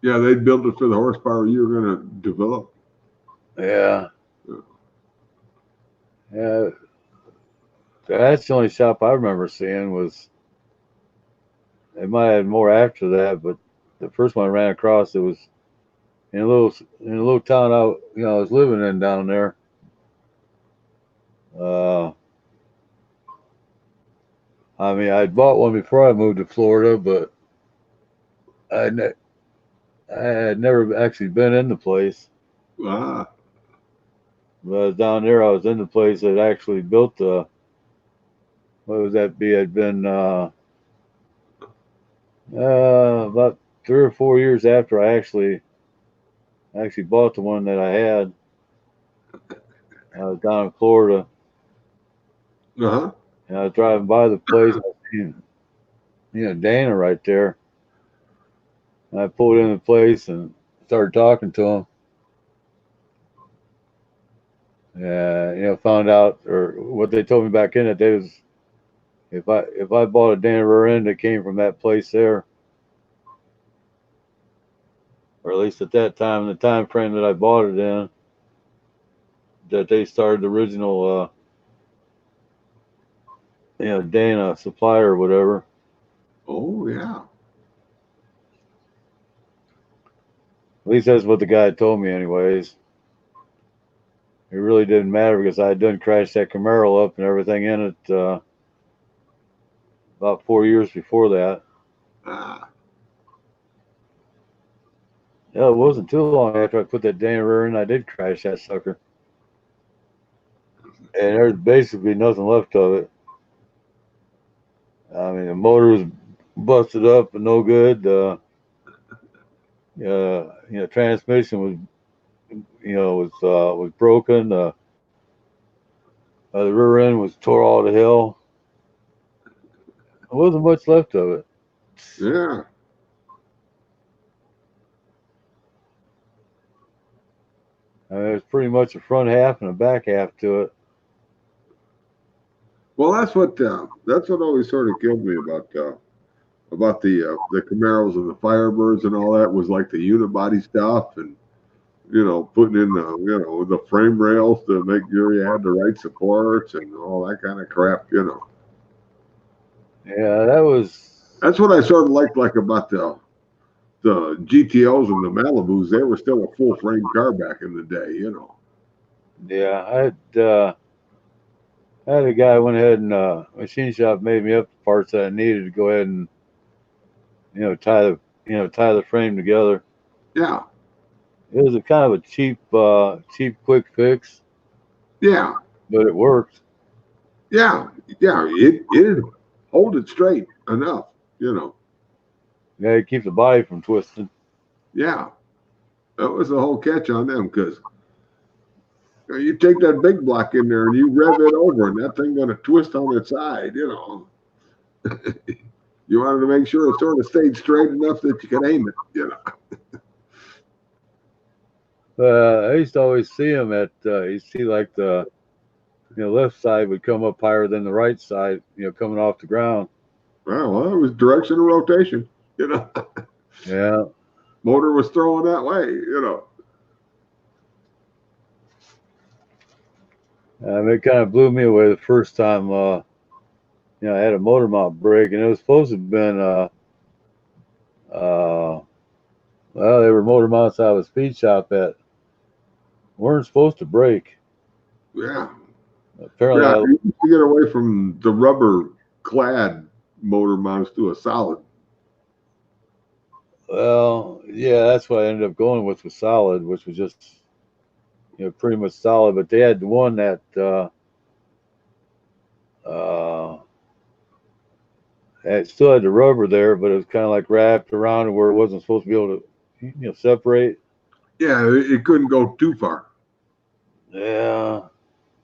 Yeah, they'd build it for the horsepower you were going to develop.
Yeah. Yeah. That's the only shop I remember seeing was, they might have had more after that, but the first one I ran across, it was in a little town I was living in down there. I mean, I'd bought one before I moved to Florida, but I had never actually been in the place.
Ah.
But down there, I was in the place that actually built the. What would that be? I'd been about 3 or 4 years after I actually bought the one that I had. I was down in Florida.
Uh-huh.
And I was driving by the place. I seen, Dana right there. And I pulled in the place and started talking to him. Found out, or what they told me back in that day was, if I bought a Dana rear end that came from that place there, or at least at that time, the time frame that I bought it in, that they started the original, Dana supplier or whatever.
Oh, yeah.
At least that's what the guy told me, anyways. It really didn't matter because I had done crashed that Camaro up and everything in it about 4 years before that.
Ah.
Yeah, it wasn't too long after I put that damn rear in, I did crash that sucker. And there's basically nothing left of it. I mean, the motor was busted up and no good. Transmission was, was broken. The rear end was tore all to hell. There wasn't much left of it.
Yeah.
I mean, there's pretty much a front half and a back half to it.
Well, that's what always sort of killed me about the Camaros and the Firebirds and all that was like the unibody stuff and putting in the frame rails to make sure you had the right supports and all that kind of crap.
Yeah, that was.
That's what I sort of liked about the GTOs and the Malibus. They were still a full frame car back in the day.
Yeah, I had a guy went ahead and machine shop made me up the parts that I needed to go ahead and tie the frame together.
Yeah.
It was a kind of a cheap quick fix.
Yeah.
But it worked.
Yeah. It'd hold it straight enough.
Yeah, you keep the body from twisting.
Yeah. That was the whole catch on them because you take that big block in there and you rev it over and that thing going to twist on its side, You wanted to make sure it sort of stayed straight enough that you could aim it,
I used to always see him you see like the left side would come up higher than the right side, coming off the ground.
Well, it was direction of rotation,
Yeah.
Motor was throwing that way,
It kind of blew me away the first time, I had a motor mount break, and it was supposed to have been, they were motor mounts out of a speed shop that weren't supposed to break.
Yeah.
Apparently,
you used to get away from the rubber clad motor mounts to a solid.
Well, yeah, that's what I ended up going with was solid, which was just pretty much solid. But they had the one that it still had the rubber there, but it was kind of like wrapped around where it wasn't supposed to be able to separate.
Yeah, it couldn't go too far.
Yeah.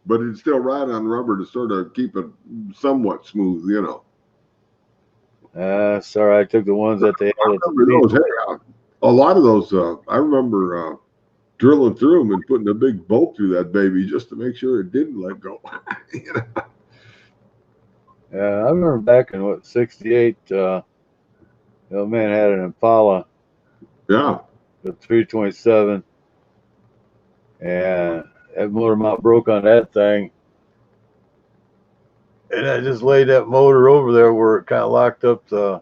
But it's still right on rubber to sort of keep it somewhat smooth,
Sorry, I took the ones that they had.
A lot of those, I remember drilling through them and putting a big bolt through that baby just to make sure it didn't let go.
Yeah, I remember back in '68, man had an Impala.
Yeah.
The 327, and that motor mount broke on that thing. And I just laid that motor over there where it kind of locked up the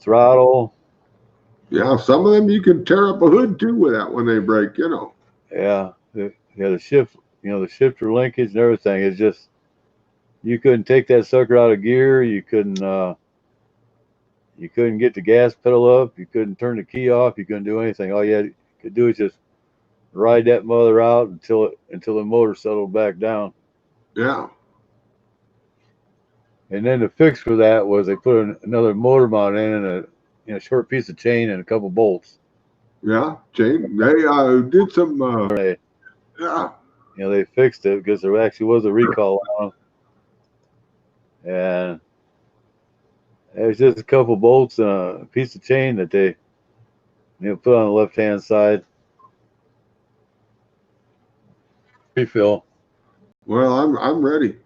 throttle.
Yeah, some of them you can tear up a hood too with that when they break,
Yeah, the shift, the shifter linkage and everything. It's just you couldn't take that sucker out of gear. You couldn't get the gas pedal up. You couldn't turn the key off. You couldn't do anything. All you could do is just ride that mother out until the motor settled back down.
Yeah.
And then the fix for that was they put another motor mount in and a short piece of chain and a couple bolts.
Yeah, chain. They did some. Yeah.
They fixed it because there actually was a recall on them. And it was just a couple bolts and a piece of chain that they put on the left hand side. Refill.
Well, I'm ready.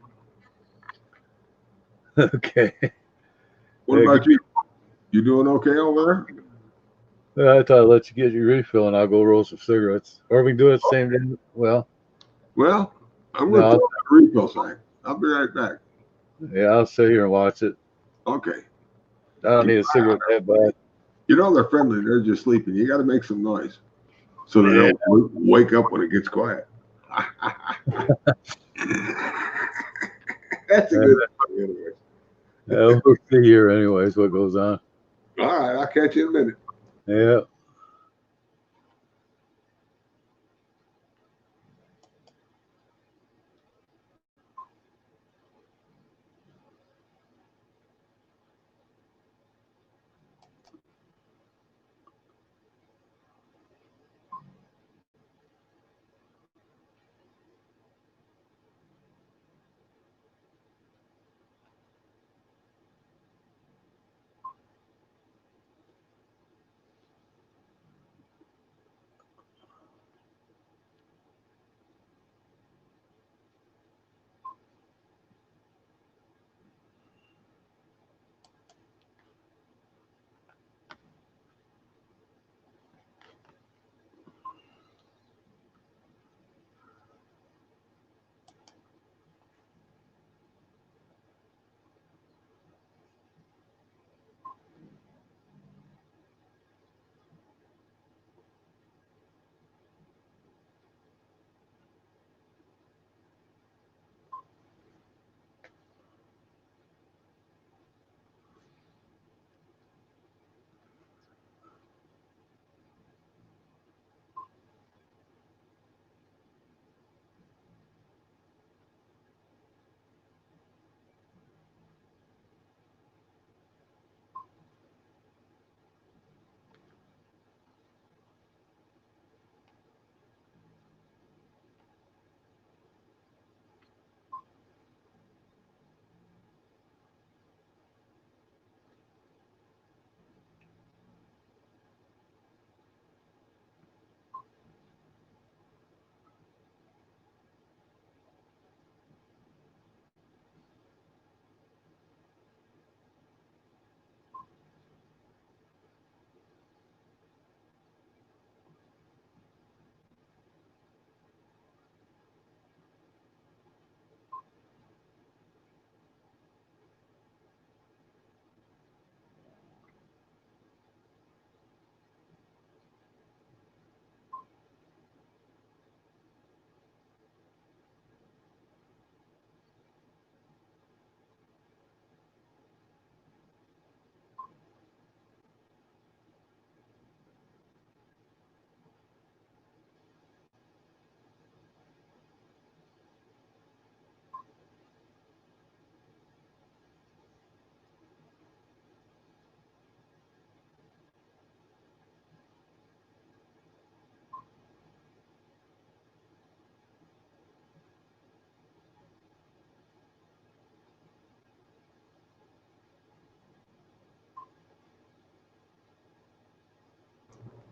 Okay.
What about you? You doing okay over
there? I thought I'd let you get your refill and I'll go roll some cigarettes. Or we can do it the same day. Well,
I'm going to throw that refill sign. I'll be right back.
Yeah, I'll sit here and watch it.
Okay.
I don't need a cigarette that bad.
They're friendly. They're just sleeping. You got to make some noise so they don't wake up when it gets quiet. That's a good one, anyways.
We'll see here anyways what goes on.
All right, I'll catch you in a minute.
Yeah.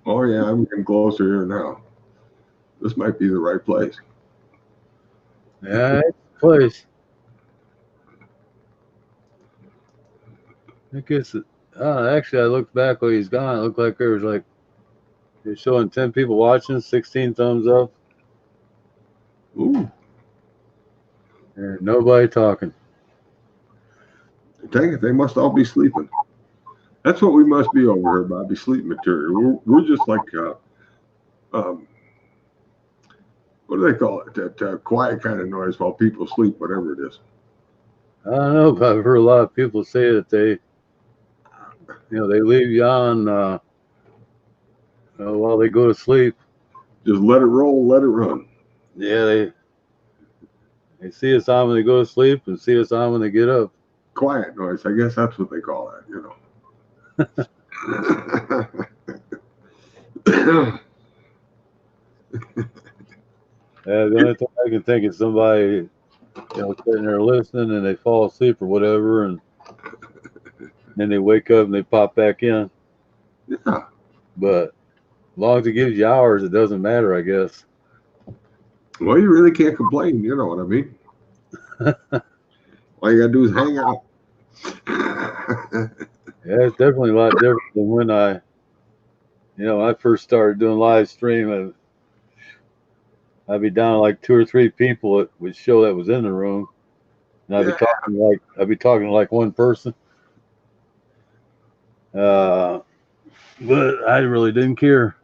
Oh yeah, I'm getting closer here now. This might be the right place.
Yeah, it's a place. I guess actually, I looked back while he's gone. It looked like there was like they're showing 10 people watching, 16 thumbs up,
Ooh,
and nobody talking.
dang it, they must all be sleeping. That's what we must be over here, Bobby. Sleep material. We're just like um, what do they call it? That quiet kind of noise while people sleep, whatever it is.
I don't know, but I've heard a lot of people say that they leave you on while they go to sleep.
Just let it roll, let it run.
Yeah, they see us on when they go to sleep and see us on when they get up.
Quiet noise. I guess that's what they call that.
The only thing I can think is somebody, sitting there listening and they fall asleep or whatever, and then they wake up and they pop back in.
Yeah.
But as long as it gives you hours, it doesn't matter, I guess.
Well, you really can't complain. You know what I mean? All you gotta do is hang out.
Yeah, it's definitely a lot different than when I first started doing live stream. I'd be down to like 2 or 3 people that would show that was in the room, and
Yeah.
I'd be talking to like one person. But I really didn't care.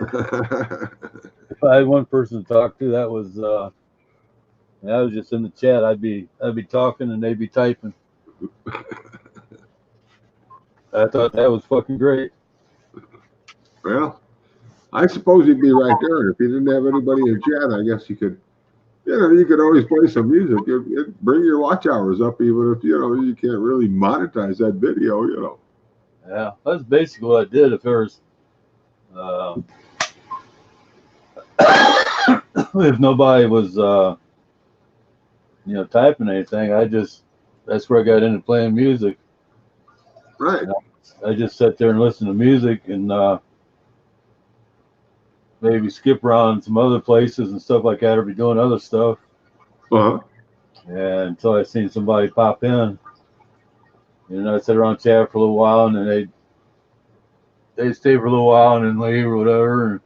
If I had one person to talk to, that was just in the chat. I'd be talking and they'd be typing. I thought that was fucking great.
Well, I suppose he'd be right there. And if he didn't have anybody in chat, I guess you could, you could always play some music. Bring your watch hours up, even if, you can't really monetize that video.
Yeah, that's basically what I did. If there was, if nobody was, typing anything, that's where I got into playing music.
Right.
I just sat there and listened to music and maybe skip around some other places and stuff like that, or be doing other stuff.
Uh-huh.
And until I seen somebody pop in, and I sit around chat for a little while, and then they stay for a little while and then leave or whatever.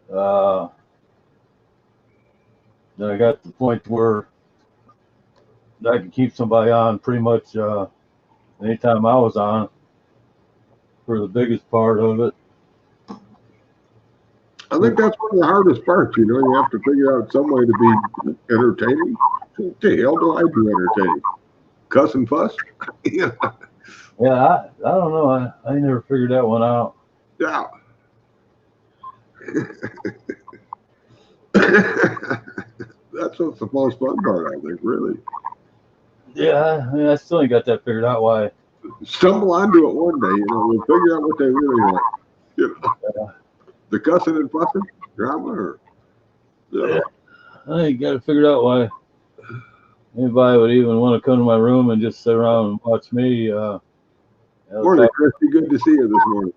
And then I got to the point where I could keep somebody on pretty much anytime I was on for the biggest part of it.
I think that's one of the hardest parts, you have to figure out some way to be entertaining. What the hell do I do entertaining? Cuss and fuss?
Yeah, I don't know. I never figured that one out.
Yeah. That's what's the most fun part, I think, really.
Yeah, I still ain't got that figured out why.
Stumble onto it one day, we'll figure out what they really want. The cussing and fussing drama, or
Yeah. I ain't got it figured out why anybody would even want to come to my room and just sit around and watch me.
Morning, Christy. Good to see you this morning.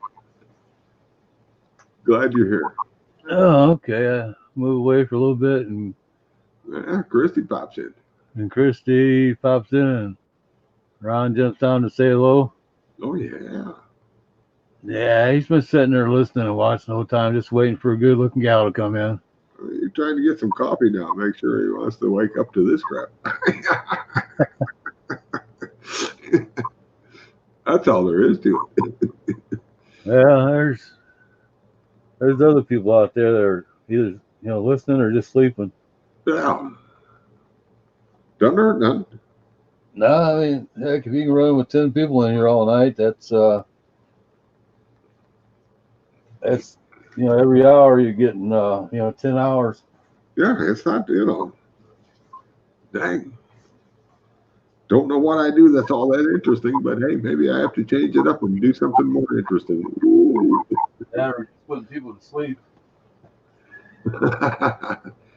Glad you're here.
Oh, okay. I move away for a little bit, and
Christy pops in.
And Christy pops in, and Ron jumps down to say hello.
Oh, yeah.
Yeah, he's been sitting there listening and watching the whole time, just waiting for a good-looking gal to come in.
You're trying to get some coffee now. Make sure he wants to wake up to this crap. That's all there is to it.
Yeah, there's other people out there that are either listening or just sleeping.
Yeah. Don't hurt none.
No, I mean, heck, if you can run with 10 people in here all night, that's every hour you're getting 10 hours.
Yeah, it's not, dang. Don't know what I do that's all that interesting, but hey, maybe I have to change it up and do something more interesting.
Yeah, or just putting people to sleep.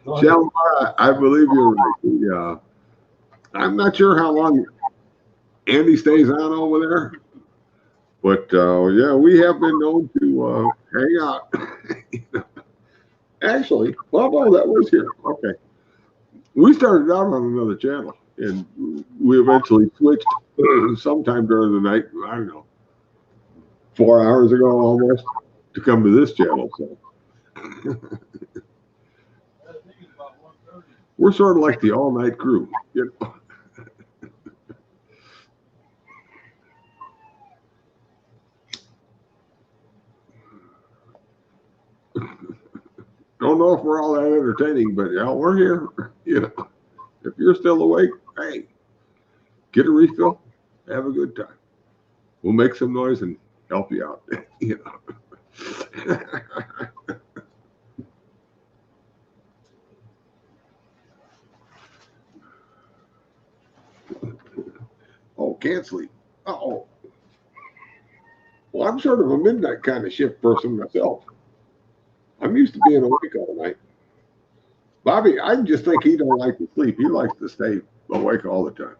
Shalimar, I believe you're right. I'm not sure how long Andy stays on over there, but yeah, we have been known to hang out. Actually, well, no, that was here. Okay. We started out on another channel, and we eventually switched sometime during the night, I don't know, 4 hours ago almost, to come to this channel. So we're sort of like the all-night crew, Don't know if we're all that entertaining, but yeah, we're here. If you're still awake, hey, get a refill, have a good time. We'll make some noise and help you out. Oh, can't sleep. Uh-oh. Well, I'm sort of a midnight kind of shift person myself. I'm used to being awake all night. Bobby, I just think he don't like to sleep. He likes to stay awake all the time.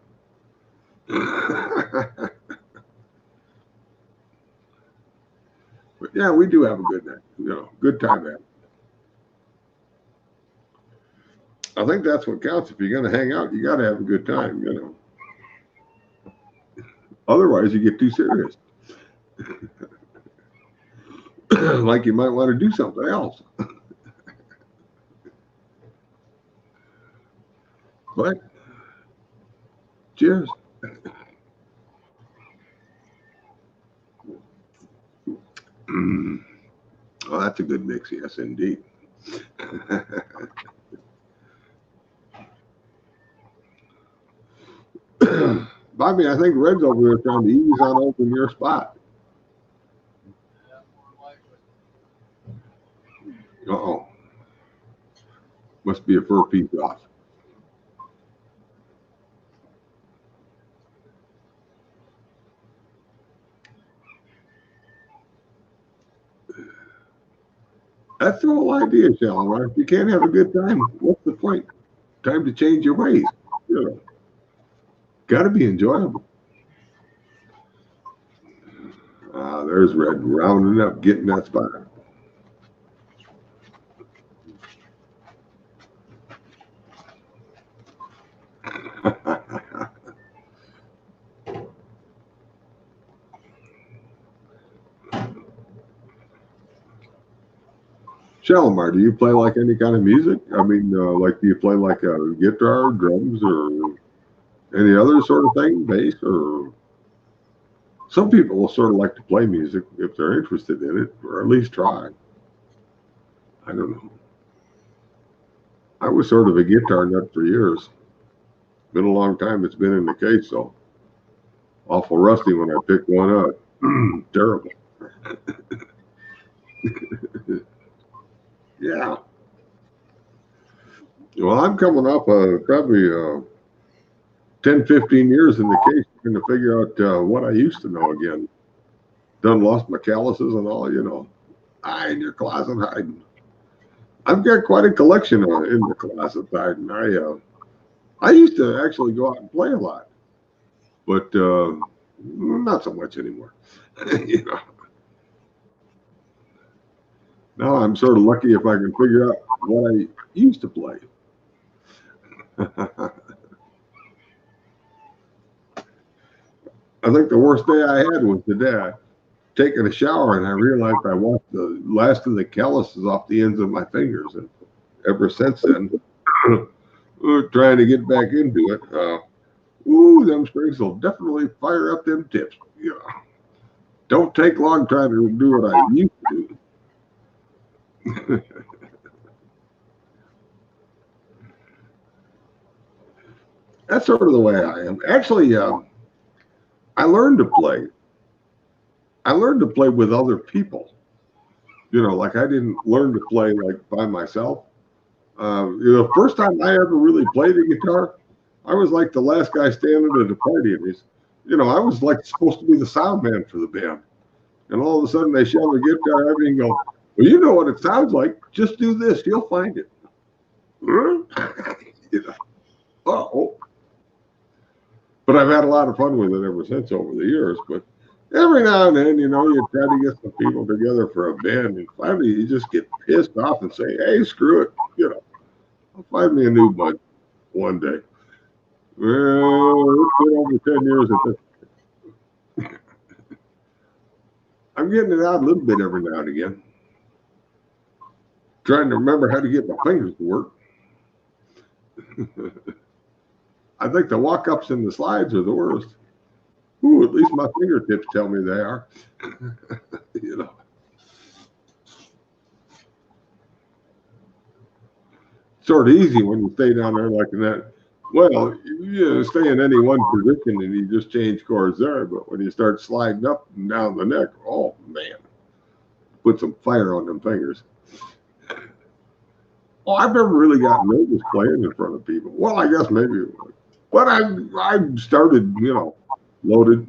But yeah, we do have a good night. Good time at it. I think that's what counts. If you're going to hang out, you got to have a good time, Otherwise, you get too serious. Like you might want to do something else. But cheers. Oh, that's a good mix. Yes, indeed. Bobby, I think Red's over there trying to ease on open your spot. Uh-oh. Must be a fur piece off. That's the whole idea, Shalimar. If you can't have a good time, what's the point? Time to change your ways. You know, got to be enjoyable. There's Red rounding up, getting that spot. Shalimar, do you play like any kind of music? I mean, like, do you play like a guitar, drums, or any other sort of thing, bass, or some people will sort of like to play music if they're interested in it, or at least try. I don't know. I was sort of a guitar nut for years. Been a long time it's been in the case, so awful rusty when I pick one up. Terrible. Yeah. Well, I'm coming up probably 10, 15 years in the case, trying to figure out what I used to know again. Done lost my calluses and all, you know. In your closet hiding. I've got quite a collection in the closet hiding. I used to actually go out and play a lot, but not so much anymore. You know. Now I'm sort of lucky if I can figure out what I used to play. I think the worst day I had was today. Taking a shower and I realized I washed the last of the calluses off the ends of my fingers, and ever since then, trying to get back into it. Them springs will definitely fire up them tips. Yeah. Don't take long trying to do what I used to do. That's sort of the way I am. Actually, I learned to play. I learned to play with other people. You know, like I didn't learn to play like by myself. The first time I ever really played a guitar, I was like the last guy standing at a party, and I was like supposed to be the sound man for the band. And all of a sudden they shove a guitar at me and go, "Well, you know what it sounds like. Just do this, you'll find it." Oh. But I've had a lot of fun with it ever since over the years. But every now and then, you try to get some people together for a band, and finally you just get pissed off and say, "Hey, screw it. I'll find me a new bud one day." Well, it's been over 10 years at this. I'm getting it out a little bit every now and again. Trying to remember how to get my fingers to work. I think the walk-ups and the slides are the worst. At least my fingertips tell me they are. Sort of easy when you stay down there like that. Well, you stay in any one position and you just change chords there. But when you start sliding up and down the neck, oh man, put some fire on them fingers. Oh, I've never really gotten nervous playing in front of people. Well, I guess maybe, but I started, loaded.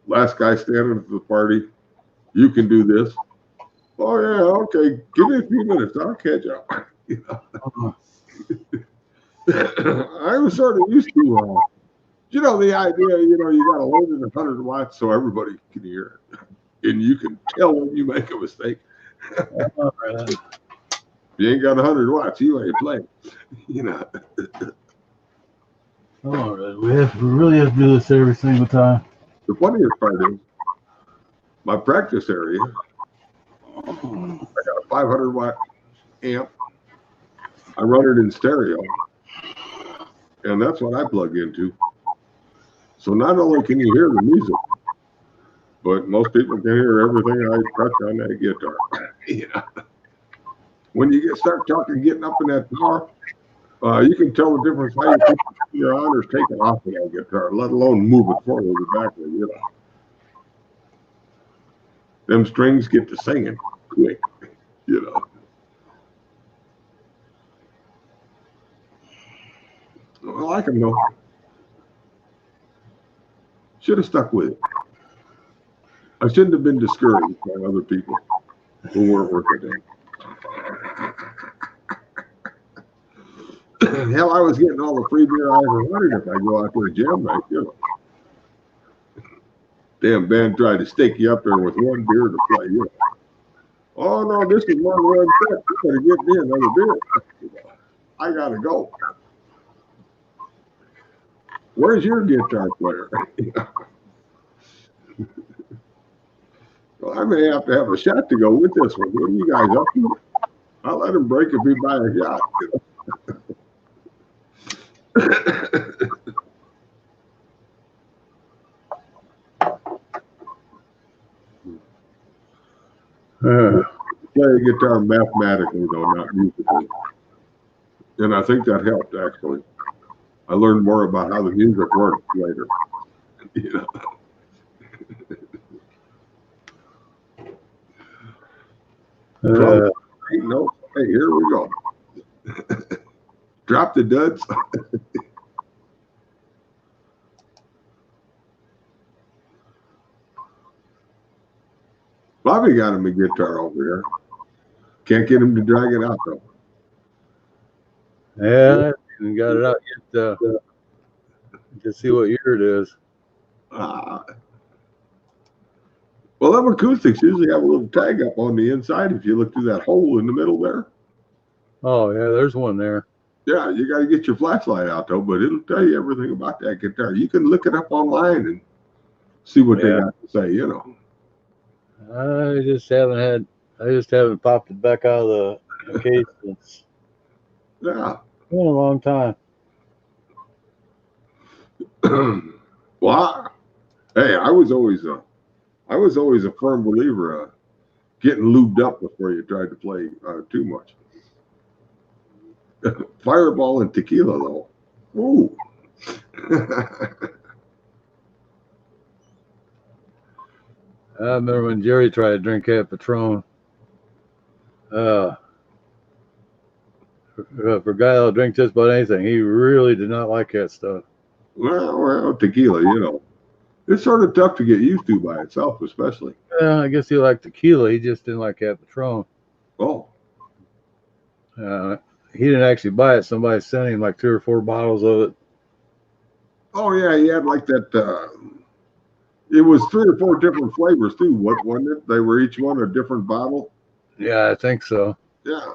Last guy standing at the party. You can do this. Oh yeah, okay. Give me a few minutes. I'll catch up. I was sort of used to, the idea. You got to load it at 100 watts so everybody can hear it, and you can tell when you make a mistake. If you ain't got 100 watts, you ain't playing.
All right, we really have to do this every single time.
The funniest part is my practice area. I got a 500 watt amp. I run it in stereo, and that's what I plug into. So not only can you hear the music, but most people can hear everything I touch on that guitar. When you start getting up in that power, You can tell the difference how you keep your honors taken off of that guitar, let alone move it forward or backward. You know, them strings get to singing quick. You know. I like them though. Should have stuck with it. I shouldn't have been discouraged by other people who weren't working it. Hell, I was getting all the free beer I ever wanted if I go out to a jam night, you know. Damn band tried to stake you up there with one beer to play, you know. Oh no, this is one run set. You better get me another beer. I gotta go. Where's your guitar player? Well, I may have to have a shot to go with this one. What are you guys up to? I'll let him break if he buy a shot. Play a guitar mathematically, though, not musically. And I think that helped, actually. I learned more about how the music works later. You know. No, hey, here we go. Drop the duds. Bobby got him a guitar over here. Can't get him to drag it out though.
Yeah, I haven't got it out yet. To see what year it is.
Well, them acoustics usually have a little tag up on the inside if you look through that hole in the middle there.
Oh, yeah, there's one there.
Yeah, you got to get your flashlight out, though, but it'll tell you everything about that guitar. You can look it up online and see what they got to say, you know.
I just haven't popped it back out of the case since.
Yeah.
Been a long time.
Well, hey, I was always a firm believer of getting lubed up before you tried to play too much. Fireball and tequila, though. Ooh.
I remember when Jerry tried to drink that Patron. For a guy that'll drink just about anything, he really did not like that stuff.
Well, tequila, you know. It's sort of tough to get used to by itself, especially.
Yeah, I guess he liked tequila. He just didn't like that Patron.
Oh.
He didn't actually buy it. Somebody sent him like 3 or 4 bottles of it.
Oh, yeah, he had like that. It was 3 or 4 different flavors, too, wasn't it? They were each one a different bottle.
Yeah, I think so.
Yeah.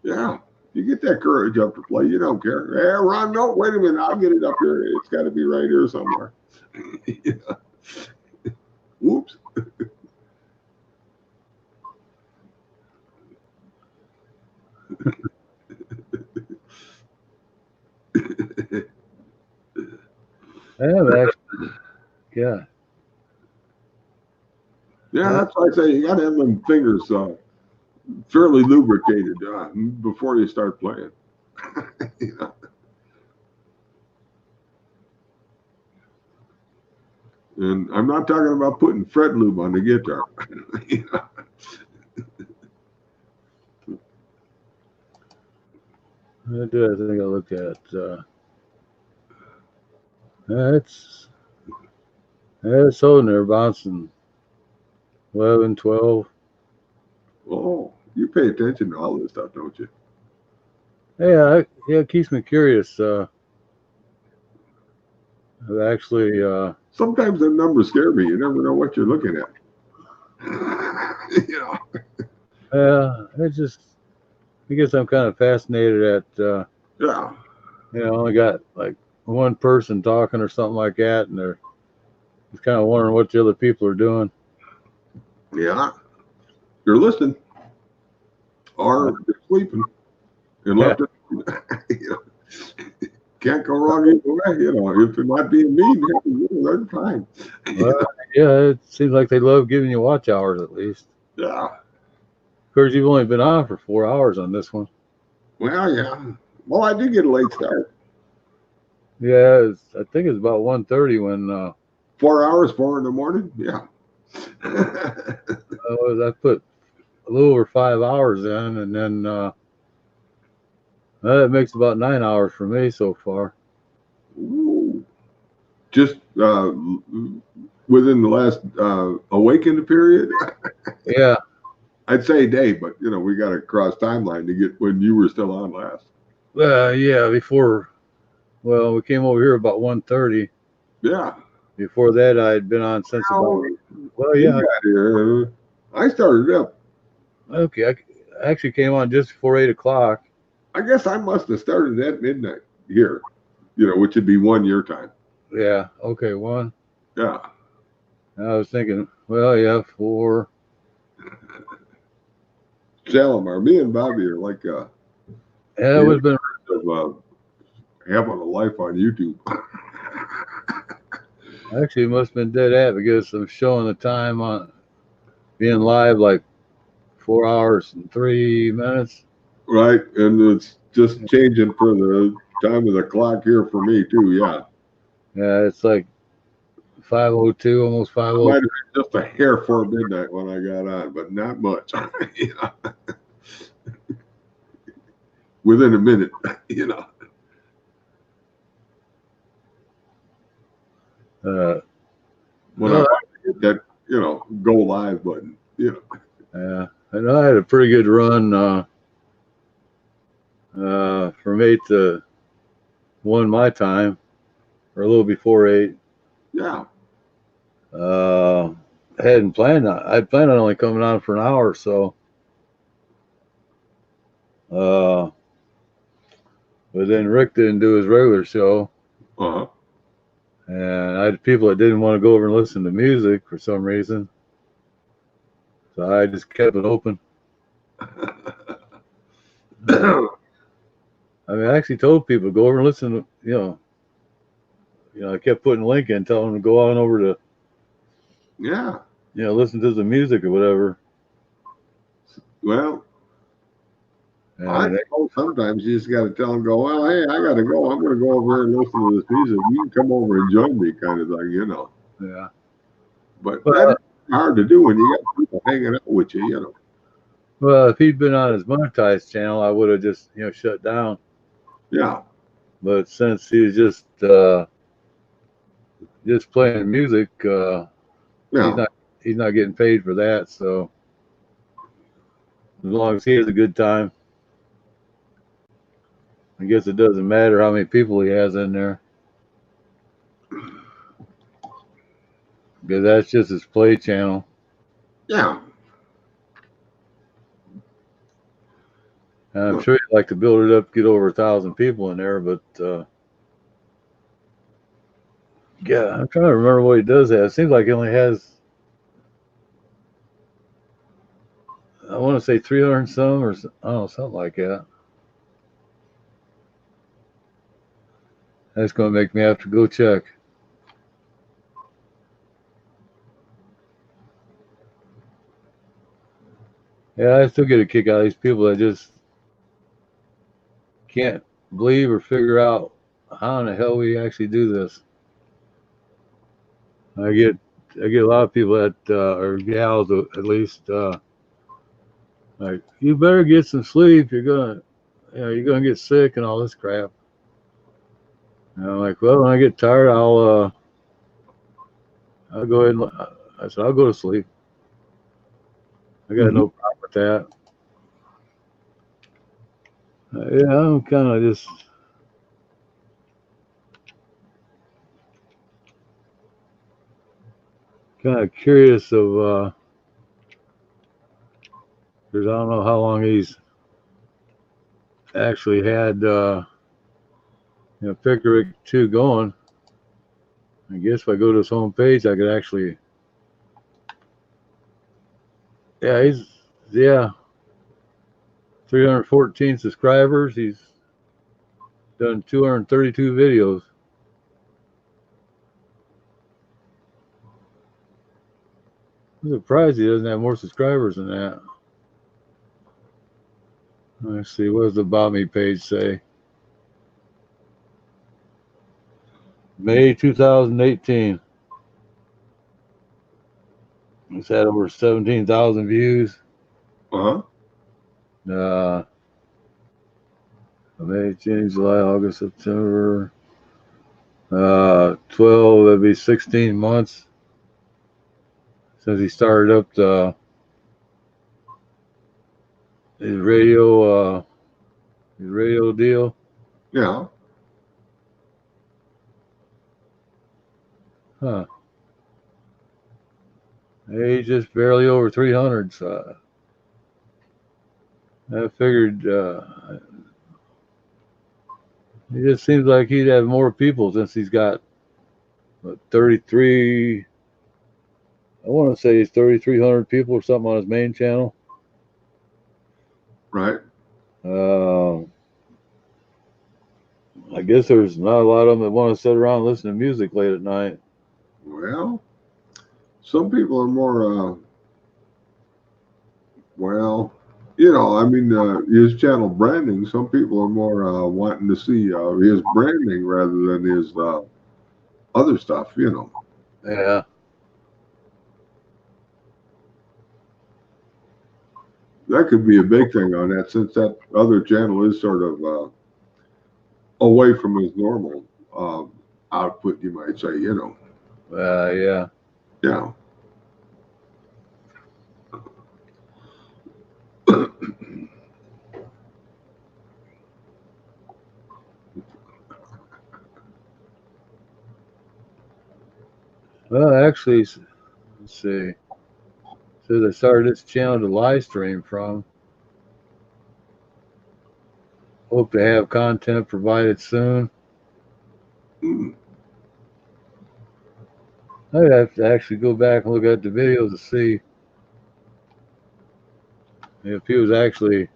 Yeah. You get that courage up to play. You don't care. Hey, Ron, no, wait a minute. I'll get it up here. It's got to be right here somewhere. Yeah. Whoops.
Yeah.
Yeah, that's why I say you got to have them fingers fairly lubricated before you start playing. You know? And I'm not talking about putting fret lube on the guitar. You know?
I think I looked at it's holding there, bouncing 11, 12.
Oh, you pay attention to all this stuff, don't you?
Yeah, it keeps me curious. I've actually.
Sometimes the numbers scare me. You never know what you're looking at. You know.
Yeah, I guess I'm kind of fascinated at.
Yeah.
You know, only got like one person talking or something like that, and they're just kind of wondering what the other people are doing.
Yeah. You're listening. Or you're sleeping. And left it. You know, can't go wrong either way. You know, if they're not being mean, they're fine.
Well, yeah, it seems like they love giving you watch hours at least.
Yeah.
Of course, you've only been on for 4 hours on this one.
Well, yeah. Well, I did get a late start.
Yeah, I think it's about 1:30 when
4 hours, 4 in the morning. Yeah.
I put a little over 5 hours in, and then that makes about 9 hours for me so far.
Ooh. Just within the last awakened period.
Yeah,
I'd say a day, but we got to cross timeline to get when you were still on last.
yeah. Well, we came over here about 1:30.
Yeah.
Before that, I had been on since about.
How
Well,
you
yeah.
got here? I started up.
Okay, I actually came on just before 8 o'clock.
I guess I must have started at midnight here, which would be 1 year time.
Yeah. Okay. One.
Yeah.
I was thinking. Well, yeah. Four.
Shalimar, me and Bobby are like
Yeah, it would have been.
of having a life on YouTube.
Actually, it must have been dead at because I'm showing the time on being live like 4 hours and 3 minutes.
Right, and it's just changing for the time of the clock here for me too. Yeah,
Yeah, it's like 5:02, almost
might
5:02.
have been just a hair before midnight when I got on, but not much. Yeah. Within a minute, you know. When I
Well,
hit that, go live button,
yeah, I know I had a pretty good run from 8 to 1 my time, or a little before 8.
Yeah.
I hadn't planned on. I'd planned on only coming on for an hour or so. Uh, but then Rick didn't do his regular show,
Uh-huh.
and I had people that didn't want to go over and listen to music for some reason. So I just kept it open. I mean, I actually told people to go over and listen to, I kept putting a link in, telling them to go on over to,
Yeah.
listen to the music or whatever.
Well, I
And
suppose sometimes you just got to tell them, go, well, hey, I got to go. I'm going to go over here and listen to this music. You can come over and join me, kind of thing.
yeah,
But
well,
that's hard to do when you got people hanging out with you.
well, if he'd been on his monetized channel, I would have just, shut down.
Yeah.
But since he's just playing music,
Yeah.
he's not getting paid for that. So as long as he has a good time, I guess it doesn't matter how many people he has in there, because that's just his play channel.
Yeah.
And I'm sure he'd like to build it up, get over 1,000 people in there, but yeah, I'm trying to remember what he does have. It seems like he only has, I want to say 300 and some, or I don't know, something like that. That's going to make me have to go check. Yeah, I still get a kick out of these people that just can't believe or figure out how in the hell we actually do this. I get a lot of people that or gals at least like, you better get some sleep. You're gonna get sick and all this crap. And I'm like, well, when I get tired, I'll go ahead and I said I'll go to sleep. I got no problem with that. Yeah, I'm kind of just kind of curious of because I don't know how long he's actually had Picker Rick 2 going. I guess if I go to his home page, I could actually, yeah, 314 subscribers. He's done 232 videos. I'm surprised he doesn't have more subscribers than that. Let's see, what does the About Me page say? May 2018. It's had over 17,000 views.
Uh-huh.
May, June, July, August, September. 12, that'd be 16 months since he started up his radio deal.
Yeah.
Huh. He's just barely over 300. So I figured it just seems like he'd have more people since he's got 33. I want to say he's 3,300 people or something on his main channel.
Right.
I guess there's not a lot of them that want to sit around and listen to music late at night.
Well, some people are more, well, you know, I mean, his channel branding, some people are more wanting to see his branding rather than his other stuff, you know.
Yeah.
That could be a big thing on that, since that other channel is sort of away from his normal output, you might say, you know.
Yeah.
Yeah.
Well, actually, let's see. So I started this channel to live stream from. Hope to have content provided soon.
Mm.
I'd have to actually go back and look at the videos to see if he was actually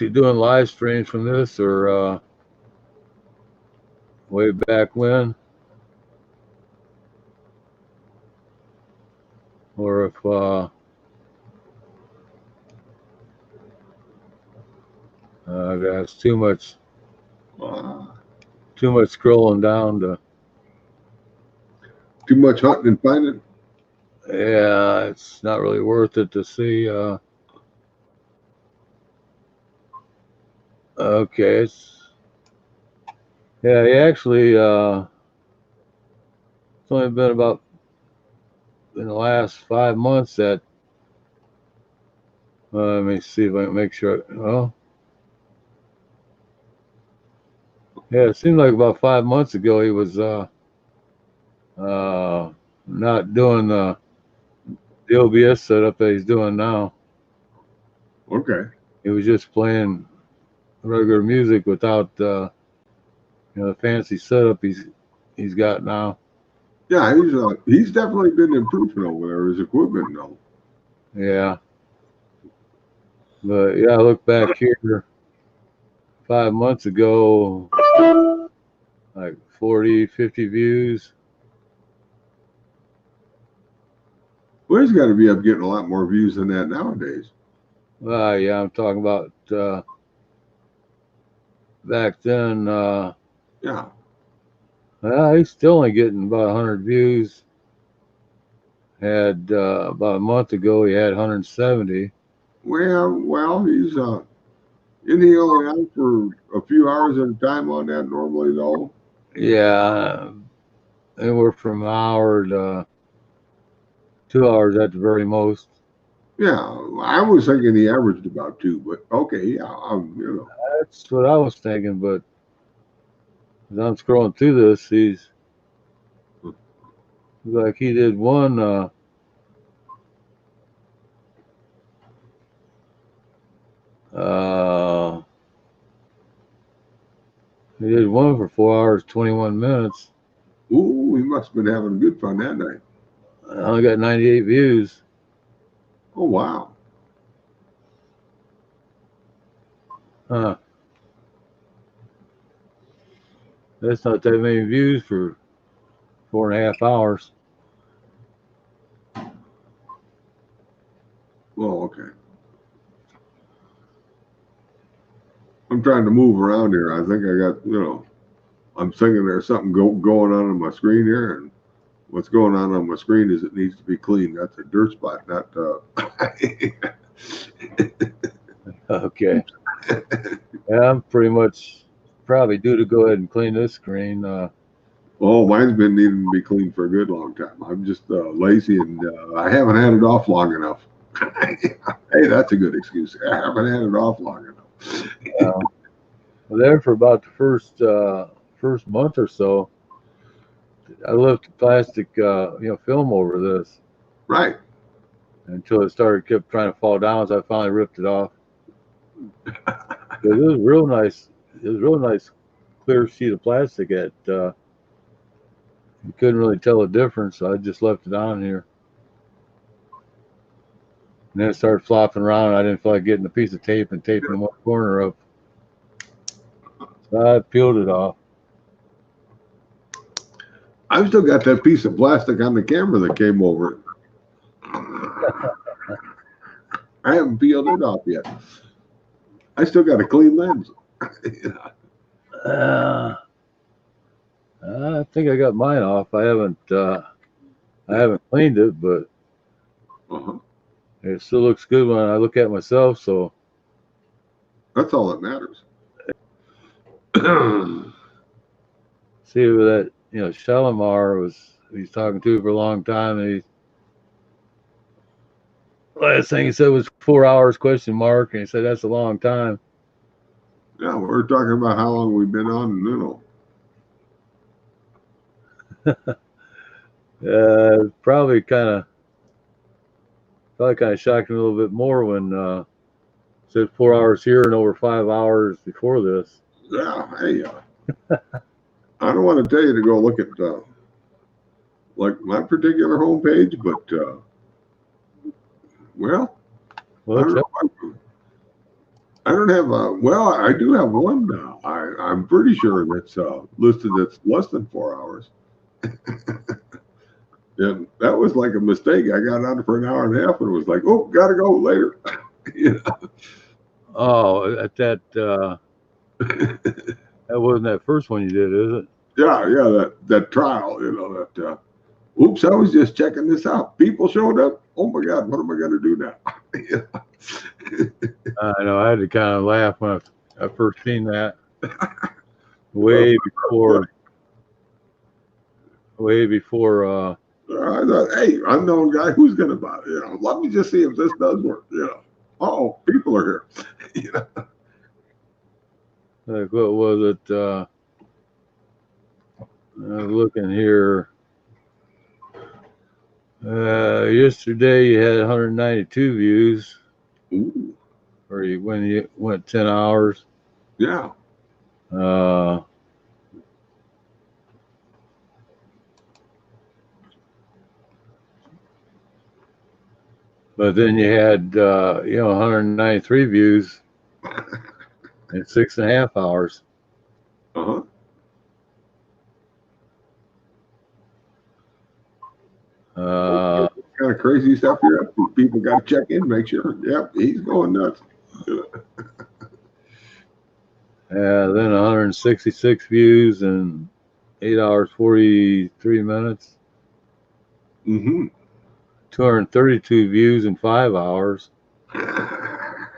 doing live streams from this, or way back when, or if that's too much scrolling down to.
Too much hunting and finding.
Yeah, it's not really worth it to see. Okay, he actually it's only been about in the last 5 months that let me see if I can make sure. Well, yeah, it seemed like about 5 months ago he was not doing the OBS setup that he's doing now.
Okay.
He was just playing regular music without the fancy setup he's got now.
Yeah, he's definitely been improving over there, his equipment, though.
Yeah. But yeah, I look back here 5 months ago, like 40, 50 views.
Well, he's got to be up getting a lot more views than that nowadays.
Yeah, I'm talking about back then.
Yeah.
He's still only getting about 100 views. Had about a month ago, he had 170.
Well, he's isn't he only on for a few hours at a time on that normally, though?
Yeah, anywhere from an hour to 2 hours at the very most.
Yeah, I was thinking he averaged about 2, but okay, yeah, you know.
That's what I was thinking, but as I'm scrolling through this, he's like he did one. He did one for 4 hours, 21 minutes.
Ooh, he must have been having good fun that night.
I only got 98 views.
Oh, wow.
Huh. That's not that many views for 4.5 hours.
Well, okay. I'm trying to move around here. I think I got, I'm thinking there's something going on my screen here, and what's going on my screen is it needs to be cleaned. That's a dirt spot, not.
Okay. Yeah, I'm pretty much probably due to go ahead and clean this screen.
Oh, mine's been needing to be cleaned for a good long time. I'm just lazy, and I haven't had it off long enough. Hey, that's a good excuse. I haven't had it off long enough.
There for about the first month or so, I left plastic, film over this
Right.
until it kept trying to fall down. So I finally ripped it off. It was real nice. It was a real nice, clear sheet of plastic. You couldn't really tell the difference. So I just left it on here. And then it started flopping around. I didn't feel like getting a piece of tape and taping one corner up. So I peeled it off.
I've still got that piece of plastic on the camera that came over it. I haven't peeled it off yet. I still got a clean lens.
I think I got mine off. I haven't cleaned it, but it still looks good when I look at myself. So
that's all that matters.
See with that, Shalimar he's talking to for a long time, and last thing he said was 4 hours ? And he said that's a long time.
Yeah, we're talking about how long we've been on,
Probably kind of shocked me a little bit more when said 4 hours here and over 5 hours before this.
Yeah, hey, I don't want to tell you to go look at like my particular homepage, but I don't have I do have one now. I'm pretty sure that's listed that's less than 4 hours. And that was like a mistake. I got on for an hour and a half and it was like, oh, gotta go later.
Oh, at that that wasn't that first one you did, is it?
Yeah, that trial, oops, I was just checking this out. People showed up. Oh my God, what am I gonna do now?
I know, I had to kind of laugh when I first seen that. Way before
I thought, hey, unknown guy, who's gonna buy it? Let me just see if this does work. Oh, people are here.
Like, what was it? Looking here. Yesterday you had 192 views.
Ooh.
Or when you went 10 hours.
Yeah.
But then you had 193 views in 6.5 hours.
Uh-huh. Kind of crazy stuff here. People got to check in, make sure. Yep, he's going nuts.
Then 166 views in 8 hours 43 minutes. 232 views in 5 hours. That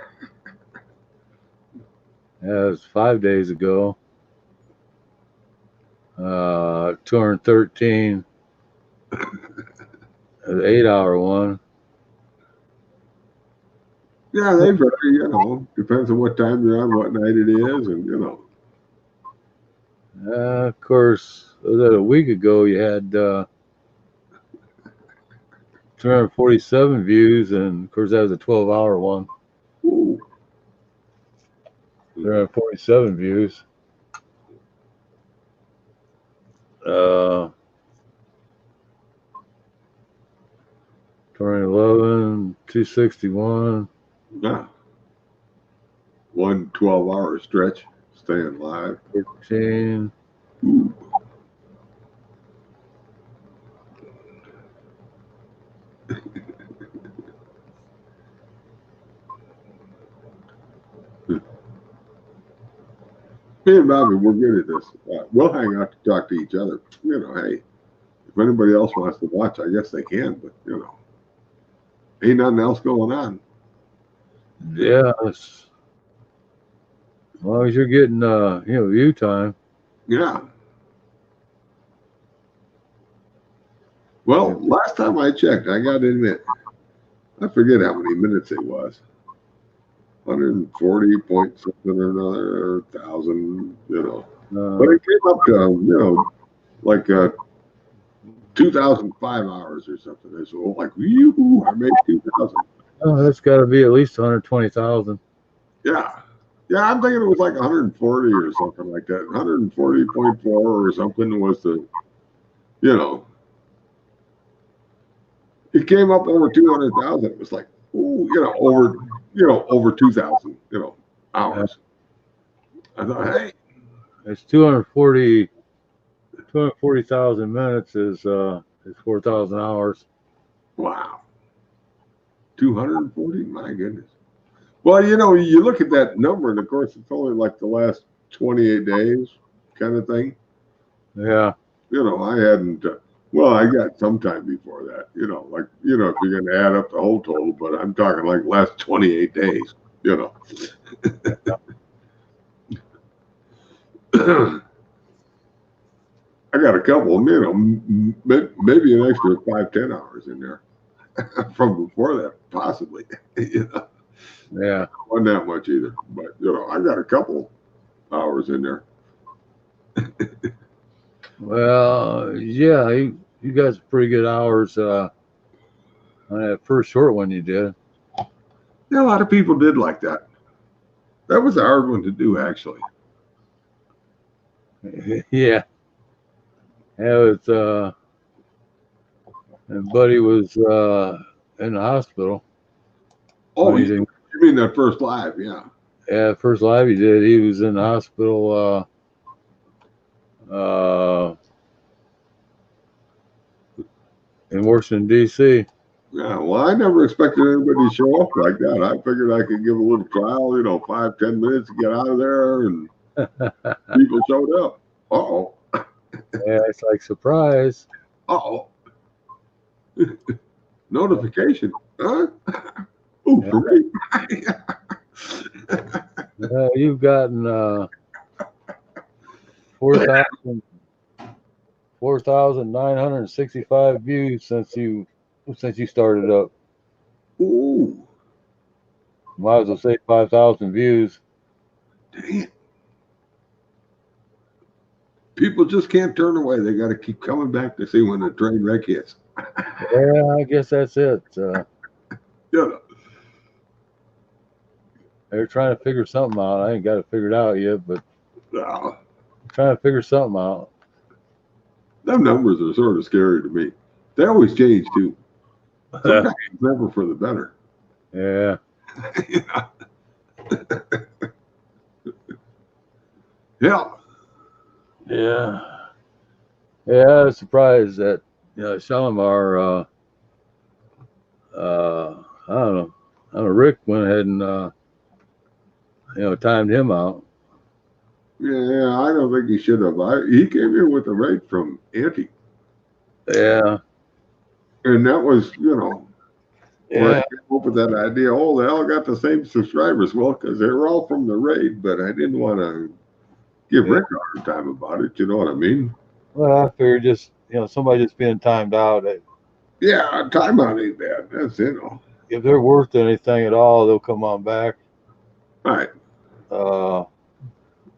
was 5 days ago. 213. The 8-hour one.
Yeah, they vary, depends on what time you're on, what night it is, and
Of course, was that a week ago? You had 347 views, and of course that was a 12-hour one.
Ooh.
347 views. 2011, 261.
Yeah. 1 12-hour stretch, staying live.
13.
Ooh. Me and Bobby, we're good at this. We'll hang out to talk to each other. You know, hey, if anybody else wants to watch, I guess they can, but you know, ain't nothing else going on.
Yeah, as long as you're getting view time.
Yeah. Well, last time I checked, I got to admit, I forget how many minutes it was. 140 point something or another, 1,000, you know. But it came up to, you know, like 2,005 hours or something. I said, well, like, yoo-hoo, I made 2,000.
Oh, that's got to be at least 120,000.
Yeah. Yeah, I'm thinking it was like 140 or something like that. 140.4 or something was the, you know, it came up over 200,000. It was like, ooh, over 2,000, hours. I thought, hey,
It's 240,000 minutes is 4,000 hours.
wow, 240, my goodness. Well, you know, you look at that number, and of course, it's only like the last 28 days kind of thing.
Yeah.
You know, I hadn't, well, I got some time before that, you know, like, you know, if you're going to add up the whole total, but I'm talking like last 28 days, you know. I got a couple, you know, maybe an extra 5-10 hours in there from before that, possibly. You know,
Yeah.
wasn't that much either, but you know, I got a couple hours in there.
Well, yeah, you got some pretty good hours on that first short one you did.
Yeah, a lot of people did like that. That was a hard one to do, actually.
Yeah. Yeah, it's and Buddy was in the hospital.
Oh,
He
you
didn't,
mean that first live? Yeah.
yeah, first live he did, he was in the hospital in Washington D.C.
Yeah, well, I never expected anybody to show up like that. I figured I could give a little trial, you know, 5-10 minutes to get out of there, and people showed up. Uh-oh.
Yeah, it's like surprise.
Uh-oh. Notification. Huh? Ooh,
Yeah.
for me.
You've gotten 4,965 views since you started up.
Ooh,
Might as well say 5,000 views.
dang it. People just can't turn away. They got to keep coming back to see when the train wreck hits.
Yeah, I guess that's it.
You know,
They're trying to figure something out. I ain't got it figured out yet, but
uh,
trying to figure something out.
them numbers are sort of scary to me. They always change, too. Sometimes it's never for the better.
Yeah.
You know? Yeah.
Yeah. Yeah, I was surprised that Shalimar I don't know. Rick went ahead and timed him out.
Yeah, I don't think he should have. He came in with a rate from Auntie.
Yeah.
And that was, you know, where I
Yeah.
came up with that idea. Oh, they all got the same subscribers. Well, because they were all from the raid, but I didn't want to give Rick a hard time about it. You know what I mean?
Well, I figured just somebody just being timed out.
Yeah, timeout ain't bad. That's it. All
If they're worth anything at all, they'll come on back.
right.
Uh,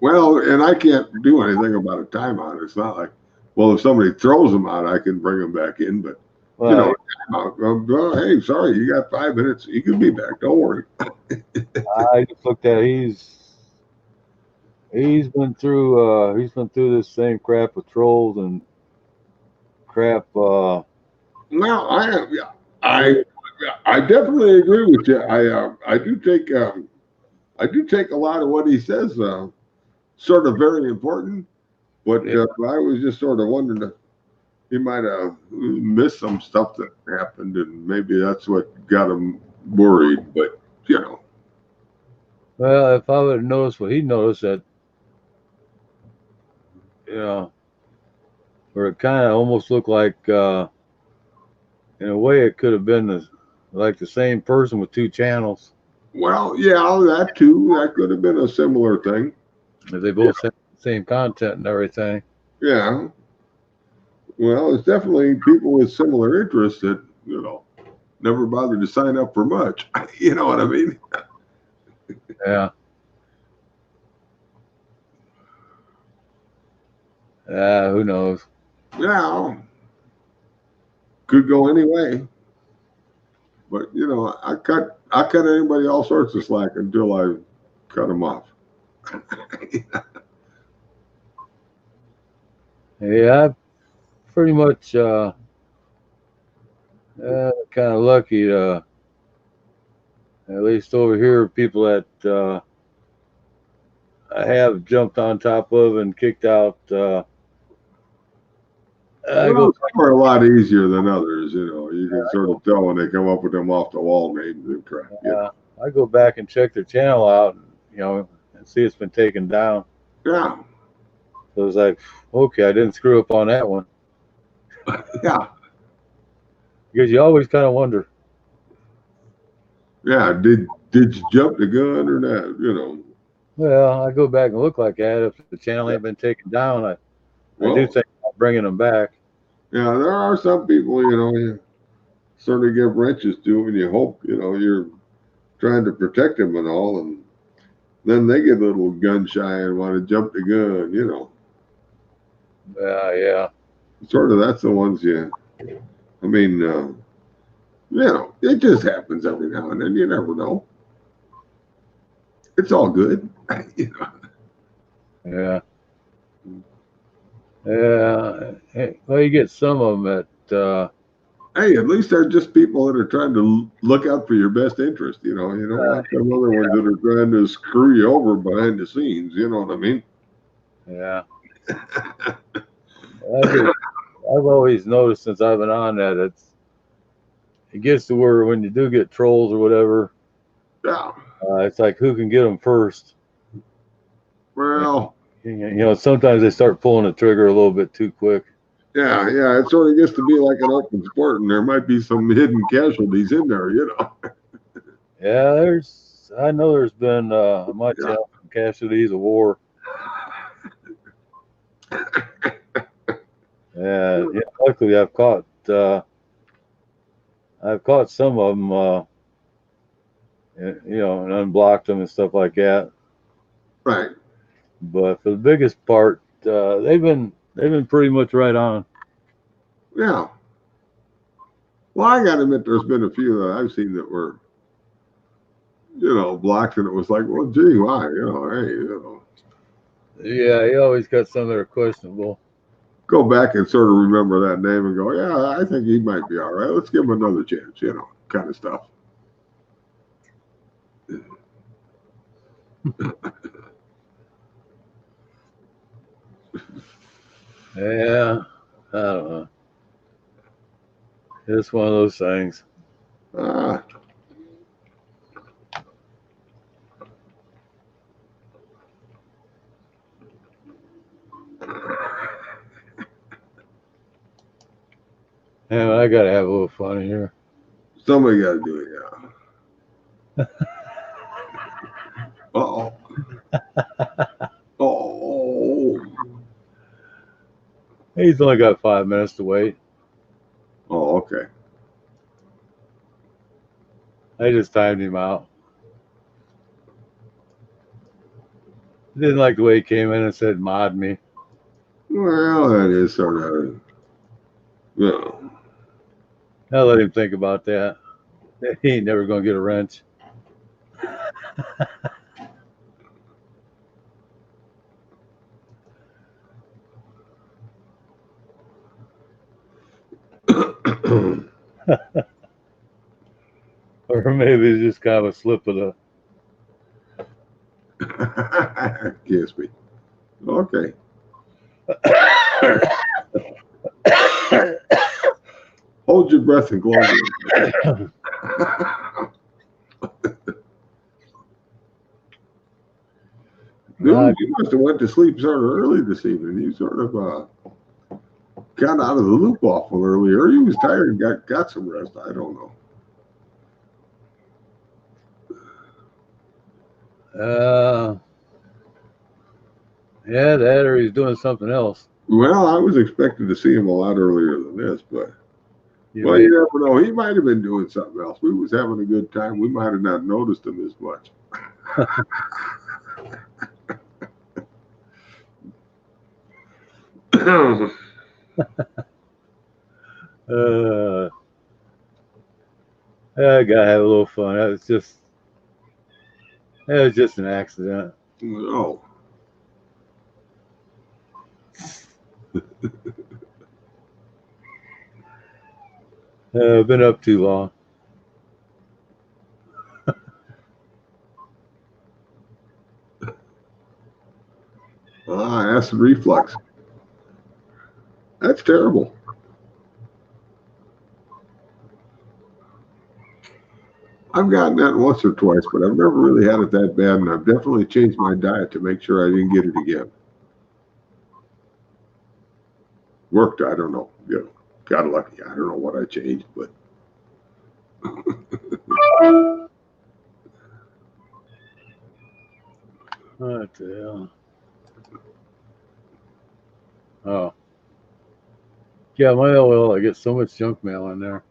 Well, and I can't do anything about a timeout. It's not like, well, if somebody throws them out, I can bring them back in. But you know, timeout. Hey, sorry, you got 5 minutes. You can be back. Don't worry.
I just looked at he's been through this same crap with trolls and crap.
No, I definitely agree with you. I do take a lot of what he says sort of very important, but
Yeah.
I was just sort of wondering if he might have missed some stuff that happened, and maybe that's what got him worried. But you know,
Well, if I would have noticed what he noticed, that you know, where it kind of almost looked like, in a way, it could have been like the same person with two channels.
Well, yeah, that too. That could have been a similar thing.
If they both had the same content and everything.
Yeah. Well, it's definitely people with similar interests that, never bothered to sign up for much. You know what I mean?
Yeah. Who knows?
Yeah. Could go any way. But, I cut anybody all sorts of slack until I cut them off.
Yeah, I pretty much kind of lucky to, at least over here, people that I have jumped on top of and kicked out. I
Well,
go,
some are a lot easier than others, You can sort of tell when they come up with them off the wall names and crap.
I go back and check their channel out, and see it's been taken down.
Yeah.
So it's like, okay, I didn't screw up on that one.
Yeah.
Because you always kind of wonder.
Yeah. Did you jump the gun or not?
Well, I go back and look like that. If the channel ain't been taken down, I do think about bringing them back.
Yeah, there are some people, you sort of give wrenches to and you hope, you're trying to protect them and all, and then they get a little gun shy and want to jump the gun,
Yeah.
Sort of, that's the ones I mean, it just happens every now and then. You never know. It's all good,
Yeah. Yeah. Well, you get some of them that,
hey, at least they're just people that are trying to look out for your best interest. You don't want some other ones that are trying to screw you over behind the scenes. You know what I mean?
yeah. I've always noticed since I've been on that it gets to where when you do get trolls or whatever,
Yeah.
it's like who can get them first.
Well,
sometimes they start pulling the trigger a little bit too quick.
yeah. It sort of gets to be like an open sport, and there might be some hidden casualties in there.
Yeah, I know there's been my channel casualties of war. Yeah, luckily I've caught some of them, and unblocked them and stuff like that.
Right.
But for the biggest part, they've been pretty much right on.
Yeah. Well, I got to admit, there's been a few that I've seen that were, blocked, and it was like, well, gee, why? Hey,
Yeah, you always got some that are questionable.
Go back and sort of remember that name and go, yeah, I think he might be all right. Let's give him another chance, kind of stuff.
Yeah, I don't know. It's one of those things. Yeah, I gotta have a little fun here.
Somebody got to do it, yeah. Uh-oh. Oh.
He's only got 5 minutes to wait.
Oh, okay.
I just timed him out. Didn't like the way he came in and said mod me.
Well, that is sort of,
I'll let him think about that. He ain't never gonna get a wrench. Or maybe it's just kind of a slip of the.
Kiss me. Okay. Hold your breath and close it. Dude, you must have went to sleep sort of early this evening. You sort of got out of the loop awful early, or you was tired and got some rest. I don't know.
Yeah, that or he's doing something else.
Well, I was expecting to see him a lot earlier than this, but
You
well,
may-
you never know. He might have been doing something else. We was having a good time. We might have not noticed him as much.
I gotta have a little fun. That was just an accident.
Oh,
I've been up too long.
acid reflux. That's terrible. I've gotten that once or twice, but I've never really had it that bad, and I've definitely changed my diet to make sure I didn't get it again. Worked, I don't know. You know, got lucky. I don't know what I changed, but
What the hell? Oh. Yeah, my LL, I get so much junk mail in there.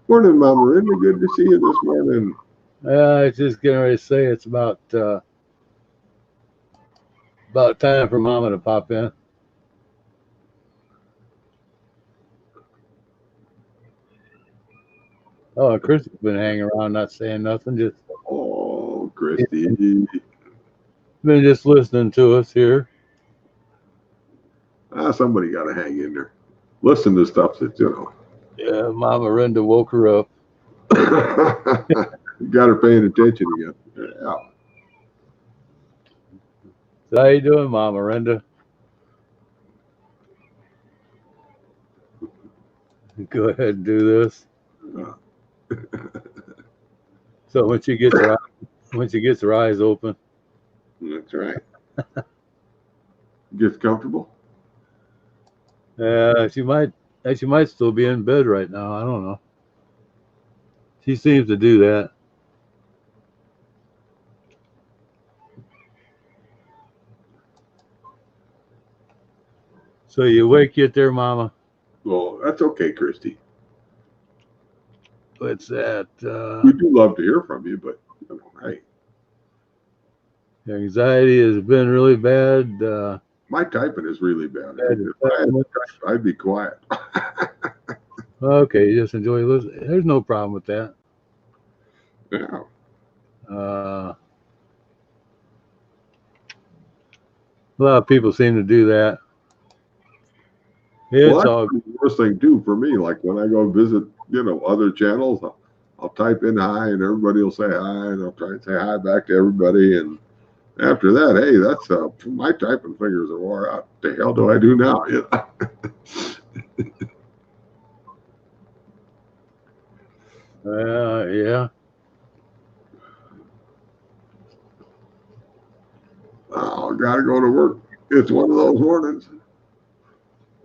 morning, Mama Linda. Good to see you this morning.
I was just getting ready to say it's about time for Mama to pop in. Oh, Chris has been hanging around, not saying nothing, just
Oh, Christy.
been just listening to us here.
Somebody got to hang in there. Listen to stuff that,
Yeah, Mama Renda woke her up.
got her paying attention again. Yeah.
So how you doing, Mama Renda? Go ahead and do this. So when she gets her eyes open.
That's right. Gets comfortable.
She might still be in bed right now. I don't know. She seems to do that. So you wake yet there, Mama?
Well, that's okay, Christy.
What's that?
We do love to hear from you, but hey,
Anxiety has been really bad.
my typing is really bad.
Bad.
If I had to type, I'd be quiet.
Okay, you just enjoy listening. There's no problem with that.
Yeah.
A lot of people seem to do that. It's
Well,
all
that's the worst thing too for me. Like when I go visit, other channels, I'll type in hi and everybody will say hi, and I'll try and say hi back to everybody. And after that, hey, that's my typing fingers are wore out. The hell do I do now?
yeah.
Oh, gotta go to work. It's one of those mornings.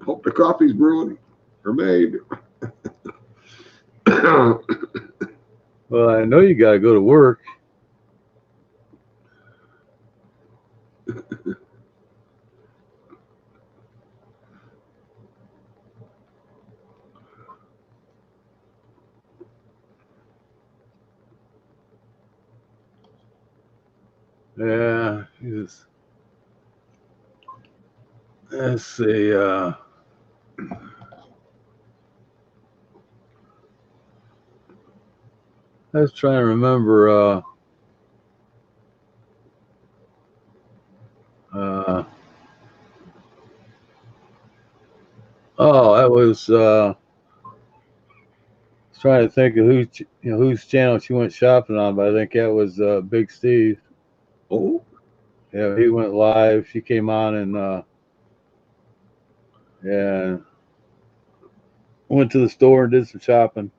Hope the coffee's brewing or made.
Well, I know you got to go to work. Yeah, let's see. Let's try and remember. That was. Trying to think of whose channel she went shopping on, but I think that was Big Steve.
Oh,
Yeah, he went live. She came on and went to the store and did some shopping.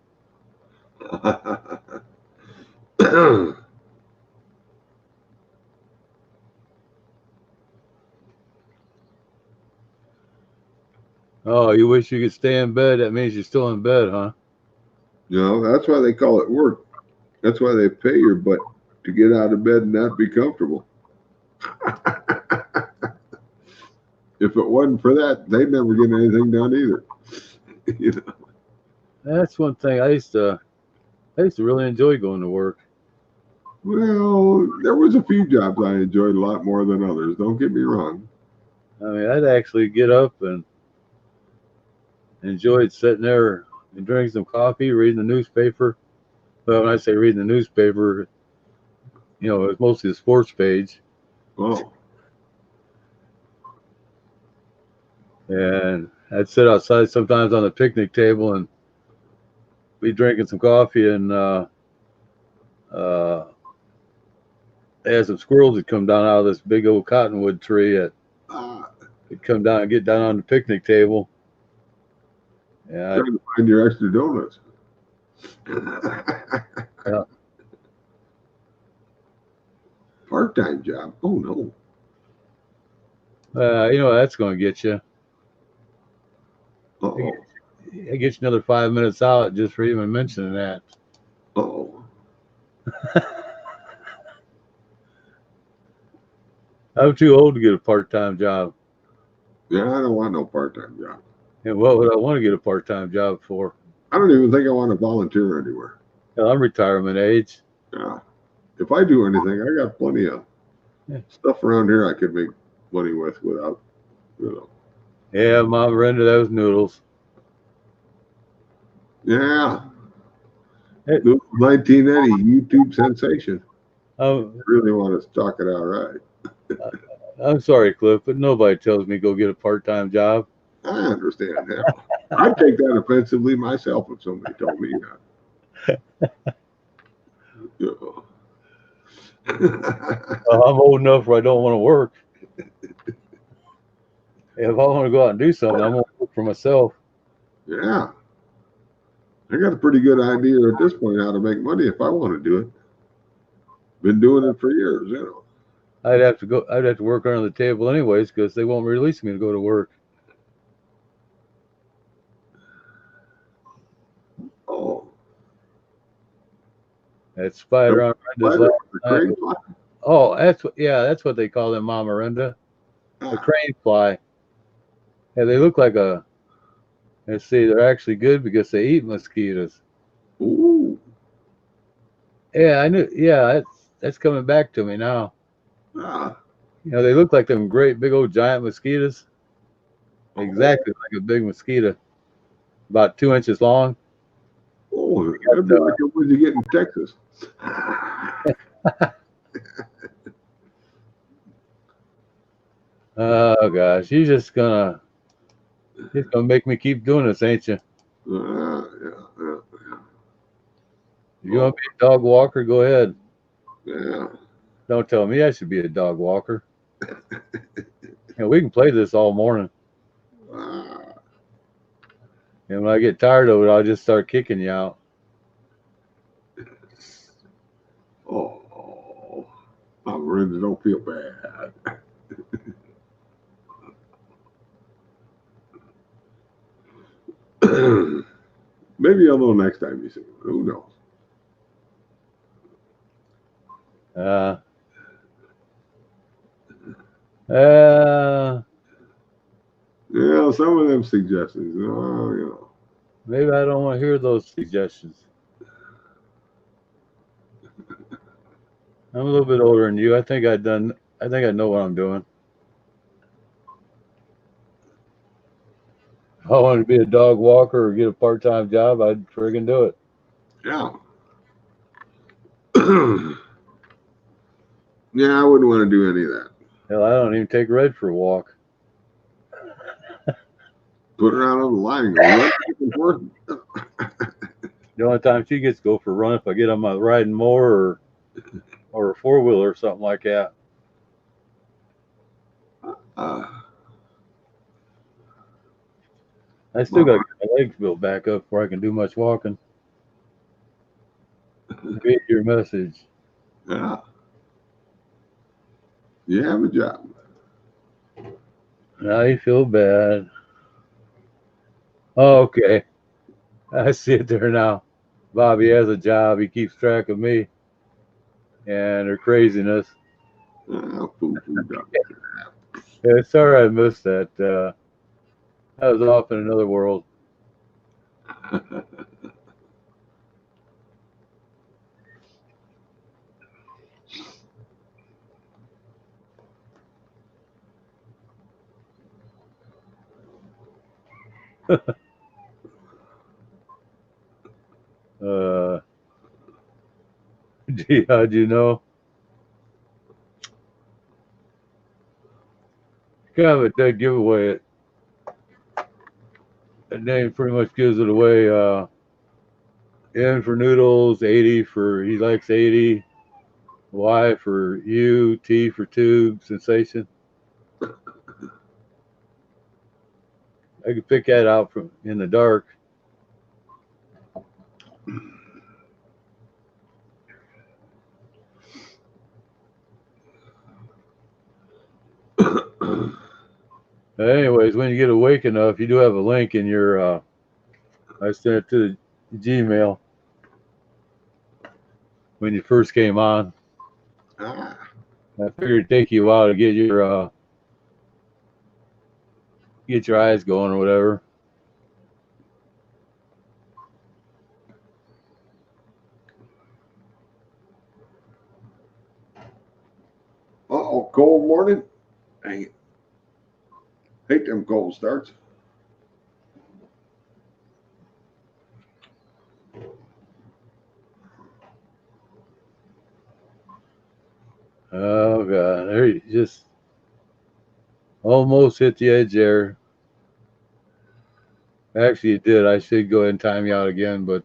Oh, you wish you could stay in bed. That means you're still in bed, huh?
You know, that's why they call it work. That's why they pay your butt to get out of bed and not be comfortable. If it wasn't for that, they'd never get anything done either. You know?
That's one thing I used to really enjoy going to work.
Well, there was a few jobs I enjoyed a lot more than others. Don't get me wrong.
I mean, I'd actually get up and enjoyed sitting there and drinking some coffee, reading the newspaper. Well, when I say reading the newspaper, you know, it's mostly the sports page.
Oh,
And I'd sit outside sometimes on the picnic table and be drinking some coffee, and they had some squirrels that come down out of this big old cottonwood tree that they'd come down and get down on the picnic table. Yeah,
trying to find your extra donuts.
Yeah.
Part-time job. Oh no.
you know, that's going to get you.
Uh-oh.
It gets you another 5 minutes out just for even mentioning that.
Uh-oh.
I'm too old to get a part-time job.
Yeah, I don't want no part-time job.
And what would I want to get a part-time job for?
I don't even think I want to volunteer anywhere.
Hell, I'm retirement age.
Yeah. If I do anything, I got plenty of stuff around here I could make money with without, you know.
Yeah, Mom, render those noodles.
Yeah.
Hey.
1980 YouTube sensation.
I'm,
Really want to talk it out right.
I'm sorry, Cliff, but nobody tells me go get a part-time job.
I understand that. I'd take that offensively myself if somebody told me that. You know.
I'm old enough where I don't want to work. If I want to go out and do something, I'm going to work for myself.
Yeah. I got a pretty good idea at this point how to make money if I want to do it. Been doing it for years, you know.
I'd have to work under the table anyways because they won't release me to go to work.
Oh.
That spider on Miranda's
Crane
fly. Oh, that's what they call them, Mama Miranda. The crane fly. Yeah, they look like a. Let's see, they're actually good because they eat mosquitoes.
Ooh.
Yeah, I knew. Yeah, that's coming back to me now.
Ah.
You know, they look like them great big old giant mosquitoes. Exactly like a big mosquito, about 2 inches long.
Oh, that'd be like the ones you get in Texas.
Oh gosh, you're just gonna make me keep doing this, ain't you?
Yeah.
You want to be a dog walker? Go ahead.
Yeah.
Don't tell me I should be a dog walker. We can play this all morning. And when I get tired of it, I'll just start kicking you out.
Oh, I'm really don't feel bad. Maybe I'll know next time you see him. Who knows? Yeah, some of them suggestions. Oh, you know.
Maybe I don't want to hear those suggestions. I'm a little bit older than you. I think I know what I'm doing. If I wanted to be a dog walker or get a part-time job, I'd friggin' do it.
Yeah. Yeah, I wouldn't want to do any of that.
Hell, I don't even take Red for a walk.
Put her out on the line and go run back and forth.
The only time she gets to go for a run if I get on my riding mower or a four-wheeler or something like that. I still got to get my legs built back up before I can do much walking. Read your message.
Yeah. You have a job.
Now you feel bad. Oh, okay. I see it there now. Bobby has a job. He keeps track of me and her craziness.
Foo dog.
Yeah, sorry I missed that. I was off in another world. Gee, how'd you know? Kind of a dead giveaway. That name pretty much gives it away. N for noodles, 80 for he likes 80, Y for you, T for tube, sensation. I could pick that out from in the dark. Anyways, when you get awake enough, you do have a link in your. I sent it to the Gmail when you first came on. I figured it'd take you a while to get your eyes going or whatever.
Cold morning. Dang it. Hate them cold starts.
Oh god, there you just almost hit the edge there. Actually, it did. I should go ahead and time you out again, but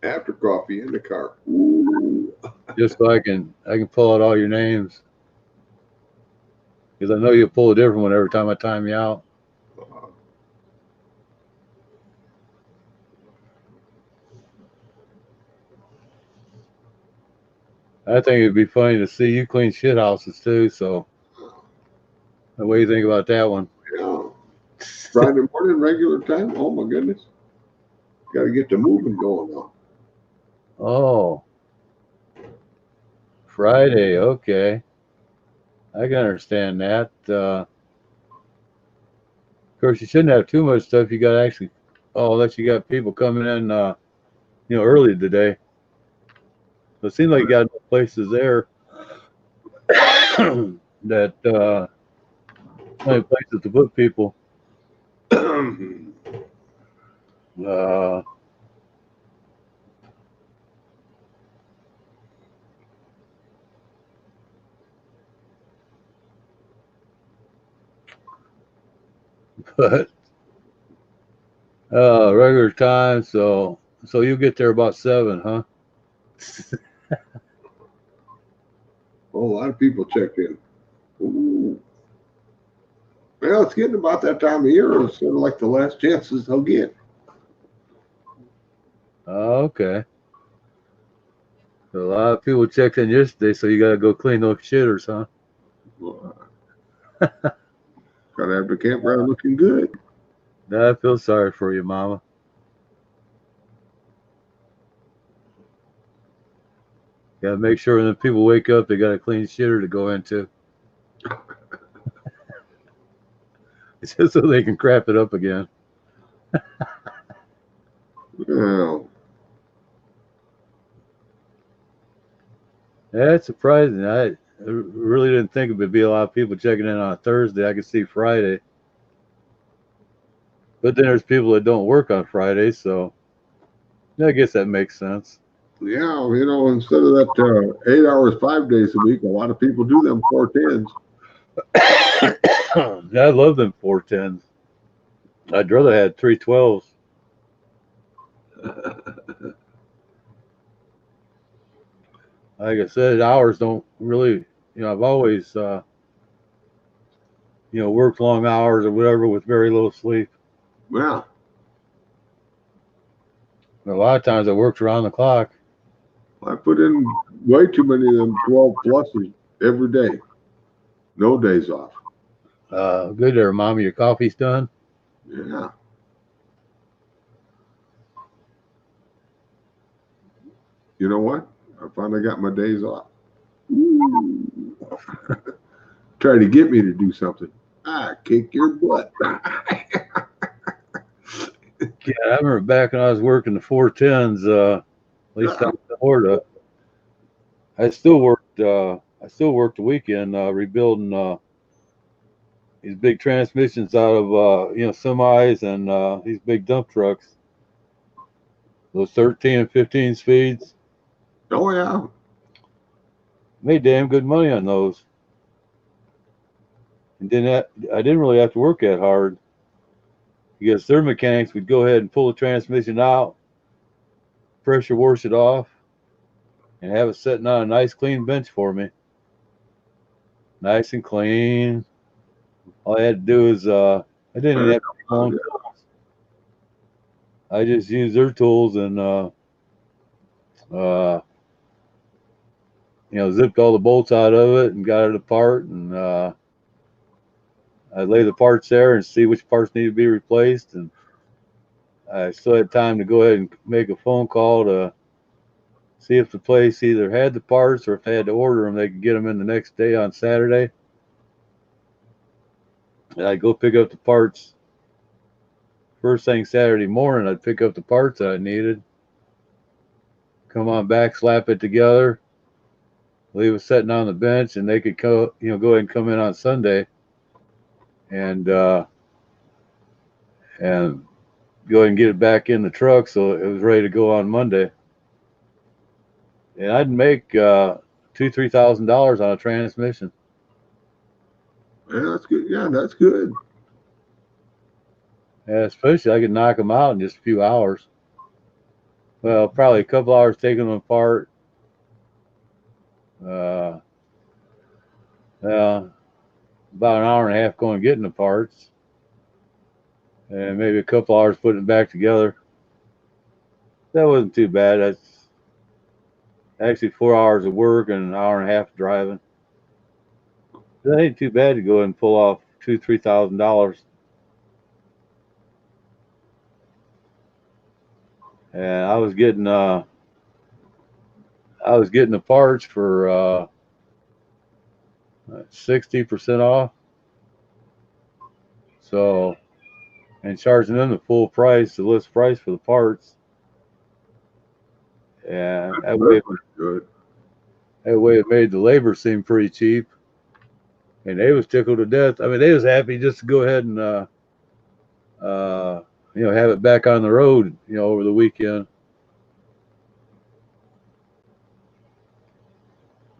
After coffee in the car. Ooh.
just so I can pull out all your names because I know you pull a different one every time I time you out. I think it'd be funny to see you clean shit houses too. So, what do you think about that one?
Yeah. Friday morning, regular time. Oh my goodness. Got to get the moving going now.
Oh, Friday. Okay, I can understand that. Of course, you shouldn't have too much stuff. You got to actually, unless you got people coming in, early today. So it seems like you got places there that plenty of places to put people. Uh, but regular time, so you get there about 7, huh?
Oh, a lot of people checked in. Ooh. Well, it's getting about that time of year. It's sort of like the last chances they'll get.
Okay. So a lot of people checked in yesterday, so you got to go clean those shitters, huh?
Gotta have the campground looking good.
I feel sorry for you, Mama. Got to make sure when the people wake up, they got a clean shitter to go into. Just so they can crap it up again.
Well,
That's surprising. I really didn't think it would be a lot of people checking in on a Thursday. I could see Friday. But then there's people that don't work on Friday, so I guess that makes sense.
yeah, instead of that 8 hours, 5 days a week, a lot of people do them 4 10s.
I love them 410s. I'd rather had 312s. Like I said, hours don't really, I've always, worked long hours or whatever with very little sleep.
Well,
And a lot of times I worked around the clock.
I put in way too many of them 12 pluses every day. No days off.
Good there, Mommy. Your coffee's done?
Yeah. you know what? I finally got my days off. Try to get me to do something. I kick your butt.
Yeah, I remember back when I was working the 410s, at least out in Florida. I still worked the weekend, rebuilding these big transmissions out of semis and these big dump trucks. Those 13 and 15 speeds.
Oh yeah.
Made damn good money on those. And I didn't really have to work that hard because their mechanics would go ahead and pull the transmission out, pressure wash it off, and have it sitting on a nice clean bench for me. Nice and clean. All I had to do is I didn't even have to use my own tools. I just used their tools and zipped all the bolts out of it and got it apart, and I'd lay the parts there and see which parts need to be replaced, and I still had time to go ahead and make a phone call to see if the place either had the parts or if they had to order them, they could get them in the next day on Saturday. And I'd go pick up the parts first thing Saturday morning. I'd pick up the parts that I needed, come on back, slap it together, leave it sitting on the bench, and they could go ahead and come in on Sunday and go ahead and get it back in the truck so it was ready to go on Monday. And I'd make $2,000-$3,000 on a transmission.
Yeah, that's good. Yeah, that's good.
Yeah, especially I could knock them out in just a few hours. Well, probably a couple hours taking them apart. Well, about an hour and a half going and getting the parts, and maybe a couple hours putting it back together. That wasn't too bad. That's actually 4 hours of work and an hour and a half of driving. That ain't too bad to go and pull off $2,000-$3,000. And I was getting the parts for 60% off. So, and charging them the full price, the list price for the parts. And that way it made the labor seem pretty cheap. And they was tickled to death. I mean, they was happy just to go ahead and have it back on the road, over the weekend.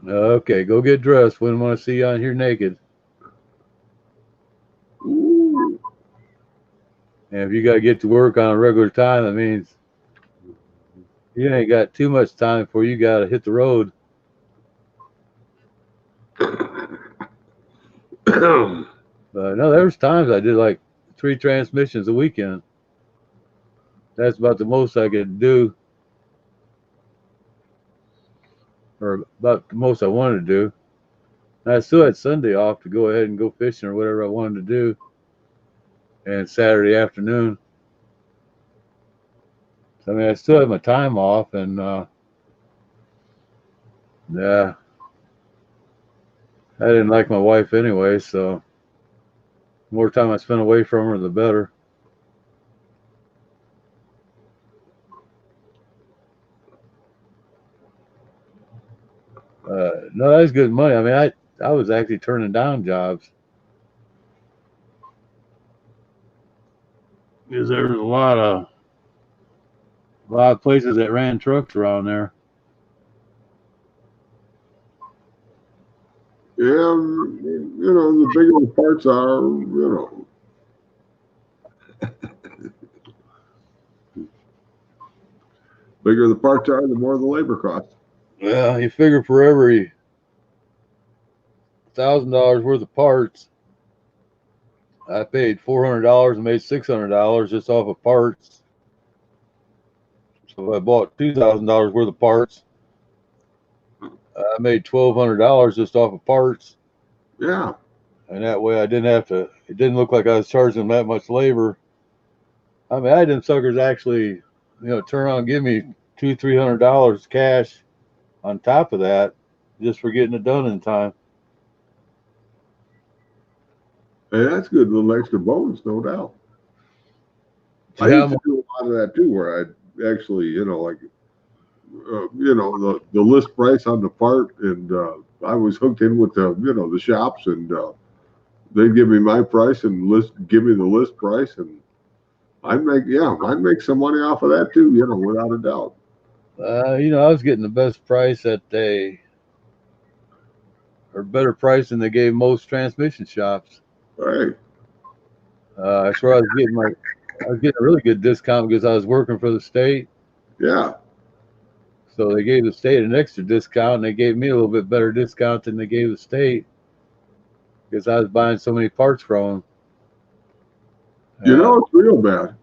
Okay, go get dressed. Wouldn't want to see you on here naked.
Ooh.
And if you got to get to work on a regular time, that means you ain't got too much time before you got to hit the road. But no, there was times I did like 3 transmissions a weekend. That's about the most I could do, or about the most I wanted to do. And I still had Sunday off to go ahead and go fishing or whatever I wanted to do, and Saturday afternoon. So, I mean, I still had my time off, and yeah, I didn't like my wife anyway, so the more time I spent away from her, the better. No, that was good money. I mean, I was actually turning down jobs because there was a lot of places that ran trucks around there.
Yeah, the bigger the parts are, bigger the parts are, the more the labor costs.
Well, you figure for every $1,000 worth of parts, I paid $400 and made $600 just off of parts. So if I bought $2,000 worth of parts, I made $1,200 just off of parts.
Yeah.
And that way I didn't have to, it didn't look like I was charging them that much labor. I mean, I had them suckers actually, turn around and give me $200-300 cash on top of that, just for getting it done in time.
Hey, that's good. A little extra bonus, no doubt. I
Yeah,
used to do a lot of that too, where I'd actually, like, the list price on the part, and I was hooked in with the shops, and they'd give me my price and give me the list price, and I'd make some money off of that too, without a doubt.
I was getting the best price or better price than they gave most transmission shops.
Hey,
That's where I was getting a really good discount because I was working for the state.
yeah,
So they gave the state an extra discount, and they gave me a little bit better discount than they gave the state because I was buying so many parts from them.
it's real bad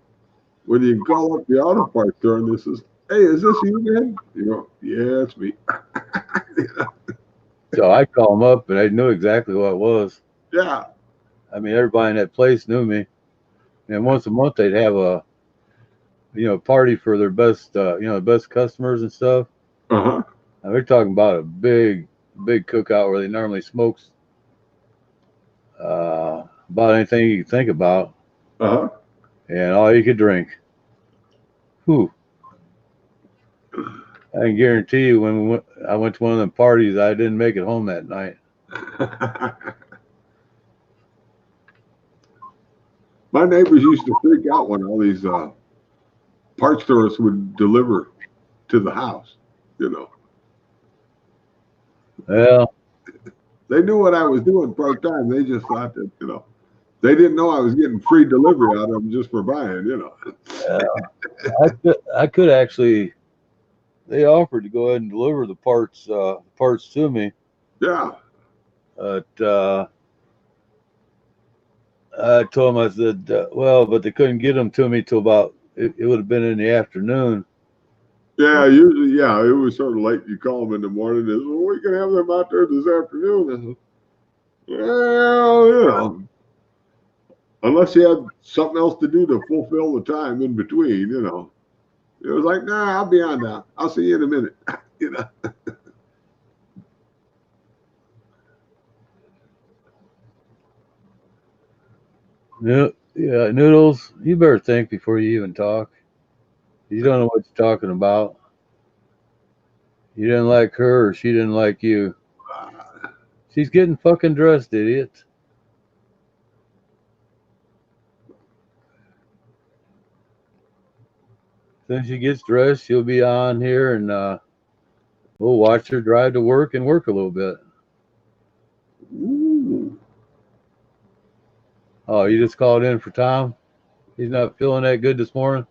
when you call up the auto parts store and this is, hey, is this you, man? You go, yeah, it's me.
So I called them up, and they knew exactly what it was.
Yeah.
I mean, everybody in that place knew me. And once a month, they'd have a party for their best best customers and stuff.
Uh-huh.
And we're talking about a big cookout where they normally smokes about anything you can think about,
Uh-huh.
and all you could drink. Whew. I can guarantee you, when I went to one of them parties, I didn't make it home that night.
My neighbors used to freak out when all these parts stores would deliver to the house,
Well,
They knew what I was doing part time. They just thought that, they didn't know I was getting free delivery out of them just for buying.
I could actually. They offered to go ahead and deliver the parts to me,
Yeah.
but I told them, I said, well, but they couldn't get them to me till about it would have been in the afternoon.
Yeah, usually, it was sort of late. You call them in the morning. They said, well, we can have them out there this afternoon. I said, well, unless you had something else to do to fulfill the time in between, It was like, nah, I'll be on now. I'll see you in a minute.
Yeah, Noodles, you better think before you even talk. You don't know what you're talking about. You didn't like her, or she didn't like you. She's getting fucking dressed, idiot. As soon as she gets dressed, she'll be on here, and we'll watch her drive to work and work a little bit.
Ooh.
Oh, you just called in for Tom? He's not feeling that good this morning?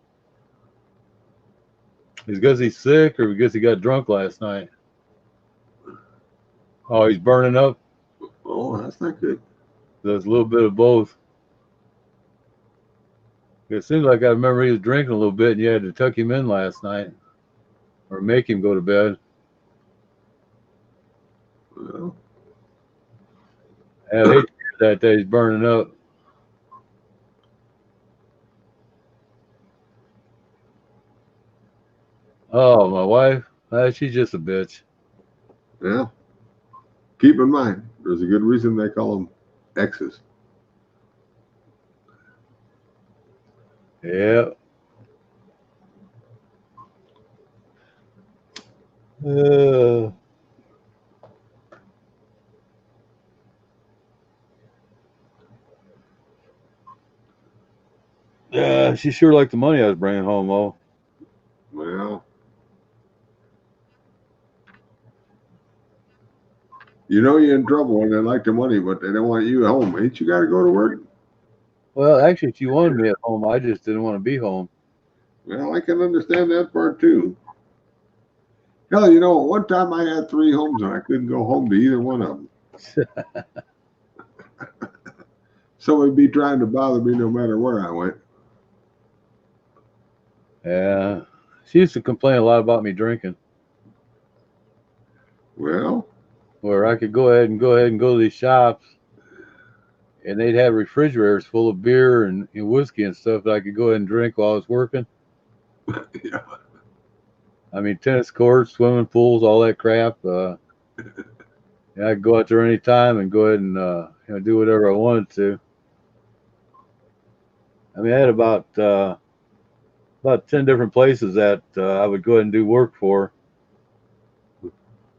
Is it because he's sick or because he got drunk last night? Oh, he's burning up?
Oh, that's not good.
There's a little bit of both. It seems like I remember he was drinking a little bit and you had to tuck him in last night or make him go to bed.
Well,
I hate to hear that he's burning up. Oh, my wife? She's just a bitch.
yeah. Keep in mind, there's a good reason they call them exes.
Yeah. She sure liked the money I was bringing home, though.
Well, you're in trouble when they like the money, but they don't want you at home. Ain't you got to go to work?
Well, actually, she wanted me at home. I just didn't want to be home.
Well, I can understand that part too. Hell, one time I had 3 homes and I couldn't go home to either one of them. Somebody'd be trying to bother me no matter where I went.
Yeah. She used to complain a lot about me drinking.
Well,
Where I could go ahead and go to these shops, and they'd have refrigerators full of beer and whiskey and stuff that I could go ahead and drink while I was working.
yeah.
I mean, tennis courts, swimming pools, all that crap. Yeah, I could go out there anytime and go ahead and do whatever I wanted to. I mean, I had about 10 different places that I would go ahead and do work for,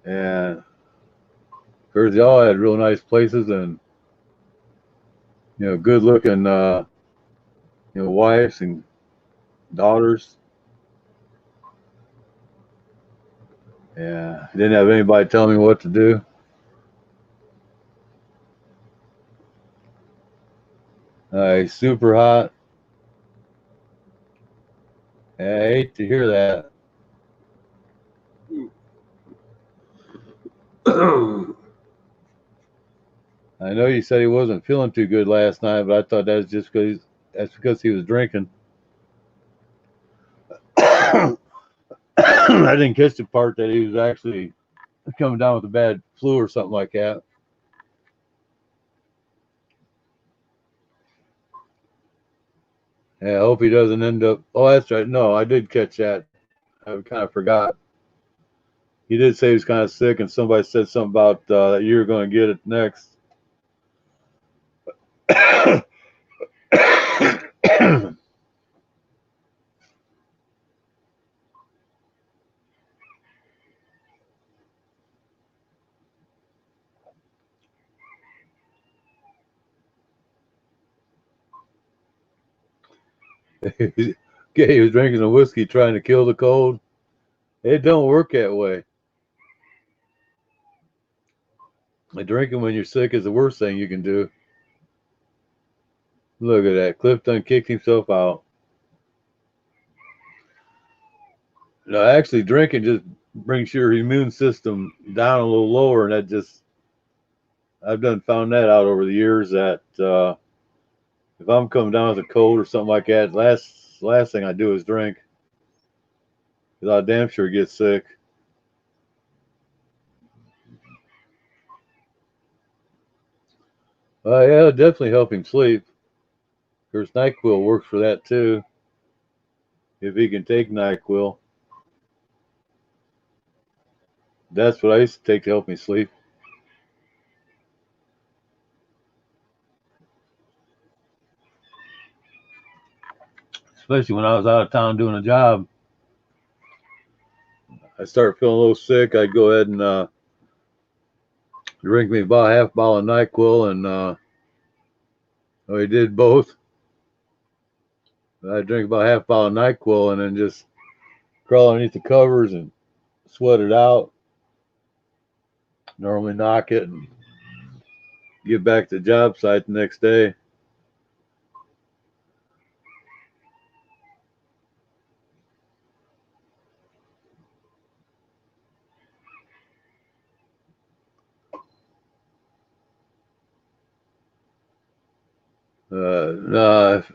and they all had real nice places and good looking wives and daughters. Yeah, I didn't have anybody telling me what to do. Super hot. I hate to hear that. I know you said he wasn't feeling too good last night, but I thought that's because he was drinking. I didn't catch the part that he was actually coming down with a bad flu or something like that. Yeah, I hope he doesn't end up. Oh, that's right. No, I did catch that. I kind of forgot. He did say he was kind of sick, and somebody said something about that you're going to get it next. Okay, he was drinking a whiskey trying to kill the cold. It don't work that way. Drinking when you're sick is the worst thing you can do. Look at that. Cliff done kicked himself out. No, actually, drinking just brings your immune system down a little lower, and I've done found that out over the years that if I'm coming down with a cold or something like that, last thing I do is drink, because I damn sure get sick. Yeah, it'll definitely help him sleep. Of course, NyQuil works for that too, if he can take NyQuil. That's what I used to take to help me sleep. Especially when I was out of town doing a job. I started feeling a little sick. I'd go ahead and drink me about a half bottle of NyQuil, and we did both. I'd drink about a half bottle of NyQuil and then just crawl underneath the covers and sweat it out. Normally knock it and get back to the job site the next day.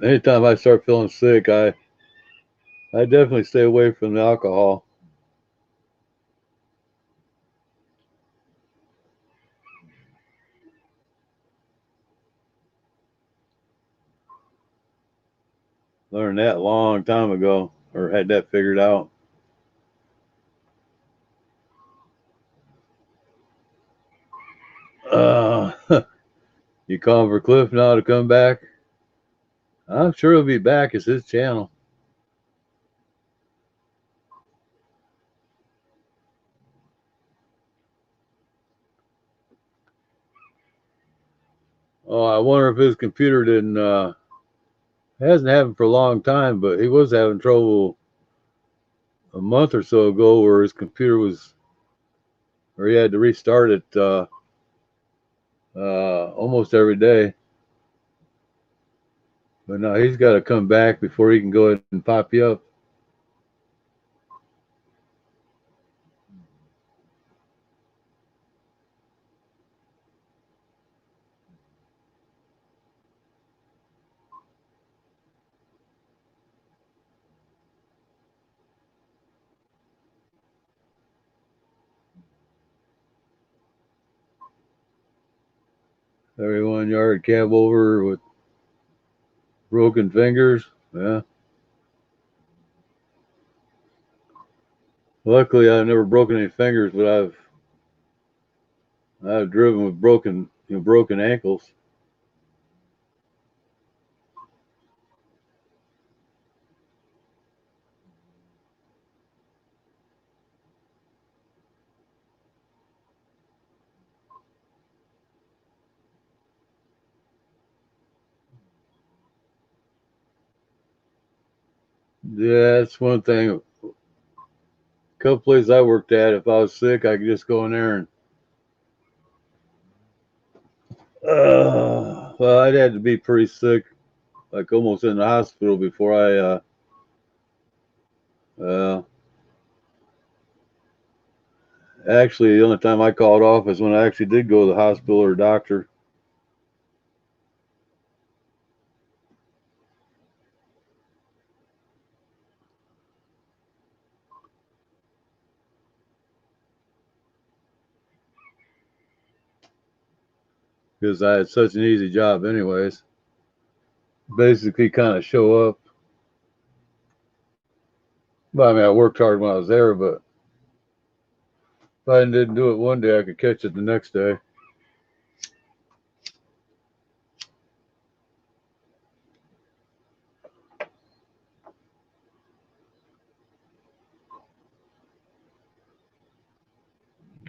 Anytime I start feeling sick, I definitely stay away from the alcohol. Learned that a long time ago, or had that figured out. Uh, you calling for Cliff now to come back? I'm sure he'll be back. It's his channel. Oh, I wonder if his computer didn't. It hasn't happened for a long time, but he was having trouble a month or so ago, where his computer was, or he had to restart it almost every day. But now he's got to come back before he can go ahead and pop you up. Everyone yard cab over with broken fingers. Yeah. Luckily, I've never broken any fingers, but I've driven with broken ankles. Yeah, that's one thing. A couple places I worked at, if I was sick, I could just go in there and well, I'd had to be pretty sick, like almost in the hospital before uh, actually, the only time I called off is when I actually did go to the hospital or doctor. Because I had such an easy job, anyways. Basically, kind of show up. Well, I mean, I worked hard when I was there, but if I didn't do it one day, I could catch it the next day.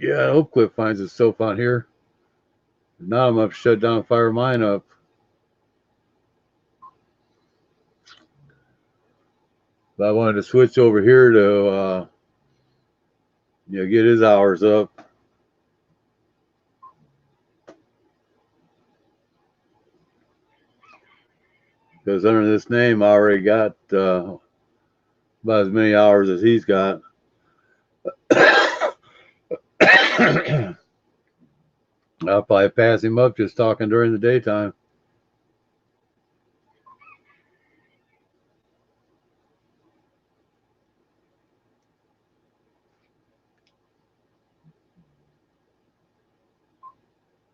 Yeah, Oak Cliff finds itself on here. Now I'm going to shut down and fire mine up. But I wanted to switch over here to, get his hours up. Because under this name, I already got about as many hours as he's got. I'll probably pass him up just talking during the daytime.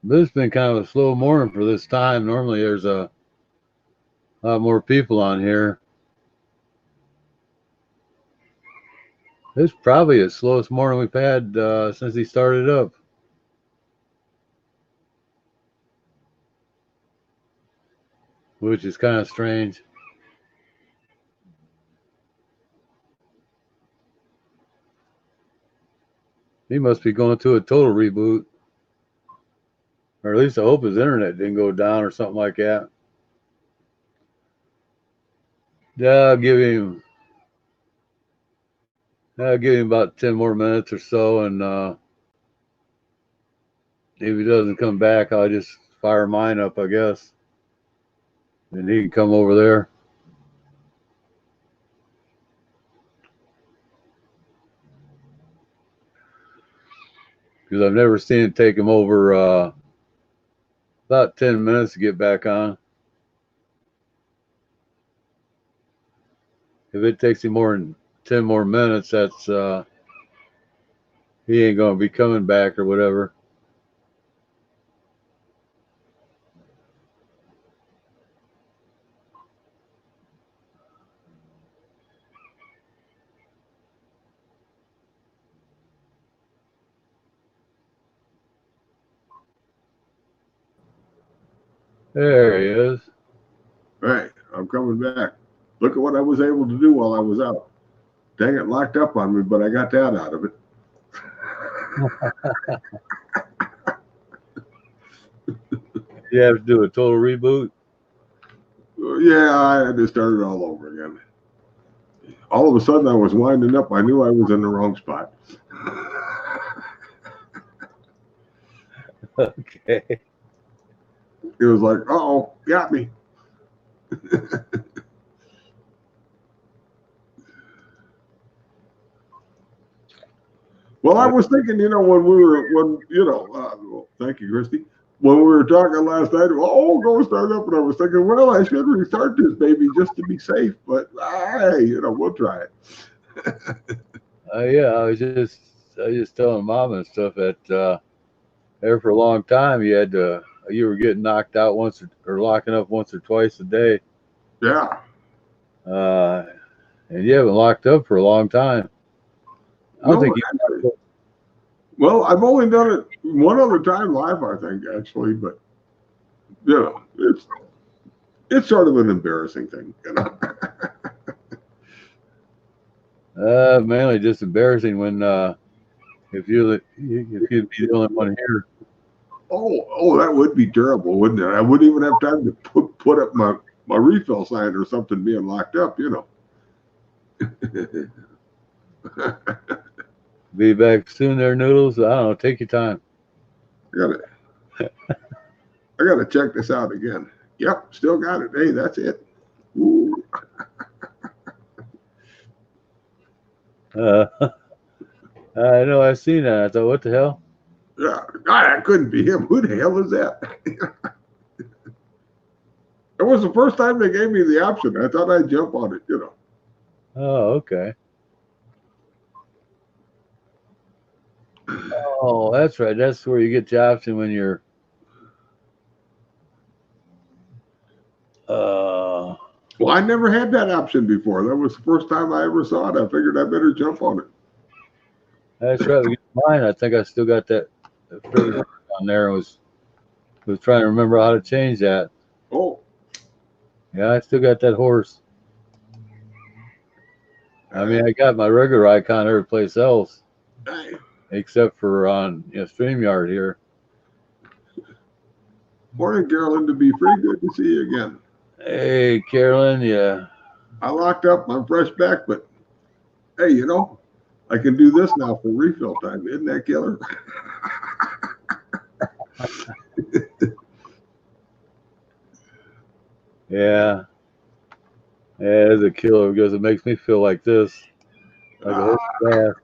This has been kind of a slow morning for this time. Normally there's a lot more people on here. This is probably the slowest morning we've had since he started up. Which is kind of strange. He must be going through a total reboot. Or at least I hope his internet didn't go down or something like that. Yeah, I'll give him about 10 more minutes or so, and if he doesn't come back, I'll just fire mine up, I guess. And he can come over there. Because I've never seen it take him over about 10 minutes to get back on. If it takes him more than 10 more minutes, that's he ain't going to be coming back or whatever. There he is.
Right, I'm coming back. Look at what I was able to do while I was out. Dang it, locked up on me, but I got that out of it.
You have to do a total reboot?
Yeah, I had to start it all over again. All of a sudden, I was winding up. I knew I was in the wrong spot.
Okay.
It was like, uh-oh, got me. Well, I was thinking, thank you, Christy. When we were talking last night, go start up, and I was thinking, well, I should restart this baby just to be safe, but hey, we'll try it.
Yeah, I was just telling Mom and stuff that there for a long time you were getting knocked out once or locking up once or twice a day.
Yeah.
And you haven't locked up for a long time. I don't
No,
think
actually. Well, I've only done it one other time live, I think, actually, but you know, it's sort of an embarrassing thing, you know.
mainly just embarrassing when if you'd be the only one here.
Oh, that would be terrible, wouldn't it? I wouldn't even have time to put up my refill sign or something being locked up, you know.
Be back soon there, Noodles. I don't know. Take your time.
I gotta check this out again. Yep, still got it. Hey, that's it. Ooh.
I know. I've seen that. I thought, what the hell?
Yeah, God, that couldn't be him. Who the hell is that? It was the first time they gave me the option. I thought I'd jump on it, you know.
Oh, okay. Oh, that's right. That's where you get the option when you're.
Well, I never had that option before. That was the first time I ever saw it. I figured I better jump on it.
That's right. We get mine. I think I still got that further on there. Was trying to remember how to change that.
Oh,
Yeah, I still got that horse. I mean, I got my regular icon every place else, except for on StreamYard here.
morning, Carolyn. To be free, good to see you again.
Hey, Carolyn. Yeah.
I locked up. I'm fresh back, but hey, you know, I can do this now for refill time. Isn't that killer?
Yeah. Yeah, it's a killer because it makes me feel like this. Like a horse bath.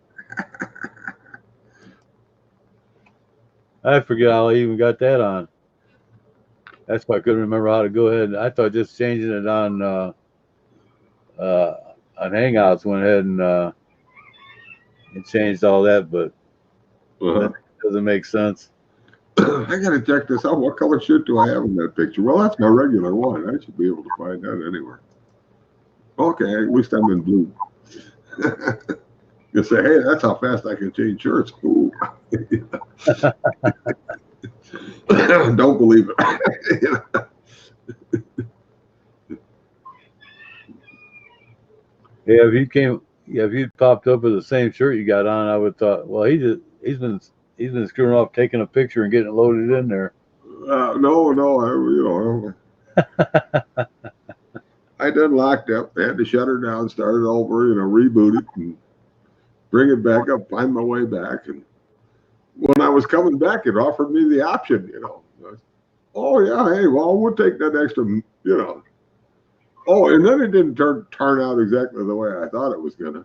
I forget how I even got that on. That's why I couldn't remember how to go ahead. I thought just changing it on Hangouts went ahead and it changed all that, but that doesn't make sense.
I gotta check this out. What color shirt do I have in that picture? Well, that's my regular one. I should be able to find that anywhere. Okay, at least I'm in blue. You say, hey, that's how fast I can change shirts. Ooh. Don't believe it.
Yeah, if you popped up with the same shirt you got on, I would thought, well, he's been screwing off taking a picture and getting it loaded in there.
No, I done locked up. I had to shut her down, start it over, reboot it, and bring it back up, find my way back. And when I was coming back, it offered me the option, Oh yeah, hey, well, we'll take that extra. Oh, and then it didn't turn out exactly the way I thought it was gonna.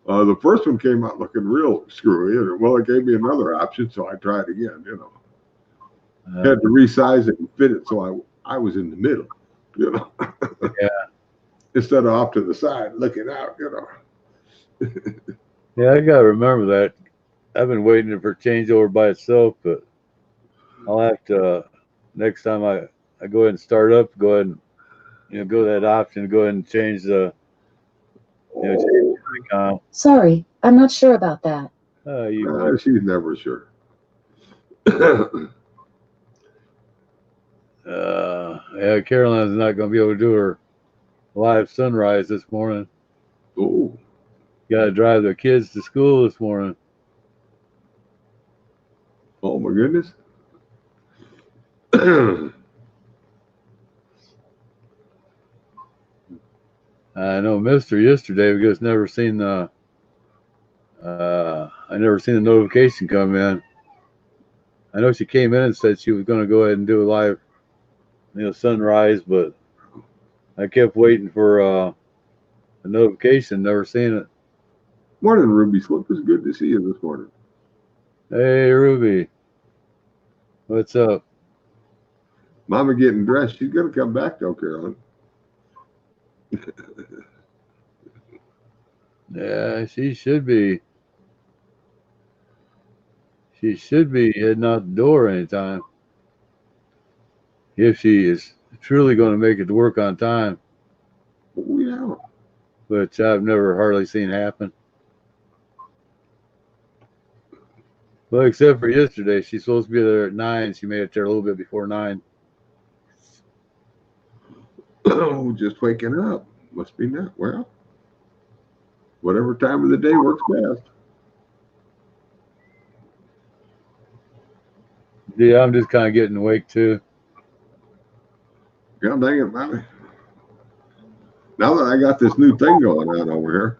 The first one came out looking real screwy. Well, it gave me another option, so I tried again. Had to resize it and fit it so I was in the middle.
Yeah.
Instead of off to the side, looking out.
Yeah, I gotta remember that. I've been waiting for changeover by itself, but I'll have to next time I go ahead and start up. Go ahead and go to that option. Go ahead and change the. Change the icon.
Sorry, I'm not sure about that.
She's never sure.
Yeah, Caroline's not going to be able to do her live sunrise this morning.
Oh,
Got to drive the kids to school this morning.
Oh my goodness.
I know missed her yesterday because never seen the. I never seen the notification come in. I know she came in and said she was going to go ahead and do a live, sunrise, but I kept waiting for a notification. Never seen it.
Morning, Ruby Slippers. Good to see you this morning.
Hey, Ruby. What's up?
Mama getting dressed. She's going to come back though, Carolyn.
Yeah, she should be. She should be heading out the door anytime. If she is truly going to make it to work on time.
Oh, yeah.
Which I've never hardly seen happen. Well, except for yesterday, she's supposed to be there at 9. She made it there a little bit before 9.
Oh, just waking up. Must be not. Well, whatever time of the day works best.
Yeah, I'm just kind of getting awake too.
God dang it, Bobby. Now that I got this new thing going on over here,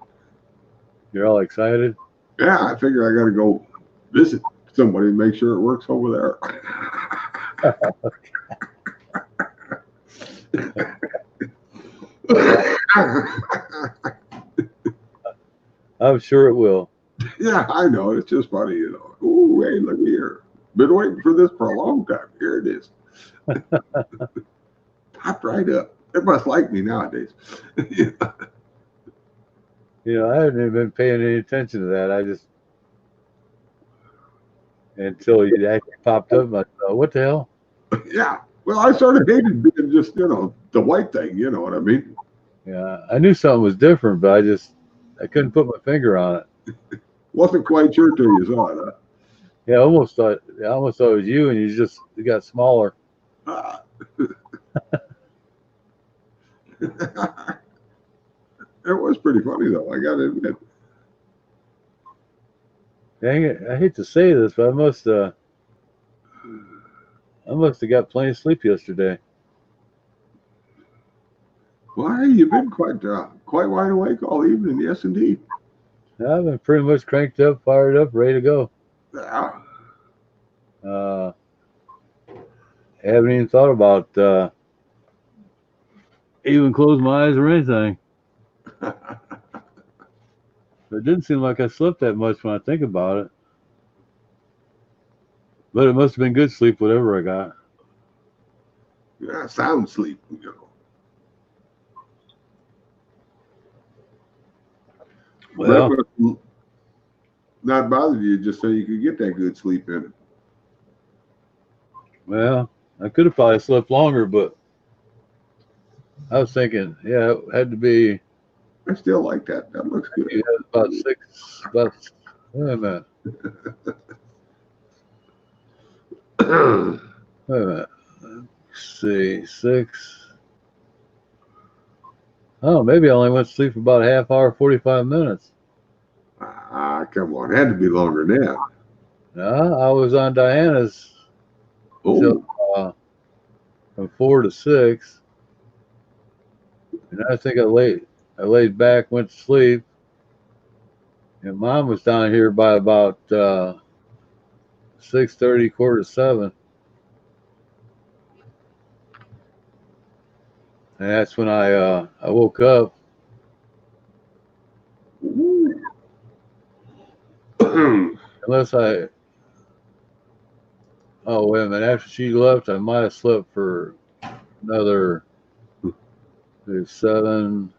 You're all excited.
yeah, I figure I got to go visit somebody and make sure it works over there.
I'm sure it will.
Yeah, I know. It's just funny, you know. Oh, hey, look here. Been waiting for this for a long time. Here it is. Popped right up. They must like me nowadays.
You know, I haven't even been paying any attention to that. I just until it actually popped up. I thought, what the hell?
Yeah. Well, I sort of hated being just, you know, the white thing. You know what I mean?
Yeah, I knew something was different, but I couldn't put my finger on it.
Wasn't quite sure till you saw it.
Yeah, I almost thought it was you, and you got smaller.
Huh? It was pretty funny though. I got to admit.
Dang it! I hate to say this, but I must have got plenty of sleep yesterday.
Why, you've been quite wide awake all evening. Yes, indeed.
I've been pretty much cranked up, fired up, ready to go.
Yeah.
Haven't even thought about even close my eyes or anything. It didn't seem like I slept that much when I think about it. But it must have been good sleep, whatever I got.
Yeah, sound sleep, you know.
Well,
That must not bothered you just so you could get that good sleep in.
well, I could have probably slept longer, but I was thinking, yeah, it had to be
I still like that. That looks good.
about 6, wait a minute, wait a minute. Let's see, 6. Oh, maybe I only went to sleep for about a half hour, 45 minutes.
Come on. It had to be longer than that.
No, I was on Diana's till
Oh,
from 4 to 6, and I think I laid back, went to sleep, and Mom was down here by about 6:30, quarter to 7, and that's when I woke up. Unless oh wait a minute, after she left, I might have slept for another 7.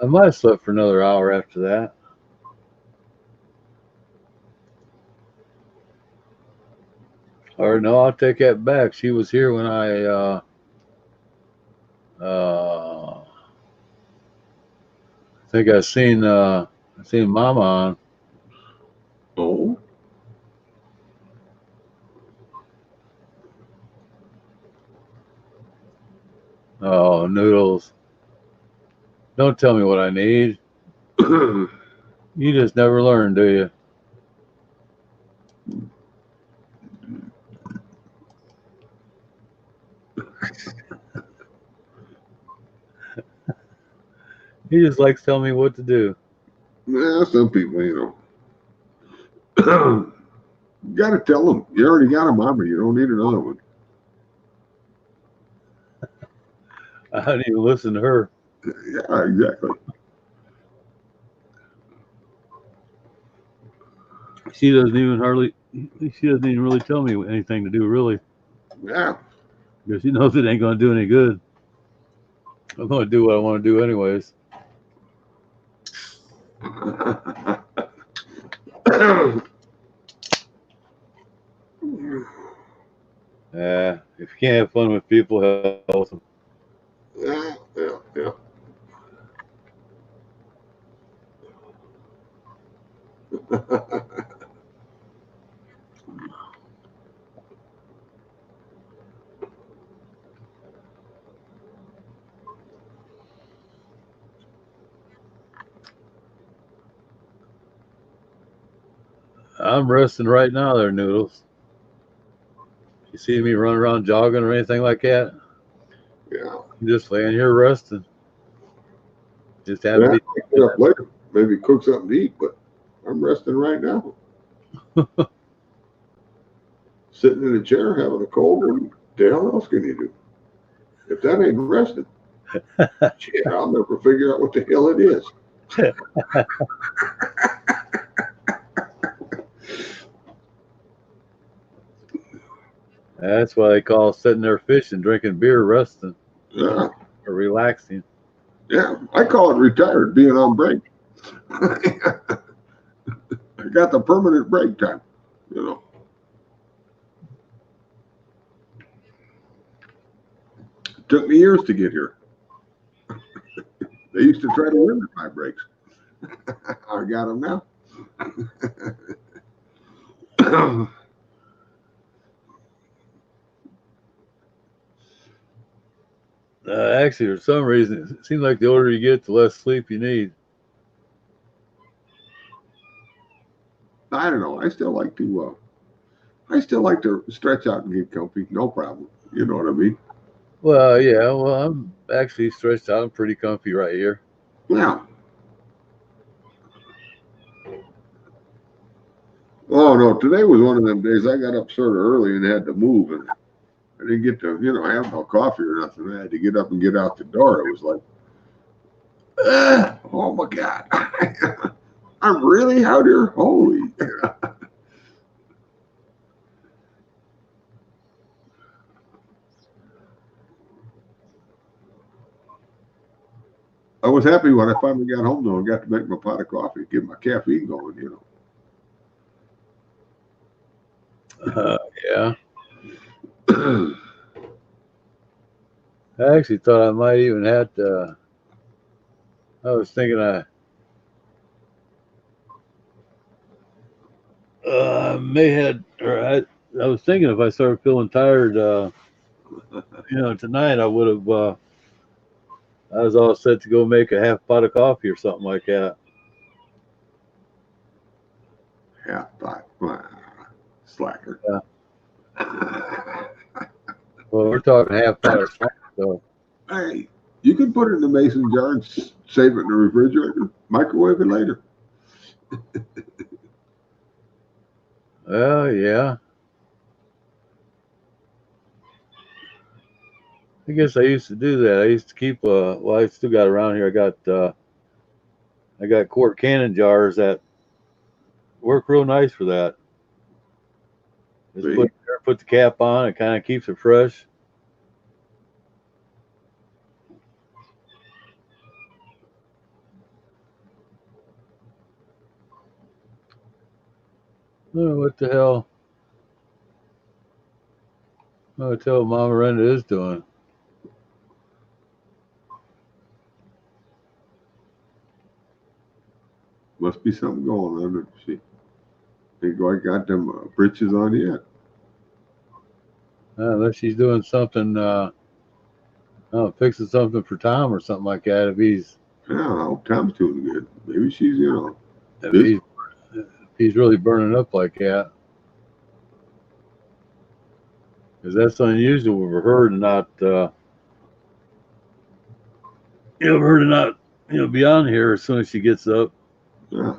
I might have slept for another hour after that. Or no, I'll take that back. She was here when I think I seen Mama on.
oh.
Oh, noodles. Don't tell me what I need. You just never learn, do you? He just likes telling me what to do.
Yeah, some people, you know. You got to tell them. You already got a mama. You don't need another one.
I didn't even listen to her.
Yeah, exactly.
She doesn't even really tell me anything to do, really,
Yeah.
because she knows it ain't going to do any good. I'm going to do what I want to do anyways. If you can't have fun with people, hell with them.
Yeah, yeah, yeah.
I'm resting right now there, Noodles. You see me run around jogging or anything like that?
Yeah.
I'm just laying here resting. Just
Yeah,
happen to
I'll get up later. Maybe cook something to eat, but I'm resting right now. Sitting in a chair having a cold one. The hell else can you do? If that ain't resting, shit, I'll never figure out what the hell it is.
That's why they call sitting there fishing, drinking beer, resting,
Yeah,
or relaxing.
yeah. I call it retired, being on break. I got the permanent break time, you know. Took me years to get here. They used to try to limit my breaks. I got them now.
Actually, for some reason, it seems like the older you get, the less sleep you need.
I don't know. I still like to. I still like to stretch out and get comfy. No problem. You know what I mean?
Well, yeah. Well, I'm actually stretched out. I'm pretty comfy right here.
Yeah. Oh no, today was one of them days. I got up sort of early and had to move, and I didn't get to, have no coffee or nothing. I had to get up and get out the door. It was like, oh my God, I'm really out here. Holy. I was happy when I finally got home though and got to make my pot of coffee, get my caffeine going.
Yeah. I actually thought I might even have to. I was thinking I may had, or I was thinking if I started feeling tired, tonight I would have. I was all set to go make a half pot of coffee or something like that.
Half pot. Slacker.
Yeah. Well, we're talking half pot of snack, so
Hey, you can put it in the mason jar and save it in the refrigerator, microwave it later.
well, yeah. I guess I used to do that. I used to keep. Well, I still got around here. I got quart cannon jars that work real nice for that. Just
See?
put the cap on. It kind of keeps it fresh. Oh, what the hell? Oh, tell Mama Miranda is doing.
Must be something going on. She ain't quite got them britches on yet.
Unless she's doing something. Fixing something for Tom or something like that.
Yeah, I hope Tom's doing good. Maybe she's,
If
busy.
he's really burning up like that, because that's unusual for her to not. For her to not, be on here as soon as she gets up.
Yeah.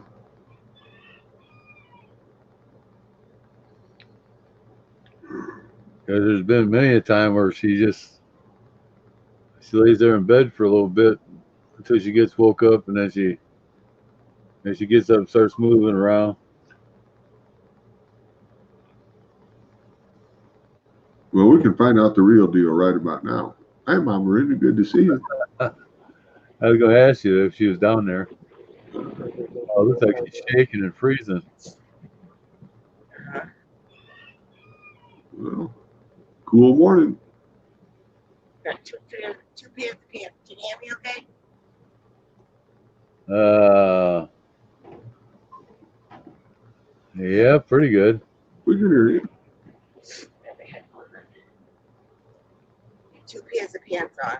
Because there's been many a time where she lays there in bed for a little bit until she gets woke up, and then she gets up and starts moving around.
Well, we can find out the real deal right about now. Hi, Mama Miranda. Good to see you.
I was going to ask you if she was down there. Oh, it looks like she's shaking and freezing.
Well, cool morning.
Got two pairs of pants. Can you hear me okay?
Yeah, pretty good.
We can hear you.
Two pairs of pants on.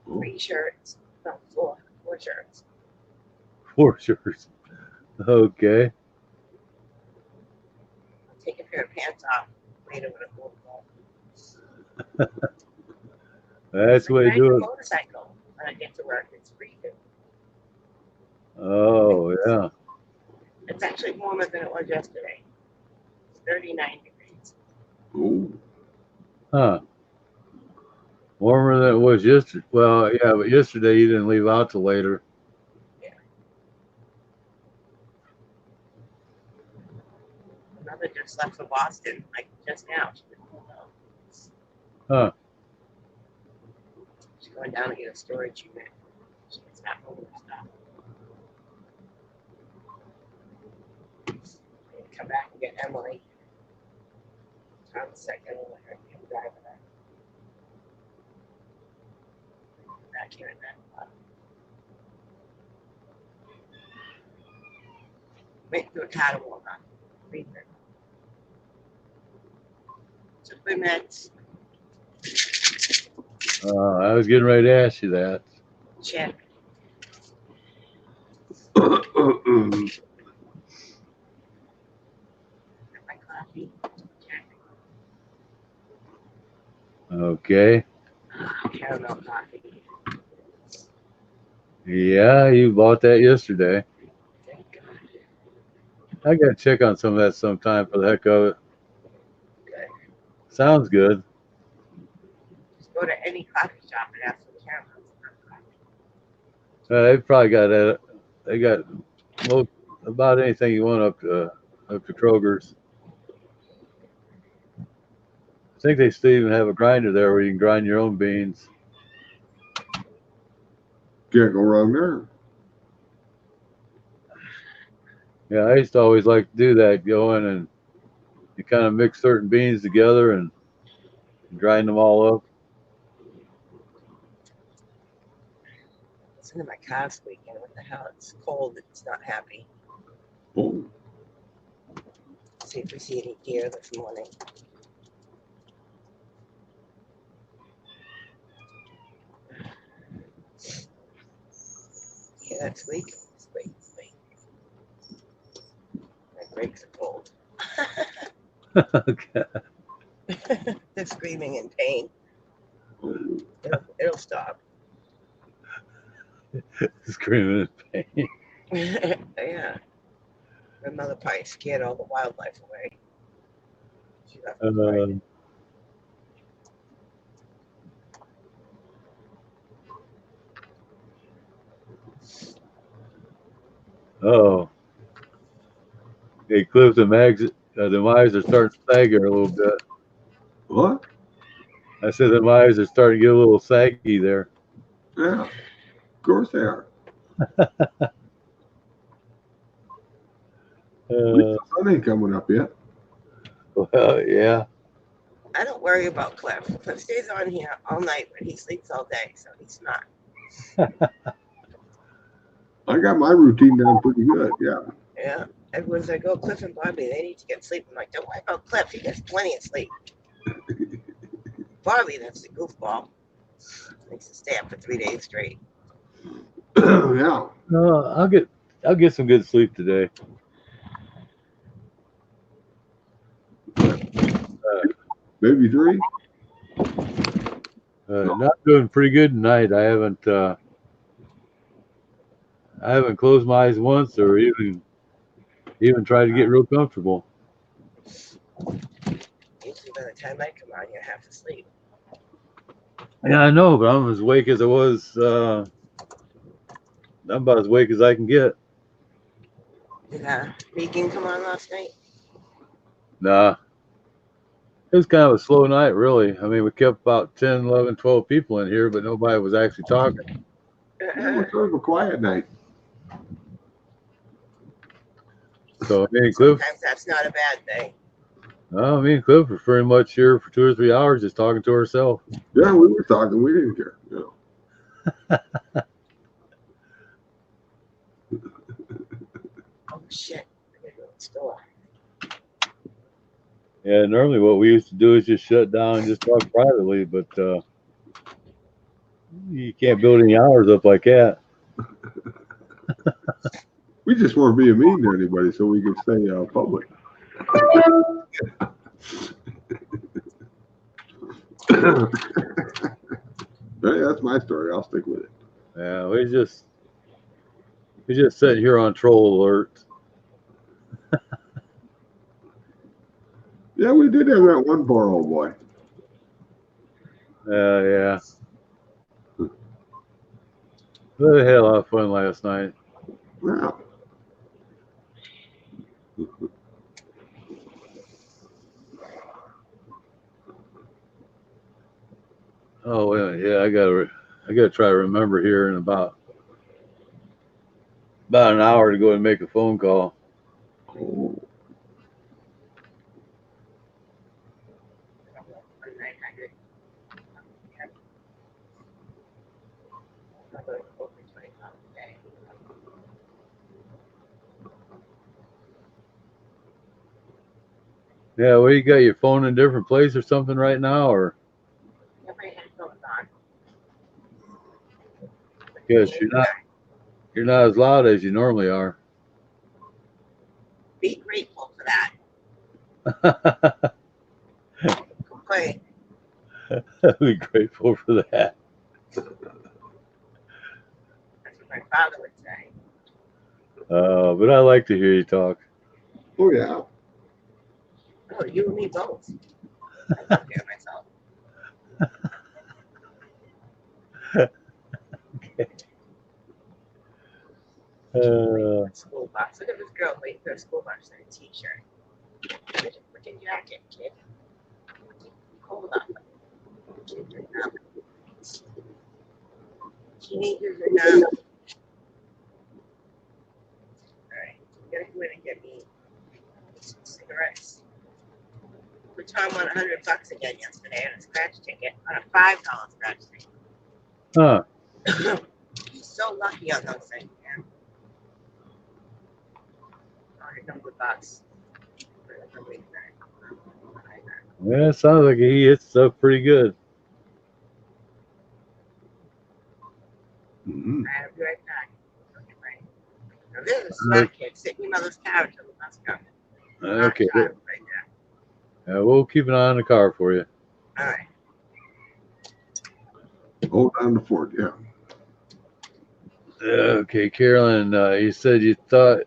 Oh,
3 shirts. No, 4 shirts.
4 shirts. Okay.
take a pair of pants off. Later with a cold ball.
That's the way to
Ride the
do it.
motorcycle when I get to work. It's freezing.
Oh, yeah.
It's actually warmer than it was yesterday. It's 39 degrees.
Oh,
Huh. Warmer than it was yesterday. Well, yeah, but yesterday you didn't leave out till later.
Another just left for Boston, like just now. She didn't know.
Huh.
She's going down to get a storage unit. She gets that home and stuff. And come back and get Emily. On the second, and let her come drive her. Back here in that spot. Went to a cattle on Reaper. Supplements,
I was getting ready to ask you that.
check. My coffee, check.
Okay.
Caramel coffee.
Yeah, you bought that yesterday.
Thank God.
I got to check on some of that sometime for the heck of it.
Good.
Sounds good.
Just go to any coffee shop and ask for caramel coffee.
They probably got that. They got most about anything you want up to Kroger's. I think they still even have a grinder there where you can grind your own beans.
can't go wrong there.
Yeah, I used to always like to do that. Go in and you kind of mix certain beans together and grind them all up.
Listen to my car squeaking. What the hell? It's cold. It's not happy.
Oh,
See if we see any deer this morning. Yeah, that squeak. Squeak, squeak. My brakes are cold.
Okay.
They're screaming in pain.
oh.
It'll stop.
Screaming in pain.
Yeah. My mother probably scared all the wildlife away. She left me
Uh,
frightened.
Oh. Hey, Cliff, the eyes are starting to sag here a little bit.
What?
I said the eyes are starting to get a little saggy there.
Yeah, of course they are. At least the sun ain't coming up yet.
Well, yeah.
I don't worry about Cliff. Cliff stays on here all night, but he sleeps all day, so he's not.
I got my routine down pretty good. Yeah.
Yeah. Everyone's like, oh, Cliff and Bobby, they need to get sleep. I'm like, don't worry about Cliff. He gets plenty of sleep. Bobby, that's the goofball. Likes to stay up for 3 days straight.
Yeah.
I'll get some good sleep today.
Maybe 3.
Not doing pretty good tonight. I haven't closed my eyes once or even tried to get real comfortable.
Usually by the time I come on, you're half asleep.
Yeah, I know, but I'm as awake as I was. I'm about as awake as I can get.
Did Megan come on last night?
Nah. It was kind of a slow night, really. I mean, we kept about 10, 11, 12 people in here, but nobody was actually talking.
It was sort of a quiet night.
So, me and Cliff,
Sometimes that's not a bad thing.
me and Cliff were pretty much here for 2 or 3 hours just talking to herself.
Yeah, we were talking. We didn't care. You know.
Oh, shit. I gotta go to the store.
Yeah, normally what we used to do is just shut down and just talk privately, but you can't build any hours up like that.
We just weren't being mean to anybody so we could stay public. Hey, that's my story. I'll stick with it.
Yeah, we just sitting here on troll alert.
Yeah, we did have that one poor old boy.
Yeah. We had a lot of fun last night.
Yeah.
Oh yeah, I gotta try to remember here in about an hour to go and make a phone call.
Oh,
Yeah, well, you got your phone in a different place or something right now, or yes, you're not as loud as you normally are.
Be grateful for that. Complain.
I'd be grateful for that.
That's what my father would say.
But I like to hear you talk.
oh yeah.
Oh, you and me both. I love hearing myself. School bus. Look at this girl waiting for a school bus in a t-shirt. Put your jacket, kid. Cold up. Kids are numb. Teenagers are numb. Alright, I'm gonna go in and get me some cigarettes. We Tom won $100 again yesterday on a scratch ticket, on a $5 scratch ticket.
Huh?
He's so lucky on those things, man. Oh, here comes the bus.
Yeah, it sounds like he hits stuff pretty good.
Mm-hmm.
I'll be right back. Now, this is a smart kid sitting in your mother's couch on the bus coming.
Okay.
Right there.
We'll keep an eye on the car for you.
All right.
Hold on to Ford, yeah.
Okay, Carolyn, you said you thought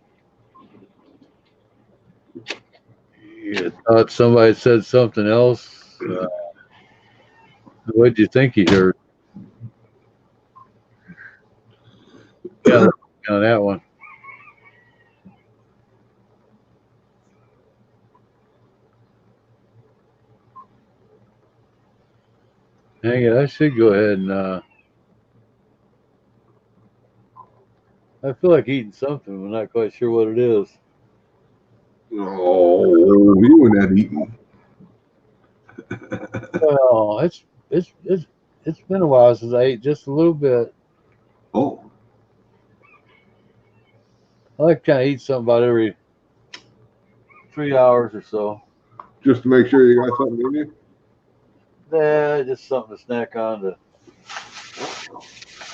somebody said something else. What did you think you heard? Yeah, on that one. Dang it, I should go ahead and I feel like eating something. I'm not quite sure what it is.
Oh, you and that eating.
Well, it's been a while since I ate just a little bit.
Oh,
I like to kind of eat something about every 3 hours or so.
just to make sure you got something in you?
Yeah, just something to snack on.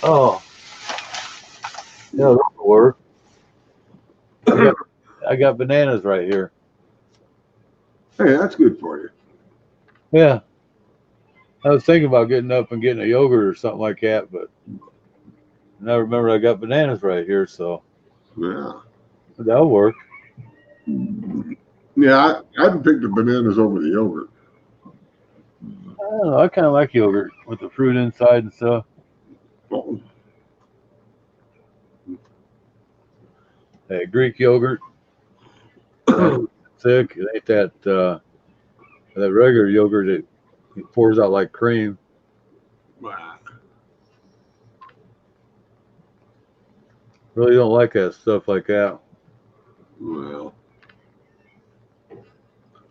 Oh, yeah, that'll work. I got bananas right here.
Hey, that's good for you.
Yeah, I was thinking about getting up and getting a yogurt or something like that, but I remember I got bananas right here, so
Yeah.
that'll work.
Yeah, I'd pick the bananas over the yogurt.
I don't know. I kind of like yogurt with the fruit inside and stuff.
Oh,
Hey, Greek yogurt, thick. It ain't that regular yogurt that it pours out like cream. Really don't like that stuff like that.
well,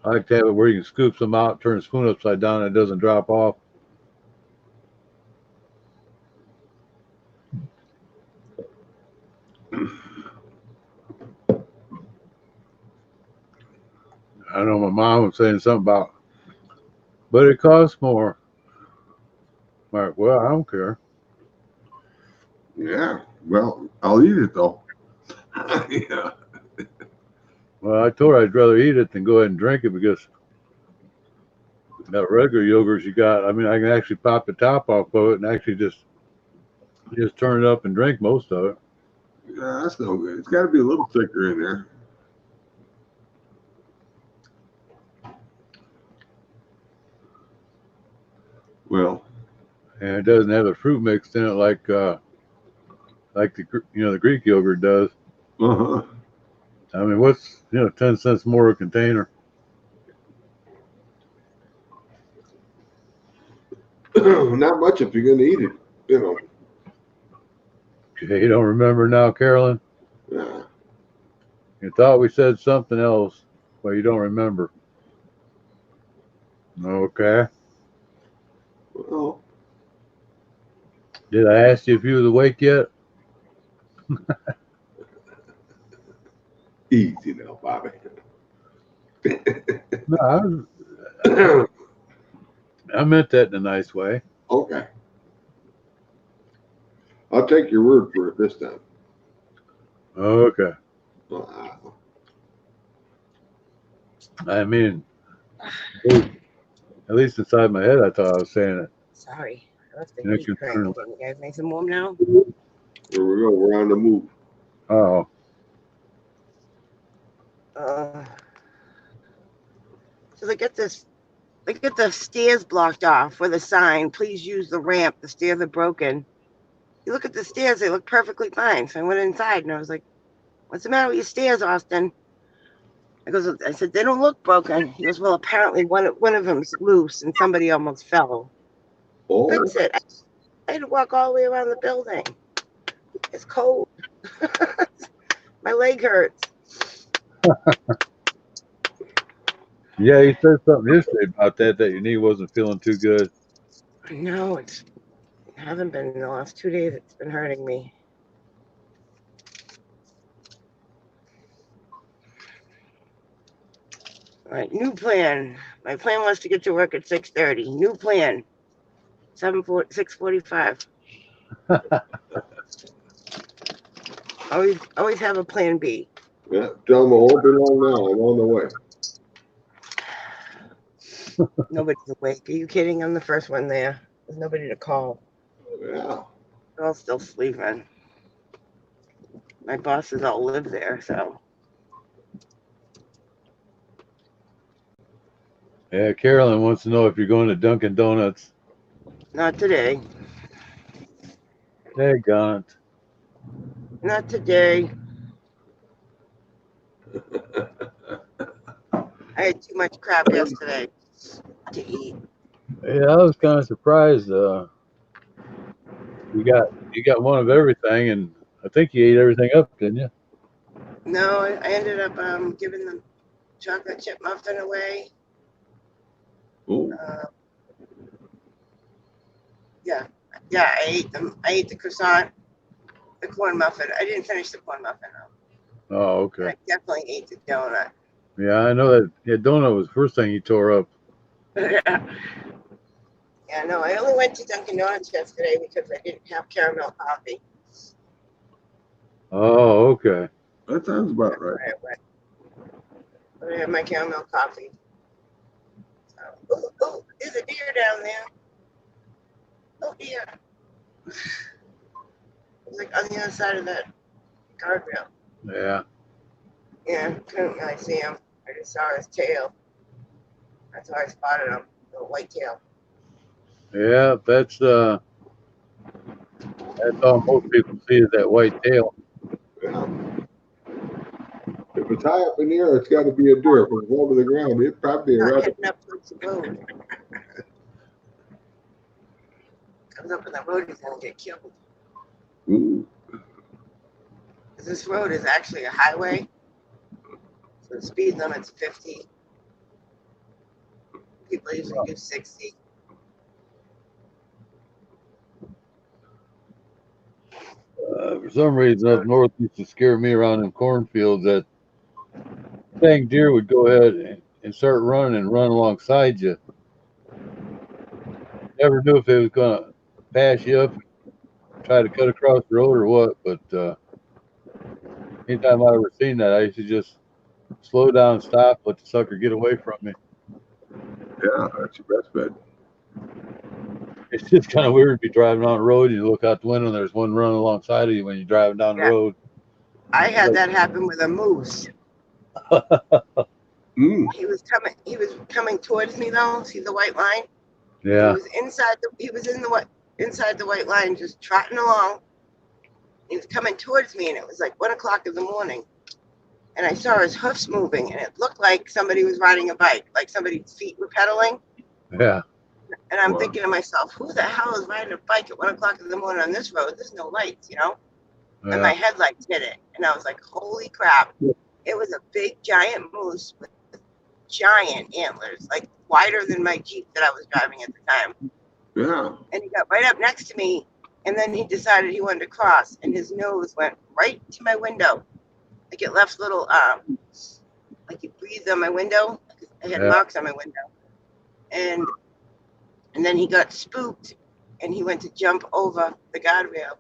I like to have it where you can scoop some out, turn the spoon upside down, and it doesn't drop off. I know my mom was saying something about, but it costs more. I'm like, well, I don't care.
yeah. Well, I'll eat it though. Yeah.
Well, I told her I'd rather eat it than go ahead and drink it because that regular yogurt you got, I mean, I can actually pop the top off of it and actually just turn it up and drink most of it.
Yeah, that's no good. It's got to be a little thicker in there. Well,
And it doesn't have the fruit mixed in it like the the Greek yogurt does.
uh-huh.
I mean, what's 10 cents more a container?
Not much if you're going to eat it, you know.
Okay, you don't remember now, Carolyn?
Yeah.
You thought we said something else, but you don't remember. Okay.
Well,
Did I ask you if you was awake yet?
easy now, Bobby.
No, I meant that in a nice way.
Okay. I'll take your word for it this time.
Okay.
Uh,
I mean, at least inside my head, I thought I was saying it.
Sorry. I left the
Yeah,
heat
you
crank.
turn-
Can you guys make some warm now?
Here we go. We're on the move.
Oh,
So they get the stairs blocked off with a sign, please use the ramp. The stairs are broken. You look at the stairs, they look perfectly fine. So I went inside and I was like, what's the matter with your stairs, Austin? I said, they don't look broken. He goes, well, apparently one of them's loose and somebody almost fell.
Oh,
That's it. I had to walk all the way around the building. It's cold. My leg hurts.
yeah, you said something yesterday about that your knee wasn't feeling too good.
No, it hasn't been in the last 2 days. It's been hurting me. All right, new plan. My plan was to get to work at 6:30. New plan. 6:45. Always have a plan B.
yeah. Tell them I won't be long now. I'm on the way.
Nobody's awake. Are you kidding? I'm the first one there. There's nobody to call.
Yeah.
They're all still sleeping. My bosses all live there, so
Yeah, Carolyn wants to know if you're going to Dunkin' Donuts.
not today.
Daggone it.
Not today. I had too much crap yesterday to eat.
Yeah, I was kind of surprised. You got one of everything, and I think you ate everything up, didn't you?
No, I ended up giving the chocolate chip muffin away.
Oh,
Yeah, I ate them. I ate the croissant, the corn muffin. I didn't finish the corn muffin though.
Oh, okay.
I definitely ate the donut.
Yeah, I know that. Yeah, donut was the first thing you tore up.
Yeah, no, I only went to Dunkin' Donuts yesterday because I didn't have caramel coffee.
Oh, okay.
that sounds about right.
I went. But I had my caramel coffee. So, oh, there's a deer down there. Oh dear. It's like on the other side of that guardrail.
Yeah.
Yeah, couldn't really see him. I just saw his tail. That's how I spotted him. The white tail.
Yeah, that's all most people see is that white tail.
Yeah. If it's high up in the air, it's got to be a deer. If it's low to the ground, it's probably a
Not
rabbit.
heading up towards the road. Comes up on the road, he's gonna get killed.
Ooh.
'Cause this road is actually a highway. So the speed limit's 50. People usually do 60.
For some reason, up north used to scare me around in cornfields. That dang deer would go ahead and start running and run alongside you. Never knew if it was gonna pass you up, try to cut across the road or what. But anytime I ever seen that, I used to just slow down, stop, let the sucker get away from me.
Yeah, that's your best bet.
It's just kind of weird to be driving on the road. You look out the window, and there's one running alongside of you when you're driving down the
Yeah.
road.
I had that happen with a moose.
Mm.
He was coming towards me though. See the white line?
Yeah.
He was inside the white line, just trotting along. He was coming towards me, and it was like 1 o'clock in the morning. And I saw his hoofs moving, and it looked like somebody was riding a bike, like somebody's feet were pedaling.
Yeah.
And I'm
Wow.
thinking to myself, who the hell is riding a bike at 1 o'clock in the morning on this road? There's no lights, you know? And my
Yeah.
headlights hit it. And I was like, holy crap. It was a big, giant moose with giant antlers, like wider than my Jeep that I was driving at the time.
Yeah.
And he got right up next to me. And then he decided he wanted to cross. And his nose went right to my window. Like it left little, like he breathed on my window. I had
Yeah.
marks on my window. And then he got spooked. And he went to jump over the guardrail.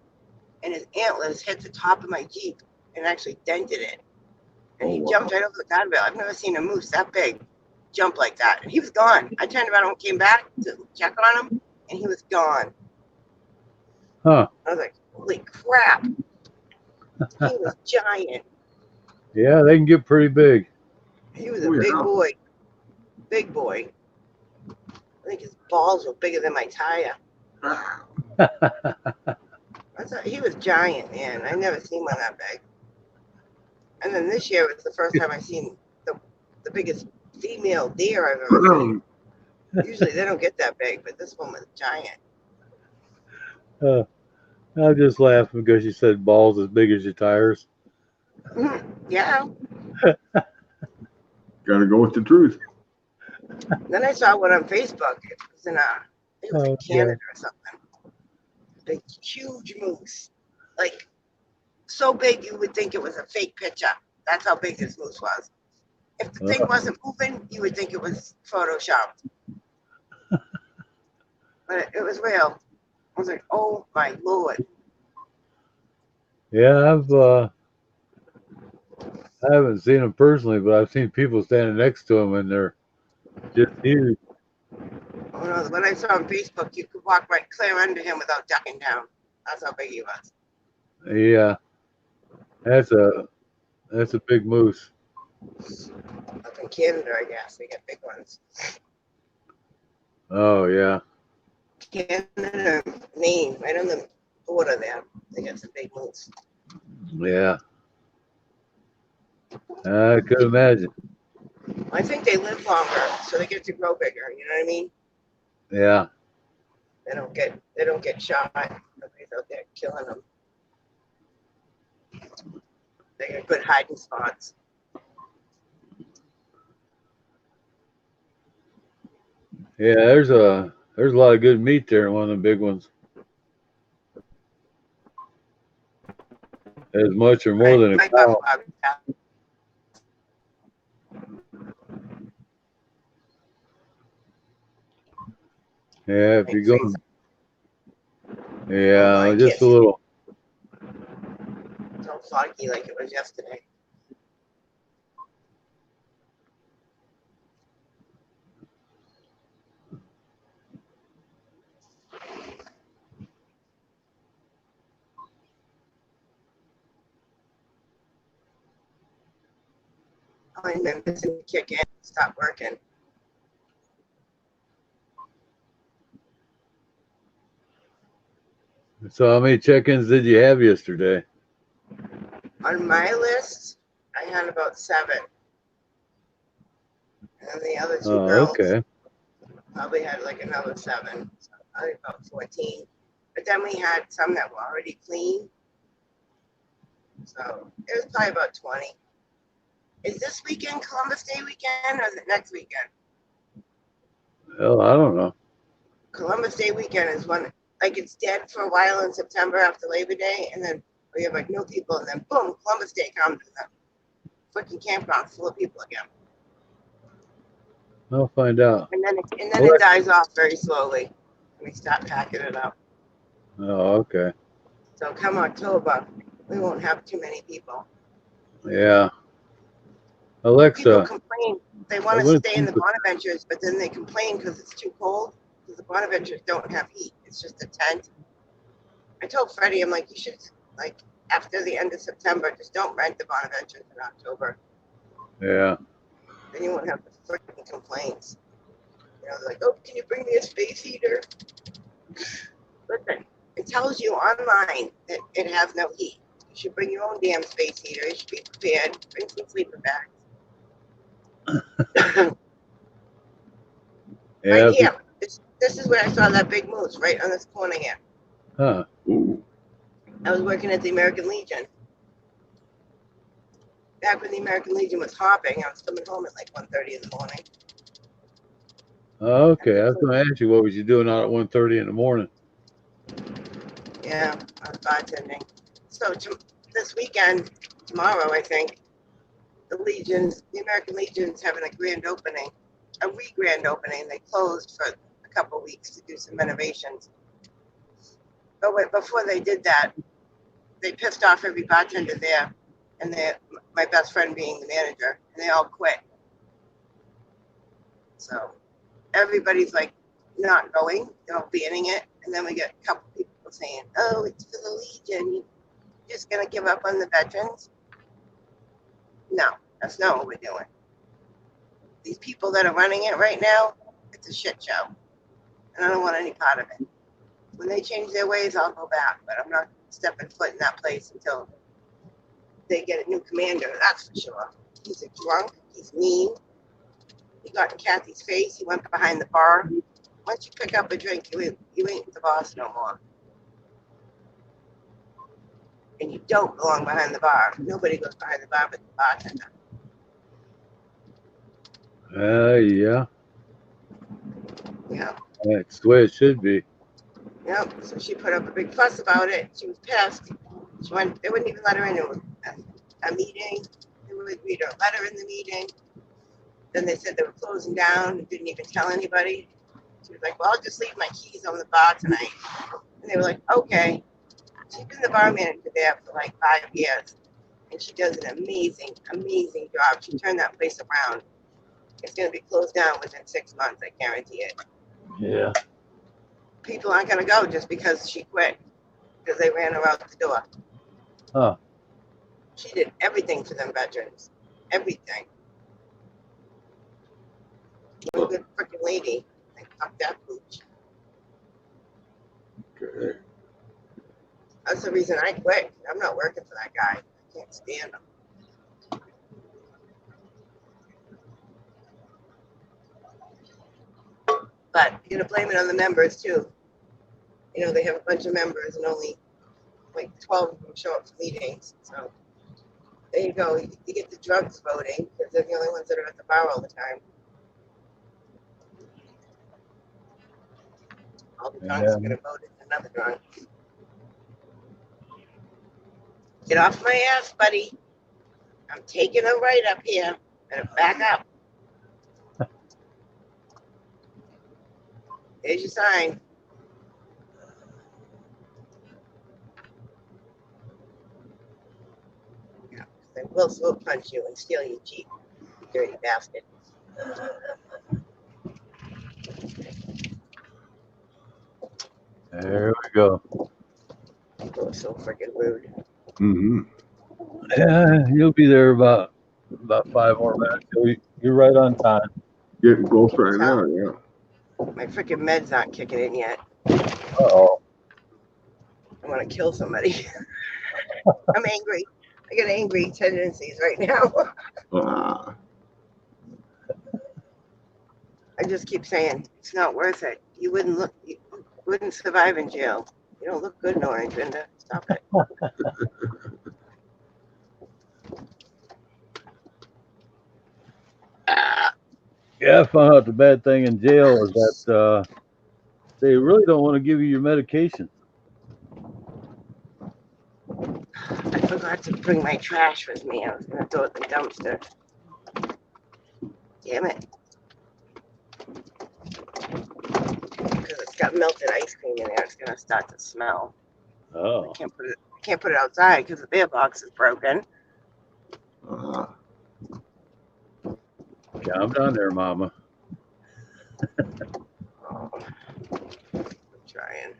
And his antlers hit the top of my Jeep and actually dented it. And he
Oh, wow.
jumped right over the guardrail. I've never seen a moose that big jump like that. And he was gone. I turned around and came back to check on him, and he was gone.
Huh.
I was like, holy crap. He was giant.
Yeah, they can get pretty big.
He was a
Oh, yeah.
big boy. Big boy. I think his balls were bigger than my tire.
Ah.
He was giant, man. I never seen one that big. And then this year was the first time I seen the biggest female deer I've ever seen. Usually they don't get that big, but this one was giant.
I'm just laughing because you said balls as big as your tires.
Yeah.
Gotta go with the truth.
Then I saw one on Facebook. It was in
Oh,
Canada or something. Big, huge moose. Like, so big you would think it was a fake picture. That's how big this moose was. If the thing wasn't moving, you would think it was photoshopped. But it was real. I was like, oh my Lord.
Yeah, I haven't seen them personally, but I've seen people standing next to them, and they're just huge.
Oh no, when I saw on Facebook, you could walk right clear under him without ducking down. That's how big he was.
Yeah, that's a big moose.
Up in Canada, I guess, they get big ones.
Oh yeah.
Canada, Maine, right on the border there. They got some big moose.
Yeah. I could imagine.
I think they live longer, so they get to grow bigger. You know what I mean?
Yeah.
They don't get shot. Nobody's out there killing them. They got good hiding spots.
Yeah, there's a lot of good meat there in one of the big ones. As much or more than a
I
cow.
got
Yeah, if you're going. Yeah,
I
just
can't
a little.
so foggy like it was yesterday. I've been missing to kick in, stop working.
So how many check-ins did you have yesterday?
On my list, I had about 7. And the other 2
Oh,
girls
okay.
probably had like another 7. So I think about 14. But then we had some that were already clean. So it was probably about 20. Is this weekend Columbus Day weekend or is it next weekend?
Well, I don't know.
Columbus Day weekend is when, like, it's dead for a while in September after Labor Day, and then we have like no people, and then boom, Columbus Day comes, and the freaking campground full of people again.
I'll find out.
And then it dies off very slowly, and we start packing it up.
Oh, okay.
So come October, we won't have too many people.
Yeah.
People
Alexa,
complain. They
I
want to
went
stay in the
through
Bonaventures, but then they complain because it's too cold. Because the Bonaventures don't have heat. It's just a tent. I told Freddie, I'm like, you should, like, after the end of September, just don't rent the Bonaventures in October.
yeah.
Then you won't have the freaking complaints. You know, they're like, oh, can you bring me a space heater? Listen, it tells you online that it has no heat. You should bring your own damn space heater. You should be prepared. Bring some sleeping bags.
Yeah.
Right here. This is where I saw that big moose, right on this corner here.
Huh.
Ooh.
I was working at the American Legion. Back when the American Legion was hopping, I was coming home at like 1:30 in the morning.
Okay. I was going to ask you, what was you doing out at 1:30 in the morning?
Yeah, I was bartending. So this weekend, tomorrow, I think, the American Legion's having a grand opening, a re-grand opening. They closed for a couple weeks to do some renovations. But before they did that, they pissed off every bartender there, and my best friend being the manager, and they all quit. So everybody's like not going, banning it, and then we get a couple people saying, "Oh, it's for the Legion. You're just gonna give up on the veterans?" No, that's not what we're doing. These people that are running it right now, it's a shit show, and I don't want any part of it. When they change their ways, I'll go back, but I'm not stepping foot in that place until they get a new commander. That's for sure. He's a drunk. He's mean. He got in Kathy's face. He went behind the bar. Once you pick up a drink, you ain't the boss no more. And you don't belong behind the bar. Nobody goes behind the bar but the bartender.
Yeah.
Yeah.
That's the way it should be.
Yep. So she put up a big fuss about it. She was pissed. They wouldn't even let her into a meeting. They would read her letter in the meeting. Then they said they were closing down and didn't even tell anybody. She was like, well, I'll just leave my keys on the bar tonight. And they were like, okay. She's been the bar manager there for like 5 years. And she does an amazing, amazing job. She turned that place around. It's going to be closed down within 6 months, I guarantee it.
Yeah.
People aren't going to go just because she quit, because they ran her out the door.
Huh.
She did everything for them veterans. Everything. One good freaking lady. Like, fuck that pooch.
Okay.
That's the reason I quit. I'm not working for that guy. I can't stand him. But you're gonna blame it on the members too. You know, they have a bunch of members and only like 12 of them show up for meetings. So there you go. You get the drugs voting because they're the only ones that are at the bar all the time. All the drunks are gonna vote in another drunk. Get off my ass, buddy. I'm taking a right up here. Better back up. There's your sign. Yeah, they will slow punch you and steal your Jeep, you dirty bastard.
There we go.
People are so freaking rude.
Mm-hmm.
Yeah, you'll be there about 5 more minutes. You're right on time.
Getting close right now, yeah.
My freaking meds aren't kicking in yet.
Oh.
I want to kill somebody. I'm angry. I got angry tendencies right now. I just keep saying it's not worth it. You wouldn't survive in jail. You don't look good in orange, Linda. Stop it.
Yeah, I found out the bad thing in jail is that they really don't want to give you your medication.
I forgot to bring my trash with me. I was going to throw it in the dumpster. Damn it. Because it's got melted ice cream in there. It's going to start to smell.
Oh.
I can't put it outside because the beer box is broken.
Yeah, I'm down there, Mama.
Oh, I'm trying.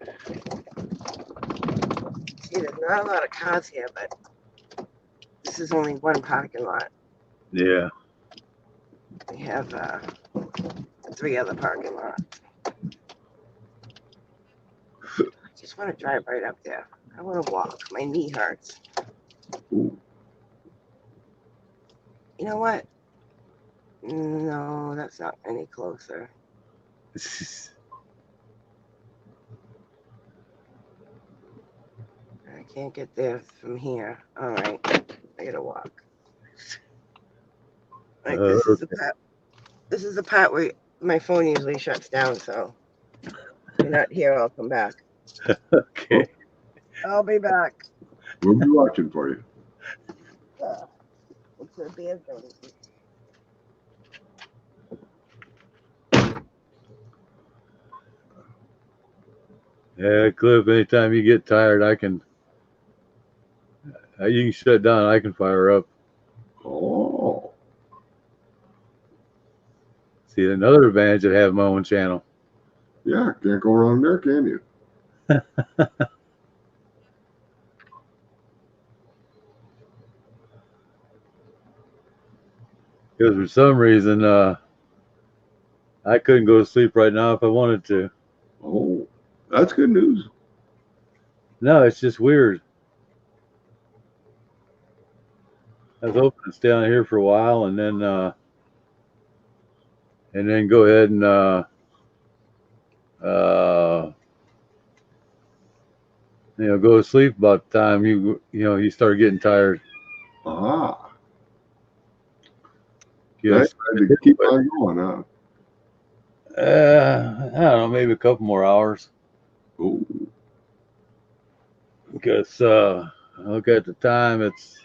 See, there's not a lot of cars here, but this is only one parking lot.
Yeah.
We have 3 other parking lots. I just want to drive right up there. I want to walk. My knee hurts.
Ooh.
You know what? No, that's not any closer. I can't get there from here. All right, I gotta walk. Like this is the part. This is the part where my phone usually shuts down. So if you're not here, I'll come back.
Okay.
I'll be back.
We'll be watching for you.
It's a band building.
Yeah, Cliff, anytime you get tired, you can shut down, I can fire up.
Oh,
See, another advantage of having my own channel.
yeah. Can't go wrong there, can you?
Because for some reason, I couldn't go to sleep right now if I wanted to.
Oh, that's good news.
No, it's just weird. I was hoping to stay on here for a while and then go ahead and go to sleep about the time you start getting tired.
Ah,
You know,
that's had to keep on going, huh?
I don't know, maybe a couple more hours.
Oh,
Because look at the time, it's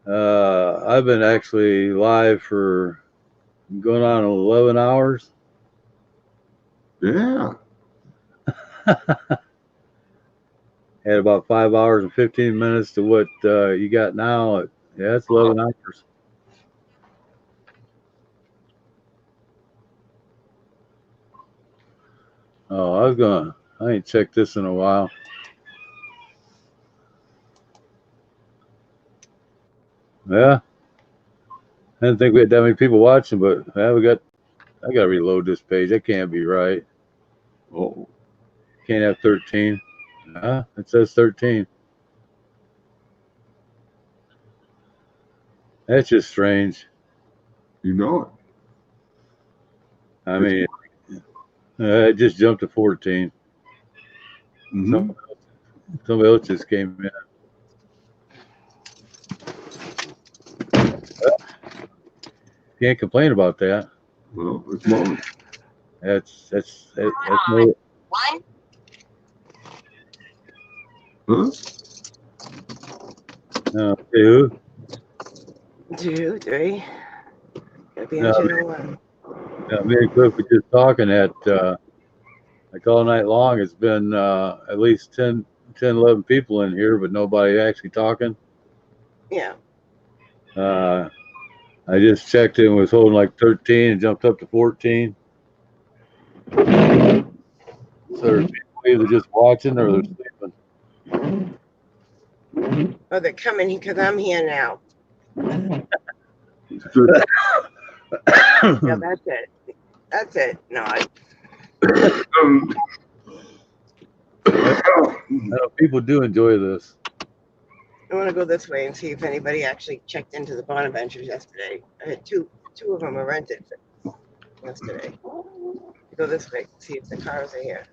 I've been actually live for going on 11 hours.
yeah.
Had about 5 hours and 15 minutes to what you got now. Yeah, it's 11 hours. Oh, I ain't checked this in a while. Yeah. I didn't think we had that many people watching, but yeah, I got to reload this page. That can't be right.
Oh,
Can't have 13. It says 13. That's just strange.
you know it.
I mean, it just jumped to 14.
Mm-hmm.
Somebody else just came in. Can't complain about that.
Well, it's moment.
That's no.
One,
Huh?
Two.
2, 3. Gotta be on
No,
channel 1.
me and Cliff were just talking at like all night long. It's been at least 10, 11 people in here, but nobody actually talking.
Yeah.
I just checked in, was holding like 13 and jumped up to 14. So there's people either just watching or they're sleeping.
Oh, they're coming because I'm here now.
Good.
Yeah, that's it. That's it. No,
People do enjoy this.
I want to go this way and see if anybody actually checked into the Bonaventures yesterday. I had two of them are rented yesterday. Go this way, see if the cars are here.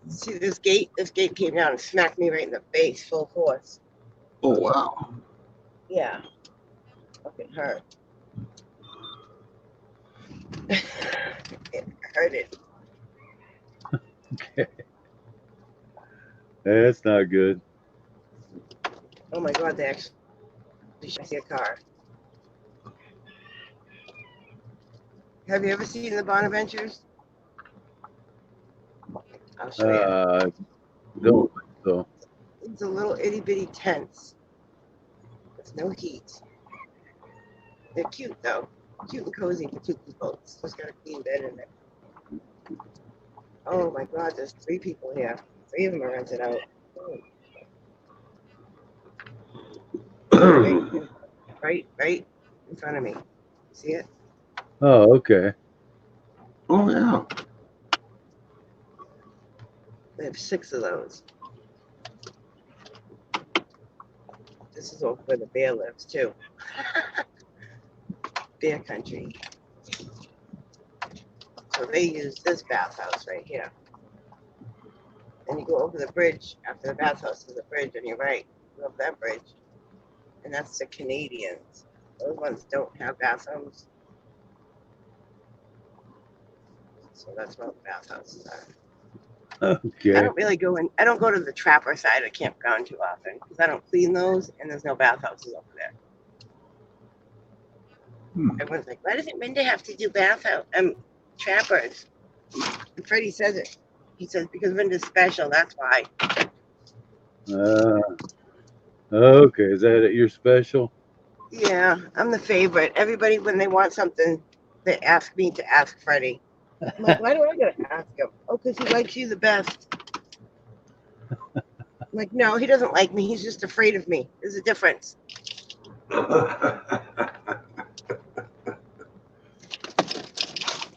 See this gate? This gate came down and smacked me right in the face, full force.
Oh, wow.
Yeah. Fucking hurt. It hurted.
Okay. That's not good.
Oh my God, they actually see a car. Have you ever seen the Bonaventures? I'll show you.
Don't think so.
It's a little itty bitty tents. There's no heat. They're cute though. Cute and cozy for two people. It's just got a queen bed in it. Oh my god, there's 3 people here. 3 of them are rented out. Oh, right in front of me. See it?
Oh, okay.
Oh, yeah.
They have 6 of those. This is over where the bear lives too. Bear country. So they use this bathhouse right here. And you go over the bridge. After the bathhouse is a bridge on your right. You go over that bridge. And that's the Canadians. Those ones don't have bathrooms. So that's where all the bathhouses are. I
Okay.
don't really go in. I don't go to the trapper side of campground too often because I don't clean those, and there's no bathhouses over there. Everyone's like, "Why doesn't Minda have to do bathhouse trappers?" And Freddie says it. He says because Minda's special. That's why.
Okay. Is that it? You're special?
Yeah, I'm the favorite. Everybody, when they want something, they ask me to ask Freddie. I'm like, why do I gotta ask him? Oh, because he likes you the best. I'm like, no, he doesn't like me. He's just afraid of me. There's a difference. You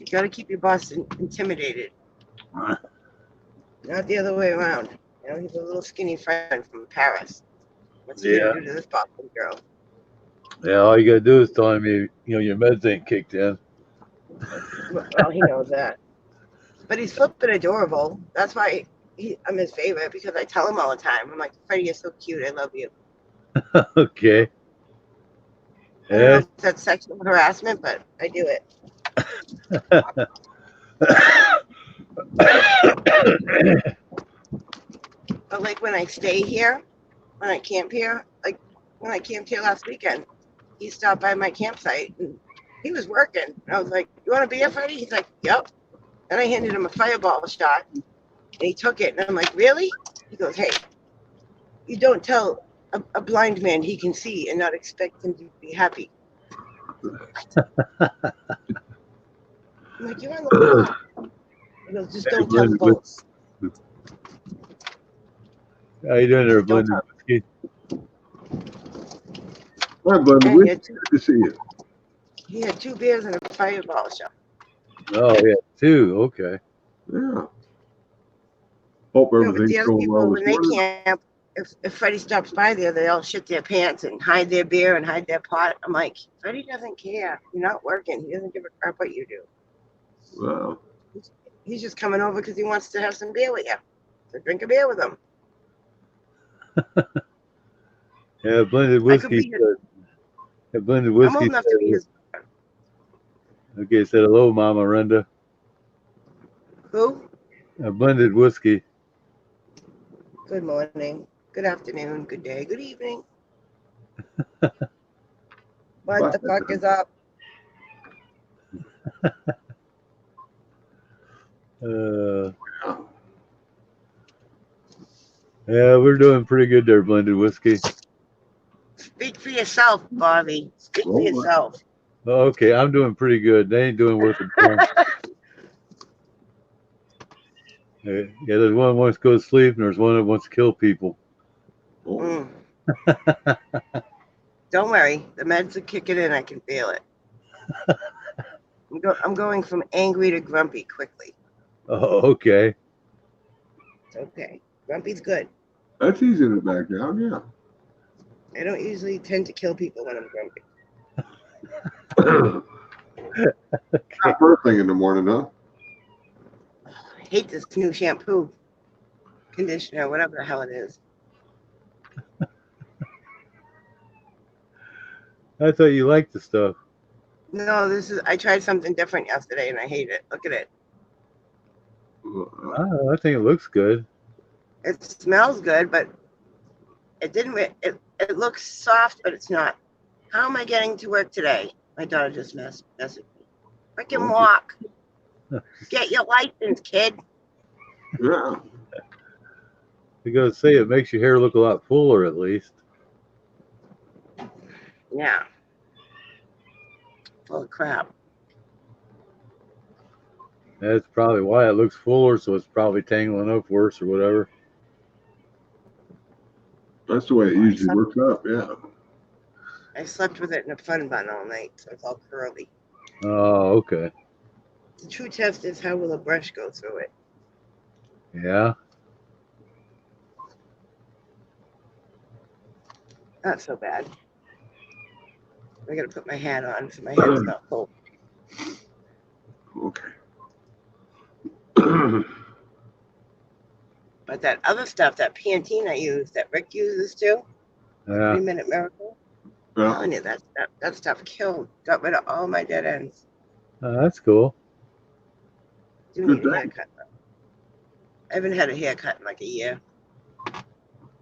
gotta keep your boss intimidated. Not the other way around. You know, he's a little skinny friend from Paris. What's he gonna do to this Boston girl?
Yeah. All you gotta do is tell him your meds ain't kicked in.
Well, he knows that. But he's flipping adorable. That's why I'm his favorite because I tell him all the time. I'm like, Freddie, you're so cute. I love you.
Okay.
I don't know if that's sexual harassment, but I do it. But like when I stay here, when I camp here, like when I camped here last weekend, he stopped by my campsite and he was working. I was like, "You want a beer, Freddie?" He's like, "Yep." And I handed him a fireball shot, and he took it. And I'm like, "Really?" He goes, "Hey, you don't tell a blind man he can see and not expect him to be happy." I'm like, "You're on the phone." He goes, "Just don't tell the folks."
How you doing there, Blended Whiskey?
Hi, Blended
And
Whiskey. Good to see you.
he had 2 beers and a fireball shot.
Oh, yeah, 2. Okay.
Yeah. Hope
No, but
everything's
the other
going
people,
well
when
this
they
morning.
camp, if Freddie stops by there, they all shit their pants and hide their beer and hide their pot. I'm like, Freddie doesn't care. You're not working. He doesn't give a crap what you do.
Wow.
He's just coming over because he wants to have some beer with you. So drink a beer with him.
Yeah, Blended
I could
Whiskey.
be his,
Blended
I'm
Whiskey.
old enough to be his.
Okay, said hello, Mama Renda.
Who?
Blended Whiskey.
Good morning. Good afternoon. Good day. Good evening. What the fuck is up?
Yeah, we're doing pretty good there, Blended Whiskey.
Speak for yourself, Bobby. Speak for yourself.
Okay, I'm doing pretty good. They ain't doing worth a damn. Yeah, there's one that wants to go to sleep, and there's one that wants to kill people.
Mm. Don't worry, the meds are kicking in. I can feel it. I'm going from angry to grumpy quickly.
Oh, okay.
It's okay. Grumpy's good.
That's easy to back down, yeah.
I don't usually tend to kill people when I'm grumpy.
Not first thing in the morning, huh?
I hate this new shampoo, conditioner, whatever the hell it is.
I thought you liked the stuff.
No, I tried something different yesterday and I hate it. Look at it.
I think it looks good.
It smells good, but it didn't. It looks soft, but it's not. How am I getting to work today? My daughter just messaged me. Freaking walk. Get your license, kid.
Yeah.
You gotta say it makes your hair look a lot fuller, at least.
Yeah. full of crap.
That's probably why it looks fuller, so it's probably tangling up worse or whatever.
That's the way it usually works up. Yeah.
I slept with it in a fun bun all night, so it's all curly.
Oh, okay.
The true test is how will a brush go through it.
Yeah.
Not so bad. I gotta put my hat on so my head's not full.
Okay.
But that other stuff, that Pantene I use, that Rick uses too,
Yeah.
3-Minute Miracle, I'm
Well,
telling you, that stuff killed, got rid of all my dead ends.
That's cool.
Do
Good
need a
thing.
haircut though. I haven't had a haircut in like a year.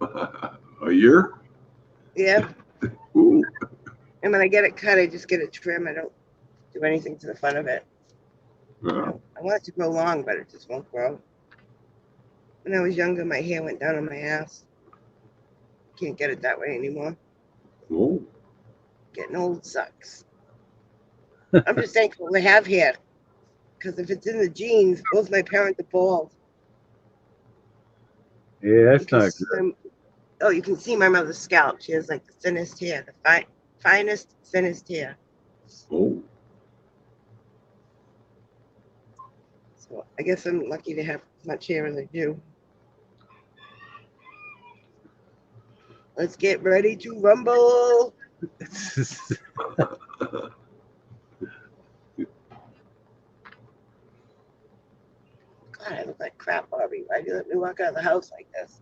a year?
Yeah,
Ooh.
and when I get it cut, I just get a trim. I don't do anything to the front of it.
Uh,
I want it to grow long, but it just won't grow. When I was younger, my hair went down on my ass. Can't get it that way anymore.
oh.
Getting old sucks. I'm just thankful to have hair, because if it's in the genes, both my parents are bald.
Yeah, that's
You can
not
see
good.
you can see my mother's scalp. She has like the thinnest hair, the finest, thinnest hair.
Oh.
So I guess I'm lucky to have as much hair as I do. Let's get ready to rumble. God, I look like crap, Barbie. Why'd you let me walk out of the house like this?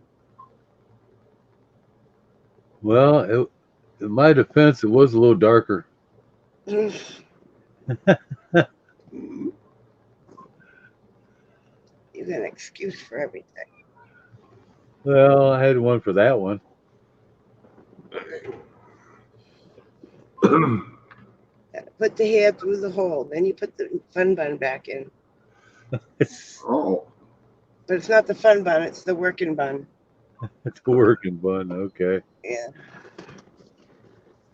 Well, in my defense, it was a little darker.
He's
Mm.
an excuse for everything.
Well, I had one for that one.
Put the hair through the hole, then you put the fun bun back in.
It's
Oh.
But it's not the fun bun, it's the working bun.
a working bun. Okay.
Yeah.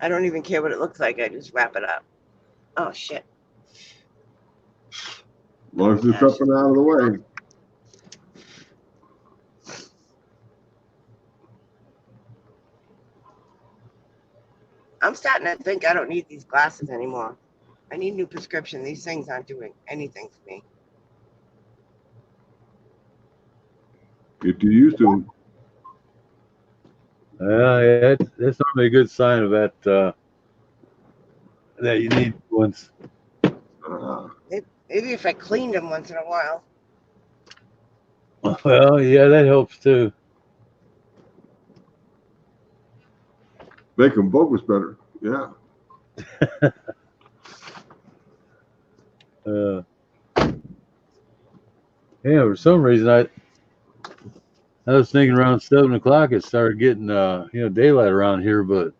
I don't even care what it looks like, I just wrap it up. Oh shit.
As long as it's up and out of the way.
I'm starting to think I don't need these glasses anymore. I need new prescription. These things aren't doing anything for me.
Get you used to them.
Yeah, that's normally a good sign of that that you need ones.
Maybe if I cleaned them once in a while.
Well, yeah, that helps too.
Make them focus better. Yeah.
Yeah, for some reason I was thinking around 7 o'clock it started getting daylight around here, but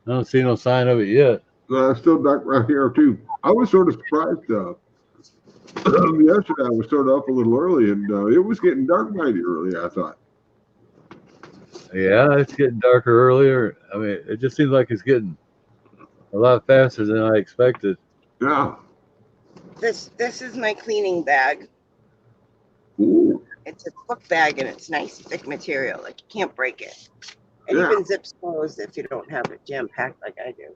I don't see no sign of it yet.
It's still dark right here too. I was sort of surprised. Yesterday I was sort of up a little early, and it was getting dark mighty early. I thought.
Yeah, it's getting darker earlier. I mean, it just seems like it's getting a lot faster than I expected.
Yeah.
This is my cleaning bag.
Ooh.
It's a book bag and it's nice thick material. Like you can't break it. And
Yeah.
even zips closed if you don't have it jam packed like I do.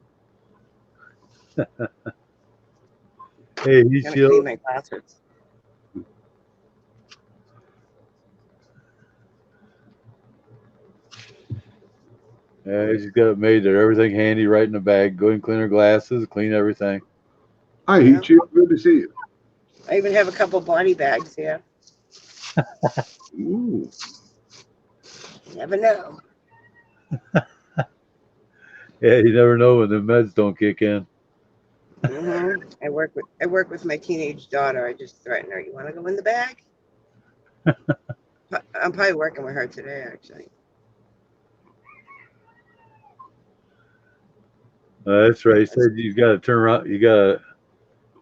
Hey, you
I'm gonna
still?
clean my glasses.
Yeah, she's got it made there. Everything handy right in the bag. Go and clean her glasses, clean everything.
Hi, Heat Chief. Good to see you.
I even have a couple body bags here.
Ooh.
You never know.
Yeah, you never know when the meds don't kick in.
I work with my teenage daughter. I just threaten her. You want to go in the bag? I'm probably working with her today, actually.
That's right. He said you got to turn around. You got to,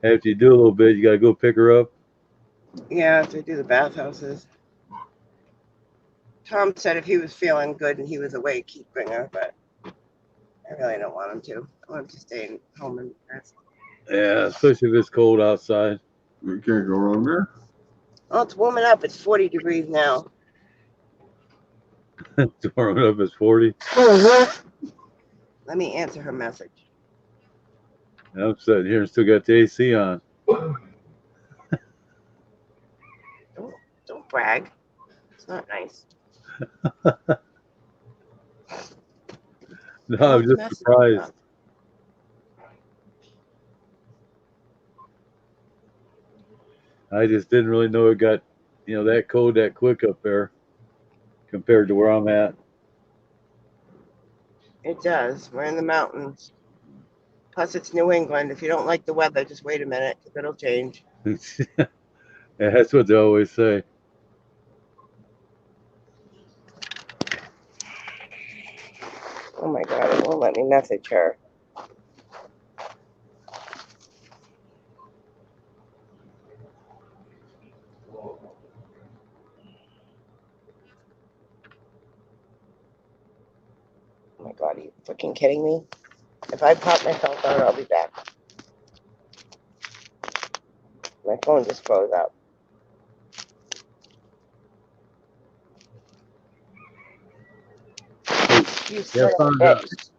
after you do a little bit, you got to go pick her up.
Yeah, to do the bathhouses. Tom said if he was feeling good and he was awake, he'd bring her, but I really don't want him to. I want him to stay home and rest.
Yeah, especially if it's cold outside.
You can't go wrong there.
Oh, it's warming up. It's 40 degrees now.
It's warming up. It's 40.
Let me answer her message.
I'm sitting here and still got the AC on.
Don't brag. It's not nice.
No, I'm just
Message
surprised.
up.
I just didn't really know it got, that cold that quick up there compared to where I'm at.
It does. We're in the mountains. Plus, it's New England. If you don't like the weather, just wait a minute. It'll change.
Yeah, that's what they always say.
Oh my God, it won't let me message her. Oh my God, are you freaking kidding me? If I pop myself out, I'll be back. My phone just froze up. You
Yeah,
son of a bitch.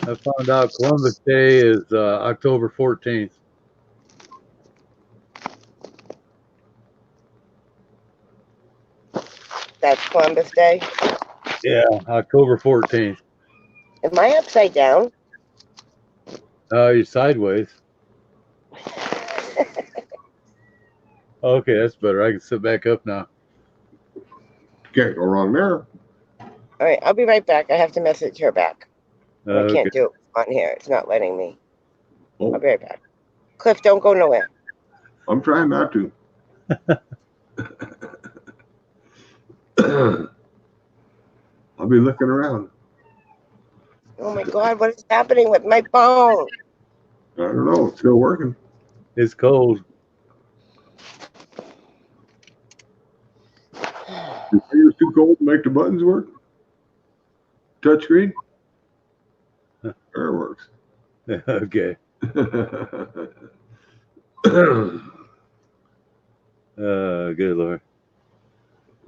I found out Columbus Day is October 14th.
That's Columbus Day.
Yeah, October 14th.
Am I upside down?
You're sideways. Okay, that's better. I can sit back up now.
Can't go wrong there.
All right, I'll be right back. I have to message her back. I
Okay.
can't do it on here. It's not letting me.
Oh,
I'll be right back. Cliff, don't go nowhere.
I'm trying not to. I'll be looking around.
Oh my God, what is happening with my phone?
I don't know. It's still working.
It's cold.
Your finger's too cold to make the buttons work? Touchscreen? There it works.
Okay. Good Lord.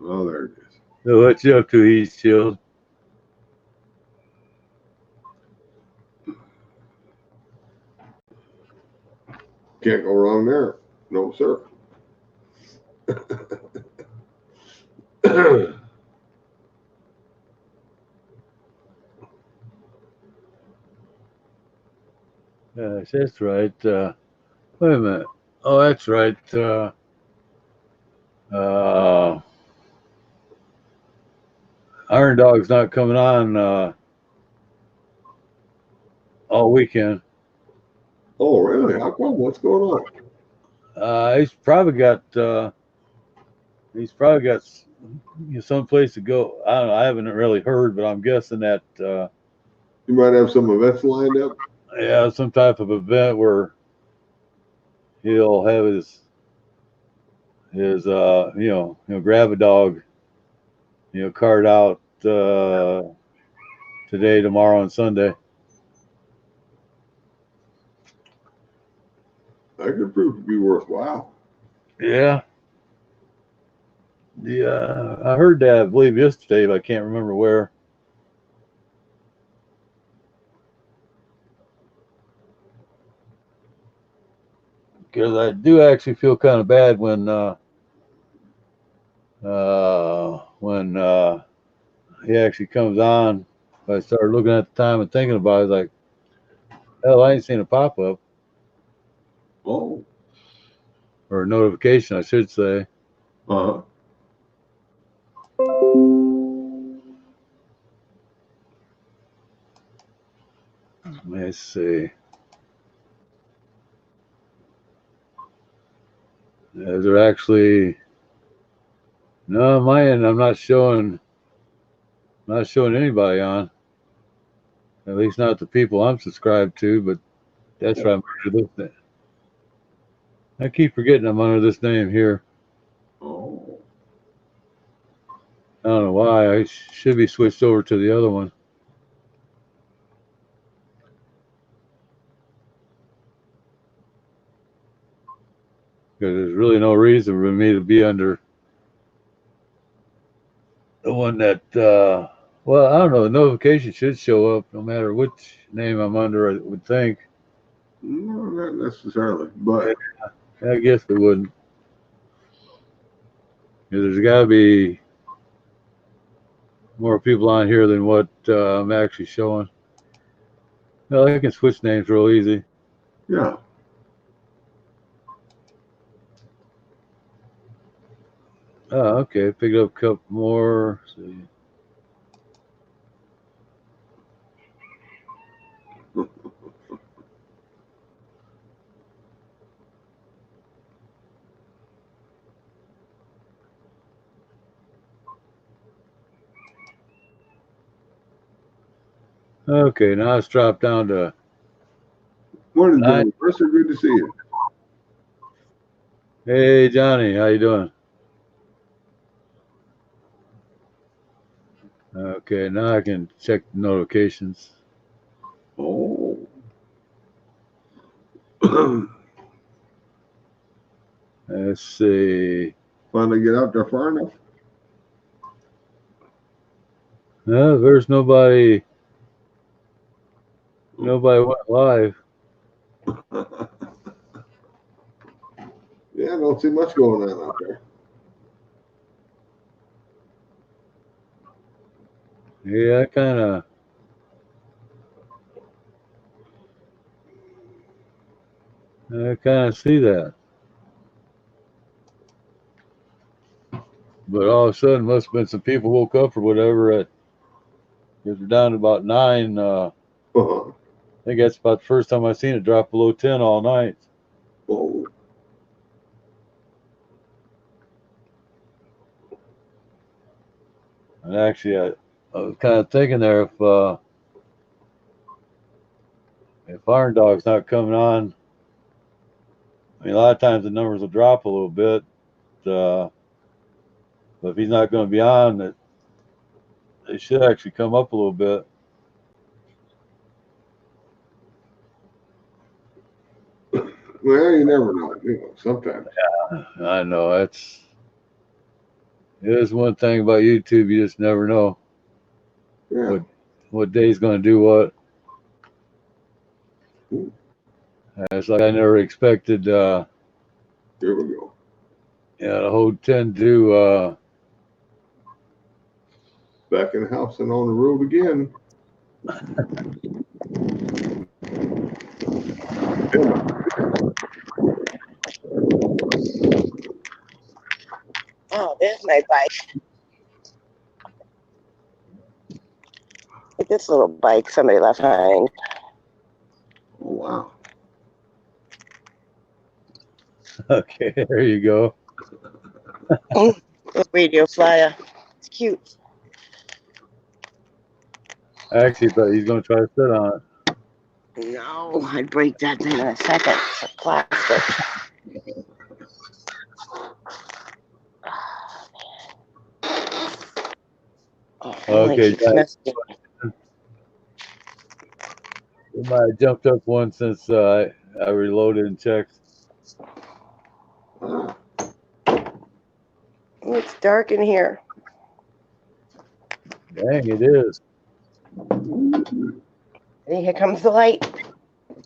Oh, there it is.
So what you up to, Heat Shield?
Can't go wrong there. No, sir.
That's right. Wait a minute. Oh, that's right. Iron Dog's not coming on all weekend.
Oh, really? How come? What's going on?
He's probably got some place to go. I don't know. I haven't really heard, but I'm guessing that
You might have some events lined up.
yeah, some type of event where he'll have his grab a dog, cart out today, tomorrow, and Sunday.
That could prove to be worthwhile.
Yeah. Yeah, I heard that, I believe, yesterday, but I can't remember where. Because I do actually feel kind of bad when he actually comes on. I started looking at the time and thinking about it, like, hell, I ain't seen a pop up
Oh,
or a notification, I should say.
uh-huh.
Let's see. Is there actually no on my end? I'm not showing anybody on. At least not the people I'm subscribed to. But that's right. I keep forgetting I'm under this name here.
Oh,
I don't know why. I should be switched over to the other one. Because there's really no reason for me to be under the one that, well, I don't know. The notification should show up no matter which name I'm under, I would think.
No, not necessarily, but
I guess it wouldn't. 'Cause there's got to be more people on here than what I'm actually showing. Well, I can switch names real easy.
yeah.
Oh, okay. Picked up a couple more. Let's see. Okay, now it's dropped down to
Morning,
Hi.
Johnny. Mercer, good to see you.
hey Johnny, how you doing? Okay, now I can check the notifications.
Oh.
Let's see.
Finally get out there far enough?
No, there's nobody. Nobody went live.
Yeah, I don't see much going on out there.
Yeah, I kind of see that. But all of a sudden, must have been some people woke up or whatever. Because we're down to about 9. I think that's about the first time I've seen it drop below 10 all night.
Oh.
And actually, I was kind of thinking there if Iron Dog's not coming on, I mean, a lot of times the numbers will drop a little bit. But if he's not going to be on, they should actually come up a little bit.
Well, you never know. You know, sometimes.
I know it is one thing about YouTube. You just never know
Yeah.
what day's going to do what. It's like I never expected.
Here we go.
Yeah, the whole 10 to.
Back in the house and on the road again.
Oh, there's my bike. Look at this little bike somebody left behind.
Oh, wow.
Okay, there you go.
Little radio flyer. It's cute.
I actually thought he's going to try to sit on it.
No, I'd break that thing in a second. It's plastic. Oh,
Okay,
keeps messing.
It might have jumped up one since I reloaded and checked.
Ah.
It's dark in here.
Dang, it is.
And here comes the light.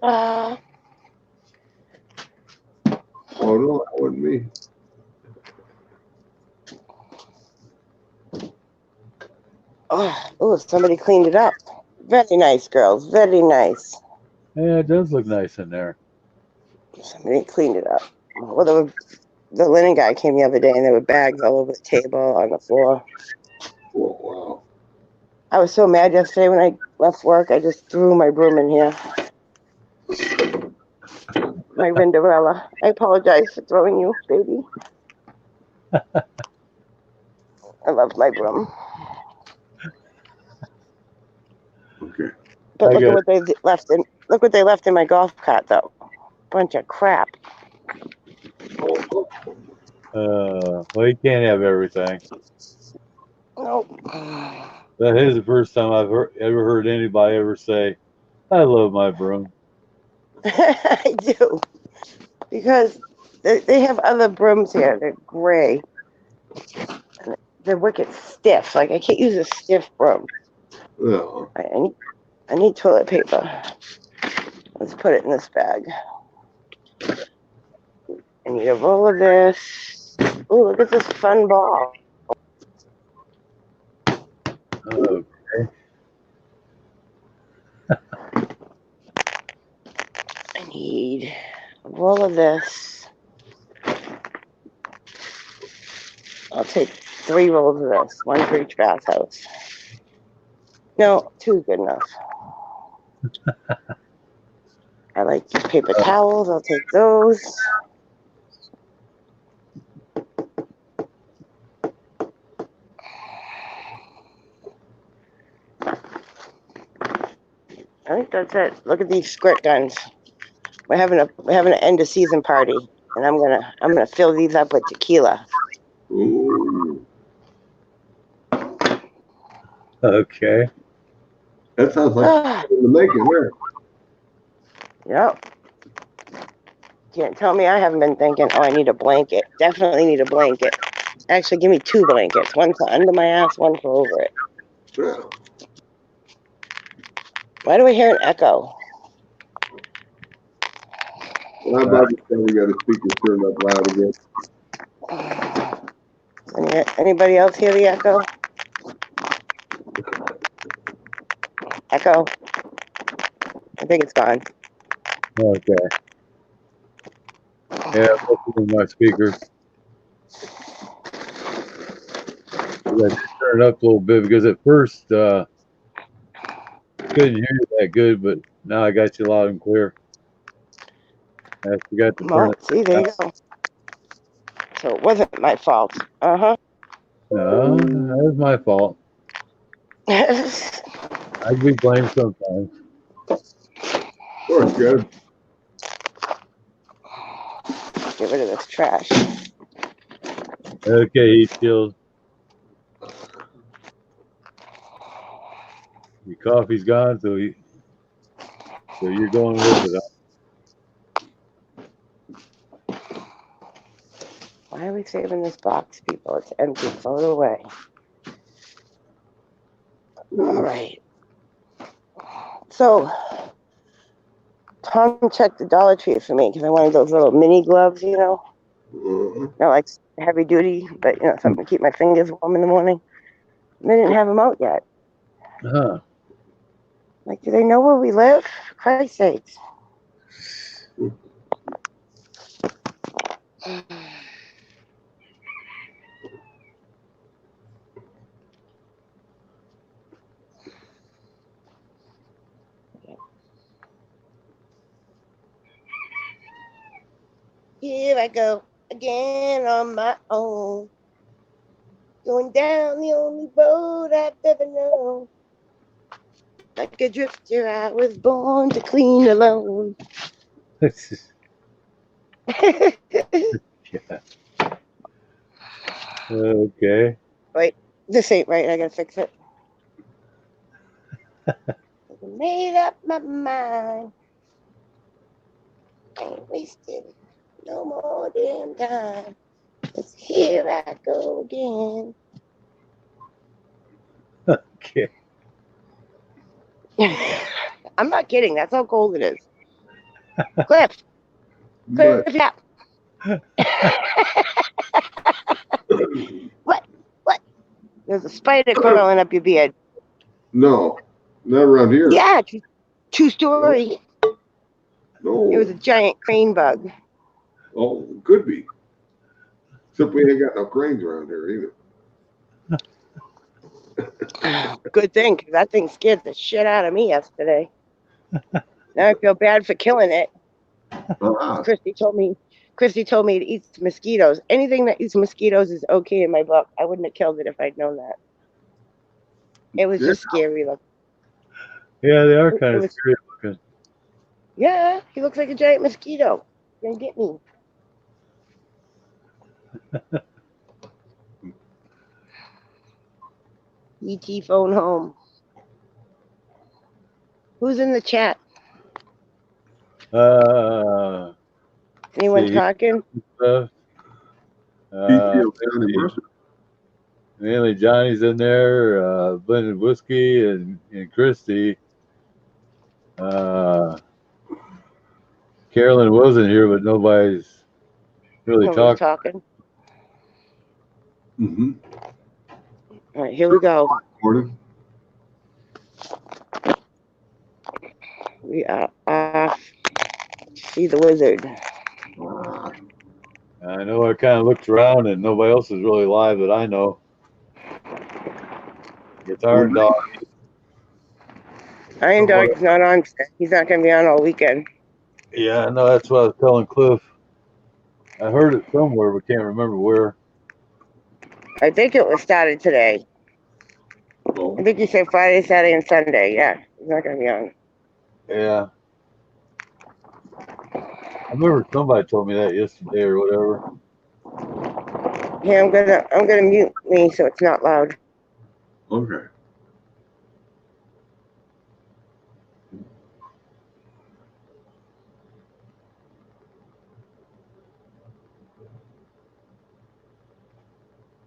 Oh, no, that wasn't me.
Oh, somebody cleaned it up. Very nice, girls. Very nice.
Yeah, it does look nice in there.
Somebody cleaned it up. Well, the linen guy came the other day, and there were bags all over the table, on the floor.
Oh, wow.
I was so mad yesterday when I left work. I just threw my broom in here. My Rinderella. I apologize for throwing you, baby. I love my broom.
Okay.
But look at what they left in. Look what they left in my golf cart, though. Bunch of crap.
Well, you can't have everything.
Nope.
That is the first time I've ever heard anybody ever say, "I love my broom."
I do, because They have other brooms here. They're gray. And they're wicked stiff. Like I can't use a stiff broom.
No.
I need toilet paper. Let's put it in this bag. I need a roll of this. Oh, look at this fun ball.
Okay.
I need a roll of this. I'll take 3 rolls of this, 1 for each bathhouse. No, 2 is good enough. I like these paper towels. I'll take those. I think that's it. Look at these squirt guns. We're having an end of season party, and I'm gonna fill these up with tequila.
Ooh.
Okay.
That sounds like in the making there.
Yep. Can't tell me I haven't been thinking, oh, I need a blanket. Definitely need a blanket. Actually, give me 2 blankets. One for under my ass, one for over it.
Yeah.
Why do I hear an echo?
Well, how about this time we got a speaker turned up loud again?
Anybody else hear the echo? Echo. I think it's gone.
Okay. Yeah, I'm my speakers. I got to turn it up a little bit because at first couldn't hear you that good, but now I got you loud and clear. I forgot to turn
Well,
it
see, there you go. So it wasn't my fault. Uh-huh.
No, that was my fault. I'd be blamed sometimes.
Of course, good.
Get rid of this trash.
Okay, heat shield. Your coffee's gone, so you're going with it.
Why are we saving this box, people? It's empty. Throw it away. All right. So, Tom checked the Dollar Tree for me because I wanted those little mini gloves, you know? Not like heavy duty, but, you know, something to keep my fingers warm in the morning. They didn't have them out yet.
Huh.
Like, do they know where we live? For Christ's sakes. Here I go again on my own. Going down the only road I've ever known. Like a drifter, I was born to clean alone.
Yeah. Okay.
Wait, this ain't right. I gotta fix it. I made up my mind. Ain't wasted no more damn time. Cause here I go again.
Okay.
I'm not kidding. That's how cold it is. Cliff,
But
yeah. What? There's a spider crawling up your beard.
no, not around here.
Yeah, true story.
No.
It was a giant crane bug.
Oh, could be. Except we ain't got no cranes around here either.
Good thing, because that thing scared the shit out of me yesterday. Now I feel bad for killing it. Christy told me it eats mosquitoes. Anything that eats mosquitoes is okay in my book. I wouldn't have killed it if I'd known that. It was just scary looking.
Yeah, they are kind of scary looking.
Yeah, he looks like a giant mosquito. He's gonna get me. ET phone home. Who's in the chat? Anyone
See,
talking?
stuff.
PTO County Mercer.
Mainly Johnny's in there, blended whiskey and Christy. Carolyn wasn't here, but nobody's really
Nobody's
talking.
talking.
Mm-hmm.
All right, here we go.
Morning.
We are off. See the wizard.
I know I kind of looked around and nobody else is really live that I know. Guitar and Dog.
Iron Dog's not on today. He's not going to be on all weekend.
Yeah, I know. That's what I was telling Cliff. I heard it somewhere, but can't remember where.
I think it was started today. I think he said Friday, Saturday, and Sunday. Yeah, he's not going to be on.
Yeah. I remember somebody told me that yesterday or whatever.
Yeah, I'm gonna mute me so it's not loud.
Okay.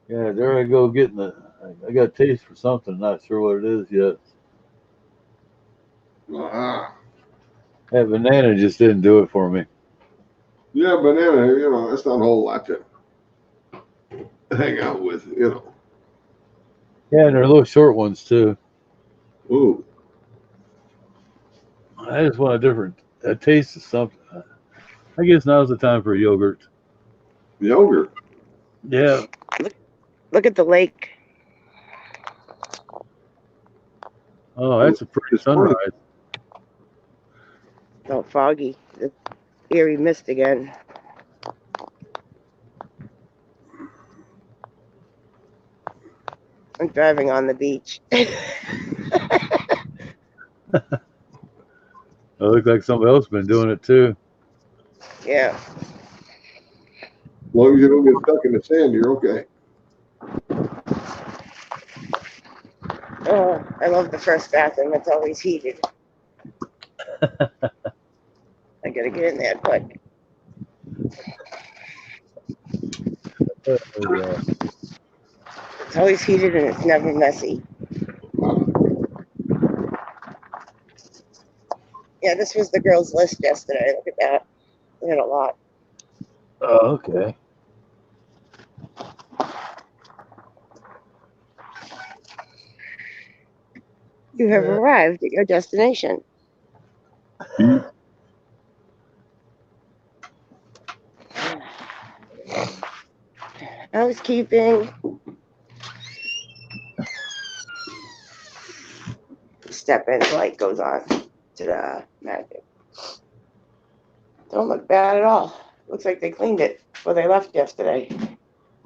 Yeah, there I go getting the. I got a taste for something. Not sure what it is yet. That banana just didn't do it for me.
Yeah, banana, that's not a whole lot to hang out with,
Yeah, and they're little short ones too.
Ooh.
I just want a taste of something. I guess now's the time for yogurt.
Yogurt.
Yeah.
Look at the lake.
Oh, that's a pretty sunrise.
Oh, foggy. It's eerie mist again. I'm driving on the beach.
It looks like somebody else has been doing it too.
Yeah.
As long as you don't get stuck in the sand, you're okay.
Oh, I love the first bathroom. It's always heated. I gotta get in there quick. It's always heated and it's never messy. Yeah, this was the girls' list yesterday. Look at that. We had a lot.
Oh, okay.
You have arrived at your destination. Housekeeping. Step in, the light goes on to the magic. Don't look bad at all. Looks like they cleaned it before they left yesterday.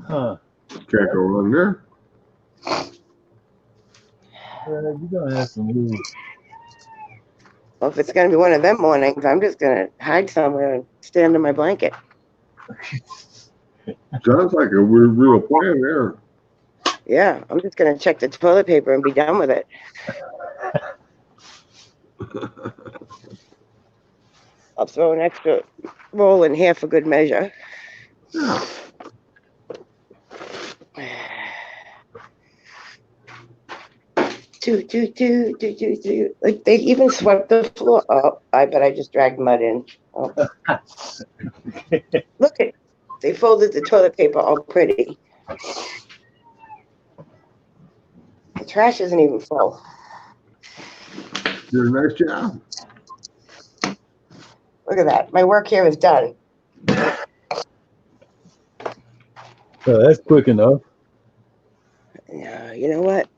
Huh.
Can't go wrong there.
You're gonna have to move.
Well, if it's gonna be one of them mornings, I'm just gonna hide somewhere and stay under my blanket.
Sounds like a real plan there.
Yeah, I'm just gonna check the toilet paper and be done with it. I'll throw an extra roll in here for good measure.
Yeah.
Do. Like they even swept the floor. Oh, I bet I just dragged mud in. Oh. Look at, they folded the toilet paper all pretty. The trash isn't even full.
Did a nice job.
Look at that. My work here is done.
That's quick enough.
Yeah, you know what?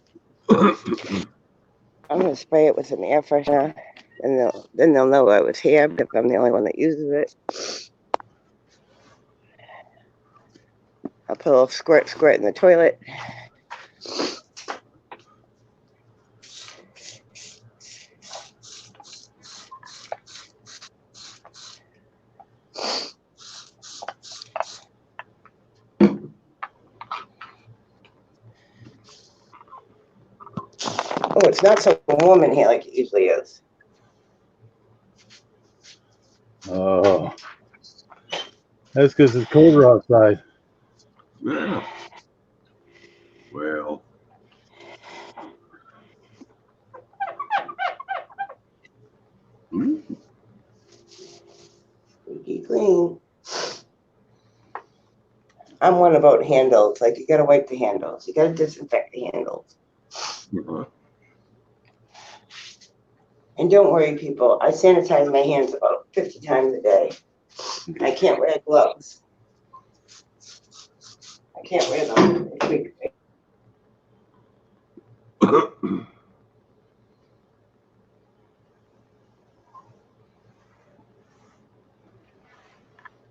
I'm gonna spray it with some air freshener, and then they'll know I was here because I'm the only one that uses it. I'll put a little squirt in the toilet. Oh, it's not so warm in here like it usually is.
Oh. That's because it's colder outside.
Yeah. Well,
Squeaky clean. I'm one about handles. Like, you gotta wipe the handles. You gotta disinfect the handles.
uh,
And don't worry, people. I sanitize my hands about 50 times a day. I can't wear gloves. I can't wear them.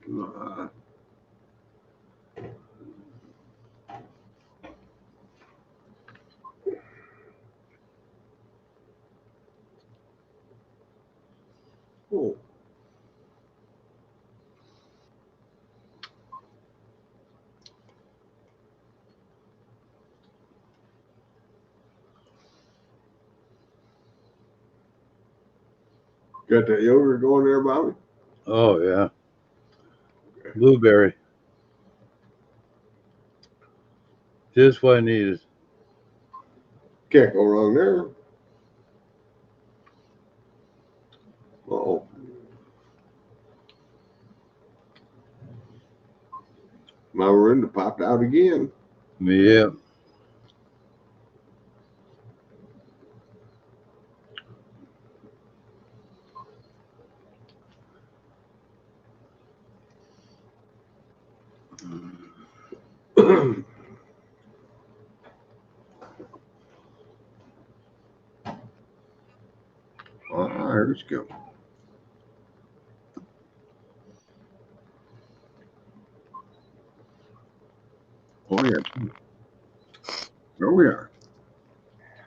uh, oh, got that yogurt going there, Bobby?
Oh yeah, blueberry. Just what I needed.
Can't go wrong there. Oh, my Miranda popped out again.
Yeah.
Here she go. Oh yeah. There we are.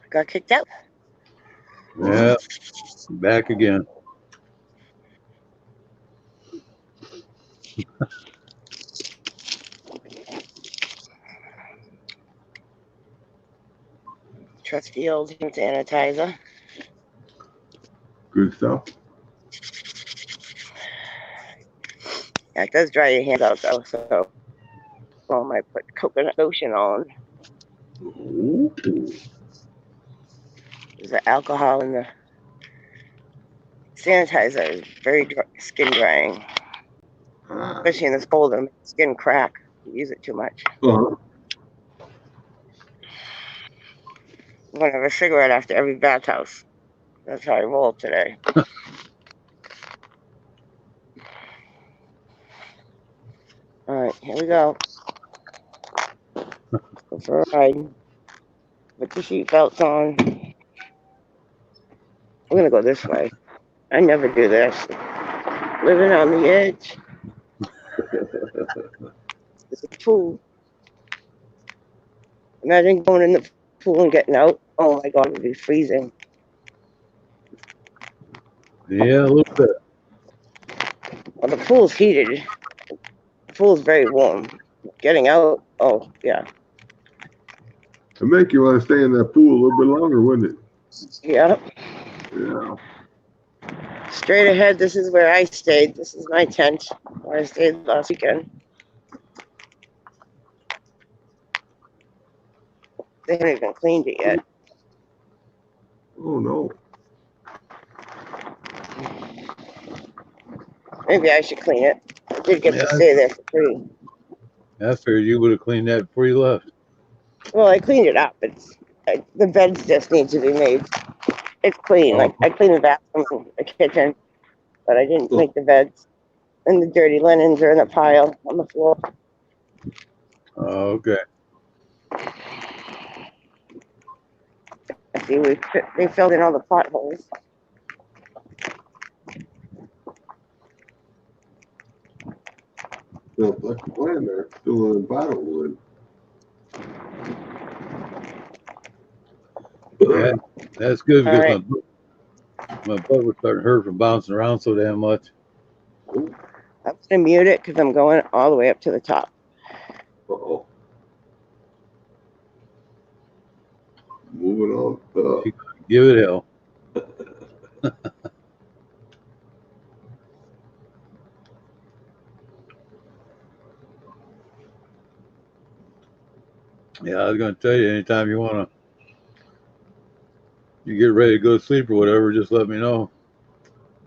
Got kicked out.
Yeah. Back again.
Trusty old hand sanitizer.
Good stuff.
Yeah, it does dry your hands out though. So, I might put coconut lotion on.
Ooh.
There's the alcohol in the sanitizer. Is very skin drying,
Ah.
especially in this cold. And skin crack. You use it too much.
Uh-huh.
I'm gonna have a cigarette after every bathhouse. That's how I roll today. All right, here we go. Go for a ride. Put your seatbelts on. We're gonna go this way. I never do this. Living on the edge. There's a pool. Imagine going in the pool and getting out. Oh my God, it would be freezing.
Yeah, a little bit.
Well, the pool's heated. The pool's very warm. Getting out, oh yeah.
It'd make you want to stay in that pool a little bit longer, wouldn't it?
Yep.
Yeah.
Straight ahead, this is where I stayed. This is my tent where I stayed last weekend. They haven't even cleaned it yet.
Oh no.
Maybe I should clean it. I did get
Yeah,
to stay there for free.
I figured you would have cleaned that before you left.
Well, I cleaned it up. The beds just need to be made. It's clean.
Oh.
Like I cleaned the bathroom and the kitchen, but I didn't make the beds. And the dirty linens are in a pile on the floor.
Okay.
I see they filled in all the potholes.
Sounds like a plan there. Still in Bottlewood.
Yeah, that's good
All
because
right.
my butt was starting to hurt from bouncing around so damn much.
Oh,
I'm gonna mute it because I'm going all the way up to the top.
uh-oh. Moving on.
Give it hell. Yeah, I was going to tell you, anytime you get ready to go to sleep or whatever, just let me know.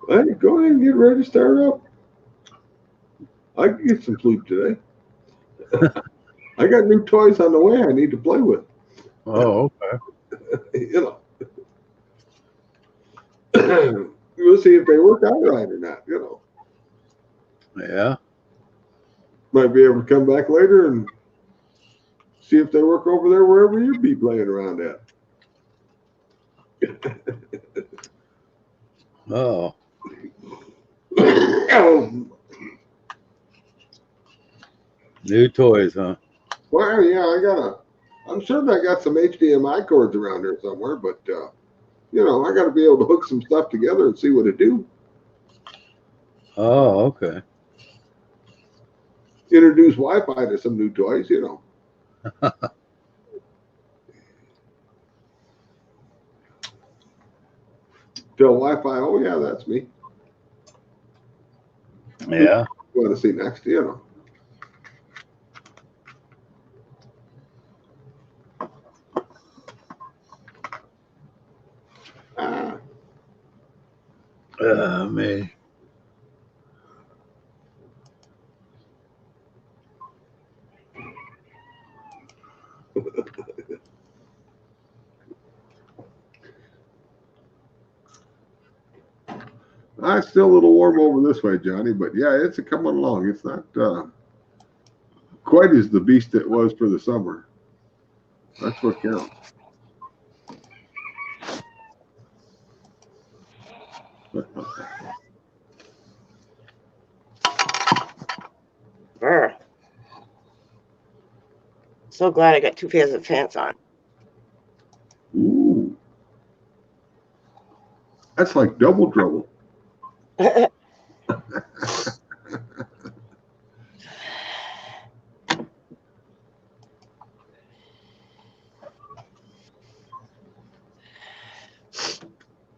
Hey, go ahead and get ready to start up. I can get some sleep today. I got new toys on the way I need to play with.
Oh, okay.
You know, we'll see if they work out right or not. You know,
Yeah.
might be able to come back later and see if they work over there wherever you be playing around at.
Oh, new toys, huh?
Well, yeah, I'm sure I got some HDMI cords around here somewhere, but I got to be able to hook some stuff together and see what it do.
Oh, okay.
Introduce Wi-Fi to some new toys. Tell Wi-Fi, oh yeah, that's me.
Yeah.
You want to see next? Ah,
Me.
it's still a little warm over this way, Johnny, but yeah, it's a coming along. It's not quite as the beast it was for the summer. That's what counts.
Brr. So glad I got 2 pairs of pants on.
Ooh, that's like double trouble.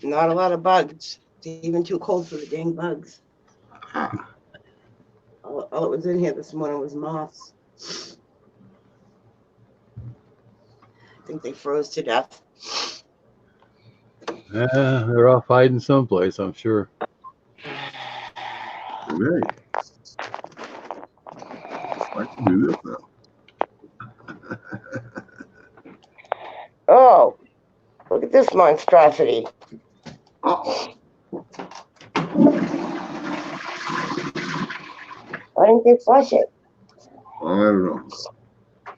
Not a lot of bugs. It's even too cold for the dang bugs.
Ah,
All that was in here this morning was moths. I think they froze to death.
Yeah, they're off hiding someplace, I'm sure.
hey, I can do this now.
Oh, look at this monstrosity.
Uh-oh.
Why didn't they flush it?
I don't know.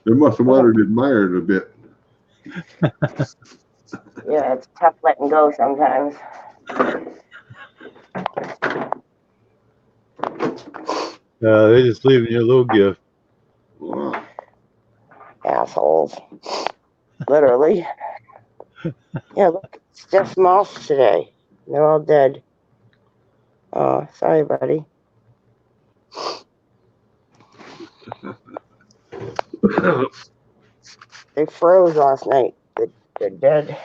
They must have wanted to admire it a bit.
Yeah, it's tough letting go sometimes.
They're just leaving you a little gift.
Wow.
Assholes. Literally. Yeah, look, it's just moths today. They're all dead. Oh, sorry, buddy. They froze last night. They're dead.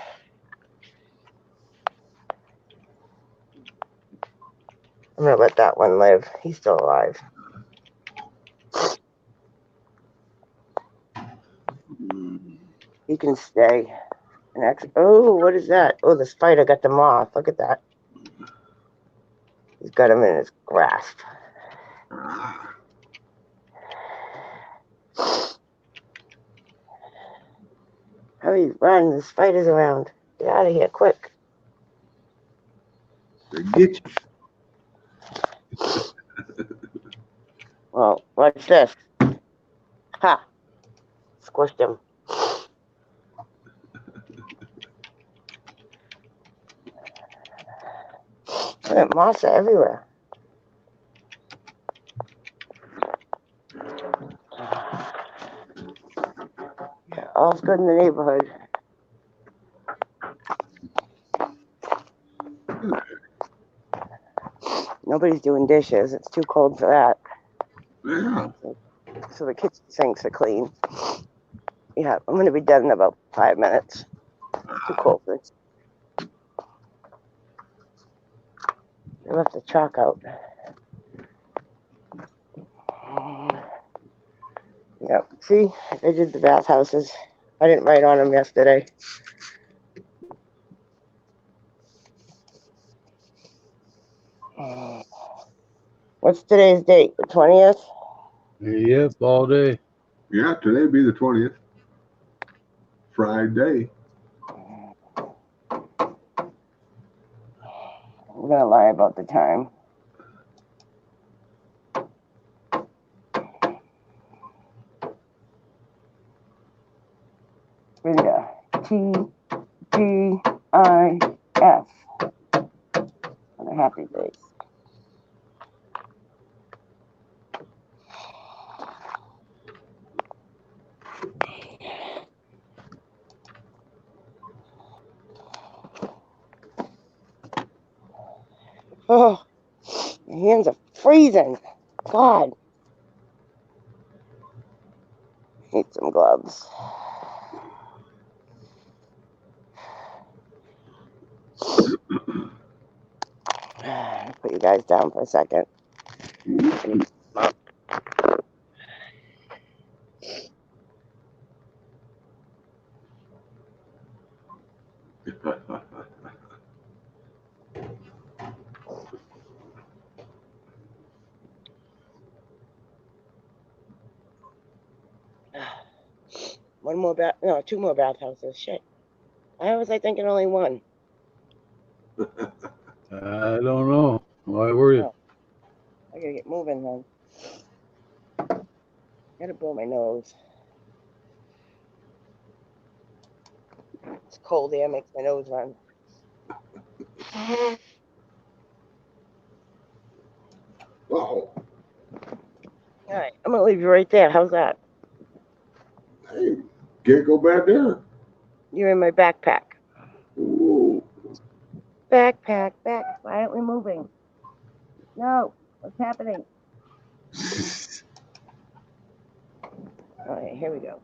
I'm gonna let that one live. He's still alive. He can stay. Oh, what is that? Oh, the spider got the moth. Look at that. He's got him in his grasp. Hurry, run. The spider's around. Get out of here, quick.
They get you.
Well, watch this. Ha! Squished him. Moths are everywhere. Yeah, all's good in the neighborhood. Nobody's doing dishes. It's too cold for that.
Yeah.
So the kitchen sinks are clean. Yeah, I'm going to be done in about 5 minutes. It's too cold for this. I left the chalk out. Yep. See, I did the bathhouses. I didn't write on them yesterday. What's today's date? The 20th?
Yep, all day.
Yeah, today be the 20th. Friday.
I'm gonna lie about the time. Rita. TGIF. And a happy face. Oh, my hands are freezing. God. Need some gloves. Put you guys down for a second. One more bath, no, 2 more bathhouses. Shit. Why was I thinking only one?
I don't know. Why were you?
Oh, I gotta get moving then. Gotta blow my nose. It's cold air makes my nose run.
Wow.
All right, I'm gonna leave you right there. How's that?
Hey, can't go back there.
You're in my backpack.
Ooh.
Backpack, quietly moving. No, what's happening? All right, here we go.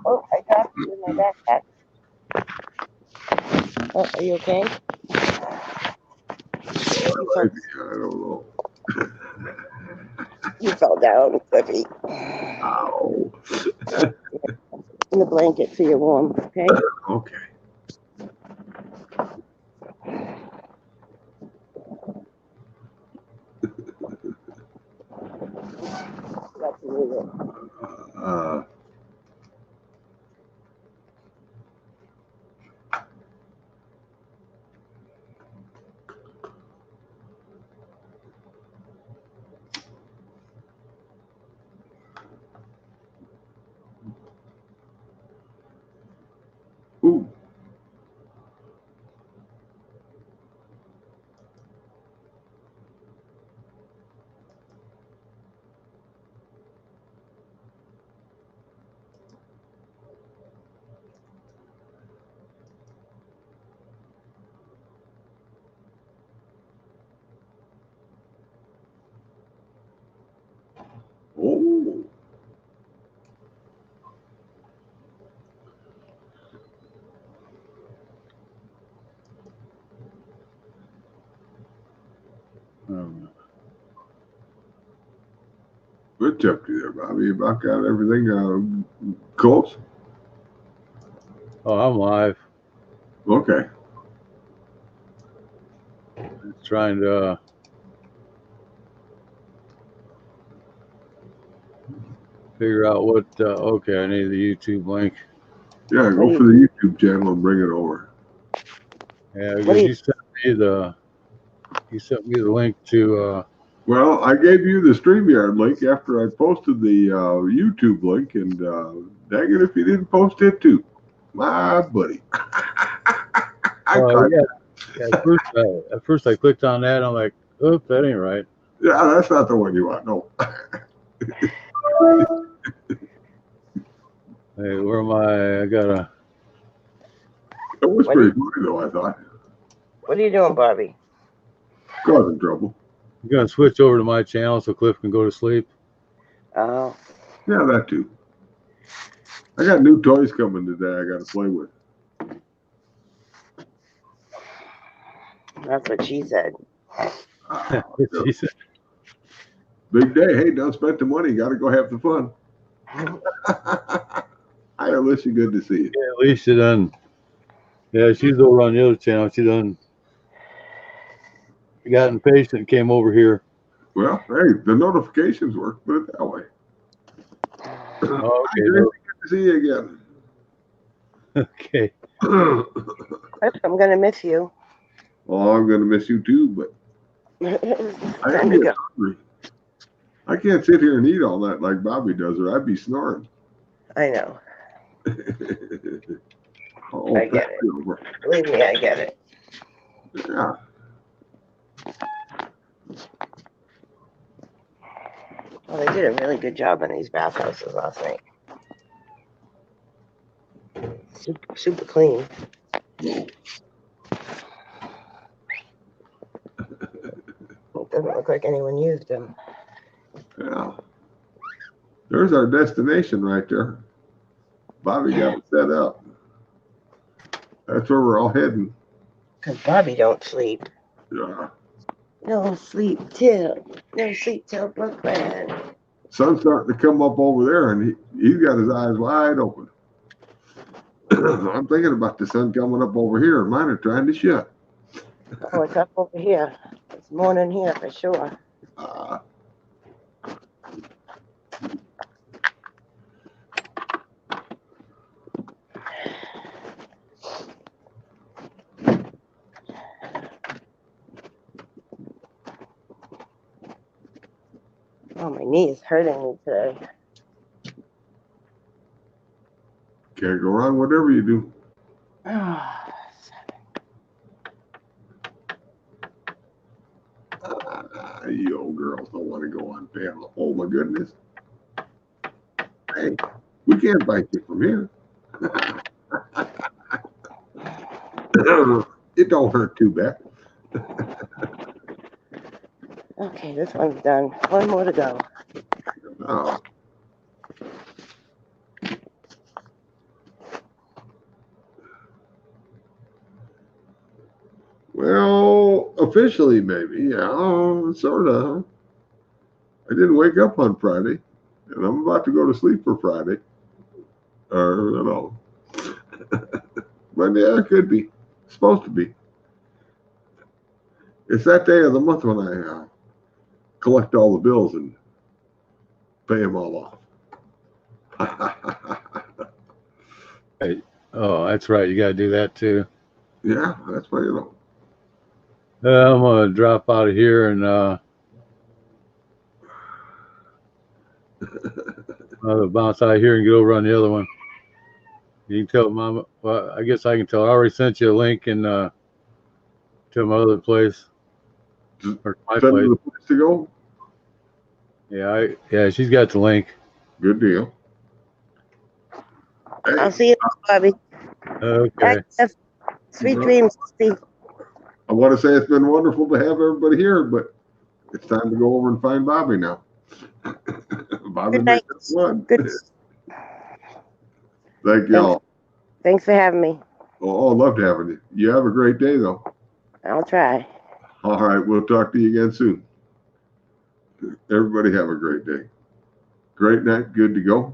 Oh, I dropped you in my backpack. Oh, are you okay?
I don't know.
You fell down, Cliffy.
Ow.
In the blanket so you're warm, okay?
Okay.
That's it.
Ooh. Oh. Good job to you there, Bobby. You about got everything close?
Oh, I'm live.
Okay.
Trying to figure out what. Okay, I need the YouTube link.
Yeah, go for the YouTube channel and bring it over.
Yeah, because you sent me the link to.
Well, I gave you the StreamYard link after I posted the YouTube link, and dang it if you didn't post it too. My buddy.
At first I clicked on that. I'm like, oops, that ain't right.
Yeah, that's not the one you want. No.
Hey, where am I? I gotta.
It was
What
pretty funny though, I thought.
What are you doing, Bobby?
Causing trouble.
I'm gonna switch over to my channel so Cliff can go to sleep.
Oh,
Yeah, that too. I got new toys coming today I gotta play with.
that's what she said.
She said,
Big day. Hey, don't spend the money. Gotta go have the fun. Hi, Alicia. Good to see you.
yeah, at least she done. Yeah, she's over on the other channel. She done got impatient and came over here.
Well, hey, the notifications work. Put it that way.
Oh,
Hi, Gracie. Good to see you again.
Okay.
I'm gonna miss you.
Well, I'm gonna miss you too, but I am
Time to
getting
go.
hungry. I can't sit here and eat all that like Bobby does, or I'd be snoring.
I know.
Oh,
I get it.
over.
Believe me, I get it.
Yeah.
Well, they did a really good job on these bathhouses last night. Super clean. It doesn't look like anyone used them.
Yeah. There's our destination right there. Bobby got it set up. That's where we're all heading.
Because Bobby don't sleep.
Yeah.
No sleep till. No sleep till Brooklyn.
Sun's starting to come up over there, and he's got his eyes wide open. I'm thinking about the sun coming up over here, and mine are trying to shut.
Oh, it's up over here. It's morning here for sure.
Uh,
Oh, my knee is hurting me today.
can't go wrong, whatever you do. You old girls don't want to go on panel. Oh my goodness. Hey, we can't bite you from here. It don't hurt too bad.
Okay, this one's done. One more to go.
Oh. Well, officially, maybe. Yeah, sort of. I didn't wake up on Friday, and I'm about to go to sleep for Friday. Or, you know. But yeah, it could be. It's supposed to be. It's that day of the month when I collect all the bills and pay them all off.
Oh, that's right. You gotta do that too.
Yeah, that's what you know.
I'm gonna drop out of here and I'll bounce out of here and get over on the other one. You can tell Mama. Well, I guess I can tell. I already sent you a link and to my other place or my
Send
place.
me the place to go.
Yeah, she's got the link.
Good deal. Hey,
I'll see you, Bobby.
Okay.
Bye. Sweet
Well,
dreams, Steve.
I want to say it's been wonderful to have everybody here, but it's time to go over and find Bobby now. Bobby
Good
made
night.
this one.
Good.
Thank y'all.
Thanks for having me.
Oh, I'd love to have you. You have a great day, though.
I'll try.
All right, we'll talk to you again soon. Everybody have a great day. Great night, good to go.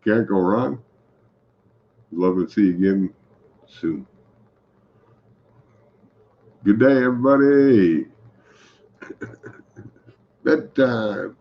Can't go wrong. Love to see you again soon. Good day, everybody. Bedtime.